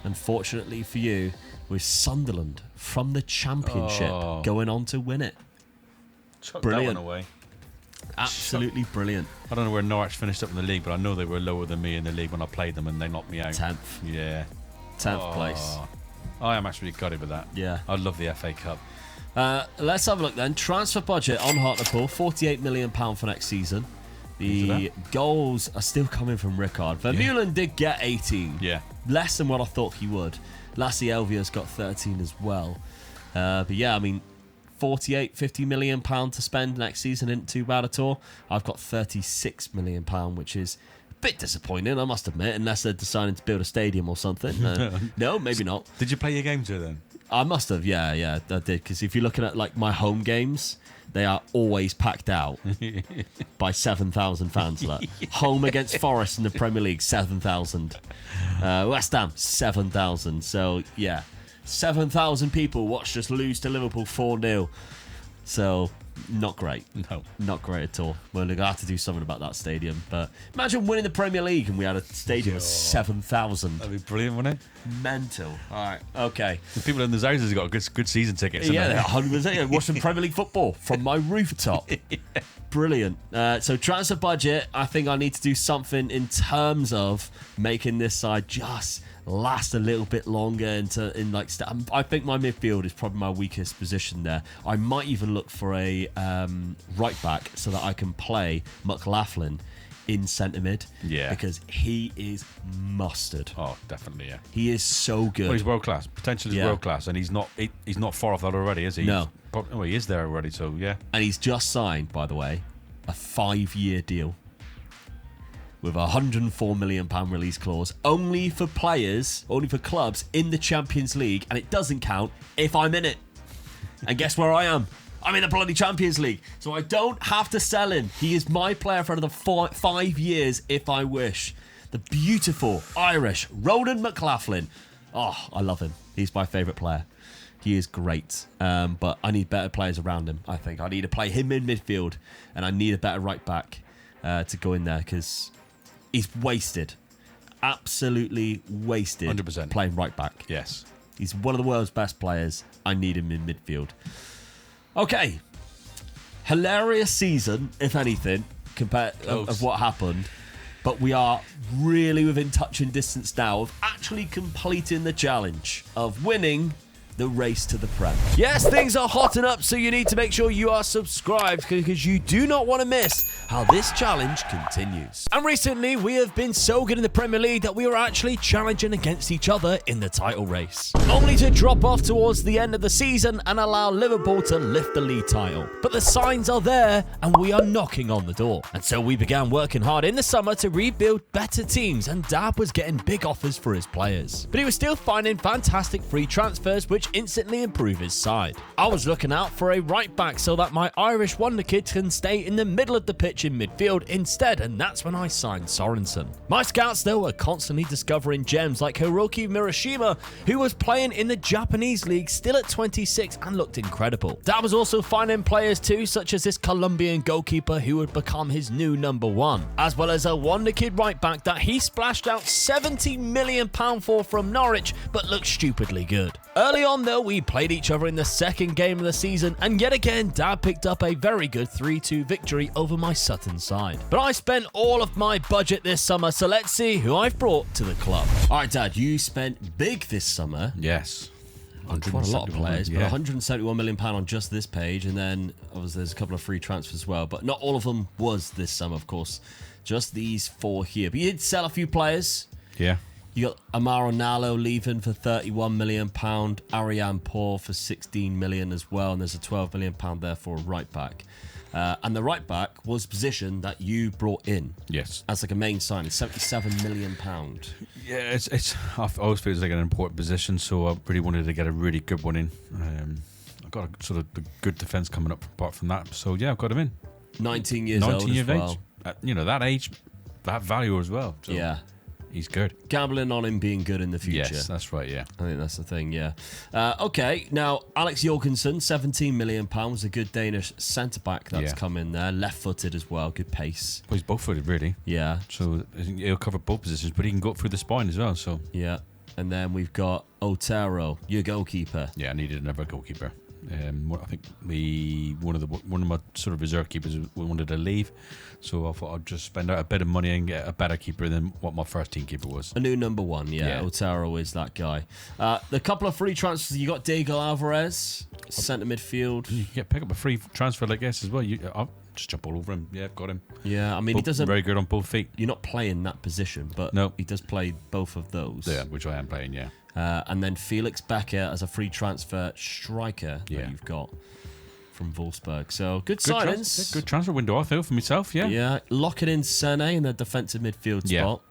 Unfortunately for you, with Sunderland from the Championship going on to win it. Chuck Brilliant. that one away. Absolutely brilliant. I don't know where Norwich finished up in the league, but I know they were lower than me in the league when I played them, and they knocked me out. 10th. Yeah. 10th place. I am actually gutted with that. Yeah. I love the FA Cup. Let's have a look then. Transfer budget on Hartlepool, £48 million for next season. The goals are still coming from Rickard. Vermeulen did get 18. Yeah. Less than what I thought he would. Lassie Elvia's got 13 as well. But yeah, I mean, 48, £50 million to spend next season isn't too bad at all. I've got £36 million, which is a bit disappointing, I must admit, unless they're deciding to build a stadium or something. No, maybe not. Did you play your games here then? I must have, yeah, I did. Because if you're looking at like my home games, they are always packed out by 7,000 fans. Like. Home against Forest in the Premier League, 7,000. West Ham, 7,000. So, yeah, 7,000 people watched us lose to Liverpool 4-0. So, not great. No. Not great at all. We're going to have to do something about that stadium. But imagine winning the Premier League and we had a stadium of 7,000. That'd be brilliant, wouldn't it? Mental. All right, okay. The people in the houses have got good season tickets. Yeah, 100%. Watching Premier League football from my rooftop. Brilliant. So transfer budget, I think I need to do something in terms of making this side just last a little bit longer I think my midfield is probably my weakest position there. I might even look for a right back so that I can play McLaughlin in centre mid. Yeah. Because he is mustard. Oh, definitely, yeah. He is so good. Well, he's world class. Potentially Yeah. world class, and he's not far off that already, is he? No. Well, he is there already, so yeah. And he's just signed, by the way, a 5-year deal with a £104 million release clause, only for clubs in the Champions League, and it doesn't count if I'm in it. And guess where I am? I'm in the bloody Champions League, so I don't have to sell him. He is my player for another 5 years if I wish. The beautiful Irish Ronan McLaughlin. Oh, I love him. He's my favourite player. He is great, but I need better players around him, I think. I need to play him in midfield, and I need a better right back to go in there, because he's wasted. Absolutely wasted 100%. playing right back. Yes. He's one of the world's best players. I need him in midfield. Okay. Hilarious season, if anything, compared of what happened. But we are really within touching distance now of actually completing the challenge of winning the race to the Prem. Yes, things are hotting up, so you need to make sure you are subscribed because you do not want to miss how this challenge continues. And recently, we have been so good in the Premier League that we are actually challenging against each other in the title race. Only to drop off towards the end of the season and allow Liverpool to lift the league title. But the signs are there and we are knocking on the door. And so we began working hard in the summer to rebuild better teams, and Dad was getting big offers for his players. But he was still finding fantastic free transfers which instantly improve his side. I was looking out for a right back so that my Irish wonder kid can stay in the middle of the pitch in midfield instead, and that's when I signed Sorensen. My scouts though were constantly discovering gems like Hiroki Murashima, who was playing in the Japanese league still at 26 and looked incredible. Dad was also finding players too, such as this Colombian goalkeeper who would become his new number one, as well as a wonder kid right back that he splashed out £70 million for from Norwich but looked stupidly good. Early on though, we played each other in the second game of the season, and yet again Dad picked up a very good 3-2 victory over my Sutton side. But I spent all of my budget this summer, so let's see who I've brought to the club. Alright Dad, you spent big this summer. Yes. On quite a lot of players, but yeah. £171 million on just this page, and then obviously there's a couple of free transfers as well, but not all of them was this summer, of course. Just these 4 here. But you did sell a few players. Yeah. You got Amaro Nalo leaving for £31 million, Ariane Paul for £16 million as well, and there's a £12 million there for a right back. And the right back was a position that you brought in. Yes. As like a main signing, £77 million. Yeah, it's. I always feel it's like an important position, so I really wanted to get a really good one in. I've got a sort of a good defence coming up apart from that, so yeah, I've got him in. 19 years old as well. That age, that value as well. So Yeah. he's good. Gambling on him being good in the future. Yes, that's right, yeah. I think that's the thing, yeah. Okay, now Alex Jorgensen, £17 million, a good Danish centre-back that's come in there. Left-footed as well, good pace. Well, he's both-footed, really. Yeah. So I think he'll cover both positions, but he can go up through the spine as well, so... Yeah. And then we've got Otero, your goalkeeper. Yeah, I needed another goalkeeper. I think one of my sort of reserve keepers wanted to leave, so I thought I'd just spend out a bit of money and get a better keeper than what my first team keeper was. A new number one, yeah. Otero is that guy. The couple of free transfers, you got Diego Alvarez, centre midfield. You can pick up a free transfer like this as well. I'll just jump all over him. Yeah, got him. Yeah, I mean, he doesn't... Very good on both feet. You're not playing that position, but no. He does play both of those. Yeah, which I am playing, yeah. And then Felix Becker as a free transfer striker that you've got from Wolfsburg. So good signings. Good transfer window, I feel, for myself, yeah. Yeah, locking in Sene in the defensive midfield spot.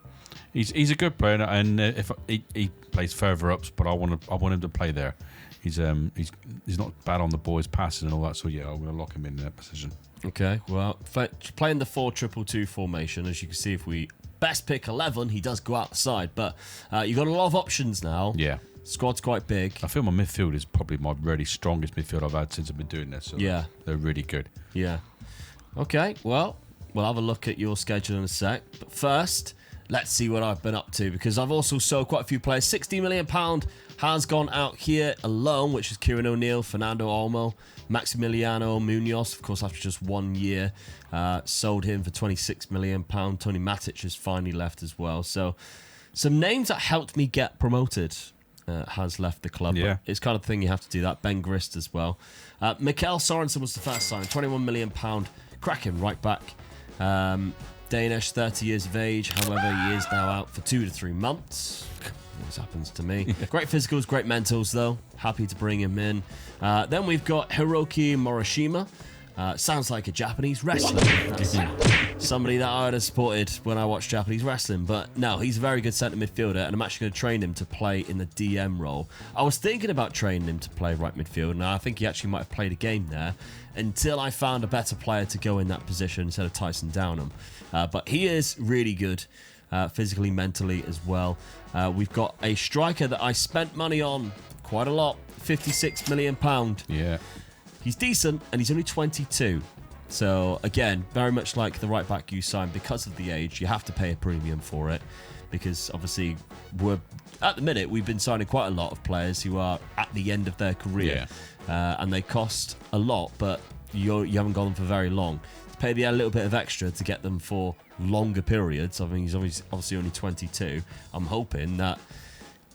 He's a good player, and if he plays further ups, but I want him to play there. He's not bad on the ball, his passing and all that, so yeah, I'm going to lock him in that position. Okay, well, playing the 4-2-2 formation, as you can see, if we best pick 11, he does go outside, but you've got a lot of options now. Yeah. Squad's quite big. I feel my midfield is probably my really strongest midfield I've had since I've been doing this, so they're really good. Yeah. Okay, well, we'll have a look at your schedule in a sec, but first, let's see what I've been up to, because I've also sold quite a few players. £60 million has gone out here alone, which is Kieran O'Neill, Fernando Olmo, Maximiliano Munoz, of course, after just 1 year. Sold him for £26 million. Tony Matic has finally left as well. So some names that helped me get promoted has left the club. Yeah. It's kind of thing you have to do that. Ben Grist as well. Mikael Sorensen was the first signing. £21 million. Cracking right back. Danish, 30 years of age. However, he is now out for 2 to 3 months. Always happens to me. Great physicals, great mentals, though. Happy to bring him in. Then we've got Hiroki Morishima. Sounds like a Japanese wrestler. That's somebody that I would have supported when I watched Japanese wrestling. But no, he's a very good centre midfielder, and I'm actually going to train him to play in the DM role. I was thinking about training him to play right midfield, and I think he actually might have played a game there until I found a better player to go in that position instead of Tyson Downham. But he is really good. Physically, mentally as well. We've got a striker that I spent money on quite a lot, £56 million. Yeah. He's decent, and he's only 22. So, again, very much like the right back you signed, because of the age, you have to pay a premium for it. Because, obviously, at the minute, we've been signing quite a lot of players who are at the end of their career. And they cost a lot, but you haven't got them for very long. Pay a little bit of extra to get them for longer periods. I mean, he's obviously only 22. I'm hoping that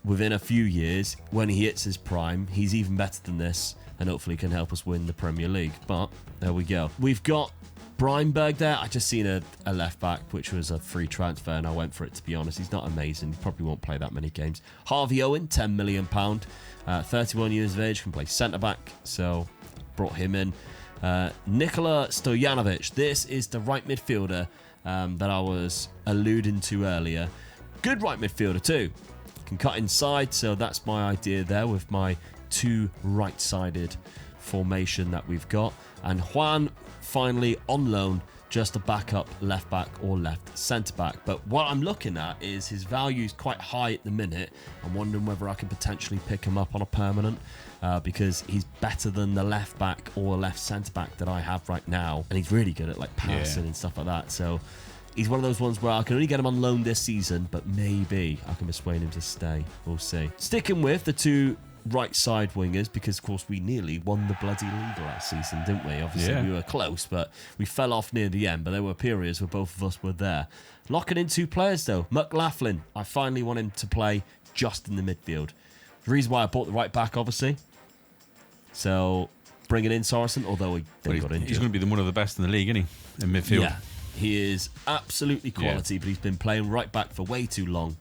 within a few years, when he hits his prime, he's even better than this, and hopefully can help us win the Premier League. But there we go. We've got Breinberg there. I just seen a left back, which was a free transfer, and I went for it, to be honest. He's not amazing. He probably won't play that many games. Harvey Owen, £10 million. 31 years of age, can play centre back, so brought him in. Nikola Stojanovic. This is the right midfielder that I was alluding to earlier. Good right midfielder too. Can cut inside, so that's my idea there with my 2 right-sided formation that we've got. And Juan finally on loan, just a backup left back or left centre back. But what I'm looking at is his value is quite high at the minute. I'm wondering whether I can potentially pick him up on a permanent. Because he's better than the left back or left centre back that I have right now, and he's really good at like passing and stuff like that. So he's one of those ones where I can only get him on loan this season, but maybe I can persuade him to stay. We'll see. Sticking with the 2 right side wingers, because of course we nearly won the bloody league last season, didn't we? Obviously we were close, but we fell off near the end. But there were periods where both of us were there. Locking in 2 players though. McLaughlin, I finally want him to play just in the midfield. The reason why I bought the right back, obviously. So, bringing in Sorensen, although he got injured. He's going to be one of the best in the league, isn't he? In midfield. He is absolutely quality, Yeah. but he's been playing right back for way too long.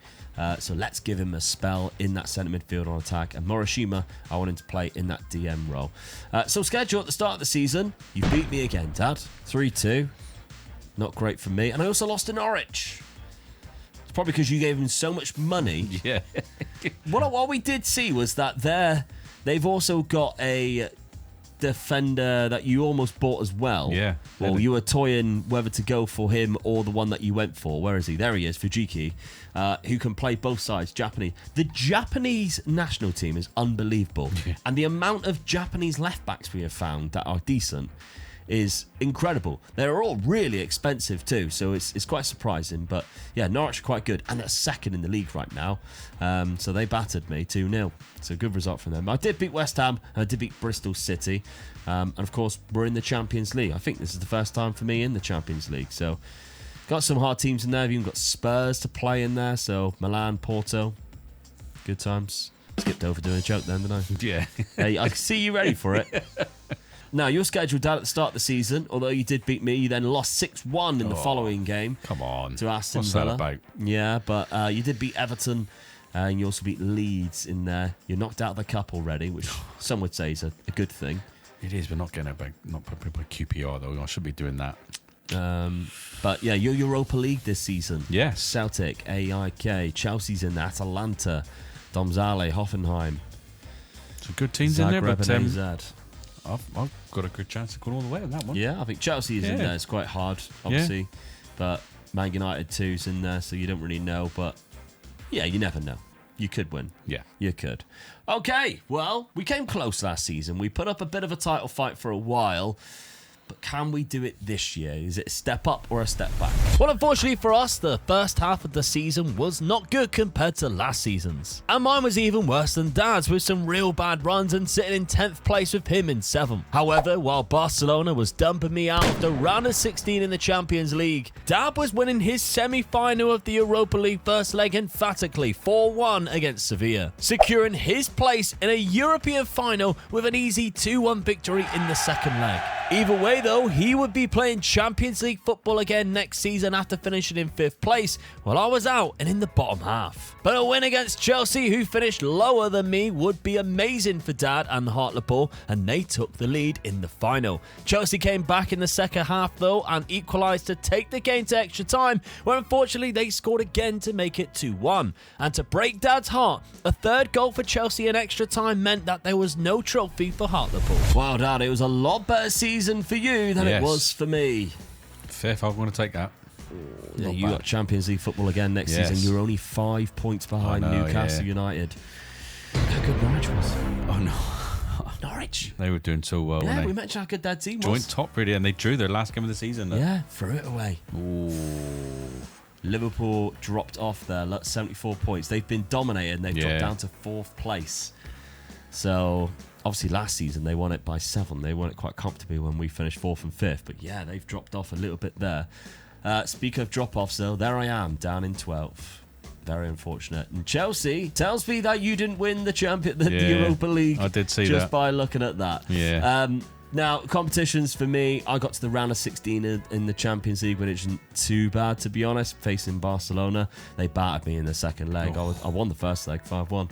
So let's give him a spell in that centre midfield on attack. And Morishima, I want him to play in that DM role. So schedule at the start of the season. You beat me again, Dad. 3-2. Not great for me. And I also lost to Norwich. It's probably because you gave him so much money. Yeah. What we did see was that they've also got a defender that you almost bought as well. Yeah. Well, you were toying whether to go for him or the one that you went for. Where is he? There he is, Fujiki, who can play both sides, Japanese. The Japanese national team is unbelievable. And the amount of Japanese left backs we have found that are decent is incredible. They're all really expensive too, so it's quite surprising. But yeah, Norwich are quite good, and they're second in the league right now. So they battered me 2-0. It's a good result from them. I did beat West Ham, and I did beat Bristol City, and of course we're in the Champions League. I think this is the first time for me in the Champions League. So got some hard teams in there. I've even got Spurs to play in there. So Milan, Porto, good times. Skipped over doing a joke then, didn't I? Yeah. Hey, I can see you ready for it. Now, you're scheduled down at the start of the season. Although you did beat me, you then lost 6-1 in the following game. Come on. To Aston What's Villa. that about? Yeah, but you did beat Everton, and you also beat Leeds in there. You're knocked out of the cup already, which some would say is a good thing. It is, but not getting it back. Not by QPR though. I should be doing that. But yeah, you're Europa League this season. Yes. Celtic, AIK, Chelsea's in there, Atalanta, Domzale, Hoffenheim, Some good teams in there, Zagreb but and AZ. I've got a good chance of going all the way on that one. Yeah, I think Chelsea is in Yeah. there. It's quite hard, obviously. But Man United 2's in there, so you don't really know. But yeah, you never know. You could win. Yeah. You could. Okay, well, we came close last season. We put up a bit of a title fight for a while. But can we do it this year? Is it a step up or a step back? Well, unfortunately for us, the first half of the season was not good compared to last season's. And mine was even worse than Dad's, with some real bad runs and sitting in 10th place with him in 7th. However, while Barcelona was dumping me out after round of 16 in the Champions League, Dad was winning his semi-final of the Europa League first leg emphatically 4-1 against Sevilla, securing his place in a European final with an easy 2-1 victory in the second leg. Either way though, he would be playing Champions League football again next season after finishing in 5th place, while I was out and in the bottom half. But a win against Chelsea, who finished lower than me, would be amazing for Dad and Hartlepool, and they took the lead in the final. Chelsea came back in the second half though and equalised to take the game to extra time, where unfortunately they scored again to make it 2-1. And to break Dad's heart, a third goal for Chelsea in extra time meant that there was no trophy for Hartlepool. Wow, Dad, it was a lot better season for you than it Yes. was for me. 5th, I'm going to take that. Yeah, Not you bad. got Champions League football again next Yes. season. You're only 5 points behind I know, Newcastle yeah. United. Look how good Norwich was. Oh no, Norwich. they were doing so well. Yeah, weren't we they? mentioned how good that team Joint was. top really, and they drew their last game of the season. Yeah, threw it away. Ooh. Liverpool dropped off there, 74 points. They've been dominated and they've dropped Yeah. down to 4th place. So, obviously last season they won it by 7. They won it quite comfortably when we finished 4th and 5th. But yeah, they've dropped off a little bit there. Speaking of drop-offs though, there I am, down in 12th. Very unfortunate. And Chelsea tells me that you didn't win the the Yeah, Europa League. I did see just that. by looking at that. Yeah. Now, competitions for me, I got to the round of 16 in the Champions League, but it wasn't too bad, to be honest. Facing Barcelona, they battered me in the second leg. I won the first leg, 5-1,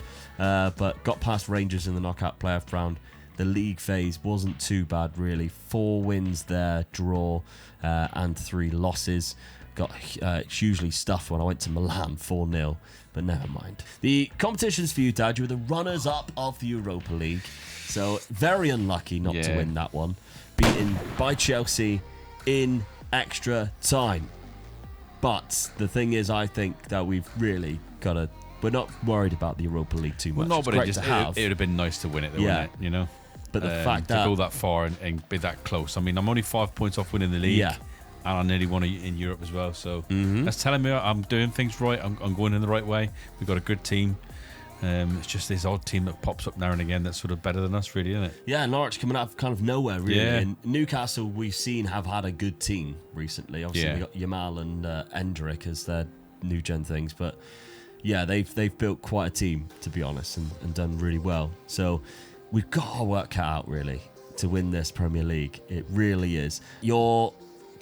but got past Rangers in the knockout playoff round. The league phase wasn't too bad, really. 4 wins there, draw, and 3 losses. Got hugely stuffed when I went to Milan, 4-0, but never mind. The competitions for you, Dad, you were the runners-up of the Europa League. So very unlucky not to Yeah. win that one. Beaten by Chelsea in extra time. But the thing is, I think that we've really got to... We're not worried about the Europa League too much. Well, no, It's but great it to have. would have been nice to win it, though, Yeah. wouldn't it? You know? But the fact to that... go that far and be that close. I mean, I'm only 5 points off winning the league. Yeah. And I nearly won it in Europe as well. So that's telling me I'm doing things right. I'm going in the right way. We've got a good team. It's just this odd team that pops up now and again that's sort of better than us, really, isn't it? Yeah, Norwich coming out of kind of nowhere, really. Yeah. And Newcastle, we've seen, have had a good team recently. Obviously, Yeah. they got Yamal and Endrick as their new gen things. But yeah, they've built quite a team, to be honest, and done really well. So we've got our work cut out, really, to win this Premier League. It really is. You're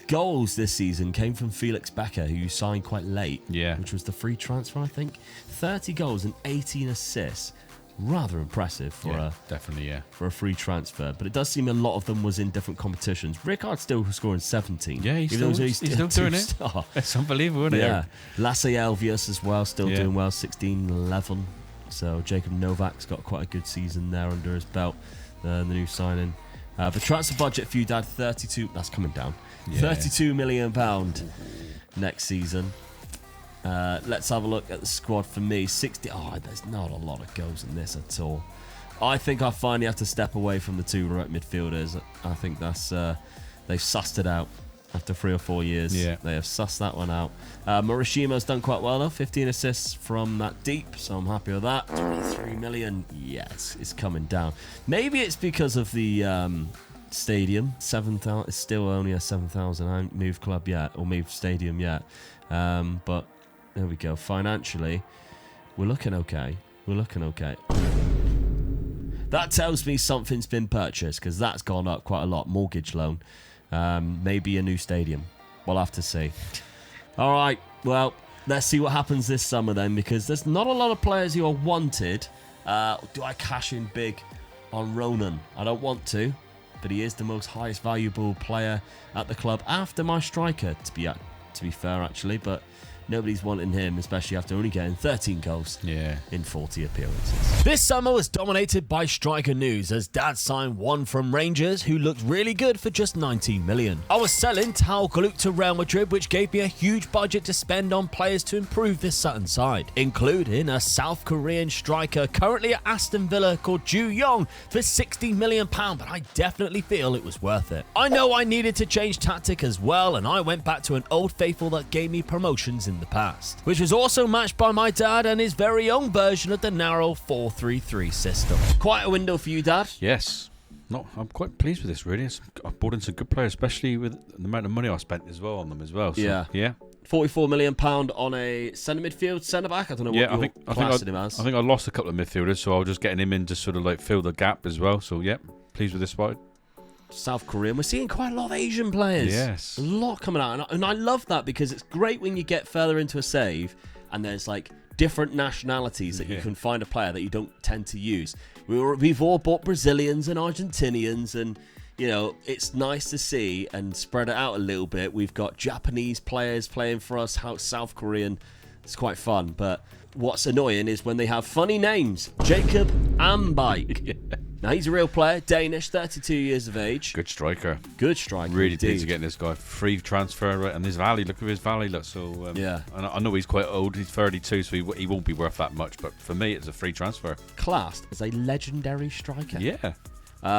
goals this season came from Felix Becker, who you signed quite late. Yeah. Which was the free transfer, I think. 30 goals and 18 assists. Rather impressive for definitely, for a free transfer. But it does seem a lot of them was in different competitions. Rickard's still scoring 17. Yeah, he's even though still doing it. two-star. It's unbelievable, isn't Yeah. it? Lasse Elvius as well, still Yeah. doing well, 16-11. So Jacob Novak's got quite a good season there under his belt. The new signing. The transfer budget for you, Dad, 32. That's coming down. Yeah. £32 million next season. Let's have a look at the squad for me. 60. Oh, there's not a lot of goals in this at all. I think I finally have to step away from the two right midfielders. I think that's they've sussed it out after 3 or 4 years. Yeah. They have sussed that one out. Morishimo's done quite well though. 15 assists from that deep, so I'm happy with that. 23 million. Yes, it's coming down. Maybe it's because of the stadium. 7,000. It's still only a 7,000. I haven't moved club yet or moved stadium yet. But there we go. Financially, we're looking okay. That tells me something's been purchased because that's gone up quite a lot. Mortgage loan. Maybe a new stadium. We'll have to see. All right. Well, let's see what happens this summer then, because there's not a lot of players who are wanted. Do I cash in big on Ronan? I don't want to, but he is the most highest valuable player at the club after my striker, to be fair, actually. But nobody's wanting him, especially after only getting 13 goals in 40 appearances. This summer was dominated by striker news as Dad signed one from Rangers who looked really good for just 19 million. I was selling Tal Galuk to Real Madrid, which gave me a huge budget to spend on players to improve this Sutton side, including a South Korean striker currently at Aston Villa called Ju Yong for £60 million, but I definitely feel it was worth it. I know I needed to change tactic as well, and I went back to an old faithful that gave me promotions in the past, which was also matched by my dad and his very own version of the narrow 4-3-3 system. Quite a window for you, Dad. Yes. No, I'm quite pleased with this, really. I've bought in some good players, especially with the amount of money I spent as well on them as well. So, yeah. £44 million on a centre midfield, centre back. I don't know what you're classing him as. I think I lost a couple of midfielders, so I was just getting him in to sort of like fill the gap as well. So, yeah, pleased with this squad. South Korean. We're seeing quite a lot of Asian players. Yes. A lot coming out. And I love that because it's great when you get further into a save and there's like different nationalities that you can find a player that you don't tend to use. We've all bought Brazilians and Argentinians, and you know, it's nice to see and spread it out a little bit. We've got Japanese players playing for us, South Korean. It's quite fun, but what's annoying is when they have funny names. Jacob Ambike. Now, he's a real player, Danish, 32 years of age. Good striker. Good striker. Really indeed. pleased to get this guy. Free transfer, right? And his value, look at his value. Look, so, yeah. I know he's quite old. He's 32, so he won't be worth that much. But for me, it's a free transfer. Classed as a legendary striker. Yeah.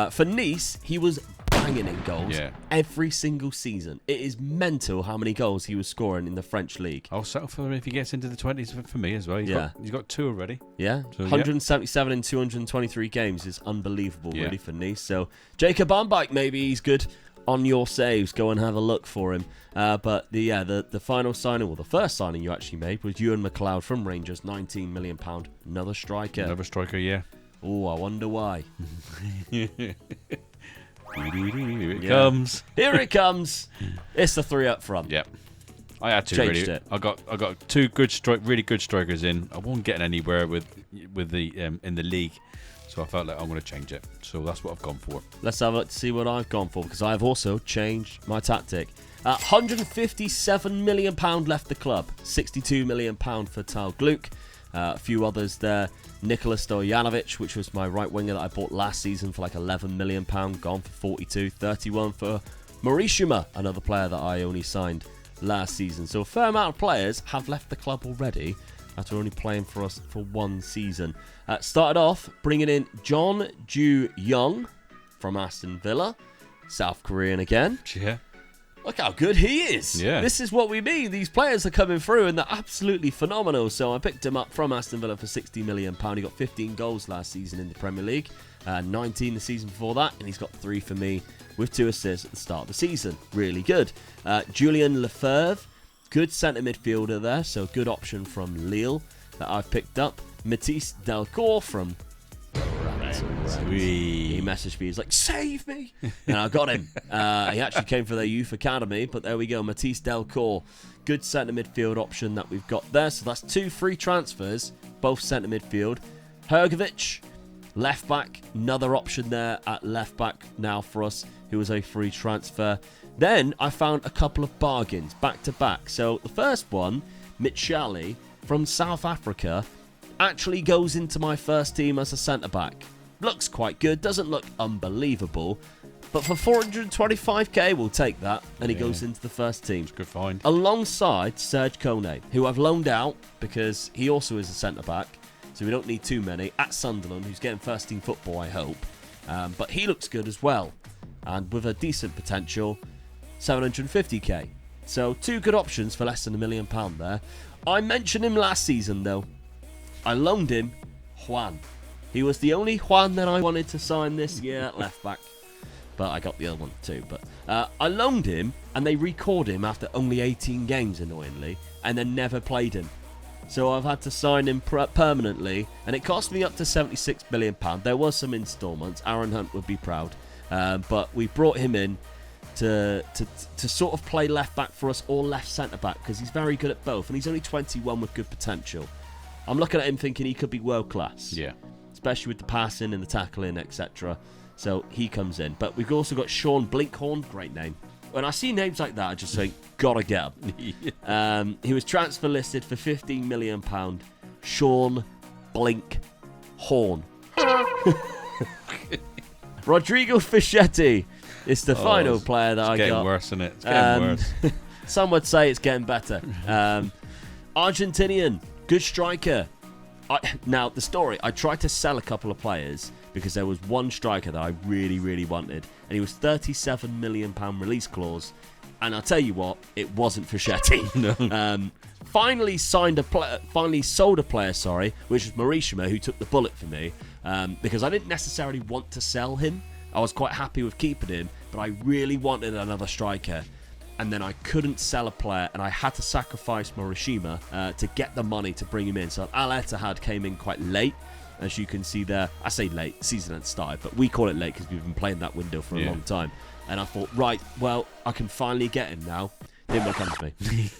For Nice, he was banging in goals every single season. It is mental how many goals he was scoring in the French league. I'll settle for him if he gets into the 20s for me as well. He's got 2 already. Yeah, so, 177 in 223 games is unbelievable, really, for Nice. So Jacob Ambike, maybe he's good on your saves. Go and have a look for him. But the final signing, or the first signing you actually made, was Ewan McLeod from Rangers, £19 million. Another striker. Yeah. Oh, I wonder why. Here it comes. Here it comes. It's the 3 up front. Yep. I had to Changed really. it. I got 2 good really good strikers in. I wasn't getting anywhere with the in the league, so I felt like I'm going to change it. So that's what I've gone for. Let's have a look to see what I've gone for, because I've also changed my tactic. £157 million left the club. £62 million for Tal Galuk. A few others there. Nikola Stojanovic, which was my right winger that I bought last season for like £11 million, gone for 42. 31 for Morishima, another player that I only signed last season. So a fair amount of players have left the club already after only playing for us for 1 season. Started off bringing in John Ju Young from Aston Villa, South Korean again. Yeah. Look how good he is. Yeah. This is what we mean. These players are coming through and they're absolutely phenomenal. So I picked him up from Aston Villa for £60 million. He got 15 goals last season in the Premier League, 19 the season before that, and he's got 3 for me with 2 assists at the start of the season. Really good. Julian Lefebvre, good centre midfielder there, so good option from Lille that I've picked up. Matisse Delcourt from He messaged me. He's like, "Save me!" And I got him. He actually came for their youth academy, but there we go. Matisse Delcourt, good centre midfield option that we've got there. So that's 2 free transfers, both centre midfield. Hergovic, left back, another option there at left back now for us, who was a free transfer. Then I found a couple of bargains back to back. So the first one, Michali from South Africa, actually goes into my first team as a centre-back. Looks quite good, doesn't look unbelievable, but for 425k we'll take that, and he goes into the first team. Good find. Alongside Serge Kone, who I've loaned out because he also is a centre-back, so we don't need too many, at Sunderland, who's getting first-team football, I hope. But he looks good as well, and with a decent potential, 750k. So 2 good options for less than £1 million there. I mentioned him last season, though. I loaned him Juan. He was the only Juan that I wanted to sign this year at left back. But I got the other one too. But I loaned him, and they recalled him after only 18 games, annoyingly, and then never played him. So I've had to sign him permanently, and it cost me up to £76 million. There was some instalments. Aaron Hunt would be proud. But we brought him in to sort of play left back for us, or left centre back, because he's very good at both, and he's only 21 with good potential. I'm looking at him thinking he could be world class. Yeah. Especially with the passing and the tackling, etc. So he comes in. But we've also got Sean Blinkhorn, great name. When I see names like that, I just think, gotta get him. He was transfer listed for £15 million. Sean Blinkhorn. Rodrigo Fischetti is the final player that I got. It's getting worse, isn't it? It's getting worse. Some would say it's getting better. Argentinian, good striker. Now, the story, I tried to sell a couple of players because there was one striker that I really, really wanted, and he was £37 million release clause. And I'll tell you what, it wasn't Fischetti. No. Finally sold a player, which was Marishima, who took the bullet for me, because I didn't necessarily want to sell him. I was quite happy with keeping him, but I really wanted another striker. And then I couldn't sell a player, and I had to sacrifice Marishima to get the money to bring him in. So Al Ittihad came in quite late, as you can see there. I say late, season had started, but we call it late because we've been playing that window for a long time. And I thought, right, well, I can finally get him now. Didn't want to come to me.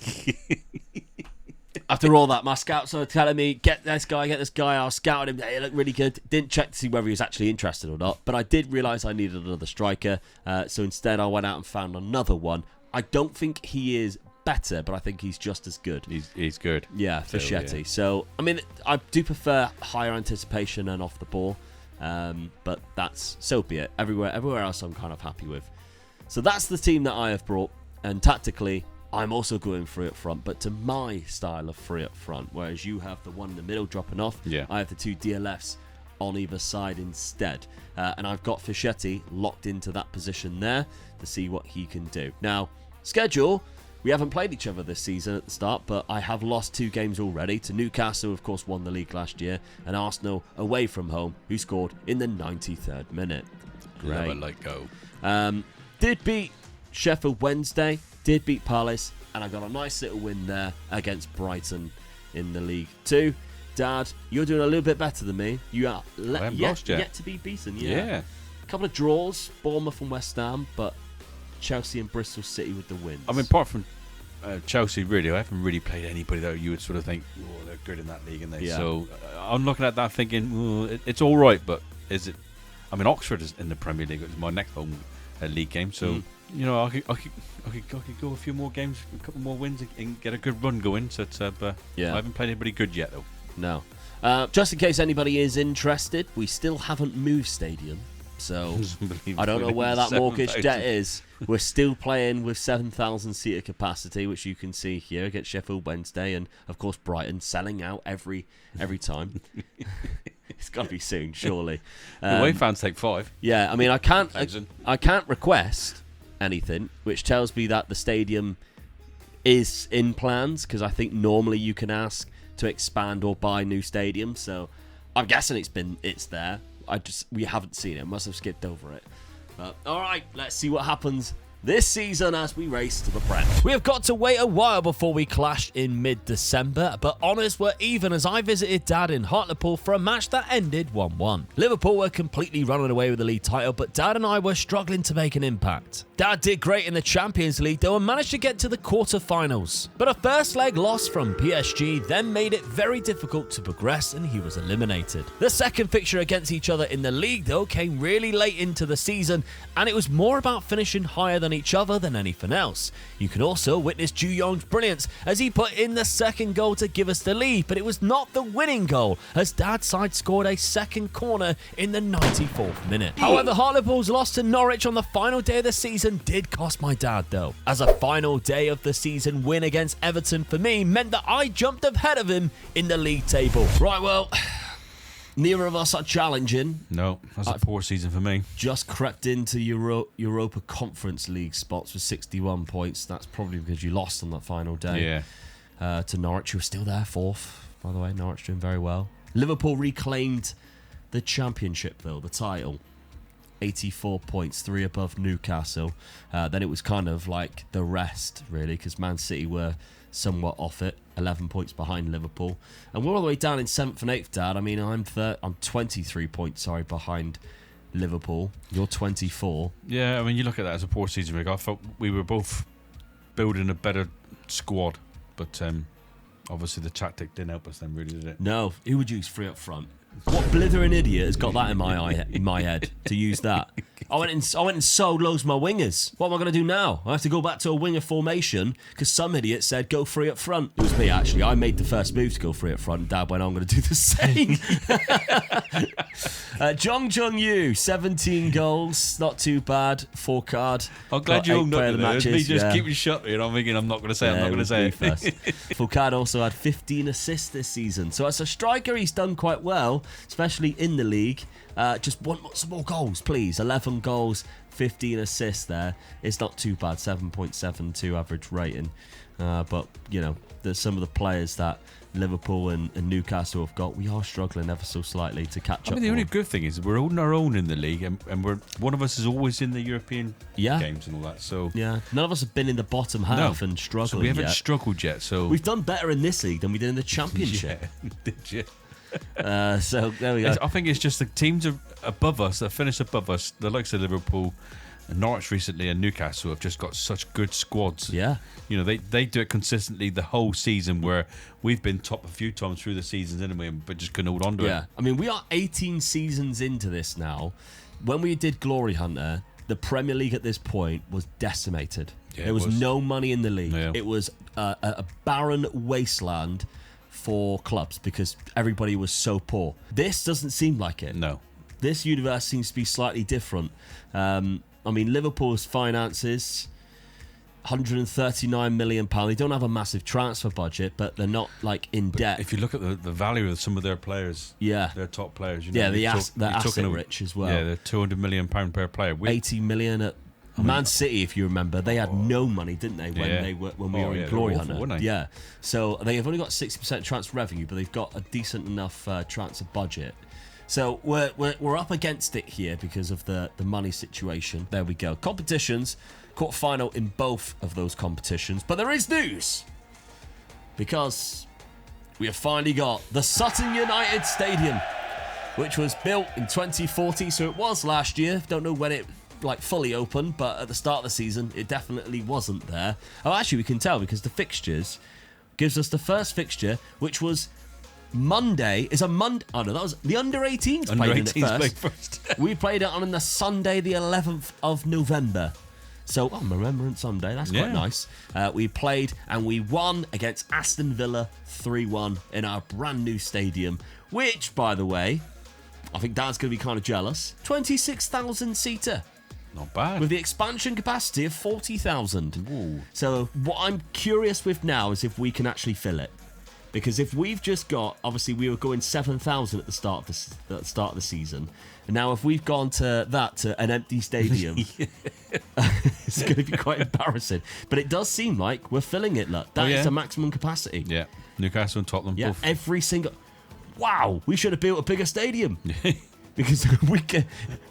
After all that, my scouts are telling me, get this guy. I was scouting him. He looked really good. Didn't check to see whether he was actually interested or not. But I did realise I needed another striker. So instead, I went out and found another one. I don't think he is better, but I think he's just as good. He's good. Yeah, Fischetti. So, I mean, I do prefer higher anticipation and off the ball. But that's, so be it. Everywhere else I'm kind of happy with. So that's the team that I have brought. And tactically, I'm also going free up front, but to my style of free up front, whereas you have the one in the middle dropping off, I have the 2 DLFs on either side instead. And I've got Fischetti locked into that position there to see what he can do. Now, schedule, we haven't played each other this season at the start, but I have lost 2 games already to Newcastle, of course, won the league last year, and Arsenal away from home, who scored in the 93rd minute. Great. Never let go. Did beat Sheffield Wednesday, did beat Palace, and I got a nice little win there against Brighton in the League 2. Dad, you're doing a little bit better than me. You are yet to be beaten. Yeah. A couple of draws, Bournemouth and West Ham, but Chelsea and Bristol City with the wins. I mean, apart from Chelsea, really, I haven't really played anybody that you would sort of think, oh, they're good in that league, aren't they? Yeah. So I'm looking at that thinking, it's all right, but is it? I mean, Oxford is in the Premier League. It's my next home league game, so you know, I could go a few more games, a couple more wins, and get a good run going. So I haven't played anybody good yet, though. No. Just in case anybody is interested, we still haven't moved stadium. So I don't know where that mortgage debt is. We're still playing with 7,000 seater capacity, which you can see here against Sheffield Wednesday, and of course Brighton selling out every time. It's got to be soon, surely. Away fans take 5. Yeah, I mean I can't request anything, which tells me that the stadium is in plans, because I think normally you can ask to expand or buy new stadiums. So I'm guessing it's there. We haven't seen it. Must have skipped over it. But all right, let's see what happens this season as we race to the Prem. We have got to wait a while before we clashed in mid-December, but honours were even as I visited Dad in Hartlepool for a match that ended 1-1. Liverpool were completely running away with the league title, but Dad and I were struggling to make an impact. Dad did great in the Champions League though and managed to get to the quarter-finals, but a first leg loss from PSG then made it very difficult to progress and he was eliminated. The second fixture against each other in the league though came really late into the season, and it was more about finishing higher than each other than anything else. You can also witness Ju Yong's brilliance as he put in the second goal to give us the lead, but it was not the winning goal as Dad's side scored a second corner in the 94th minute. However, Hartlepool's loss to Norwich on the final day of the season did cost my dad though, as a final day of the season win against Everton for me meant that I jumped ahead of him in the league table. Right, well, neither of us are challenging. No, that's a poor season for me. Just crept into Europa Conference League spots with 61 points. That's probably because you lost on that final day. Yeah. To Norwich, who were still there, 4th, by the way. Norwich doing very well. Liverpool reclaimed the championship, though, the title. 84 points, 3 above Newcastle. Then it was kind of like the rest, really, because Man City were somewhat off it, 11 points behind Liverpool. And we're all the way down in 7th and 8th, Dad. I mean, I'm 23 points, behind Liverpool. You're 24. Yeah, I mean, you look at that as a poor season, Rick. I thought we were both building a better squad, but obviously the tactic didn't help us then, really, did it? No, who would use 3 up front? What blithering idiot has got that in my head to use that? I went and sold loads of my wingers. What am I going to do now? I have to go back to a winger formation because some idiot said go 3 up front. It was me, actually. I made the first move to go 3 up front. Dad went, I'm going to do the same. Jong Jung-Yu, 17 goals. Not too bad. 4 card. I'm glad you owned up to that. Me just yeah. keeping shut here. I'm thinking I'm not going to say it. I'm not going to say it. Foucault also had 15 assists this season. So as a striker, he's done quite well, especially in the league. Just want some more goals, please. 11 goals, 15 assists there. It's not too bad. 7.72 average rating. But, you know, there's some of the players that Liverpool and Newcastle have got. We are struggling ever so slightly to catch up. I mean, the only good thing is we're holding our own in the league, and we're one of us is always in the European games and all that. So yeah, none of us have been in the bottom half and struggling. So we haven't struggled yet. So we've done better in this league than we did in the Championship. Yeah, did you? So there we go. I think it's just the teams above us that finish above us, the likes of Liverpool, and Norwich recently, and Newcastle have just got such good squads. Yeah, you know they do it consistently the whole season, where we've been top a few times through the seasons anyway, but just couldn't hold on to it. Yeah, I mean we are 18 seasons into this now. When we did Glory Hunter, the Premier League at this point was decimated. Yeah, there was no money in the league. Yeah. It was a barren wasteland for clubs because everybody was so poor. This doesn't seem like it. No. This universe seems to be slightly different. I mean, Liverpool's finances, £139 million. They don't have a massive transfer budget, but they're not like in debt. If you look at the value of some of their players, their top players, you know, they're asset rich as well. Yeah, they're £200 million per player. 80 million at Man City, if you remember, they had no money, didn't they, when we were in Glory Hunter? Awful, yeah. So they've only got 60% transfer revenue, but they've got a decent enough transfer budget. So we're up against it here because of the money situation. There we go. Competitions, quarterfinal in both of those competitions. But there is news because we have finally got the Sutton United Stadium, which was built in 2040. So it was last year. Don't know when it fully opened, but at the start of the season, it definitely wasn't there. Oh, actually, we can tell because the fixtures gives us the first fixture, which was Monday. Is a Monday. Oh no, that was the under-18s played in it first. We played it on the Sunday, the 11th of November. So, Remembrance Sunday. That's quite nice. We played and we won against Aston Villa 3-1 in our brand new stadium, which, by the way, I think Dad's going to be kind of jealous. 26,000 seater. Not bad. With the expansion capacity of 40,000. So what I'm curious with now is if we can actually fill it. Because if we've just got, obviously we were going 7,000 at the start of the season, and now if we've gone to an empty stadium, it's going to be quite embarrassing. But it does seem like we're filling it. Look, that is the maximum capacity. Yeah, Newcastle and Tottenham both. Every single. Wow, we should have built a bigger stadium. because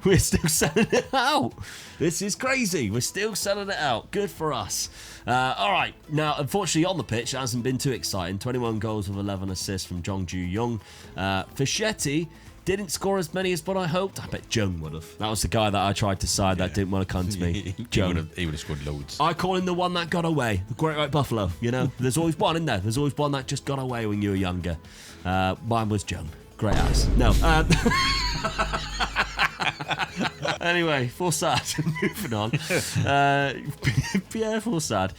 we're still selling it out. This is crazy. We're still selling it out. Good for us. All right. Now, unfortunately, on the pitch, it hasn't been too exciting. 21 goals with 11 assists from Jong-Ju Young. Fischetti didn't score as many as what I hoped. I bet Jung would have. That was the guy that I tried to side that didn't want to come to me. He would have scored loads. I call him the one that got away. The Great White Buffalo, you know. There's always one in there. There's always one that just got away when you were younger. Mine was Jung. Great ass. No. Anyway, Forsad. Moving on. Pierre Forsad.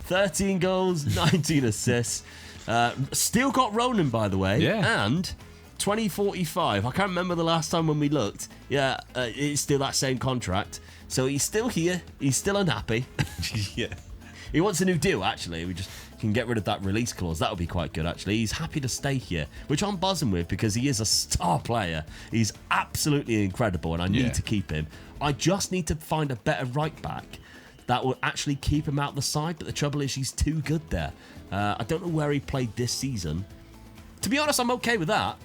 13 goals, 19 assists. Still got Ronan, by the way. Yeah. And 2045. I can't remember the last time when we looked. Yeah, it's still that same contract. So he's still here. He's still unhappy. Yeah. He wants a new deal, actually. We just can get rid of that release clause. That would be quite good, actually. He's happy to stay here, which I'm buzzing with because he is a star player. He's absolutely incredible, and I need to keep him. I just need to find a better right back that will actually keep him out the side, but the trouble is he's too good there. I don't know where he played this season. To be honest, I'm okay with that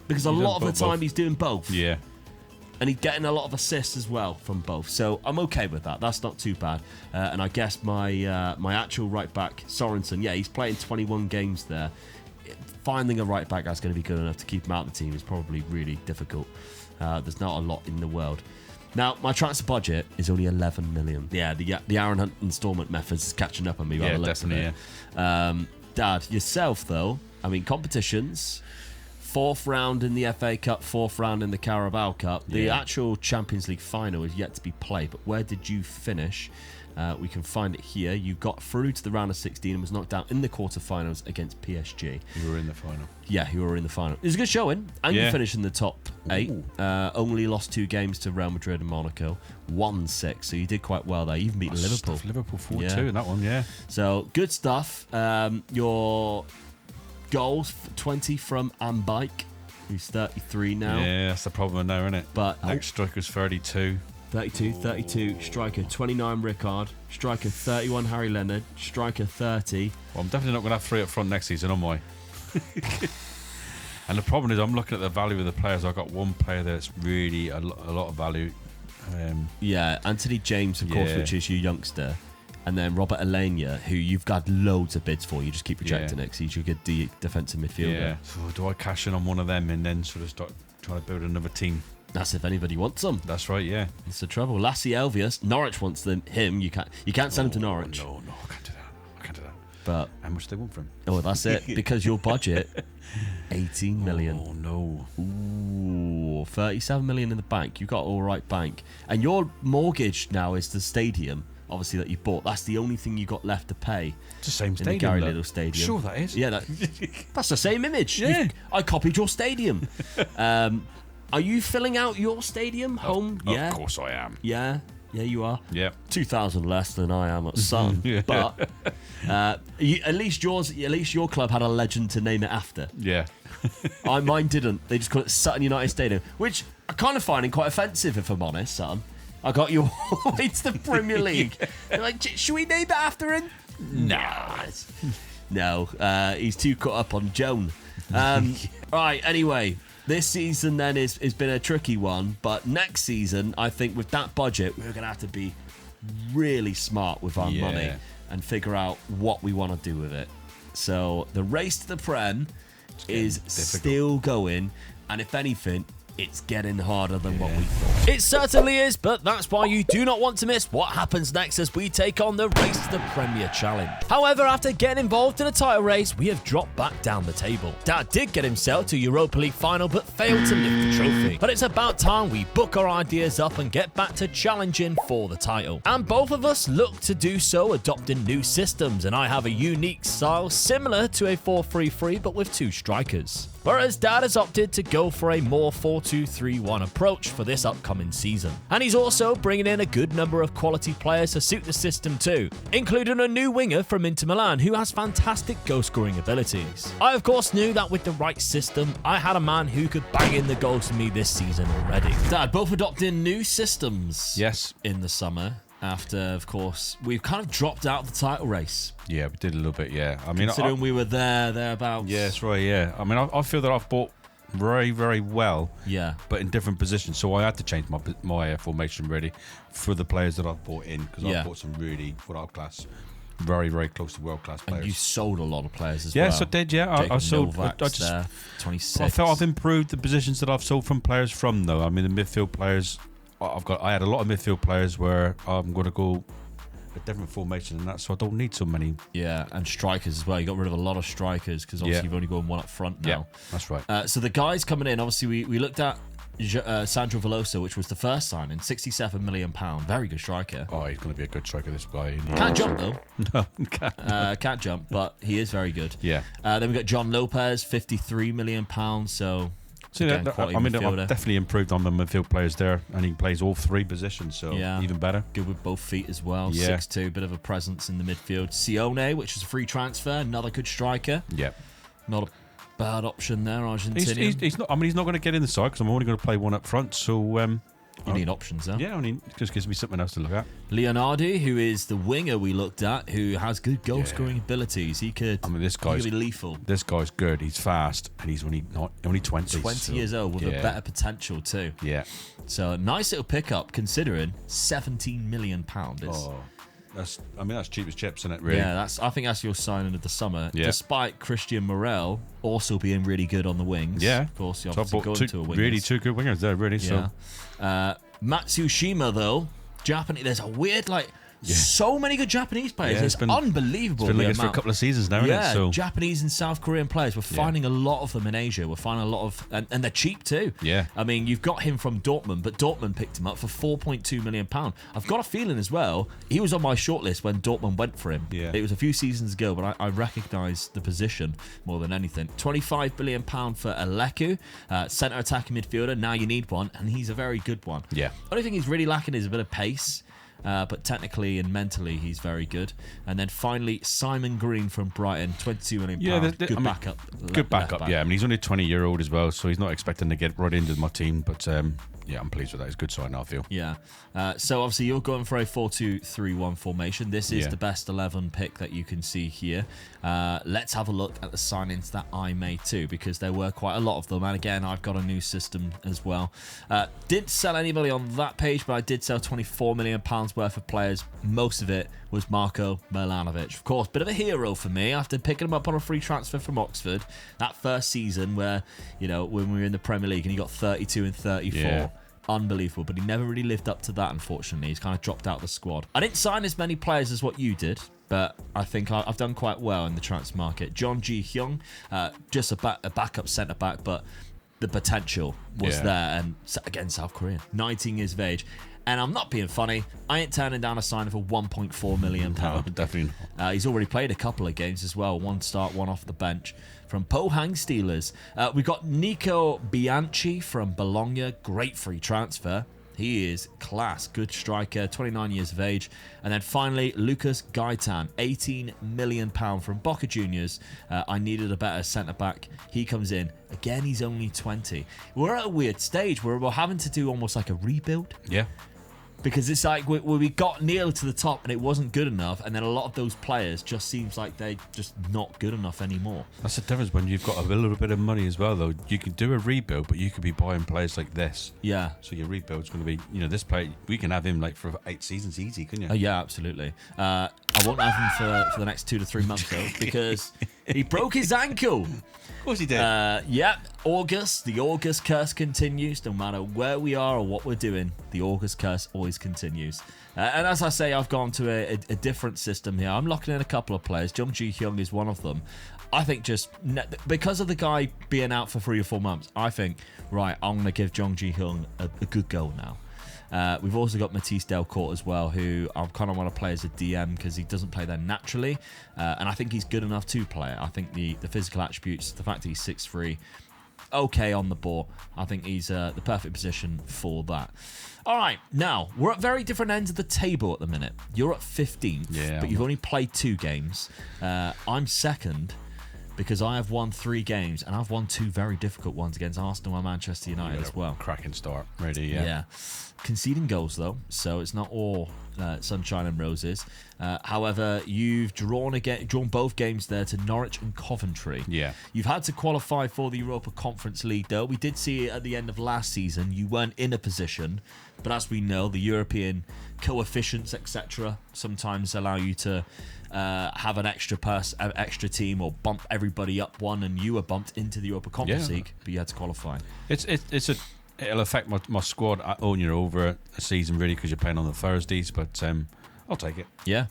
because a lot of the time he's doing both. Yeah. And he's getting a lot of assists as well from both. So I'm okay with that. That's not too bad. And I guess my my actual right back, Sorensen, yeah, he's playing 21 games there. Finding a right back that's going to be good enough to keep him out of the team is probably really difficult. There's not a lot in the world. Now, my transfer budget is only 11 million. Yeah, the Aaron Hunt installment methods is catching up on me by the looks of it. Dad, yourself, though, I mean, competitions... 4th round in the FA Cup, 4th round in the Carabao Cup. The actual Champions League final is yet to be played, but where did you finish? We can find it here. You got through to the round of 16 and was knocked out in the quarterfinals against PSG. You were in the final. Yeah, you were in the final. It was a good showing, and you finished in the top 8. Only lost 2 games to Real Madrid and Monaco. 1-6, so you did quite well there. You even beat Liverpool. Liverpool 4-2 in that one, yeah. So, good stuff. Your... goals, 20 from Ambike, who's 33 now. Yeah, that's the problem now, isn't it? But next striker's 32. 32, striker 29 Rickard, striker 31 Harry Leonard, striker 30. Well, I'm definitely not going to have 3 up front next season, am I? And the problem is I'm looking at the value of the players. I've got one player that's really a lot of value. Anthony James, of course, which is your youngster. And then Robert Alenia, who you've got loads of bids for. You just keep rejecting it because he's your good defensive midfielder. Yeah. So do I cash in on one of them and then sort of start trying to build another team? That's if anybody wants them. That's right, yeah. It's the trouble. Lassie Elvius, Norwich wants him. You can't send him to Norwich. No, I can't do that. But how much do they want for him? Oh, that's it. Because your budget, 18 million. Oh no. Ooh, 37 million in the bank. You've got all right bank, and your mortgage now is the stadium. Obviously, that you bought. That's the only thing you got left to pay. It's the same in stadium. The Gary Little Stadium. Sure, that is. Yeah, that's the same image. Yeah. I copied your stadium. Are you filling out your stadium home? Of course I am. Yeah, you are. Yeah. 2,000 less than I am at Sun. Yeah. But at least your club had a legend to name it after. Yeah. Mine didn't. They just called it Sutton United Stadium, which I kind of finding quite offensive, if I'm honest, Sutton. I got you all the way to the Premier League. You're like, should we name it after him? Nah. No, he's too caught up on Joan. Right, anyway, this season then has been a tricky one, but next season, I think with that budget, we're going to have to be really smart with our money and figure out what we want to do with it. So the race to the Prem is still going, and if anything, it's getting harder than what we thought. It certainly is, but that's why you do not want to miss what happens next as we take on the Race to the Premier Challenge. However, after getting involved in a title race, we have dropped back down the table. Dad did get himself to Europa League final, but failed to lift the trophy. But it's about time we book our ideas up and get back to challenging for the title. And both of us look to do so, adopting new systems, and I have a unique style similar to a 4-3-3, but with 2 strikers. Whereas Dad has opted to go for a more 4-2-3-1 approach for this upcoming season. And he's also bringing in a good number of quality players to suit the system too, including a new winger from Inter Milan who has fantastic goal-scoring abilities. I of course knew that with the right system, I had a man who could bang in the goals for me this season already. Dad, both adopting new systems in the summer. After, of course, we've kind of dropped out of the title race. Yeah, we did a little bit, yeah. I mean, considering we were thereabouts. Yeah, that's right, yeah. I mean, I feel that I've bought very, very well. Yeah. But in different positions, so I had to change my formation really for the players that I've bought in because Yeah. I've bought some really world class, very, very close to world class players. And you sold a lot of players as well. Yes, I did. Yeah, I sold. Novak's there, 26. I felt I've improved the positions that I've sold from players from though. I mean, the midfield players. I had a lot of midfield players where I'm going to go a different formation and that, so I don't need so many. Yeah, and strikers as well. You got rid of a lot of strikers because obviously you've only got one up front now. Yeah, that's right. So the guys coming in, obviously we looked at Sandro Veloso, which was the first signing, £67 million. Very good striker. Oh, he's going to be a good striker, this guy. Can't jump though. No, can't. Can't jump, but he is very good. Yeah. Then we got John Lopez, £53 million. So again, I mean, midfielder. I've definitely improved on the midfield players there, and he plays all three positions, so Yeah. even better. Good with both feet as well. Yeah. 6'2", bit of a presence in the midfield. Sione, which is a free transfer, another good striker. Yeah. Not a bad option there, Argentinian. He's not. I mean, he's not going to get in the side because I'm only going to play one up front. So You need options there. yeah, I mean, it just gives me something else to look at. Leonardo, who is the winger we looked at, who has good goal scoring abilities. He could. I mean, this he could guy's be lethal. This guy's good. He's fast, and he's only 20. 20 so, years old with a yeah. better potential too. Yeah. So nice little pickup considering £17 million. Oh, that's cheap as chips, isn't it? Really? Yeah, I think that's your signing of the summer. Yeah. Despite Christian Morel also being really good on the wings. Yeah. Of course, you So I obviously bought going to a wingers. really two good wingers there, really. Yeah. So Matsushima though, Japanese. There's a weird so many good Japanese players. Yeah, It's unbelievable. it's been the like this for a amount. couple of seasons now, Yeah, isn't it? So Japanese and South Korean players. We're finding a lot of them in Asia. We're finding a lot of, and they're cheap too. Yeah. I mean, you've got him from Dortmund, but Dortmund picked him up for £4.2 million. I've got a feeling as well, he was on my shortlist when Dortmund went for him. Yeah. It was a few seasons ago, but I recognise the position more than anything. £25 billion for Aleku, centre attacking midfielder. Now you need one, and he's a very good one. Yeah. Only thing he's really lacking is a bit of pace. But technically and mentally, he's very good. And then finally, Simon Green from Brighton, £22 million. Good backup. Good backup, left back. yeah. I mean, he's only a 20-year-old as well, so he's not expecting to get right into my team. But yeah, I'm pleased with that. It's a good sign, I feel. Yeah. So obviously, you're going for a 4-2-3-1 formation. This is the best 11 pick that you can see here. Let's have a look at the signings that I made too, because there were quite a lot of them. And again, I've got a new system as well. Didn't sell anybody on that page, but I did sell £24 million worth of players. Most of it was Marko Milanovic. Of course, bit of a hero for me after picking him up on a free transfer from Oxford. That first season where, when we were in the Premier League and he got 32 and 34. Yeah. Unbelievable, but he never really lived up to that, unfortunately. He's kind of dropped out of the squad. I didn't sign as many players as what you did, but I think I've done quite well in the transfer market. John Ji Hyung, just a backup centre-back, but the potential was there. And again, South Korean, 19 years of age. And I'm not being funny, I ain't turning down a signing for £1.4 million. No, definitely not. He's already played a couple of games as well. One start, one off the bench. From Pohang Steelers, we got Nico Bianchi from Bologna. Great free transfer. He is class. Good striker, 29 years of age. And then finally, Lucas Gaitan, £18 million from Boca Juniors. I needed a better centre-back. He comes in. Again, he's only 20. We're at a weird stage where we're having to do almost like a rebuild. Yeah. Because it's like we got near to the top and it wasn't good enough, and then a lot of those players just seems like they're just not good enough anymore. That's the difference when you've got a little bit of money as well, though. You can do a rebuild, but you could be buying players like this. Yeah. So your rebuild's going to be, this player, we can have him like for 8 seasons easy, couldn't you? Yeah, absolutely. I won't have him for the next 2 to 3 months, though, because he broke his ankle. Of course he did. August. The August curse continues. No matter where we are or what we're doing, the August curse always continues. And as I say, I've gone to a different system here. I'm locking in a couple of players. Jung Ji Hyung is one of them. I think just because of the guy being out for 3 or 4 months, I think, right, I'm going to give Jung Ji Hyung a good go now. We've also got Matisse Delcourt as well, who I kind of want to play as a DM because he doesn't play there naturally, and I think he's good enough to play it. I think the physical attributes, the fact that he's 6'3", okay on the ball, I think he's the perfect position for that. All right, now we're at very different ends of the table at the minute. You're at 15th, but you've only played 2 games. I'm second, because I have won 3 games, and I've won 2 very difficult ones against Arsenal and Manchester United as well. Cracking start, really, yeah. Conceding goals, though, so it's not all Sunshine and Roses. However, you've drawn both games there to Norwich and Coventry. Yeah. You've had to qualify for the Europa Conference League, though. We did see it at the end of last season. You weren't in a position, but as we know, the European coefficients, etc., sometimes allow you to have an extra team, or bump everybody up one, and you were bumped into the Europa Conference League, but you had to qualify. It'll affect my squad over a season, really, because you're playing on the Thursdays, but I'll take it. Yeah.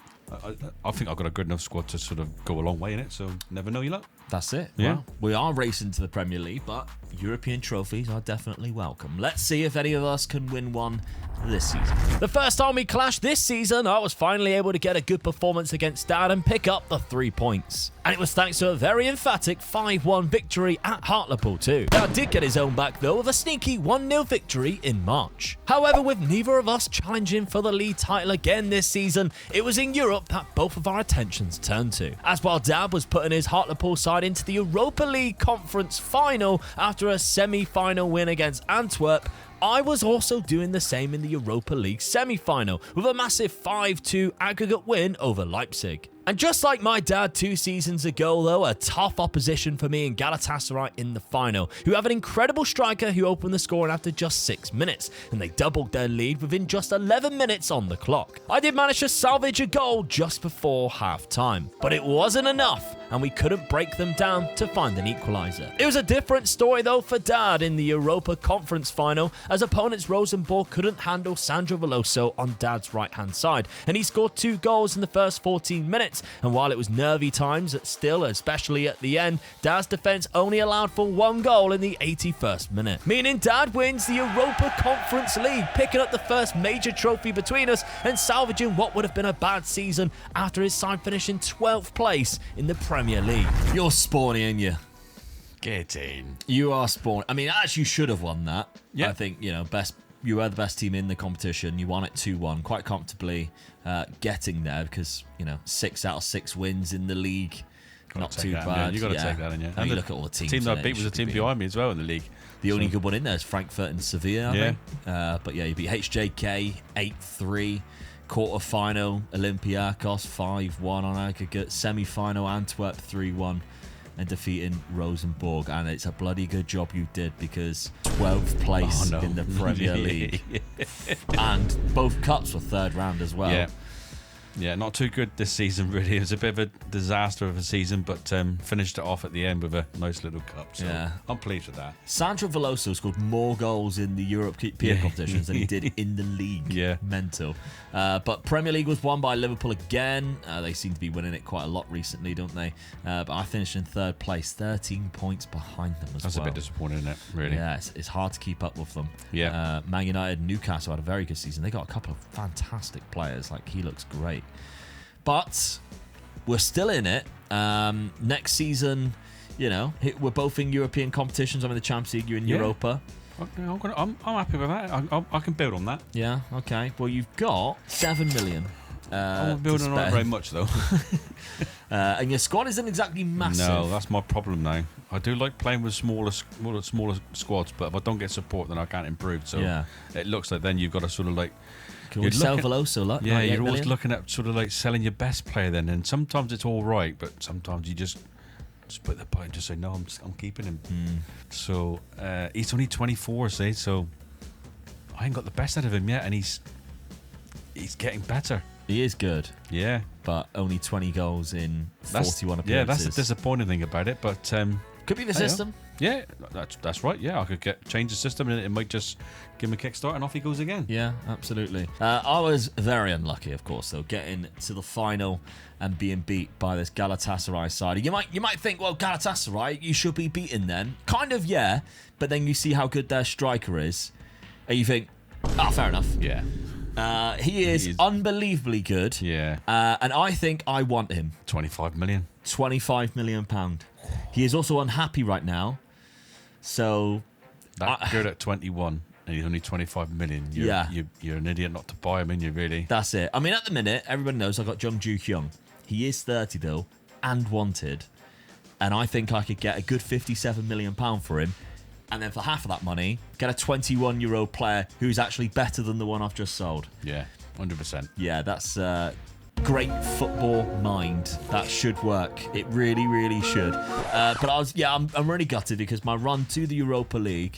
I think I've got a good enough squad to sort of go a long way in it, so never know your luck. That's it. Yeah. Well, we are racing to the Premier League, but European trophies are definitely welcome. Let's see if any of us can win one this season. The first time we clashed this season, I was finally able to get a good performance against Dad and pick up the 3 points. And it was thanks to a very emphatic 5-1 victory at Hartlepool too. Dad did get his own back though with a sneaky 1-0 victory in March. However, with neither of us challenging for the league title again this season, it was in Europe that both of our attentions turned to. As while Dad was putting his Hartlepool side into the Europa League Conference final after a semi-final win against Antwerp, I was also doing the same in the Europa League semi-final with a massive 5-2 aggregate win over Leipzig. And just like my dad 2 seasons ago though, a tough opposition for me in Galatasaray in the final, who have an incredible striker who opened the scoring after just 6 minutes, and they doubled their lead within just 11 minutes on the clock. I did manage to salvage a goal just before half-time, but it wasn't enough, and we couldn't break them down to find an equaliser. It was a different story though for Dad in the Europa Conference final, as opponents Rosenborg couldn't handle Sandro Veloso on Dad's right-hand side, and he scored 2 goals in the first 14 minutes. And while it was nervy times, still, especially at the end, Dad's defence only allowed for 1 goal in the 81st minute. Meaning Dad wins the Europa Conference League, picking up the first major trophy between us and salvaging what would have been a bad season after his side finishing 12th place in the Premier League. You're spawny, aren't you? Get in. You are spawny. I mean, actually, you should have won that. Yeah. I think, you were the best team in the competition. You won it 2-1 quite comfortably, getting there because, 6 out of 6 wins in the league. Not too bad. You got to take that in, yeah. I mean, look at all the teams. The team that I beat was the team behind me as well in the league. The only good one in there is Frankfurt and Sevilla, I think. But yeah, you beat HJK 8-3, quarter-final Olympiacos 5-1 on aggregate, semi-final Antwerp 3-1. And defeating Rosenborg, and it's a bloody good job you did, because 12th place in the Premier League, and both cups were 3rd round as well. Yeah, not too good this season, really. It was a bit of a disaster of a season, but finished it off at the end with a nice little cup. So I'm pleased with that. Sandro Veloso scored more goals in the European competitions than he did in the league. Yeah. Mental. But Premier League was won by Liverpool again. They seem to be winning it quite a lot recently, don't they? But I finished in 3rd place, 13 points behind them as well. That's a bit disappointing, isn't it, really? Yeah, it's hard to keep up with them. Yeah. Man United and Newcastle had a very good season. They got a couple of fantastic players. Like, he looks great. But we're still in it. Next season, we're both in European competitions. I'm in the Champions League, you're in Europa. I'm happy with that. I can build on that. Yeah, okay. Well, you've got 7 million. I'm not building on it very much, though. And your squad isn't exactly massive. No, that's my problem now. I do like playing with smaller squads, but if I don't get support, then I can't improve. So it looks like then you've got to sort of like... You'd sell Veloso, like, yeah, you're always million. looking at sort of like selling your best player then, and sometimes it's all right, but sometimes you just put the point and just say, no, I'm keeping him. So he's only 24, so I ain't got the best out of him yet, and he's getting better. He is good. Yeah. But only 20 goals in 41 appearances. Yeah, that's the disappointing thing about it, but... could be the system. Yeah, that's right. Yeah, I could change the system and it might just give him a kickstart and off he goes again. Yeah, absolutely. I was very unlucky, of course, though, getting to the final and being beat by this Galatasaray side. You might think, well, Galatasaray, you should be beaten then. Kind of, yeah. But then you see how good their striker is, and you think, fair enough. Yeah. He is unbelievably good. Yeah. And I think I want him. 25 million. £25 million. He is also unhappy right now. So that good at 21 and he's only 25 million. You're an idiot not to buy him, you really. That's it. I mean, at the minute, everybody knows I've got Jung Joo Hyung. He is 30 though, and wanted. And I think I could get a good £57 million for him. And then for half of that money, get a 21-year-old player who's actually better than the one I've just sold. Yeah. 100%. Yeah, that's great football mind. That should work. It really, really should. But I'm really gutted because my run to the Europa League,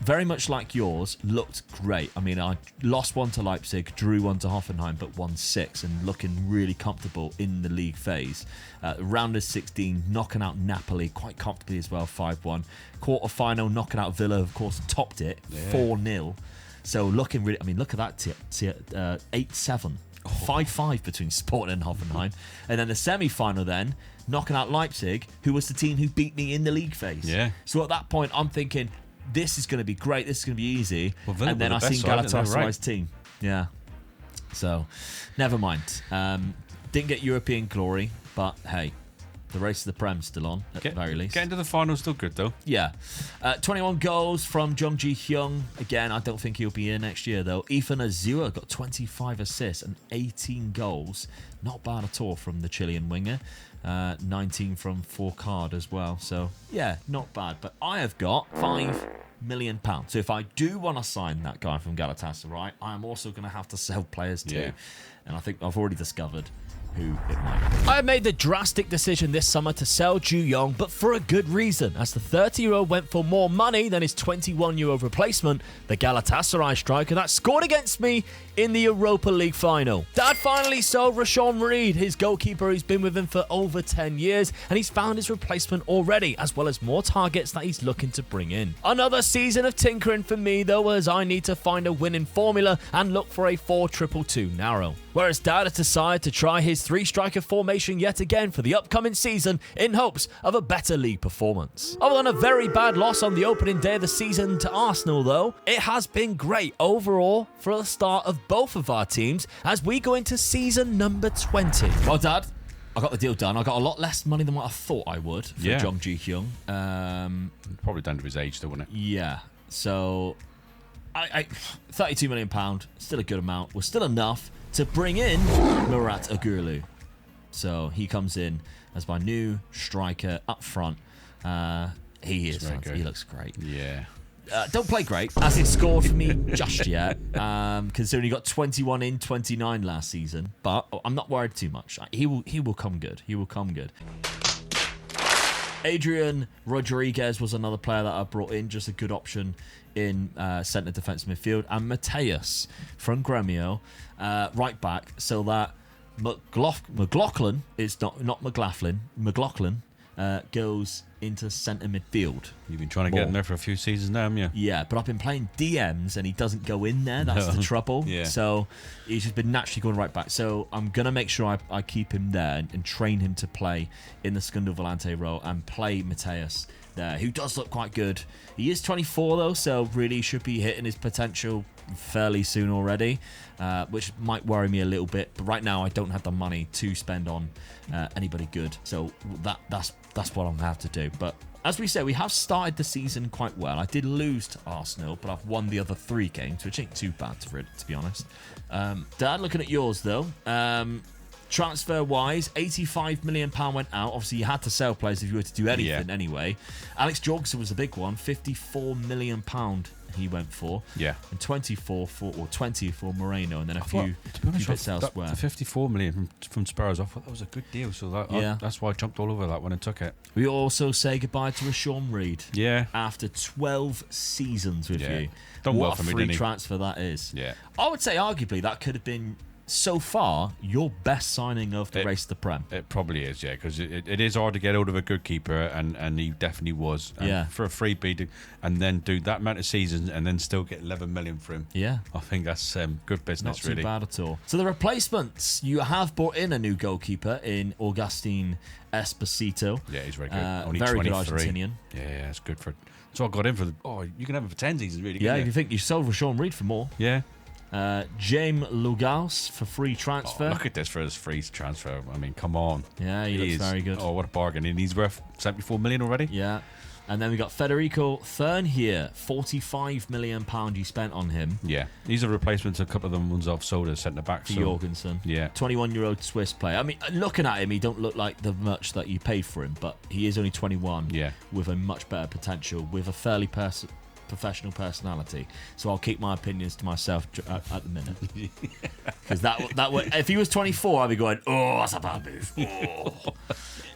very much like yours, looked great. I mean, I lost one to Leipzig, drew one to Hoffenheim, but won 6 and looking really comfortable in the league phase. Round of 16, knocking out Napoli quite comfortably as well, 5-1. Quarter-final, knocking out Villa, of course, topped it, 4-0. So looking really, I mean, look at that, 8-7. 5-5 between Sporting and Hoffenheim. And then the semi-final then, knocking out Leipzig, who was the team who beat me in the league phase. Yeah. So at that point, I'm thinking, this is going to be great. This is going to be easy. Well, Villa and then were I the seen best side, Galatasaray's right? team. Yeah. So, never mind. Didn't get European glory, but hey, the race to the Prem's still on, at the very least. Getting to the final still good, though. Yeah. 21 goals from Jung Ji-hyung. Again, I don't think he'll be here next year, though. Ethan Azua got 25 assists and 18 goals. Not bad at all from the Chilean winger. 19 from Fourcade as well. So, yeah, not bad. But I have got £5 million. So if I do want to sign that guy from Galatasaray, I am also going to have to sell players too. Yeah. And I think I've already discovered who it might be. I made the drastic decision this summer to sell Ju Yong, but for a good reason, as the 30-year-old went for more money than his 21-year-old replacement, the Galatasaray striker that scored against me in the Europa League final. Dad finally sold Rashawn Reed, his goalkeeper who's been with him for over 10 years, and he's found his replacement already, as well as more targets that he's looking to bring in. Another season of tinkering for me, though, as I need to find a winning formula and look for a 4-2-2-2 narrow. Whereas Dad has decided to try his 3-striker formation yet again for the upcoming season in hopes of a better league performance. Other than a very bad loss on the opening day of the season to Arsenal, though, it has been great overall for the start of both of our teams as we go into season number 20. Well, Dad, I got the deal done. I got a lot less money than what I thought I would for Yeah. Jung Ji-hyung. Probably down to his age, though, wouldn't it? Yeah, so I £32 million, still a good amount, was still enough to bring in Murat Ogurlu. So he comes in as my new striker up front. He is, very good. he looks great. Yeah. Don't play great, as he scored for me just yet, considering he got 21 in 29 last season. But I'm not worried too much. He will come good. He will come good. Adrian Rodriguez was another player that I brought in, just a good option in centre defence midfield. And Mateus from Gremio, right back, so that McLaughlin, it's not McLaughlin, McLaughlin goes into centre midfield. You've been trying to get him there for a few seasons now, haven't you? Yeah, but I've been playing DMs and he doesn't go in there. That's the trouble. Yeah. So he's just been naturally going right back. So I'm going to make sure I keep him there and train him to play in the Scundal Volante role and play Mateus there, who does look quite good. He is 24 though, so really should be hitting his potential fairly soon already, which might worry me a little bit. But right now I don't have the money to spend on anybody good. So that's what I'm going to have to do. But as we say, we have started the season quite well. I did lose to Arsenal, but I've won the other 3 games, which ain't too bad to be honest. Dad, looking at yours though. Transfer-wise, £85 million went out. Obviously, you had to sell players if you were to do anything anyway. Alex Jorgensen was a big one. £54 million he went for. Yeah. And 20 for Moreno, and then a few bits elsewhere. The 54 million from Spurs, I thought that was a good deal. So that's why I jumped all over that when I took it. We also say goodbye to Rashawn Reed. Yeah. After 12 seasons with you. Done well what for me, a free didn't he? transfer that is. Yeah. I would say arguably that could have been, so far, your best signing of the race to the Prem. It probably is, yeah, because it is hard to get hold of a good keeper, and he definitely was. And Yeah. for a freebie, and then do that amount of seasons and then still get 11 million for him. Yeah. I think that's good business, Not too really. bad at all. So the replacements, you have brought in a new goalkeeper in Augustin Esposito. Yeah, he's very good. Only very 23. good Argentinian. Yeah, it's good for. So I got him for you can have him for 10 seasons, really. Yeah, can't if you think you sold Rashawn Reed for more. Yeah. James Lugaus for free transfer. Look at this for his free transfer. I mean, come on. Yeah, he looks is- very good. Oh, what a bargain! And he's worth 74 million already. Yeah. And then we got Federico Thurn here. £45 million you spent on him. Yeah, he's a replacement to a couple of the ones I've sold as centre back. For Jorgensen. Yeah. 21-year-old Swiss player. I mean, looking at him, he don't look like the much that you paid for him, but he is only 21. Yeah. With a much better potential, with a fairly professional personality, so I'll keep my opinions to myself at the minute. Because that would, if he was 24, I'd be going, oh, that's a bad move. Oh.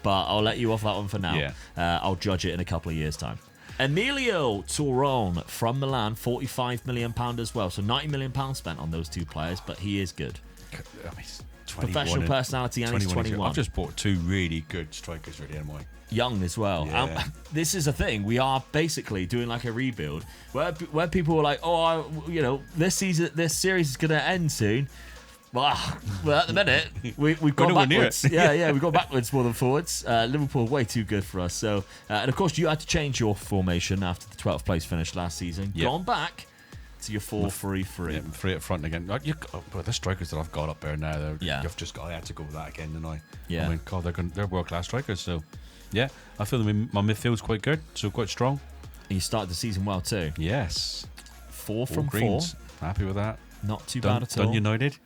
But I'll let you off that one for now. Yeah. I'll judge it in a couple of years' time. Emilio Turon from Milan, £45 million as well. So £90 million spent on those two players, but he is good. I mean, Professional personality, and he's 21. I've just bought two really good strikers, really, haven't I? Young as well. Yeah. This is a thing. We are basically doing like a rebuild where people were like, oh, this series is going to end soon. Well, at the minute, we've gone backwards. Yeah, we've gone backwards more than forwards. Liverpool way too good for us. So, and of course, you had to change your formation after the 12th place finish last season. Yep. Gone back to your 4-3-3. Yeah, three up front again. But the strikers that I've got up there now, Yeah. I had to go with that again, didn't I? Yeah. I mean, God, they're world class strikers. So, yeah, I feel my midfield's quite good, so quite strong. And you started the season well too. Yes. 4 from All greens. Happy with that. 4. Not too bad at all. Done United.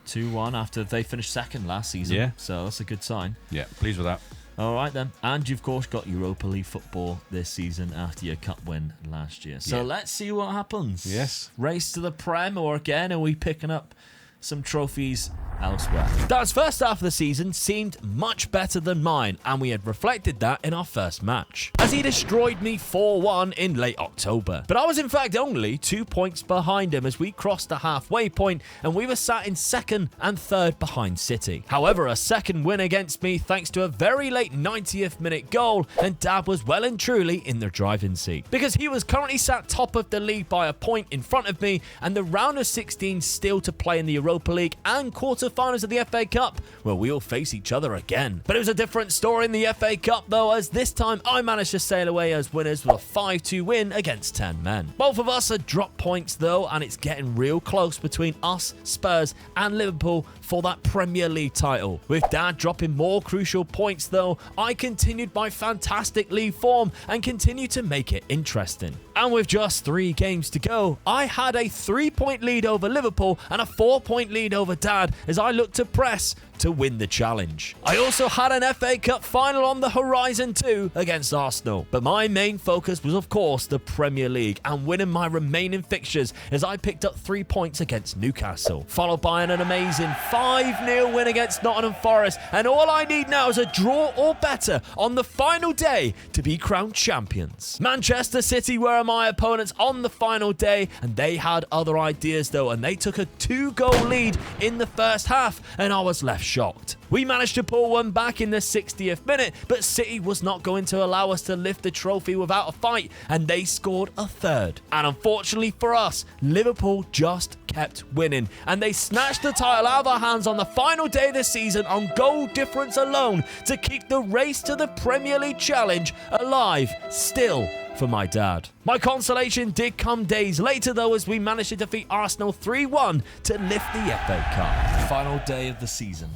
2-1 after they finished second last season. Yeah. So that's a good sign. Yeah, pleased with that. All right then. And you've of course got Europa League football this season after your cup win last year. So let's see what happens. Yes. Race to the Prem, or again, are we picking up some trophies elsewhere? Dad's first half of the season seemed much better than mine, and we had reflected that in our first match, as he destroyed me 4-1 in late October. But I was in fact only 2 points behind him as we crossed the halfway point, and we were sat in second and third behind City. However, a second win against me thanks to a very late 90th minute goal, and Dad was well and truly in the driving seat, because he was currently sat top of the league by a point in front of me, and the round of 16 still to play in the Europa League and quarter-finals of the FA Cup, where we'll face each other again. But it was a different story in the FA Cup though, as this time I managed to sail away as winners with a 5-2 win against 10 men. Both of us had dropped points though, and it's getting real close between us, Spurs and Liverpool for that Premier League title. With Dad dropping more crucial points though, I continued my fantastic league form and continued to make it interesting. And with just 3 games to go, I had a 3-point lead over Liverpool and a 4-point lead over Dad as I looked to press to win the challenge. I also had an FA Cup final on the horizon too against Arsenal, but my main focus was of course the Premier League and winning my remaining fixtures as I picked up 3 points against Newcastle, followed by an amazing 5-0 win against Nottingham Forest, and all I need now is a draw or better on the final day to be crowned champions. Manchester City were my opponents on the final day, and they had other ideas though, and they took a 2-goal lead in the first half, and I was left shocked. We managed to pull one back in the 60th minute, but City was not going to allow us to lift the trophy without a fight, and they scored a third. And unfortunately for us, Liverpool just kept winning, and they snatched the title out of our hands on the final day of the season on goal difference alone to keep the race to the Premier League challenge alive still for my dad. My consolation did come days later though, as we managed to defeat Arsenal 3-1 to lift the FA Cup. Final day of the season.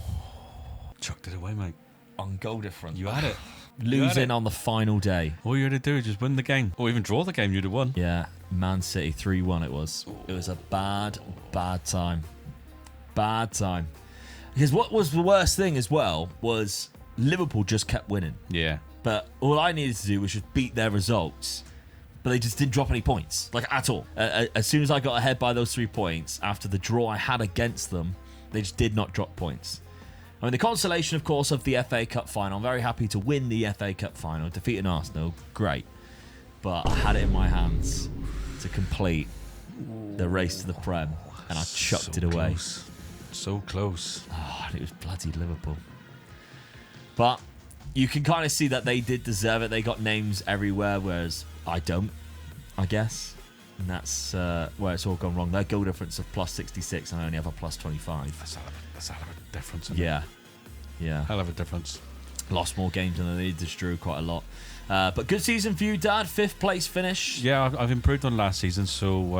Chucked it away, mate. On goal difference. You had it. Losing on the final day. All you had to do is just win the game, or even draw the game. You'd have won. Yeah, Man City 3-1 it was. It was a bad time. Bad time. Because what was the worst thing as well was Liverpool just kept winning. Yeah. But all I needed to do was just beat their results. But they just didn't drop any points, like at all. As soon as I got ahead by those 3 points, after the draw I had against them, they just did not drop points. I mean, the consolation, of course, of the FA Cup final. I'm very happy to win the FA Cup final. Defeating Arsenal, great. But I had it in my hands to complete the race to the Prem, and I chucked it away. Close. So close. Oh, and it was bloody Liverpool. But you can kind of see that they did deserve it. They got names everywhere, whereas I don't, I guess. And that's where it's all gone wrong. Their goal difference of plus 66, and I only have a plus 25. That's a hell of a difference. Isn't Yeah. it? Yeah. Hell of a difference. Lost more games than they just drew quite a lot. But good season for you, Dad. 5th place finish. Yeah, I've improved on last season, so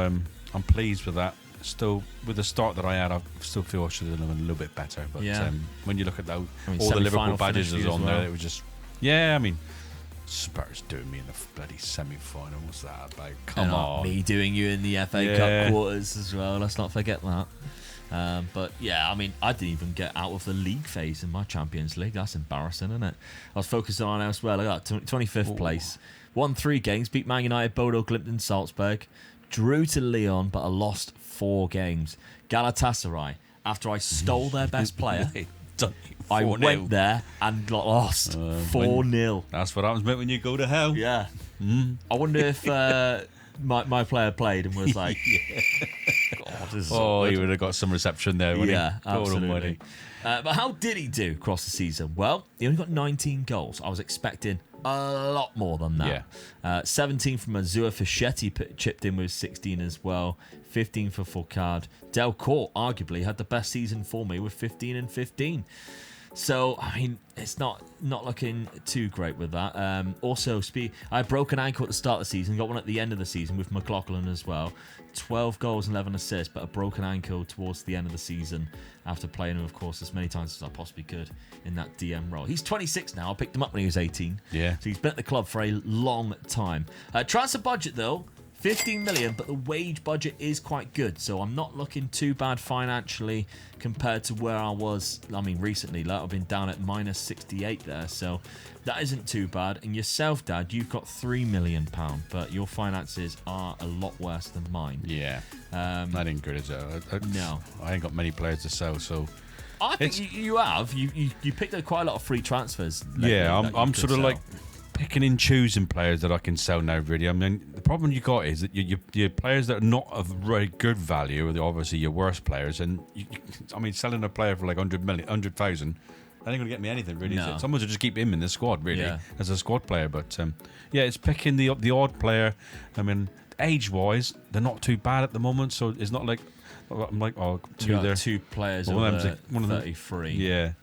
I'm pleased with that. Still, with the start that I had, I still feel I should have done a little bit better. But Yeah. when you look at that, I mean, all the Liverpool semi-final badges finish was for you on as there, well. it was just, yeah, I mean, Spurs doing me in the bloody semi-final. What's that about? Come And on. me doing you in the FA Yeah. Cup quarters as well. Let's not forget that. But yeah, I mean, I didn't even get out of the league phase in my Champions League. That's embarrassing, isn't it? I was focused on elsewhere. Look at that, 25th place. Won 3 games, beat Man United, Bodo Glimt and Salzburg. Drew to Lyon, but I lost 4 games. Galatasaray, after I stole their best player, I went there and got lost 4-0. That's what happens, mate, when you go to hell. Yeah. I wonder if my player played and was like, God, this is He would have got some reception there, wouldn't yeah, he? God absolutely. almighty. But how did he do across the season? Well, he only got 19 goals. I was expecting a lot more than that. 17 from Azua Fischetti chipped in with 16 as well. 15 for Foucault. Delcourt arguably had the best season for me with 15 and 15. So, I mean, it's not looking too great with that. Also, I had broken ankle at the start of the season, got one at the end of the season with McLaughlin as well. 12 goals and 11 assists, but a broken ankle towards the end of the season after playing him, of course, as many times as I possibly could in that DM role. He's 26 now. I picked him up when he was 18. Yeah. So he's been at the club for a long time. Transfer budget, though, 15 million, but the wage budget is quite good, so I'm not looking too bad financially compared to where I was, I mean, recently. Like, I've been down at minus 68 there, so that isn't too bad. And yourself, Dad, you've got £3 million, but your finances are a lot worse than mine. Yeah. That ain't good as well. No. I ain't got many players to sell, so... I think you have. You picked up quite a lot of free transfers. Lately I'm sort of like picking and choosing players that I can sell now, really. I mean, the problem you got is that your players that are not of very good value are obviously your worst players. And, I mean, selling a player for like 100,000, that ain't going to get me anything, really. No. Is it? Someone to just keep him in the squad, really, Yeah. as a squad player. But, it's picking the odd player. I mean, age-wise, they're not too bad at the moment, so it's not like... I'm like, you got there. 2 players Well, one of over them's like- one of them- 33. Yeah.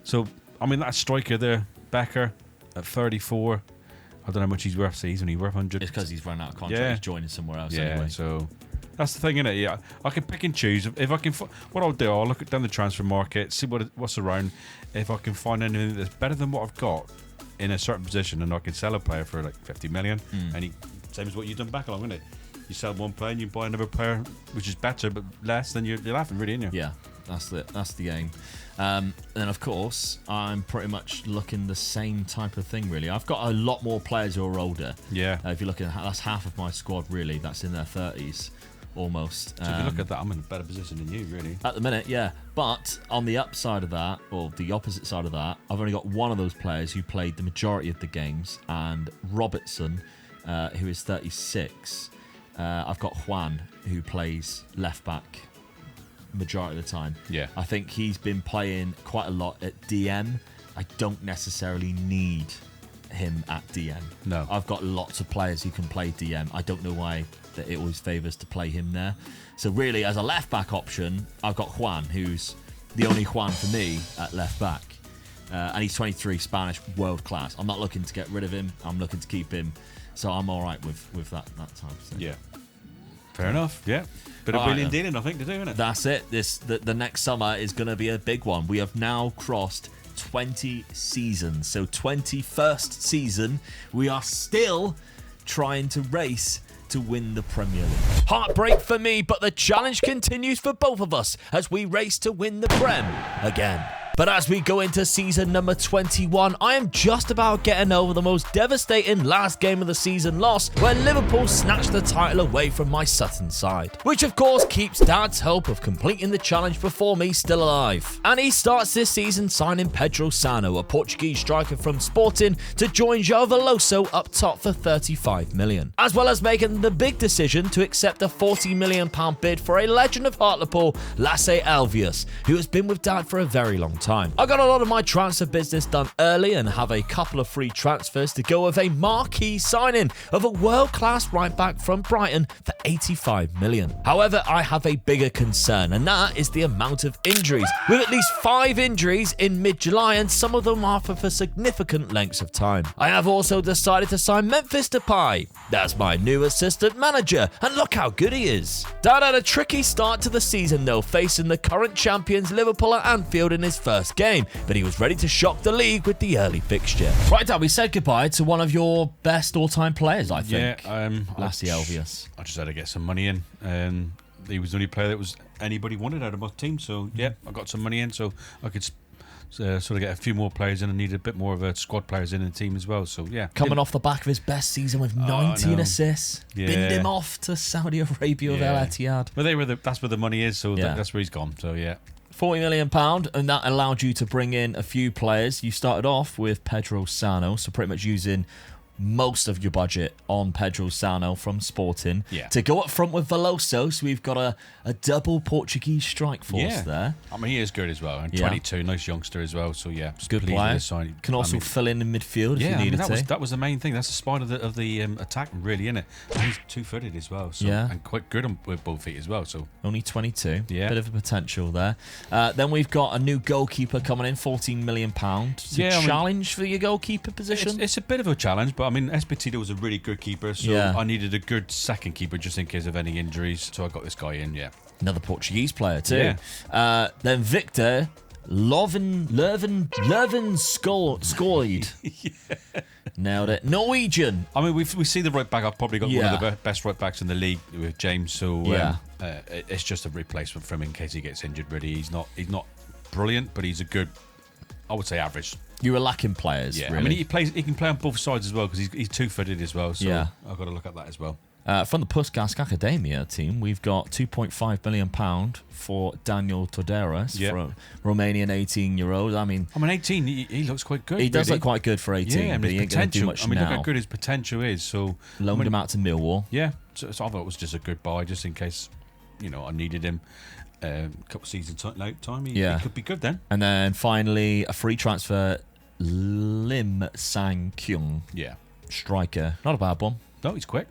So, I mean, that striker there, Becker, at 34, I don't know how much he's worth. He's only worth 100. It's because he's run out of contract. Yeah. He's joining somewhere else Yeah, anyway. so that's the thing, innit? Yeah, I can pick and choose. If I can, what I'll do, I'll look down the transfer market, see what's around. If I can find anything that's better than what I've got in a certain position, and I can sell a player for like 50 million, and same as what you've done back along, isn't it? You sell one player and you buy another player which is better but less, then you're laughing, really, aren't you? Yeah, that's the aim. And of course, I'm pretty much looking the same type of thing, really. I've got a lot more players who are older. Yeah. If you look at that's half of my squad, really. That's in their 30s, almost. So if you look at that, I'm in a better position than you, really. At the minute, yeah. But on the upside of that, or the opposite side of that, I've only got one of those players who played the majority of the games, and Robertson, who is 36. I've got Juan, who plays left back majority of the time. Yeah. I think he's been playing quite a lot at DM. I don't necessarily need him at DM. No. I've got lots of players who can play DM. I don't know why that it always favours to play him there. So really, as a left back option, I've got Juan, who's the only Juan for me at left back. And he's 23, Spanish, world class. I'm not looking to get rid of him. I'm looking to keep him. So I'm all right with that time. So. Yeah. Fair enough. Yeah. Bit of All right, wheeling then. dealing, I think, to do, isn't it? That's it. The next summer is going to be a big one. We have now crossed 20 seasons. So 21st season, we are still trying to race to win the Premier League. Heartbreak for me, but the challenge continues for both of us as we race to win the Prem again. But as we go into season number 21, I am just about getting over the most devastating last game of the season loss where Liverpool snatched the title away from my Sutton side. Which of course keeps Dad's hope of completing the challenge before me still alive. And he starts this season signing Pedro Sano, a Portuguese striker from Sporting, to join João Veloso up top for 35 million. As well as making the big decision to accept a £40 million bid for a legend of Hartlepool, Lasse Alves, who has been with Dad for a very long time. I got a lot of my transfer business done early and have a couple of free transfers to go with a marquee signing of a world-class right-back from Brighton for 85 million. However, I have a bigger concern, and that is the amount of injuries, with at least 5 injuries in mid-July, and some of them are for significant lengths of time. I have also decided to sign Memphis Depay. That's my new assistant manager, and look how good he is. Dad had a tricky start to the season though, facing the current champions Liverpool at Anfield in his first game, but he was ready to shock the league with the early fixture. Right, Dad, we said goodbye to one of your best all-time players, I think. Yeah, Lasse Alves. I just had to get some money in. he was the only player that was anybody wanted out of my team. So yeah, I got some money in, so I could sort of get a few more players in, and needed a bit more of a squad players in the team as well. So yeah, Coming off the back of his best season with 19 no. assists, Yeah. binned him off to Saudi Arabia with Al Ittihad. But that's where the money is, so Yeah. that's where he's gone. So yeah. £40 million, and that allowed you to bring in a few players. You started off with Pedro Sano, so pretty much using most of your budget on Pedro Sano from Sporting. Yeah. To go up front with Veloso, so we've got a double Portuguese strike force there. I mean, he is good as well. And Yeah. 22, nice youngster as well. So yeah, just Good pleased with player. his signing. Can also fill in midfield if you needed to. that was the main thing. That's the spine of the attack, really, isn't it? And he's 2-footed as well. So, Yeah. and quite good with both feet as well. So Only 22. Yeah. Bit of a potential there. Then we've got a new goalkeeper coming in, £14 million. It's a Yeah, I mean- challenge for your goalkeeper position. it's a bit of a challenge, but I mean, Esposito was a really good keeper, so Yeah. I needed a good second keeper just in case of any injuries. So I got this guy in. Yeah. Another Portuguese player too. Then Victor Lurven Skoid. Nailed it. Norwegian. I mean, we see the right back. I've probably got one Yeah. of the best right backs in the league with James. So Yeah. it's just a replacement for him in case he gets injured. Really, he's not brilliant, but he's a good, I would say, average. You were lacking players. Yeah, really. I mean, he can play on both sides as well because he's 2-footed as well. So Yeah. I've got to look at that as well. From the Puskas Academia team, we've got £2.5 million for Daniel Toderas, Yeah. from Romanian 18-year-old. I mean, 18, he looks quite good. he does really. look quite good for 18, Yeah, I but he mean, ain't going to do potential. much I mean, now. look how good his potential is. So Loaned I mean, him out to Millwall. Yeah, so I thought it was just a good buy, just in case, I needed him a couple of seasons time. He could be good then. And then finally, a free transfer, Lim Sang-kyung, Yeah. striker. Not a bad one. No, he's quick.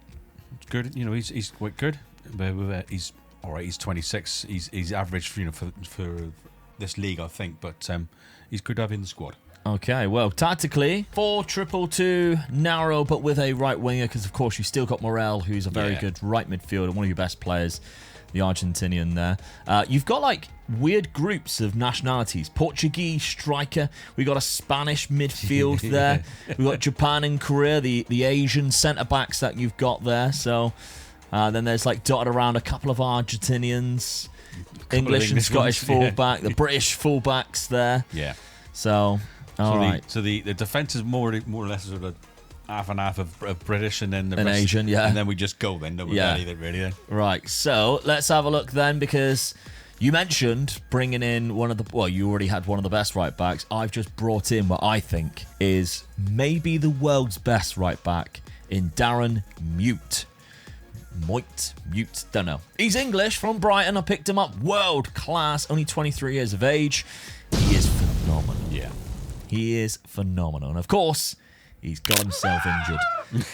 It's good. He's quite good. But he's all right. He's 26. He's average, for this league, I think. But he's good to have in the squad. Okay, well, tactically, 4-2-2, narrow, but with a right winger, because of course you still got Morel, who's a very good right midfielder, one of your best players, the Argentinian there. You've got like weird groups of nationalities. Portuguese striker, we got a Spanish midfield there. We got Japan and Korea, the Asian centre backs that you've got there. So then there's like dotted around a couple of Argentinians, English and Scottish ones, yeah. fullback, the British fullbacks there. Yeah. So. All right. So the defense is more or less sort of half and half of British, and then the An rest, Asian, yeah. And then we just go then, don't we? Yeah. Really then. Right, so let's have a look then, because you mentioned bringing in you already had one of the best right backs. I've just brought in what I think is maybe the world's best right back in Darren Mute, don't know. He's English, from Brighton. I picked him up, world class, only 23 years of age. He is phenomenal. Yeah. He is phenomenal. And of course, he's got himself injured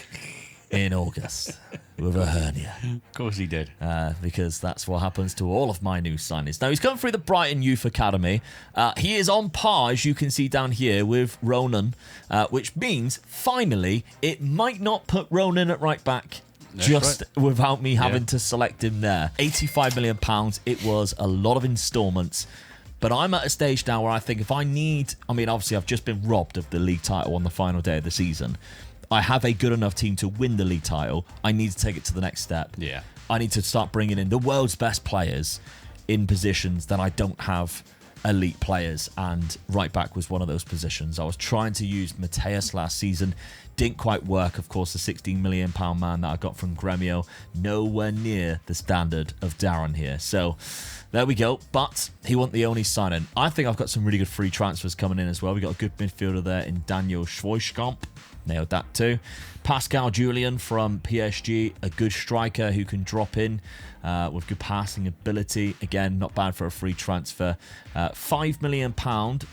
in August with a hernia. Of course he did. Because that's what happens to all of my new signings. Now, he's come through the Brighton Youth Academy. He is on par, as you can see down here, with Ronan, which means, finally, it might not put Ronan at right back. That's right. Without me having to select him there. £85 million. It was a lot of instalments. But I'm at a stage now where I think obviously I've just been robbed of the league title on the final day of the season. I have a good enough team to win the league title. I need to take it to the next step. Yeah. I need to start bringing in the world's best players in positions that I don't have elite players, and right back was one of those positions. I was trying to use Mateus last season. Didn't quite work. Of course, the £16 million man that I got from Gremio, nowhere near the standard of Darren here. So there we go. But he wasn't the only signing. I think I've got some really good free transfers coming in as well. We got a good midfielder there in Daniel Schweischkamp. Nailed that too. Pascal Julian from PSG, a good striker who can drop in with good passing ability. Again, not bad for a free transfer. £5 million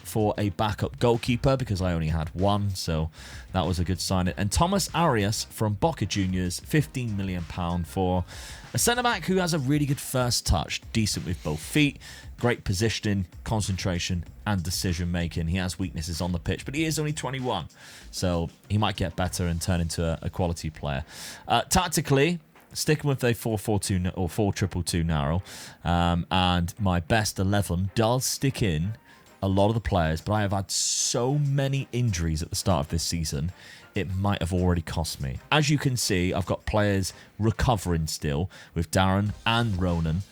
for a backup goalkeeper, because I only had one, so that was a good signing. And Thomas Arias from Boca Juniors, £15 million for a centre-back who has a really good first touch, decent with both feet, great positioning, concentration, and decision-making. He has weaknesses on the pitch, but he is only 21, so he might get better and turn into a quality player. Tactically, sticking with a 4-4-2 or 4-2-2 narrow, and my best 11 does stick in a lot of the players, but I have had so many injuries at the start of this season, it might have already cost me. As you can see, I've got players recovering still with Darren and Ronan.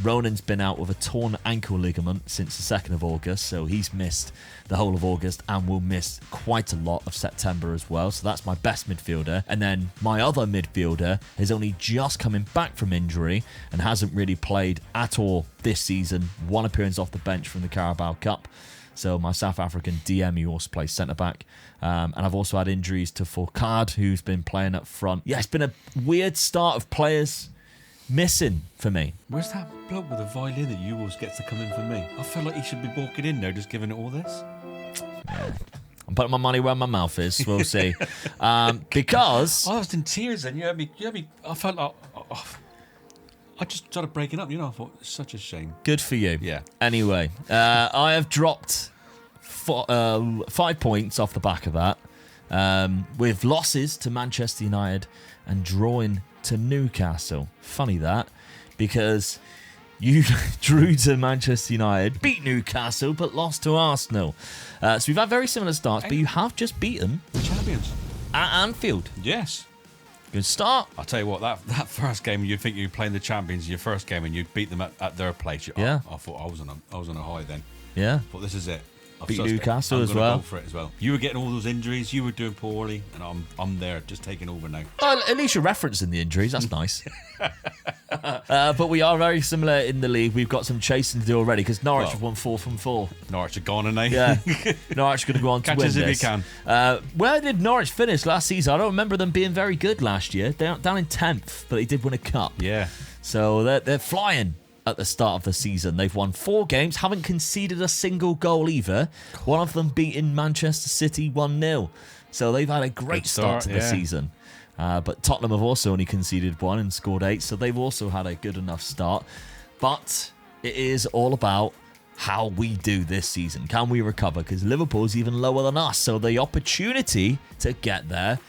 Ronan's been out with a torn ankle ligament since the 2nd of August, so he's missed the whole of August and will miss quite a lot of September as well. So that's my best midfielder. And then my other midfielder is only just coming back from injury and hasn't really played at all this season. One appearance off the bench from the Carabao Cup. So my South African DM, who also plays centre-back. And I've also had injuries to Fourcade, who's been playing up front. Yeah, it's been a weird start of players missing for me. Where's that bloke with the violin that you always gets to come in for me? I feel like he should be walking in there just giving it all this. I'm putting my money where my mouth is. We'll see. Because I was in tears then. You had me. I felt like I just started breaking up. I thought it's such a shame. good for you. Yeah. Anyway, I have dropped 5 points off the back of that, with losses to Manchester United and drawing to Newcastle. Funny that, because you drew to Manchester United, beat Newcastle, but lost to Arsenal. So we've had very similar starts, but you have just beaten The champions. at Anfield. Yes. Good start. I'll tell you what, that first game, you'd think you were playing the champions, your first game, and you'd beat them at their place. Yeah. I thought I was on a high then. Yeah. I thought this is it. Beat Newcastle I'm as gonna well. Go for it as well. You were getting all those injuries. You were doing poorly, and I'm there, just taking over now. Well, at least you're referencing the injuries. That's nice. But we are very similar in the league. We've got some chasing to do already because Norwich have won 4 from 4. Norwich are gone, and they. Yeah, Norwich going to go on to Catch win us if this. you can. Where did Norwich finish last season? I don't remember them being very good last year. They're down in 10th, but they did win a cup. Yeah. So they're flying at the start of the season. They've won 4 games, haven't conceded a single goal either. One of them beating Manchester City 1-0. So they've had a great Good start start, to the yeah. season. But Tottenham have also only conceded 1 and scored 8, so they've also had a good enough start. But it is all about how we do this season. Can we recover? Because Liverpool's even lower than us, so the opportunity to get there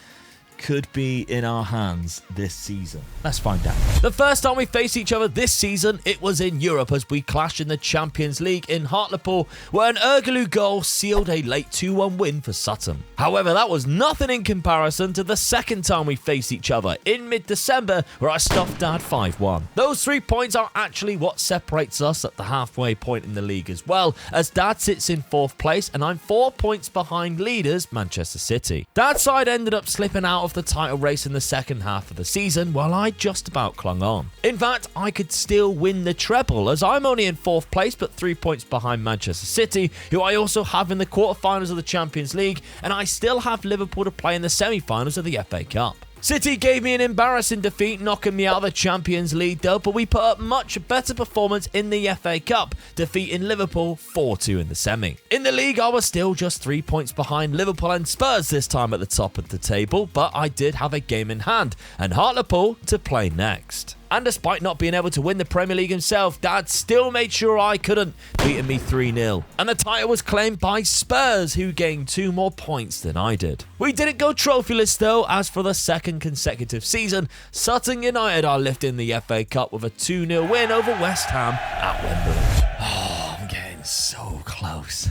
could be in our hands this season. Let's find out. The first time we faced each other this season, it was in Europe as we clashed in the Champions League in Hartlepool, where an Ergulu goal sealed a late 2-1 win for Sutton. However, that was nothing in comparison to the second time we faced each other in mid-December, where I stuffed Dad 5-1. Those 3 points are actually what separates us at the halfway point in the league as well, as Dad sits in 4th place and I'm 4 points behind leaders Manchester City. Dad's side ended up slipping out of the title race in the second half of the season, while I just about clung on. In fact, I could still win the treble, as I'm only in 4th place but 3 points behind Manchester City, who I also have in the quarterfinals of the Champions League, and I still have Liverpool to play in the semi-finals of the FA Cup. City gave me an embarrassing defeat, knocking me out of the Champions League though, but we put up much better performance in the FA Cup, defeating Liverpool 4-2 in the semi. In the league, I was still just 3 points behind Liverpool and Spurs this time at the top of the table, but I did have a game in hand, and Hartlepool to play next. And despite not being able to win the Premier League himself, Dad still made sure I couldn't, beating me 3-0. And the title was claimed by Spurs, who gained 2 more points than I did. We didn't go trophyless though, as for the second consecutive season, Sutton United are lifting the FA Cup with a 2-0 win over West Ham at Wembley. Oh, I'm getting so close.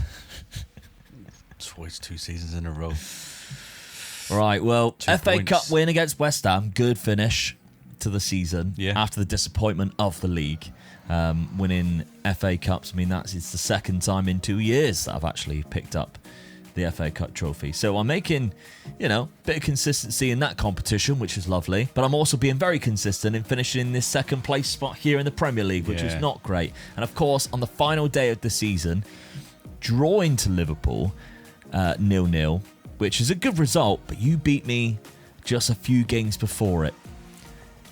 Twice 2 seasons in a row. Right, well, 2 FA points. Cup win against West Ham, good finish to the season. Yeah. After the disappointment of the league, winning FA Cups. I mean, it's the second time in 2 years that I've actually picked up the FA Cup trophy. So I'm making, a bit of consistency in that competition, which is lovely. But I'm also being very consistent in finishing in this second place spot here in the Premier League, which is Yeah. not great. And of course, on the final day of the season, drawing to Liverpool 0-0, which is a good result, but you beat me just a few games before it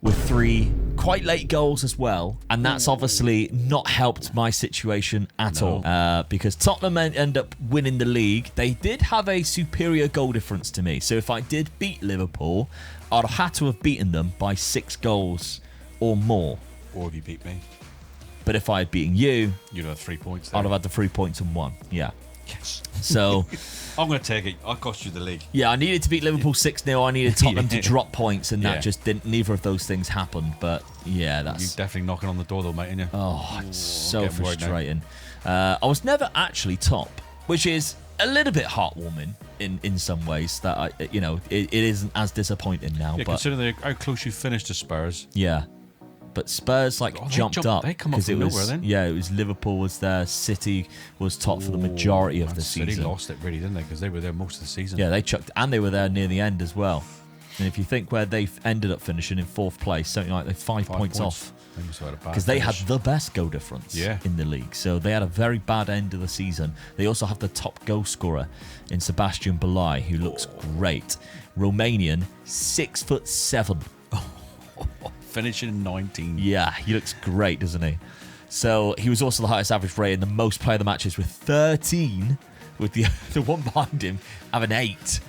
with 3 quite late goals as well, and that's obviously not helped my situation at all, because Tottenham end up winning the league. They did have a superior goal difference to me, so if I did beat Liverpool, I'd have had to have beaten them by 6 goals or more. Or if you beat me, But if I had beaten you, you'd have 3 points there. I'd have had the 3 points and 1. Yeah. Yes. So I'm going to take it. I'll cost you the league. yeah, I needed to beat Liverpool 6-0. I needed Tottenham to drop points, and that Yeah. just didn't. Neither of those things happened. But yeah, You're that's definitely knocking on the door though, mate, aren't you? it's so getting worried now. frustrating. I was never actually top, which is a little bit heartwarming in some ways. That it isn't as disappointing now. Yeah, but considering how close you finished to Spurs. yeah. But Spurs they jumped up they come up because it from was nowhere then. yeah, it was Liverpool was there, City was top for the majority of the City season. lost it really, didn't they? Because they were there most of the season. Yeah, they chucked, and they were there near the end as well. And if you think where they ended up finishing in 4th place, something like they're 5 points off, They must have had a bad because they had finish. the best goal difference in the league. So they had a very bad end of the season. They also have the top goal scorer in Sebastian Belay, who looks great. Romanian, 6'7". finishing 19. Yeah, he looks great, doesn't he? So he was also the highest average rate in the most player of the matches with 13, with the one behind him having 8.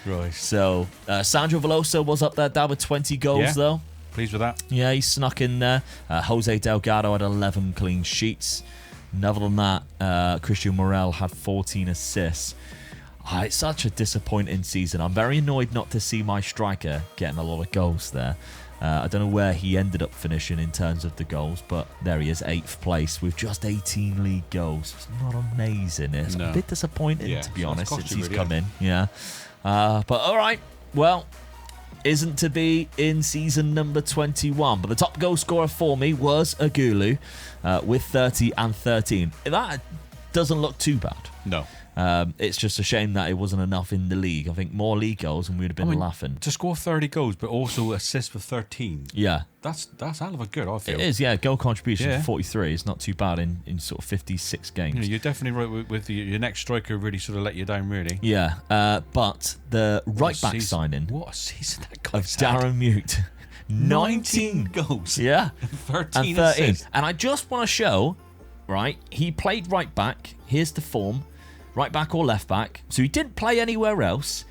Right. So Sandro Veloso was up there down with 20 goals though. Pleased with that. Yeah, he snuck in there. Jose Delgado had 11 clean sheets. Other than that, Christian Morel had 14 assists. It's such a disappointing season. I'm very annoyed not to see my striker getting a lot of goals there. I don't know where he ended up finishing in terms of the goals, but there he is, 8th place with just 18 league goals. It's not amazing. It's a bit disappointing, to be honest, since he's come in. Yeah. But all right, well, isn't to be in season number 21. But the top goal scorer for me was Agulu with 30 and 13. That doesn't look too bad. No. It's just a shame that it wasn't enough in the league. I think more league goals and we would have been laughing. To score 30 goals, but also assist for 13. Yeah. That's hell of a good, I feel. It is, yeah. Goal contribution for 43 is not too bad in sort of 56 games. You're definitely right with your next striker really sort of let you down, really. Yeah. But the right-back signing What a season that guy of Darren Mute. 19 goals. Yeah. 13 and 13. assists. And I just want to show, right, he played right-back. Here's the form. Right back or left back. So he didn't play anywhere else.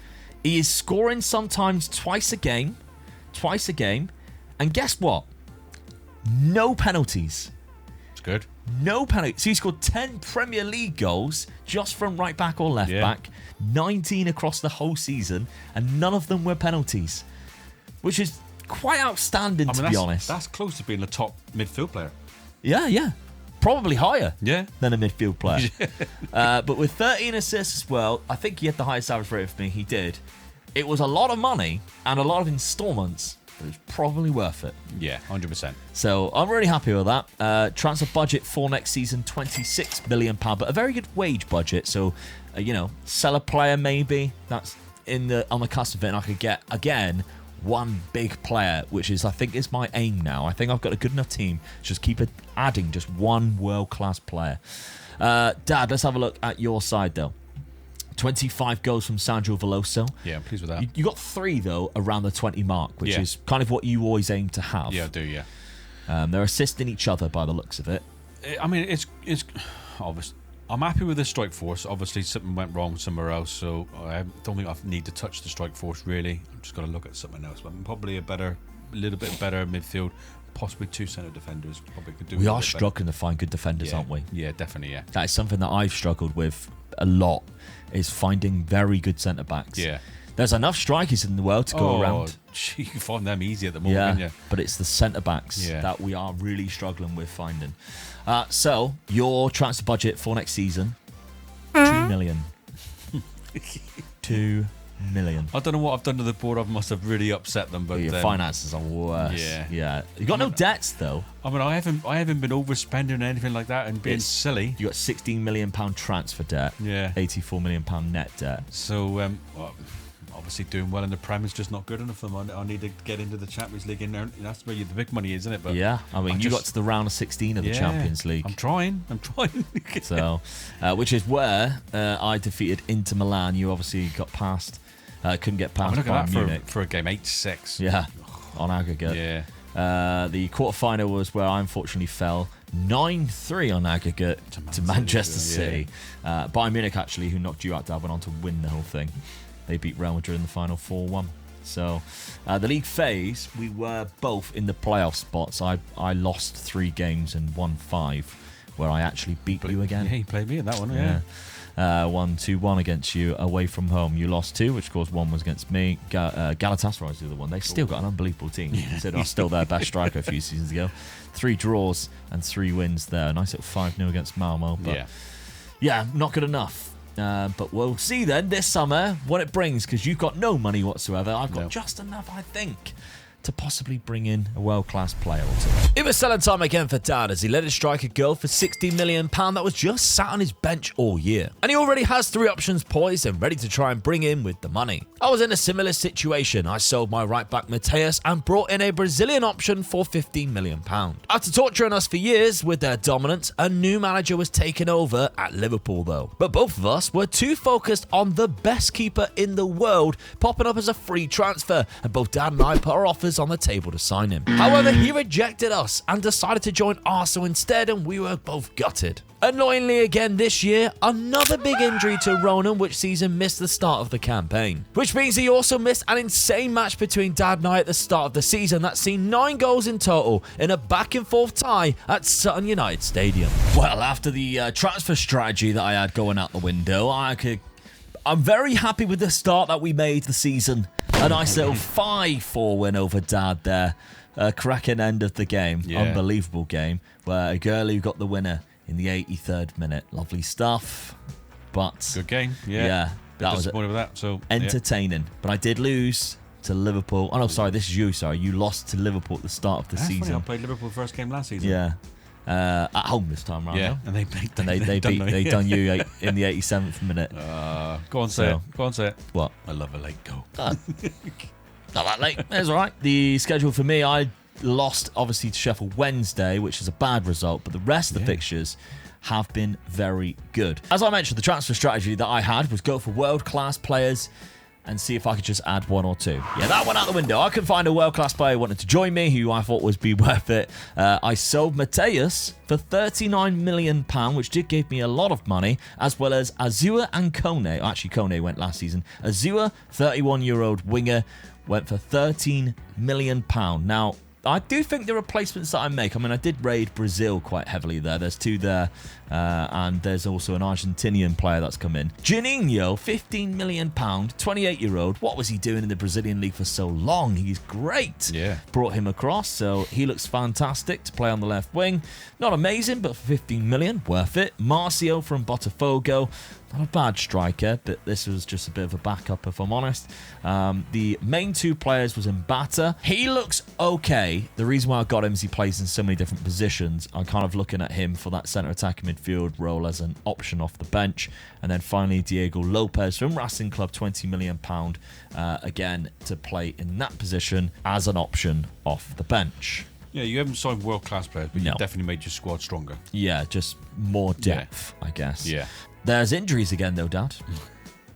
He is scoring sometimes twice a game. And guess what? No penalties. It's good. No penalties. So he scored 10 Premier League goals just from right back or left back. 19 across the whole season. And none of them were penalties. Which is quite outstanding, to be honest. That's close to being a top midfield player. Yeah. Probably higher than a midfield player. But with 13 assists as well, I think he had the highest average rate for me. He did. It was a lot of money and a lot of installments, but it was probably worth it. Yeah, 100%. So I'm really happy with that. Transfer budget for next season, £26 million, but a very good wage budget. So, sell a player maybe. That's on the cusp of it, and I could get, again, one big player, which is, I think, is my aim now. I think I've got a good enough team. Just keep adding just one world-class player. Dad, let's have a look at your side, though. 25 goals from Sandro Veloso. Yeah, I'm pleased with that. You got 3, though, around the 20 mark, which is kind of what you always aim to have. Yeah, I do, yeah. They're assisting each other by the looks of it. I mean, it's obvious. I'm happy with the strike force. Obviously, something went wrong somewhere else, so I don't think I need to touch the strike force, really. I'm just going to look at something else. But probably a little bit better midfield, possibly 2 centre defenders. Probably could do. We are struggling to find good defenders, aren't we? Yeah, definitely, yeah. That is something that I've struggled with a lot, is finding very good centre backs. Yeah. There's enough strikers in the world to go around. You can find them easy at the moment, Yeah, but it's the centre backs that we are really struggling with finding. So your transfer budget for next season, 2 million. 2 million. I don't know what I've done to the board. I must have really upset them, but Your finances are worse. Yeah. You got no debts though. I mean, I haven't been overspending or anything like that and being silly. You got £16 million transfer debt. Yeah. £84 million net debt. So obviously doing well in the Prem is just not good enough for them. I need to get into the Champions League in there. That's where the big money is, isn't it? But yeah, I mean, you got to the round of 16 of the Champions League. I'm trying. So, which is where I defeated Inter Milan. You obviously got past, couldn't get past Bayern Munich. For a game 8-6. Yeah, on aggregate. Yeah. The quarterfinal was where I unfortunately fell 9-3 on aggregate to Manchester City. Bayern Munich, actually, who knocked you out, Dad, went on to win the whole thing. They beat Real Madrid in the final 4-1. So, the league phase, we were both in the playoff spots. I lost 3 games and won 5, where I actually beat you again. Yeah, you played me in that one, yeah. won 2-1 against you away from home. You lost 2, which of course 1 was against me. Galatasaray was the other one. They still got an unbelievable team. Consider I was still their best striker a few seasons ago. 3 draws and 3 wins there. Nice little 5-0 against Malmo. But yeah, not good enough. But we'll see then this summer what it brings, because you've got no money whatsoever. I've got just enough, I think, to possibly bring in a world-class player or two. It was selling time again for Dad as he let his striker go for £60 million that was just sat on his bench all year. And he already has 3 options poised and ready to try and bring in with the money. I was in a similar situation. I sold my right-back Mateus and brought in a Brazilian option for £15 million. After torturing us for years with their dominance, a new manager was taken over at Liverpool though. But both of us were too focused on the best keeper in the world popping up as a free transfer, and both Dad and I put our offers on the table to sign him. However, he rejected us and decided to join Arsenal instead, and we were both gutted. Annoyingly again this year, another big injury to Ronan, which sees him miss the start of the campaign. Which means he also missed an insane match between Dad and I at the start of the season that's seen 9 goals in total in a back and forth tie at Sutton United Stadium. Well, after the transfer strategy that I had going out the window, I'm very happy with the start that we made the season. A nice little 5-4 win over Dad there. A cracking end of the game. Yeah. Unbelievable game. Where Aguero got the winner in the 83rd minute. Lovely stuff. But Good game. Yeah. that was disappointed with that. So entertaining. But I did lose to Liverpool. Oh no, sorry, this is you. Sorry, you lost to Liverpool at the start of the That's funny, season. I played Liverpool first game last season. Yeah. At home this time round. Yeah, though. and they beat And they done you in the 87th minute. Go on, say So- it. Go on, say it. What? I love a late goal. Not that late. That's all right. The schedule for me, I lost obviously to Sheffield Wednesday, which is a bad result, but the rest of the fixtures have been very good. As I mentioned, the transfer strategy that I had was go for world-class players and see if I could just add 1 or 2. Yeah, that went out the window. I couldn't find a world-class player who wanted to join me, who I thought would be worth it. I sold Mateus for £39 million, which did give me a lot of money, as well as Azua and Kone. Actually, Kone went last season. Azua, 31-year-old winger, went for £13 million. Now, I do think the replacements that I make, I mean, I did raid Brazil quite heavily there. There's 2 there, and there's also an Argentinian player that's come in. Juninho, £15 million, 28-year-old. What was he doing in the Brazilian league for so long? He's great. Yeah. Brought him across, so he looks fantastic to play on the left wing. Not amazing, but for £15 million, worth it. Marcio from Botafogo. Not a bad striker, but this was just a bit of a backup, if I'm honest. The main 2 players was Mbata. He looks okay. The reason why I got him is he plays in so many different positions. I'm kind of looking at him for that centre attacking midfield role as an option off the bench. And then finally, Diego Lopez from Racing Club, £20 million, again, to play in that position as an option off the bench. Yeah, you haven't signed world-class players, but No. you definitely made your squad stronger. Yeah, just more depth, I guess. Yeah. There's injuries again, though, Dad,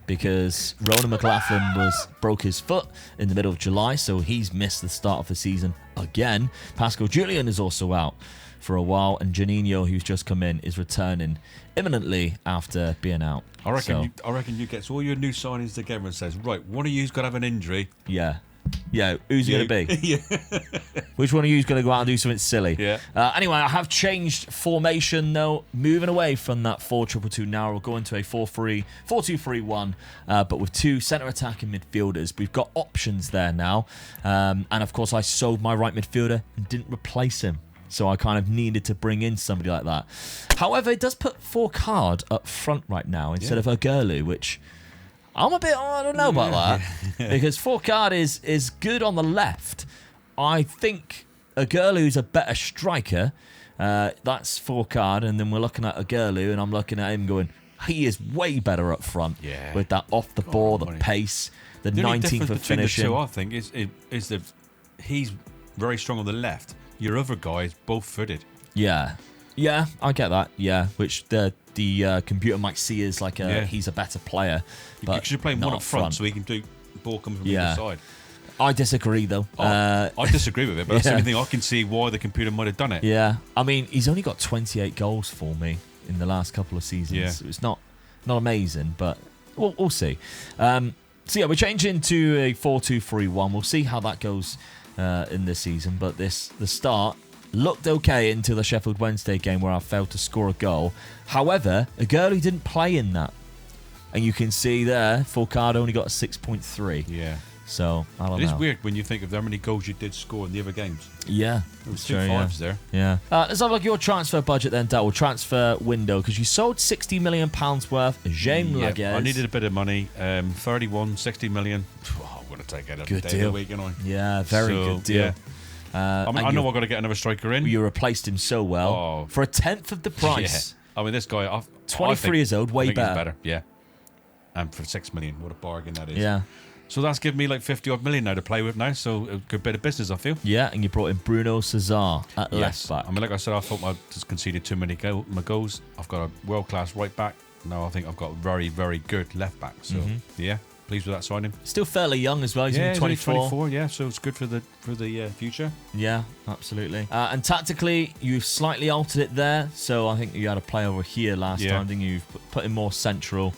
because Ronan McLaughlin broke his foot in the middle of July, so he's missed the start of the season again. Pascal Julian is also out for a while, and Juninho, who's just come in, is returning imminently after being out. I reckon. So, I reckon you get all your new signings together and says, right, one of you's got to have an injury. yeah. Yeah, who's it going to be? Yeah. Which one of you is going to go out and do something silly? Yeah. Anyway, I have changed formation, though, moving away from that 4-2-2 now. We'll go into a 4-2-3-1, but with 2 centre attacking midfielders. We've got options there now. And, of course, I sold my right midfielder and didn't replace him. So I kind of needed to bring in somebody like that. However, it does put Fourcade up front right now instead of Ergerlu, which I'm a bit, I don't know about that. Because Fourcade is good on the left. I think Ergerlu's a better striker. That's Fourcade. And then we're looking at Ergerlu, and I'm looking at him going, he is way better up front. Yeah. With that off the ball, the buddy. pace, the The only 19th difference of between finishing. the 2, I think, is that he's very strong on the left. Your other guy is both footed. Yeah, I get that. Yeah, which the computer might see as like he's a better player. But Because you're playing not one up front, so he can do ball coming from Yeah. either side. I disagree, though. I disagree with it, but that's the yeah. only thing I can see why the computer might have done it. Yeah, I mean, he's only got 28 goals for me in the last couple of seasons. Yeah. So it's not amazing, but we'll see. So yeah, we're changing to a 4-2-3-1. We'll see how that goes in this season. But the start looked okay until the Sheffield Wednesday game where I failed to score a goal. However, Ergerlu didn't play in that And you can see there, Forcado only got a 6.3. Yeah. So, I don't It know. is weird when you think of how many goals you did score in the other games. Yeah. There was it's two true, fives there. Yeah. Let's have a look at your transfer budget then, Dad. Or transfer window, because you sold £60 million worth of James Yeah, Laguez. I needed a bit of money. 31, 60 million. Oh, I'm going to take it every Good day deal. of the week, you know. Yeah, very So, good deal. yeah. I know I've got to get another striker in. You replaced him so well. Oh. For a tenth of the price. Yeah. I mean, this guy, 23 years old, way I think he's better. Yeah. And for 6 million, what a bargain that is. Yeah. So that's given me like 50 odd million now to play with now. So a good bit of business, I feel. Yeah, and you brought in Bruno Cesar at left back. I mean, like I said, I thought I just conceded too many goals. I've got a world class right back. Now I think I've got a very, very good left back. So yeah, pleased with that signing. Still fairly young as well. He's only He's only 24. 24. Yeah, so it's good for the future. Yeah, absolutely. And tactically, you've slightly altered it there. So I think you had a play over here last Yeah. time. Didn't you? You've put him more central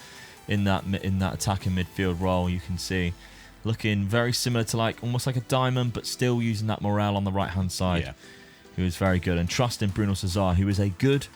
in that attacking midfield role. You can see looking very similar to almost like a diamond, but still using that morale on the right hand side. Yeah. He was very good, and trusting Bruno Cesar, who is a good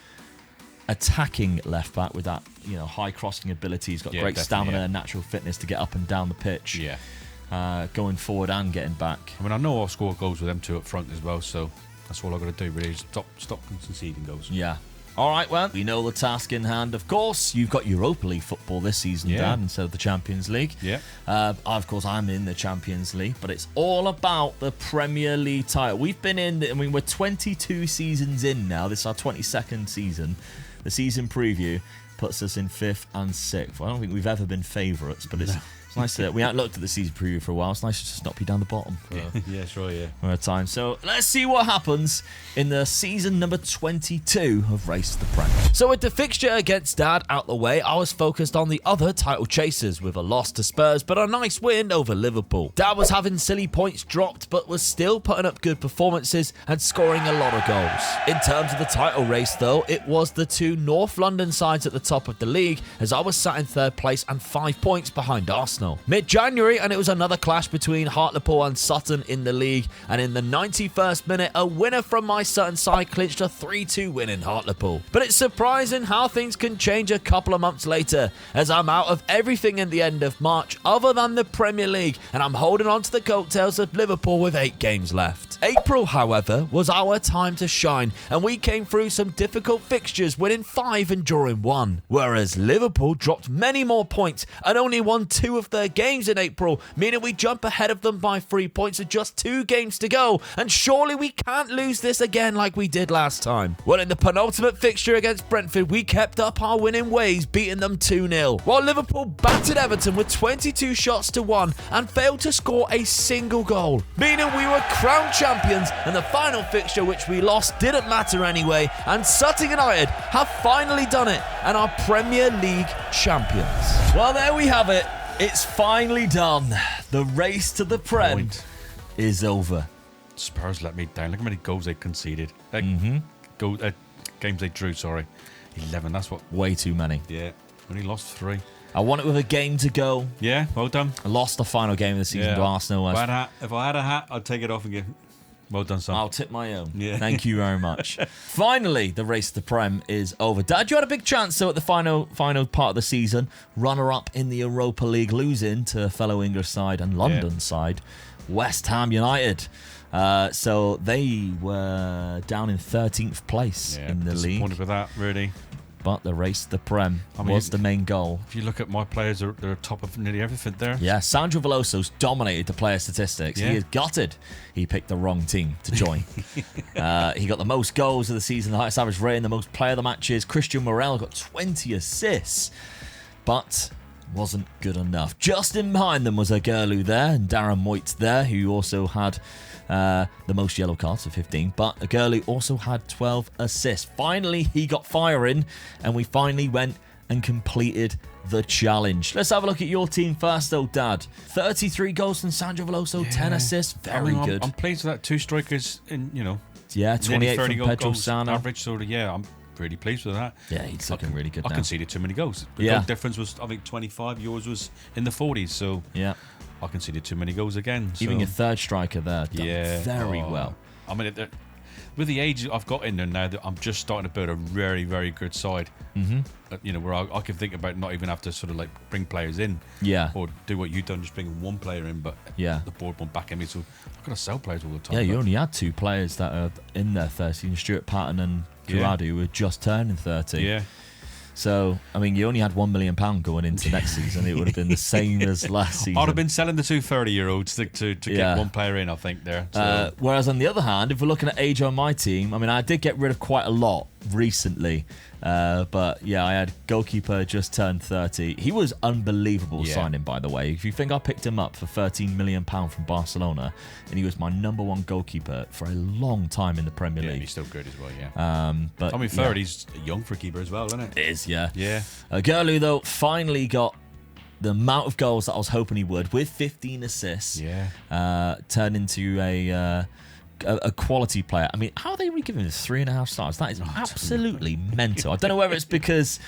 attacking left back with that high crossing ability. He's got Yeah, great definitely, stamina yeah. and natural fitness to get up and down the pitch. Yeah. Going forward and getting back. I mean, I know I'll score goals with them two up front as well. So that's all I've got to do really. Is stop conceding goals. Yeah. All right, well, we know the task in hand. Of course, you've got Europa League football this season, Yeah. Dad, instead of the Champions League. Yeah. Of course, I'm in the Champions League, but it's all about the Premier League title. We've been we're 22 seasons in now. This is our 22nd season. The season preview puts us in 5th and 6th. Well, I don't think we've ever been favourites, but it's nice that we haven't looked at the season preview for a while. It's nice to just not be down the bottom Yeah, sure, yeah. for a time. So let's see what happens in the season number 22 of Race to the Prem. So with the fixture against Dad out the way, I was focused on the other title chasers with a loss to Spurs but a nice win over Liverpool. Dad was having silly points dropped but was still putting up good performances and scoring a lot of goals. In terms of the title race though, it was the two North London sides at the top of the league as I was sat in 3rd place and 5 points behind Arsenal. Mid-January, and it was another clash between Hartlepool and Sutton in the league, and in the 91st minute, a winner from my Sutton side clinched a 3-2 win in Hartlepool. But it's surprising how things can change a couple of months later, as I'm out of everything in the end of March other than the Premier League, and I'm holding on to the coattails of Liverpool with 8 games left. April, however, was our time to shine, and we came through some difficult fixtures, winning 5 and drawing 1, whereas Liverpool dropped many more points and only won 2 of their games in April, meaning we jump ahead of them by 3 points with just 2 games to go, and surely we can't lose this again like we did last time. Well, in the penultimate fixture against Brentford, we kept up our winning ways, beating them 2-0, while Liverpool battered Everton with 22 shots to 1 and failed to score a single goal, meaning we were crowned champions, and the final fixture, which we lost, didn't matter anyway, and Sutton United have finally done it and are Premier League champions. Well, there we have it. It's finally done. The race to the Prem Point. is over. Spurs let me down. Look how many goals they conceded. Games they drew, sorry. 11, that's what. Way too many. Yeah, only lost 3. I won it with a game to go. Yeah, well done. I lost the final game of the season to Arsenal. If I had a hat, I'd take it off and give. Well done, son. I'll tip my own. Yeah. Thank you very much. Finally, the race to the Prem is over. Dad, you had a big chance, though, at the final part of the season. Runner-up in the Europa League, losing to fellow English side and London side, West Ham United. So they were down in 13th place in the league. Disappointed with that, really. But the race to the Prem was the main goal. If you look at my players, they're top of nearly everything there. Yeah, Sandro Veloso's dominated the player statistics. Yeah. He is gutted. He picked the wrong team to join. He got the most goals of the season, the highest average rating, the most player of the matches. Christian Morel got 20 assists, but wasn't good enough. Just in behind them was Agerlu there and Darren Moit there, who also had the most yellow cards of 15, but Agerlu also had 12 assists. Finally, he got firing, and we finally went and completed the challenge. Let's have a look at your team first, though, Dad. 33 goals from Sandro Veloso, 10 assists. Very good. I'm pleased with that. 2 strikers in, Yeah, 28 from 30 Pedro goals Sano. average, sort of, yeah, I'm really pleased with that. Yeah, he's looking really good I now. conceded too many goals. The Yeah. goal difference was, I think, 25. Yours was in the 40s, so Yeah. I conceded too many goals again. Even so. your third striker there done Yeah. very well. I mean, with the age I've got in there now, that I'm just starting to build a very, very good side. You know, where I can think about not even have to sort of like bring players in, or do what you've done, just bringing one player in, but the board won't back in me, so I've got to sell players all the time. Yeah, you only had 2 players that are in their 30s, Stuart Patton and Kuradu, who were just turning 30. Yeah. So, I mean, you only had £1 million going into next season. It would have been the same as last season. I'd have been selling the 2 30-year-olds to get one player in, I think, there. So. Whereas on the other hand, if we're looking at age on my team, I mean, I did get rid of quite a lot recently. But yeah, I had goalkeeper just turned 30. He was unbelievable signing, by the way. If you think I picked him up for £13 million from Barcelona, and he was my #1 goalkeeper for a long time in the Premier League. Yeah, he's still good as well, yeah. But I mean, 30's young for a keeper as well, isn't it? It is, yeah. Yeah. Gerlu, though, finally got the amount of goals that I was hoping he would, with 15 assists. Yeah. Turned into a quality player. I mean, how are they really giving him 3.5 stars? That is absolutely mental. I don't know whether it's because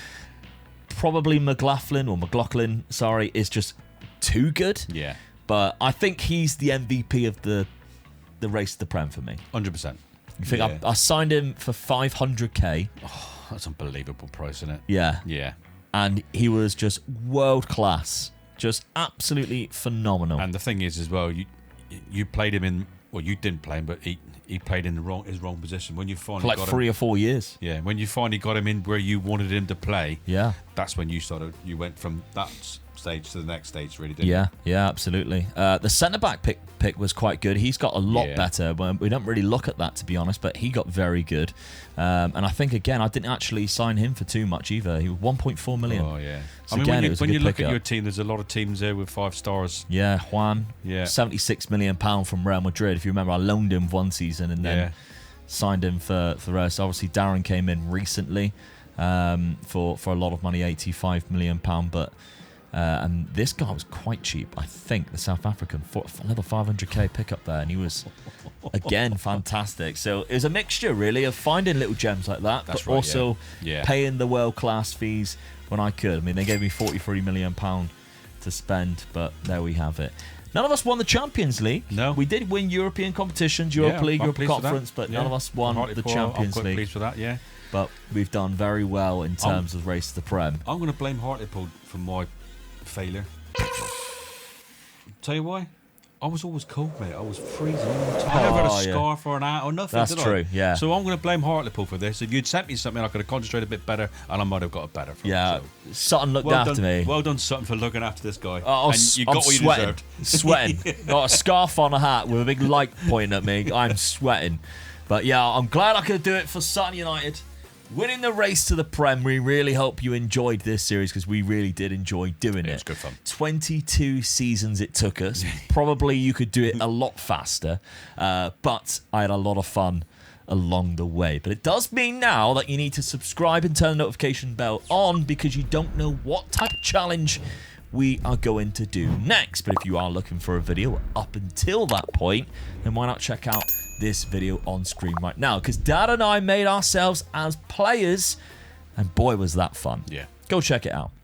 probably McLaughlin, is just too good. Yeah. But I think he's the MVP of the race to the Prem for me. 100%. You think I signed him for 500k? Oh, that's unbelievable price, isn't it? Yeah. Yeah. And he was just world class, just absolutely phenomenal. And the thing is, as well, you played him in. Well, you didn't play him, but he played in his wrong position. When you finally for like got 3 or 4 years. Yeah, when you finally got him in where you wanted him to play. Yeah. That's when you went from that stage to the next stage, really, didn't you? Yeah, absolutely. The centre back pick was quite good. He's got a lot better. We don't really look at that, to be honest, but he got very good. And I think, again, I didn't actually sign him for too much either. He was 1.4 million. Oh, yeah. So I mean, again, when you look at your team, there's a lot of teams there with 5 stars. Yeah, Juan. Yeah. £76 million from Real Madrid. If you remember, I loaned him one season and then signed him for the rest. Obviously, Darren came in recently for a lot of money, £85 million. But and this guy was quite cheap, I think, the South African, for another 500k pickup there, and he was again fantastic. So it was a mixture really of finding little gems like that, but also paying the world class fees when I could. I mean, they gave me £43 million to spend, but there we have it. None of us won the Champions League. No. We did win European competitions, Europa League, I'm Europa pleased with Conference, that. but none of us won the Champions I'm quite League. pleased with that, yeah. But we've done very well in terms of race to the Prem. I'm going to blame Hartlepool for my failure. Tell you why? I was always cold, mate. I was freezing all the time. I never had a scarf or an hat or nothing. That's true, yeah. So I'm going to blame Hartlepool for this. If you'd sent me something, I could have concentrated a bit better, and I might have got it better. Yeah, so. Sutton looked Well after done, me. Well done, Sutton, for looking after this guy. And you got what you sweating, deserved. sweating. Got a scarf on, a hat with a big light pointing at me. I'm sweating. But yeah, I'm glad I could do it for Sutton United. Winning the race to the Prem. We really hope you enjoyed this series because we really did enjoy doing it. It was good fun. 22 seasons it took us. Probably you could do it a lot faster, but I had a lot of fun along the way. But it does mean now that you need to subscribe and turn the notification bell on because you don't know what type of challenge we are going to do next. But if you are looking for a video up until that point, then why not check out this video on screen right now, because Dad and I made ourselves as players, and boy was that fun. Yeah. Go check it out.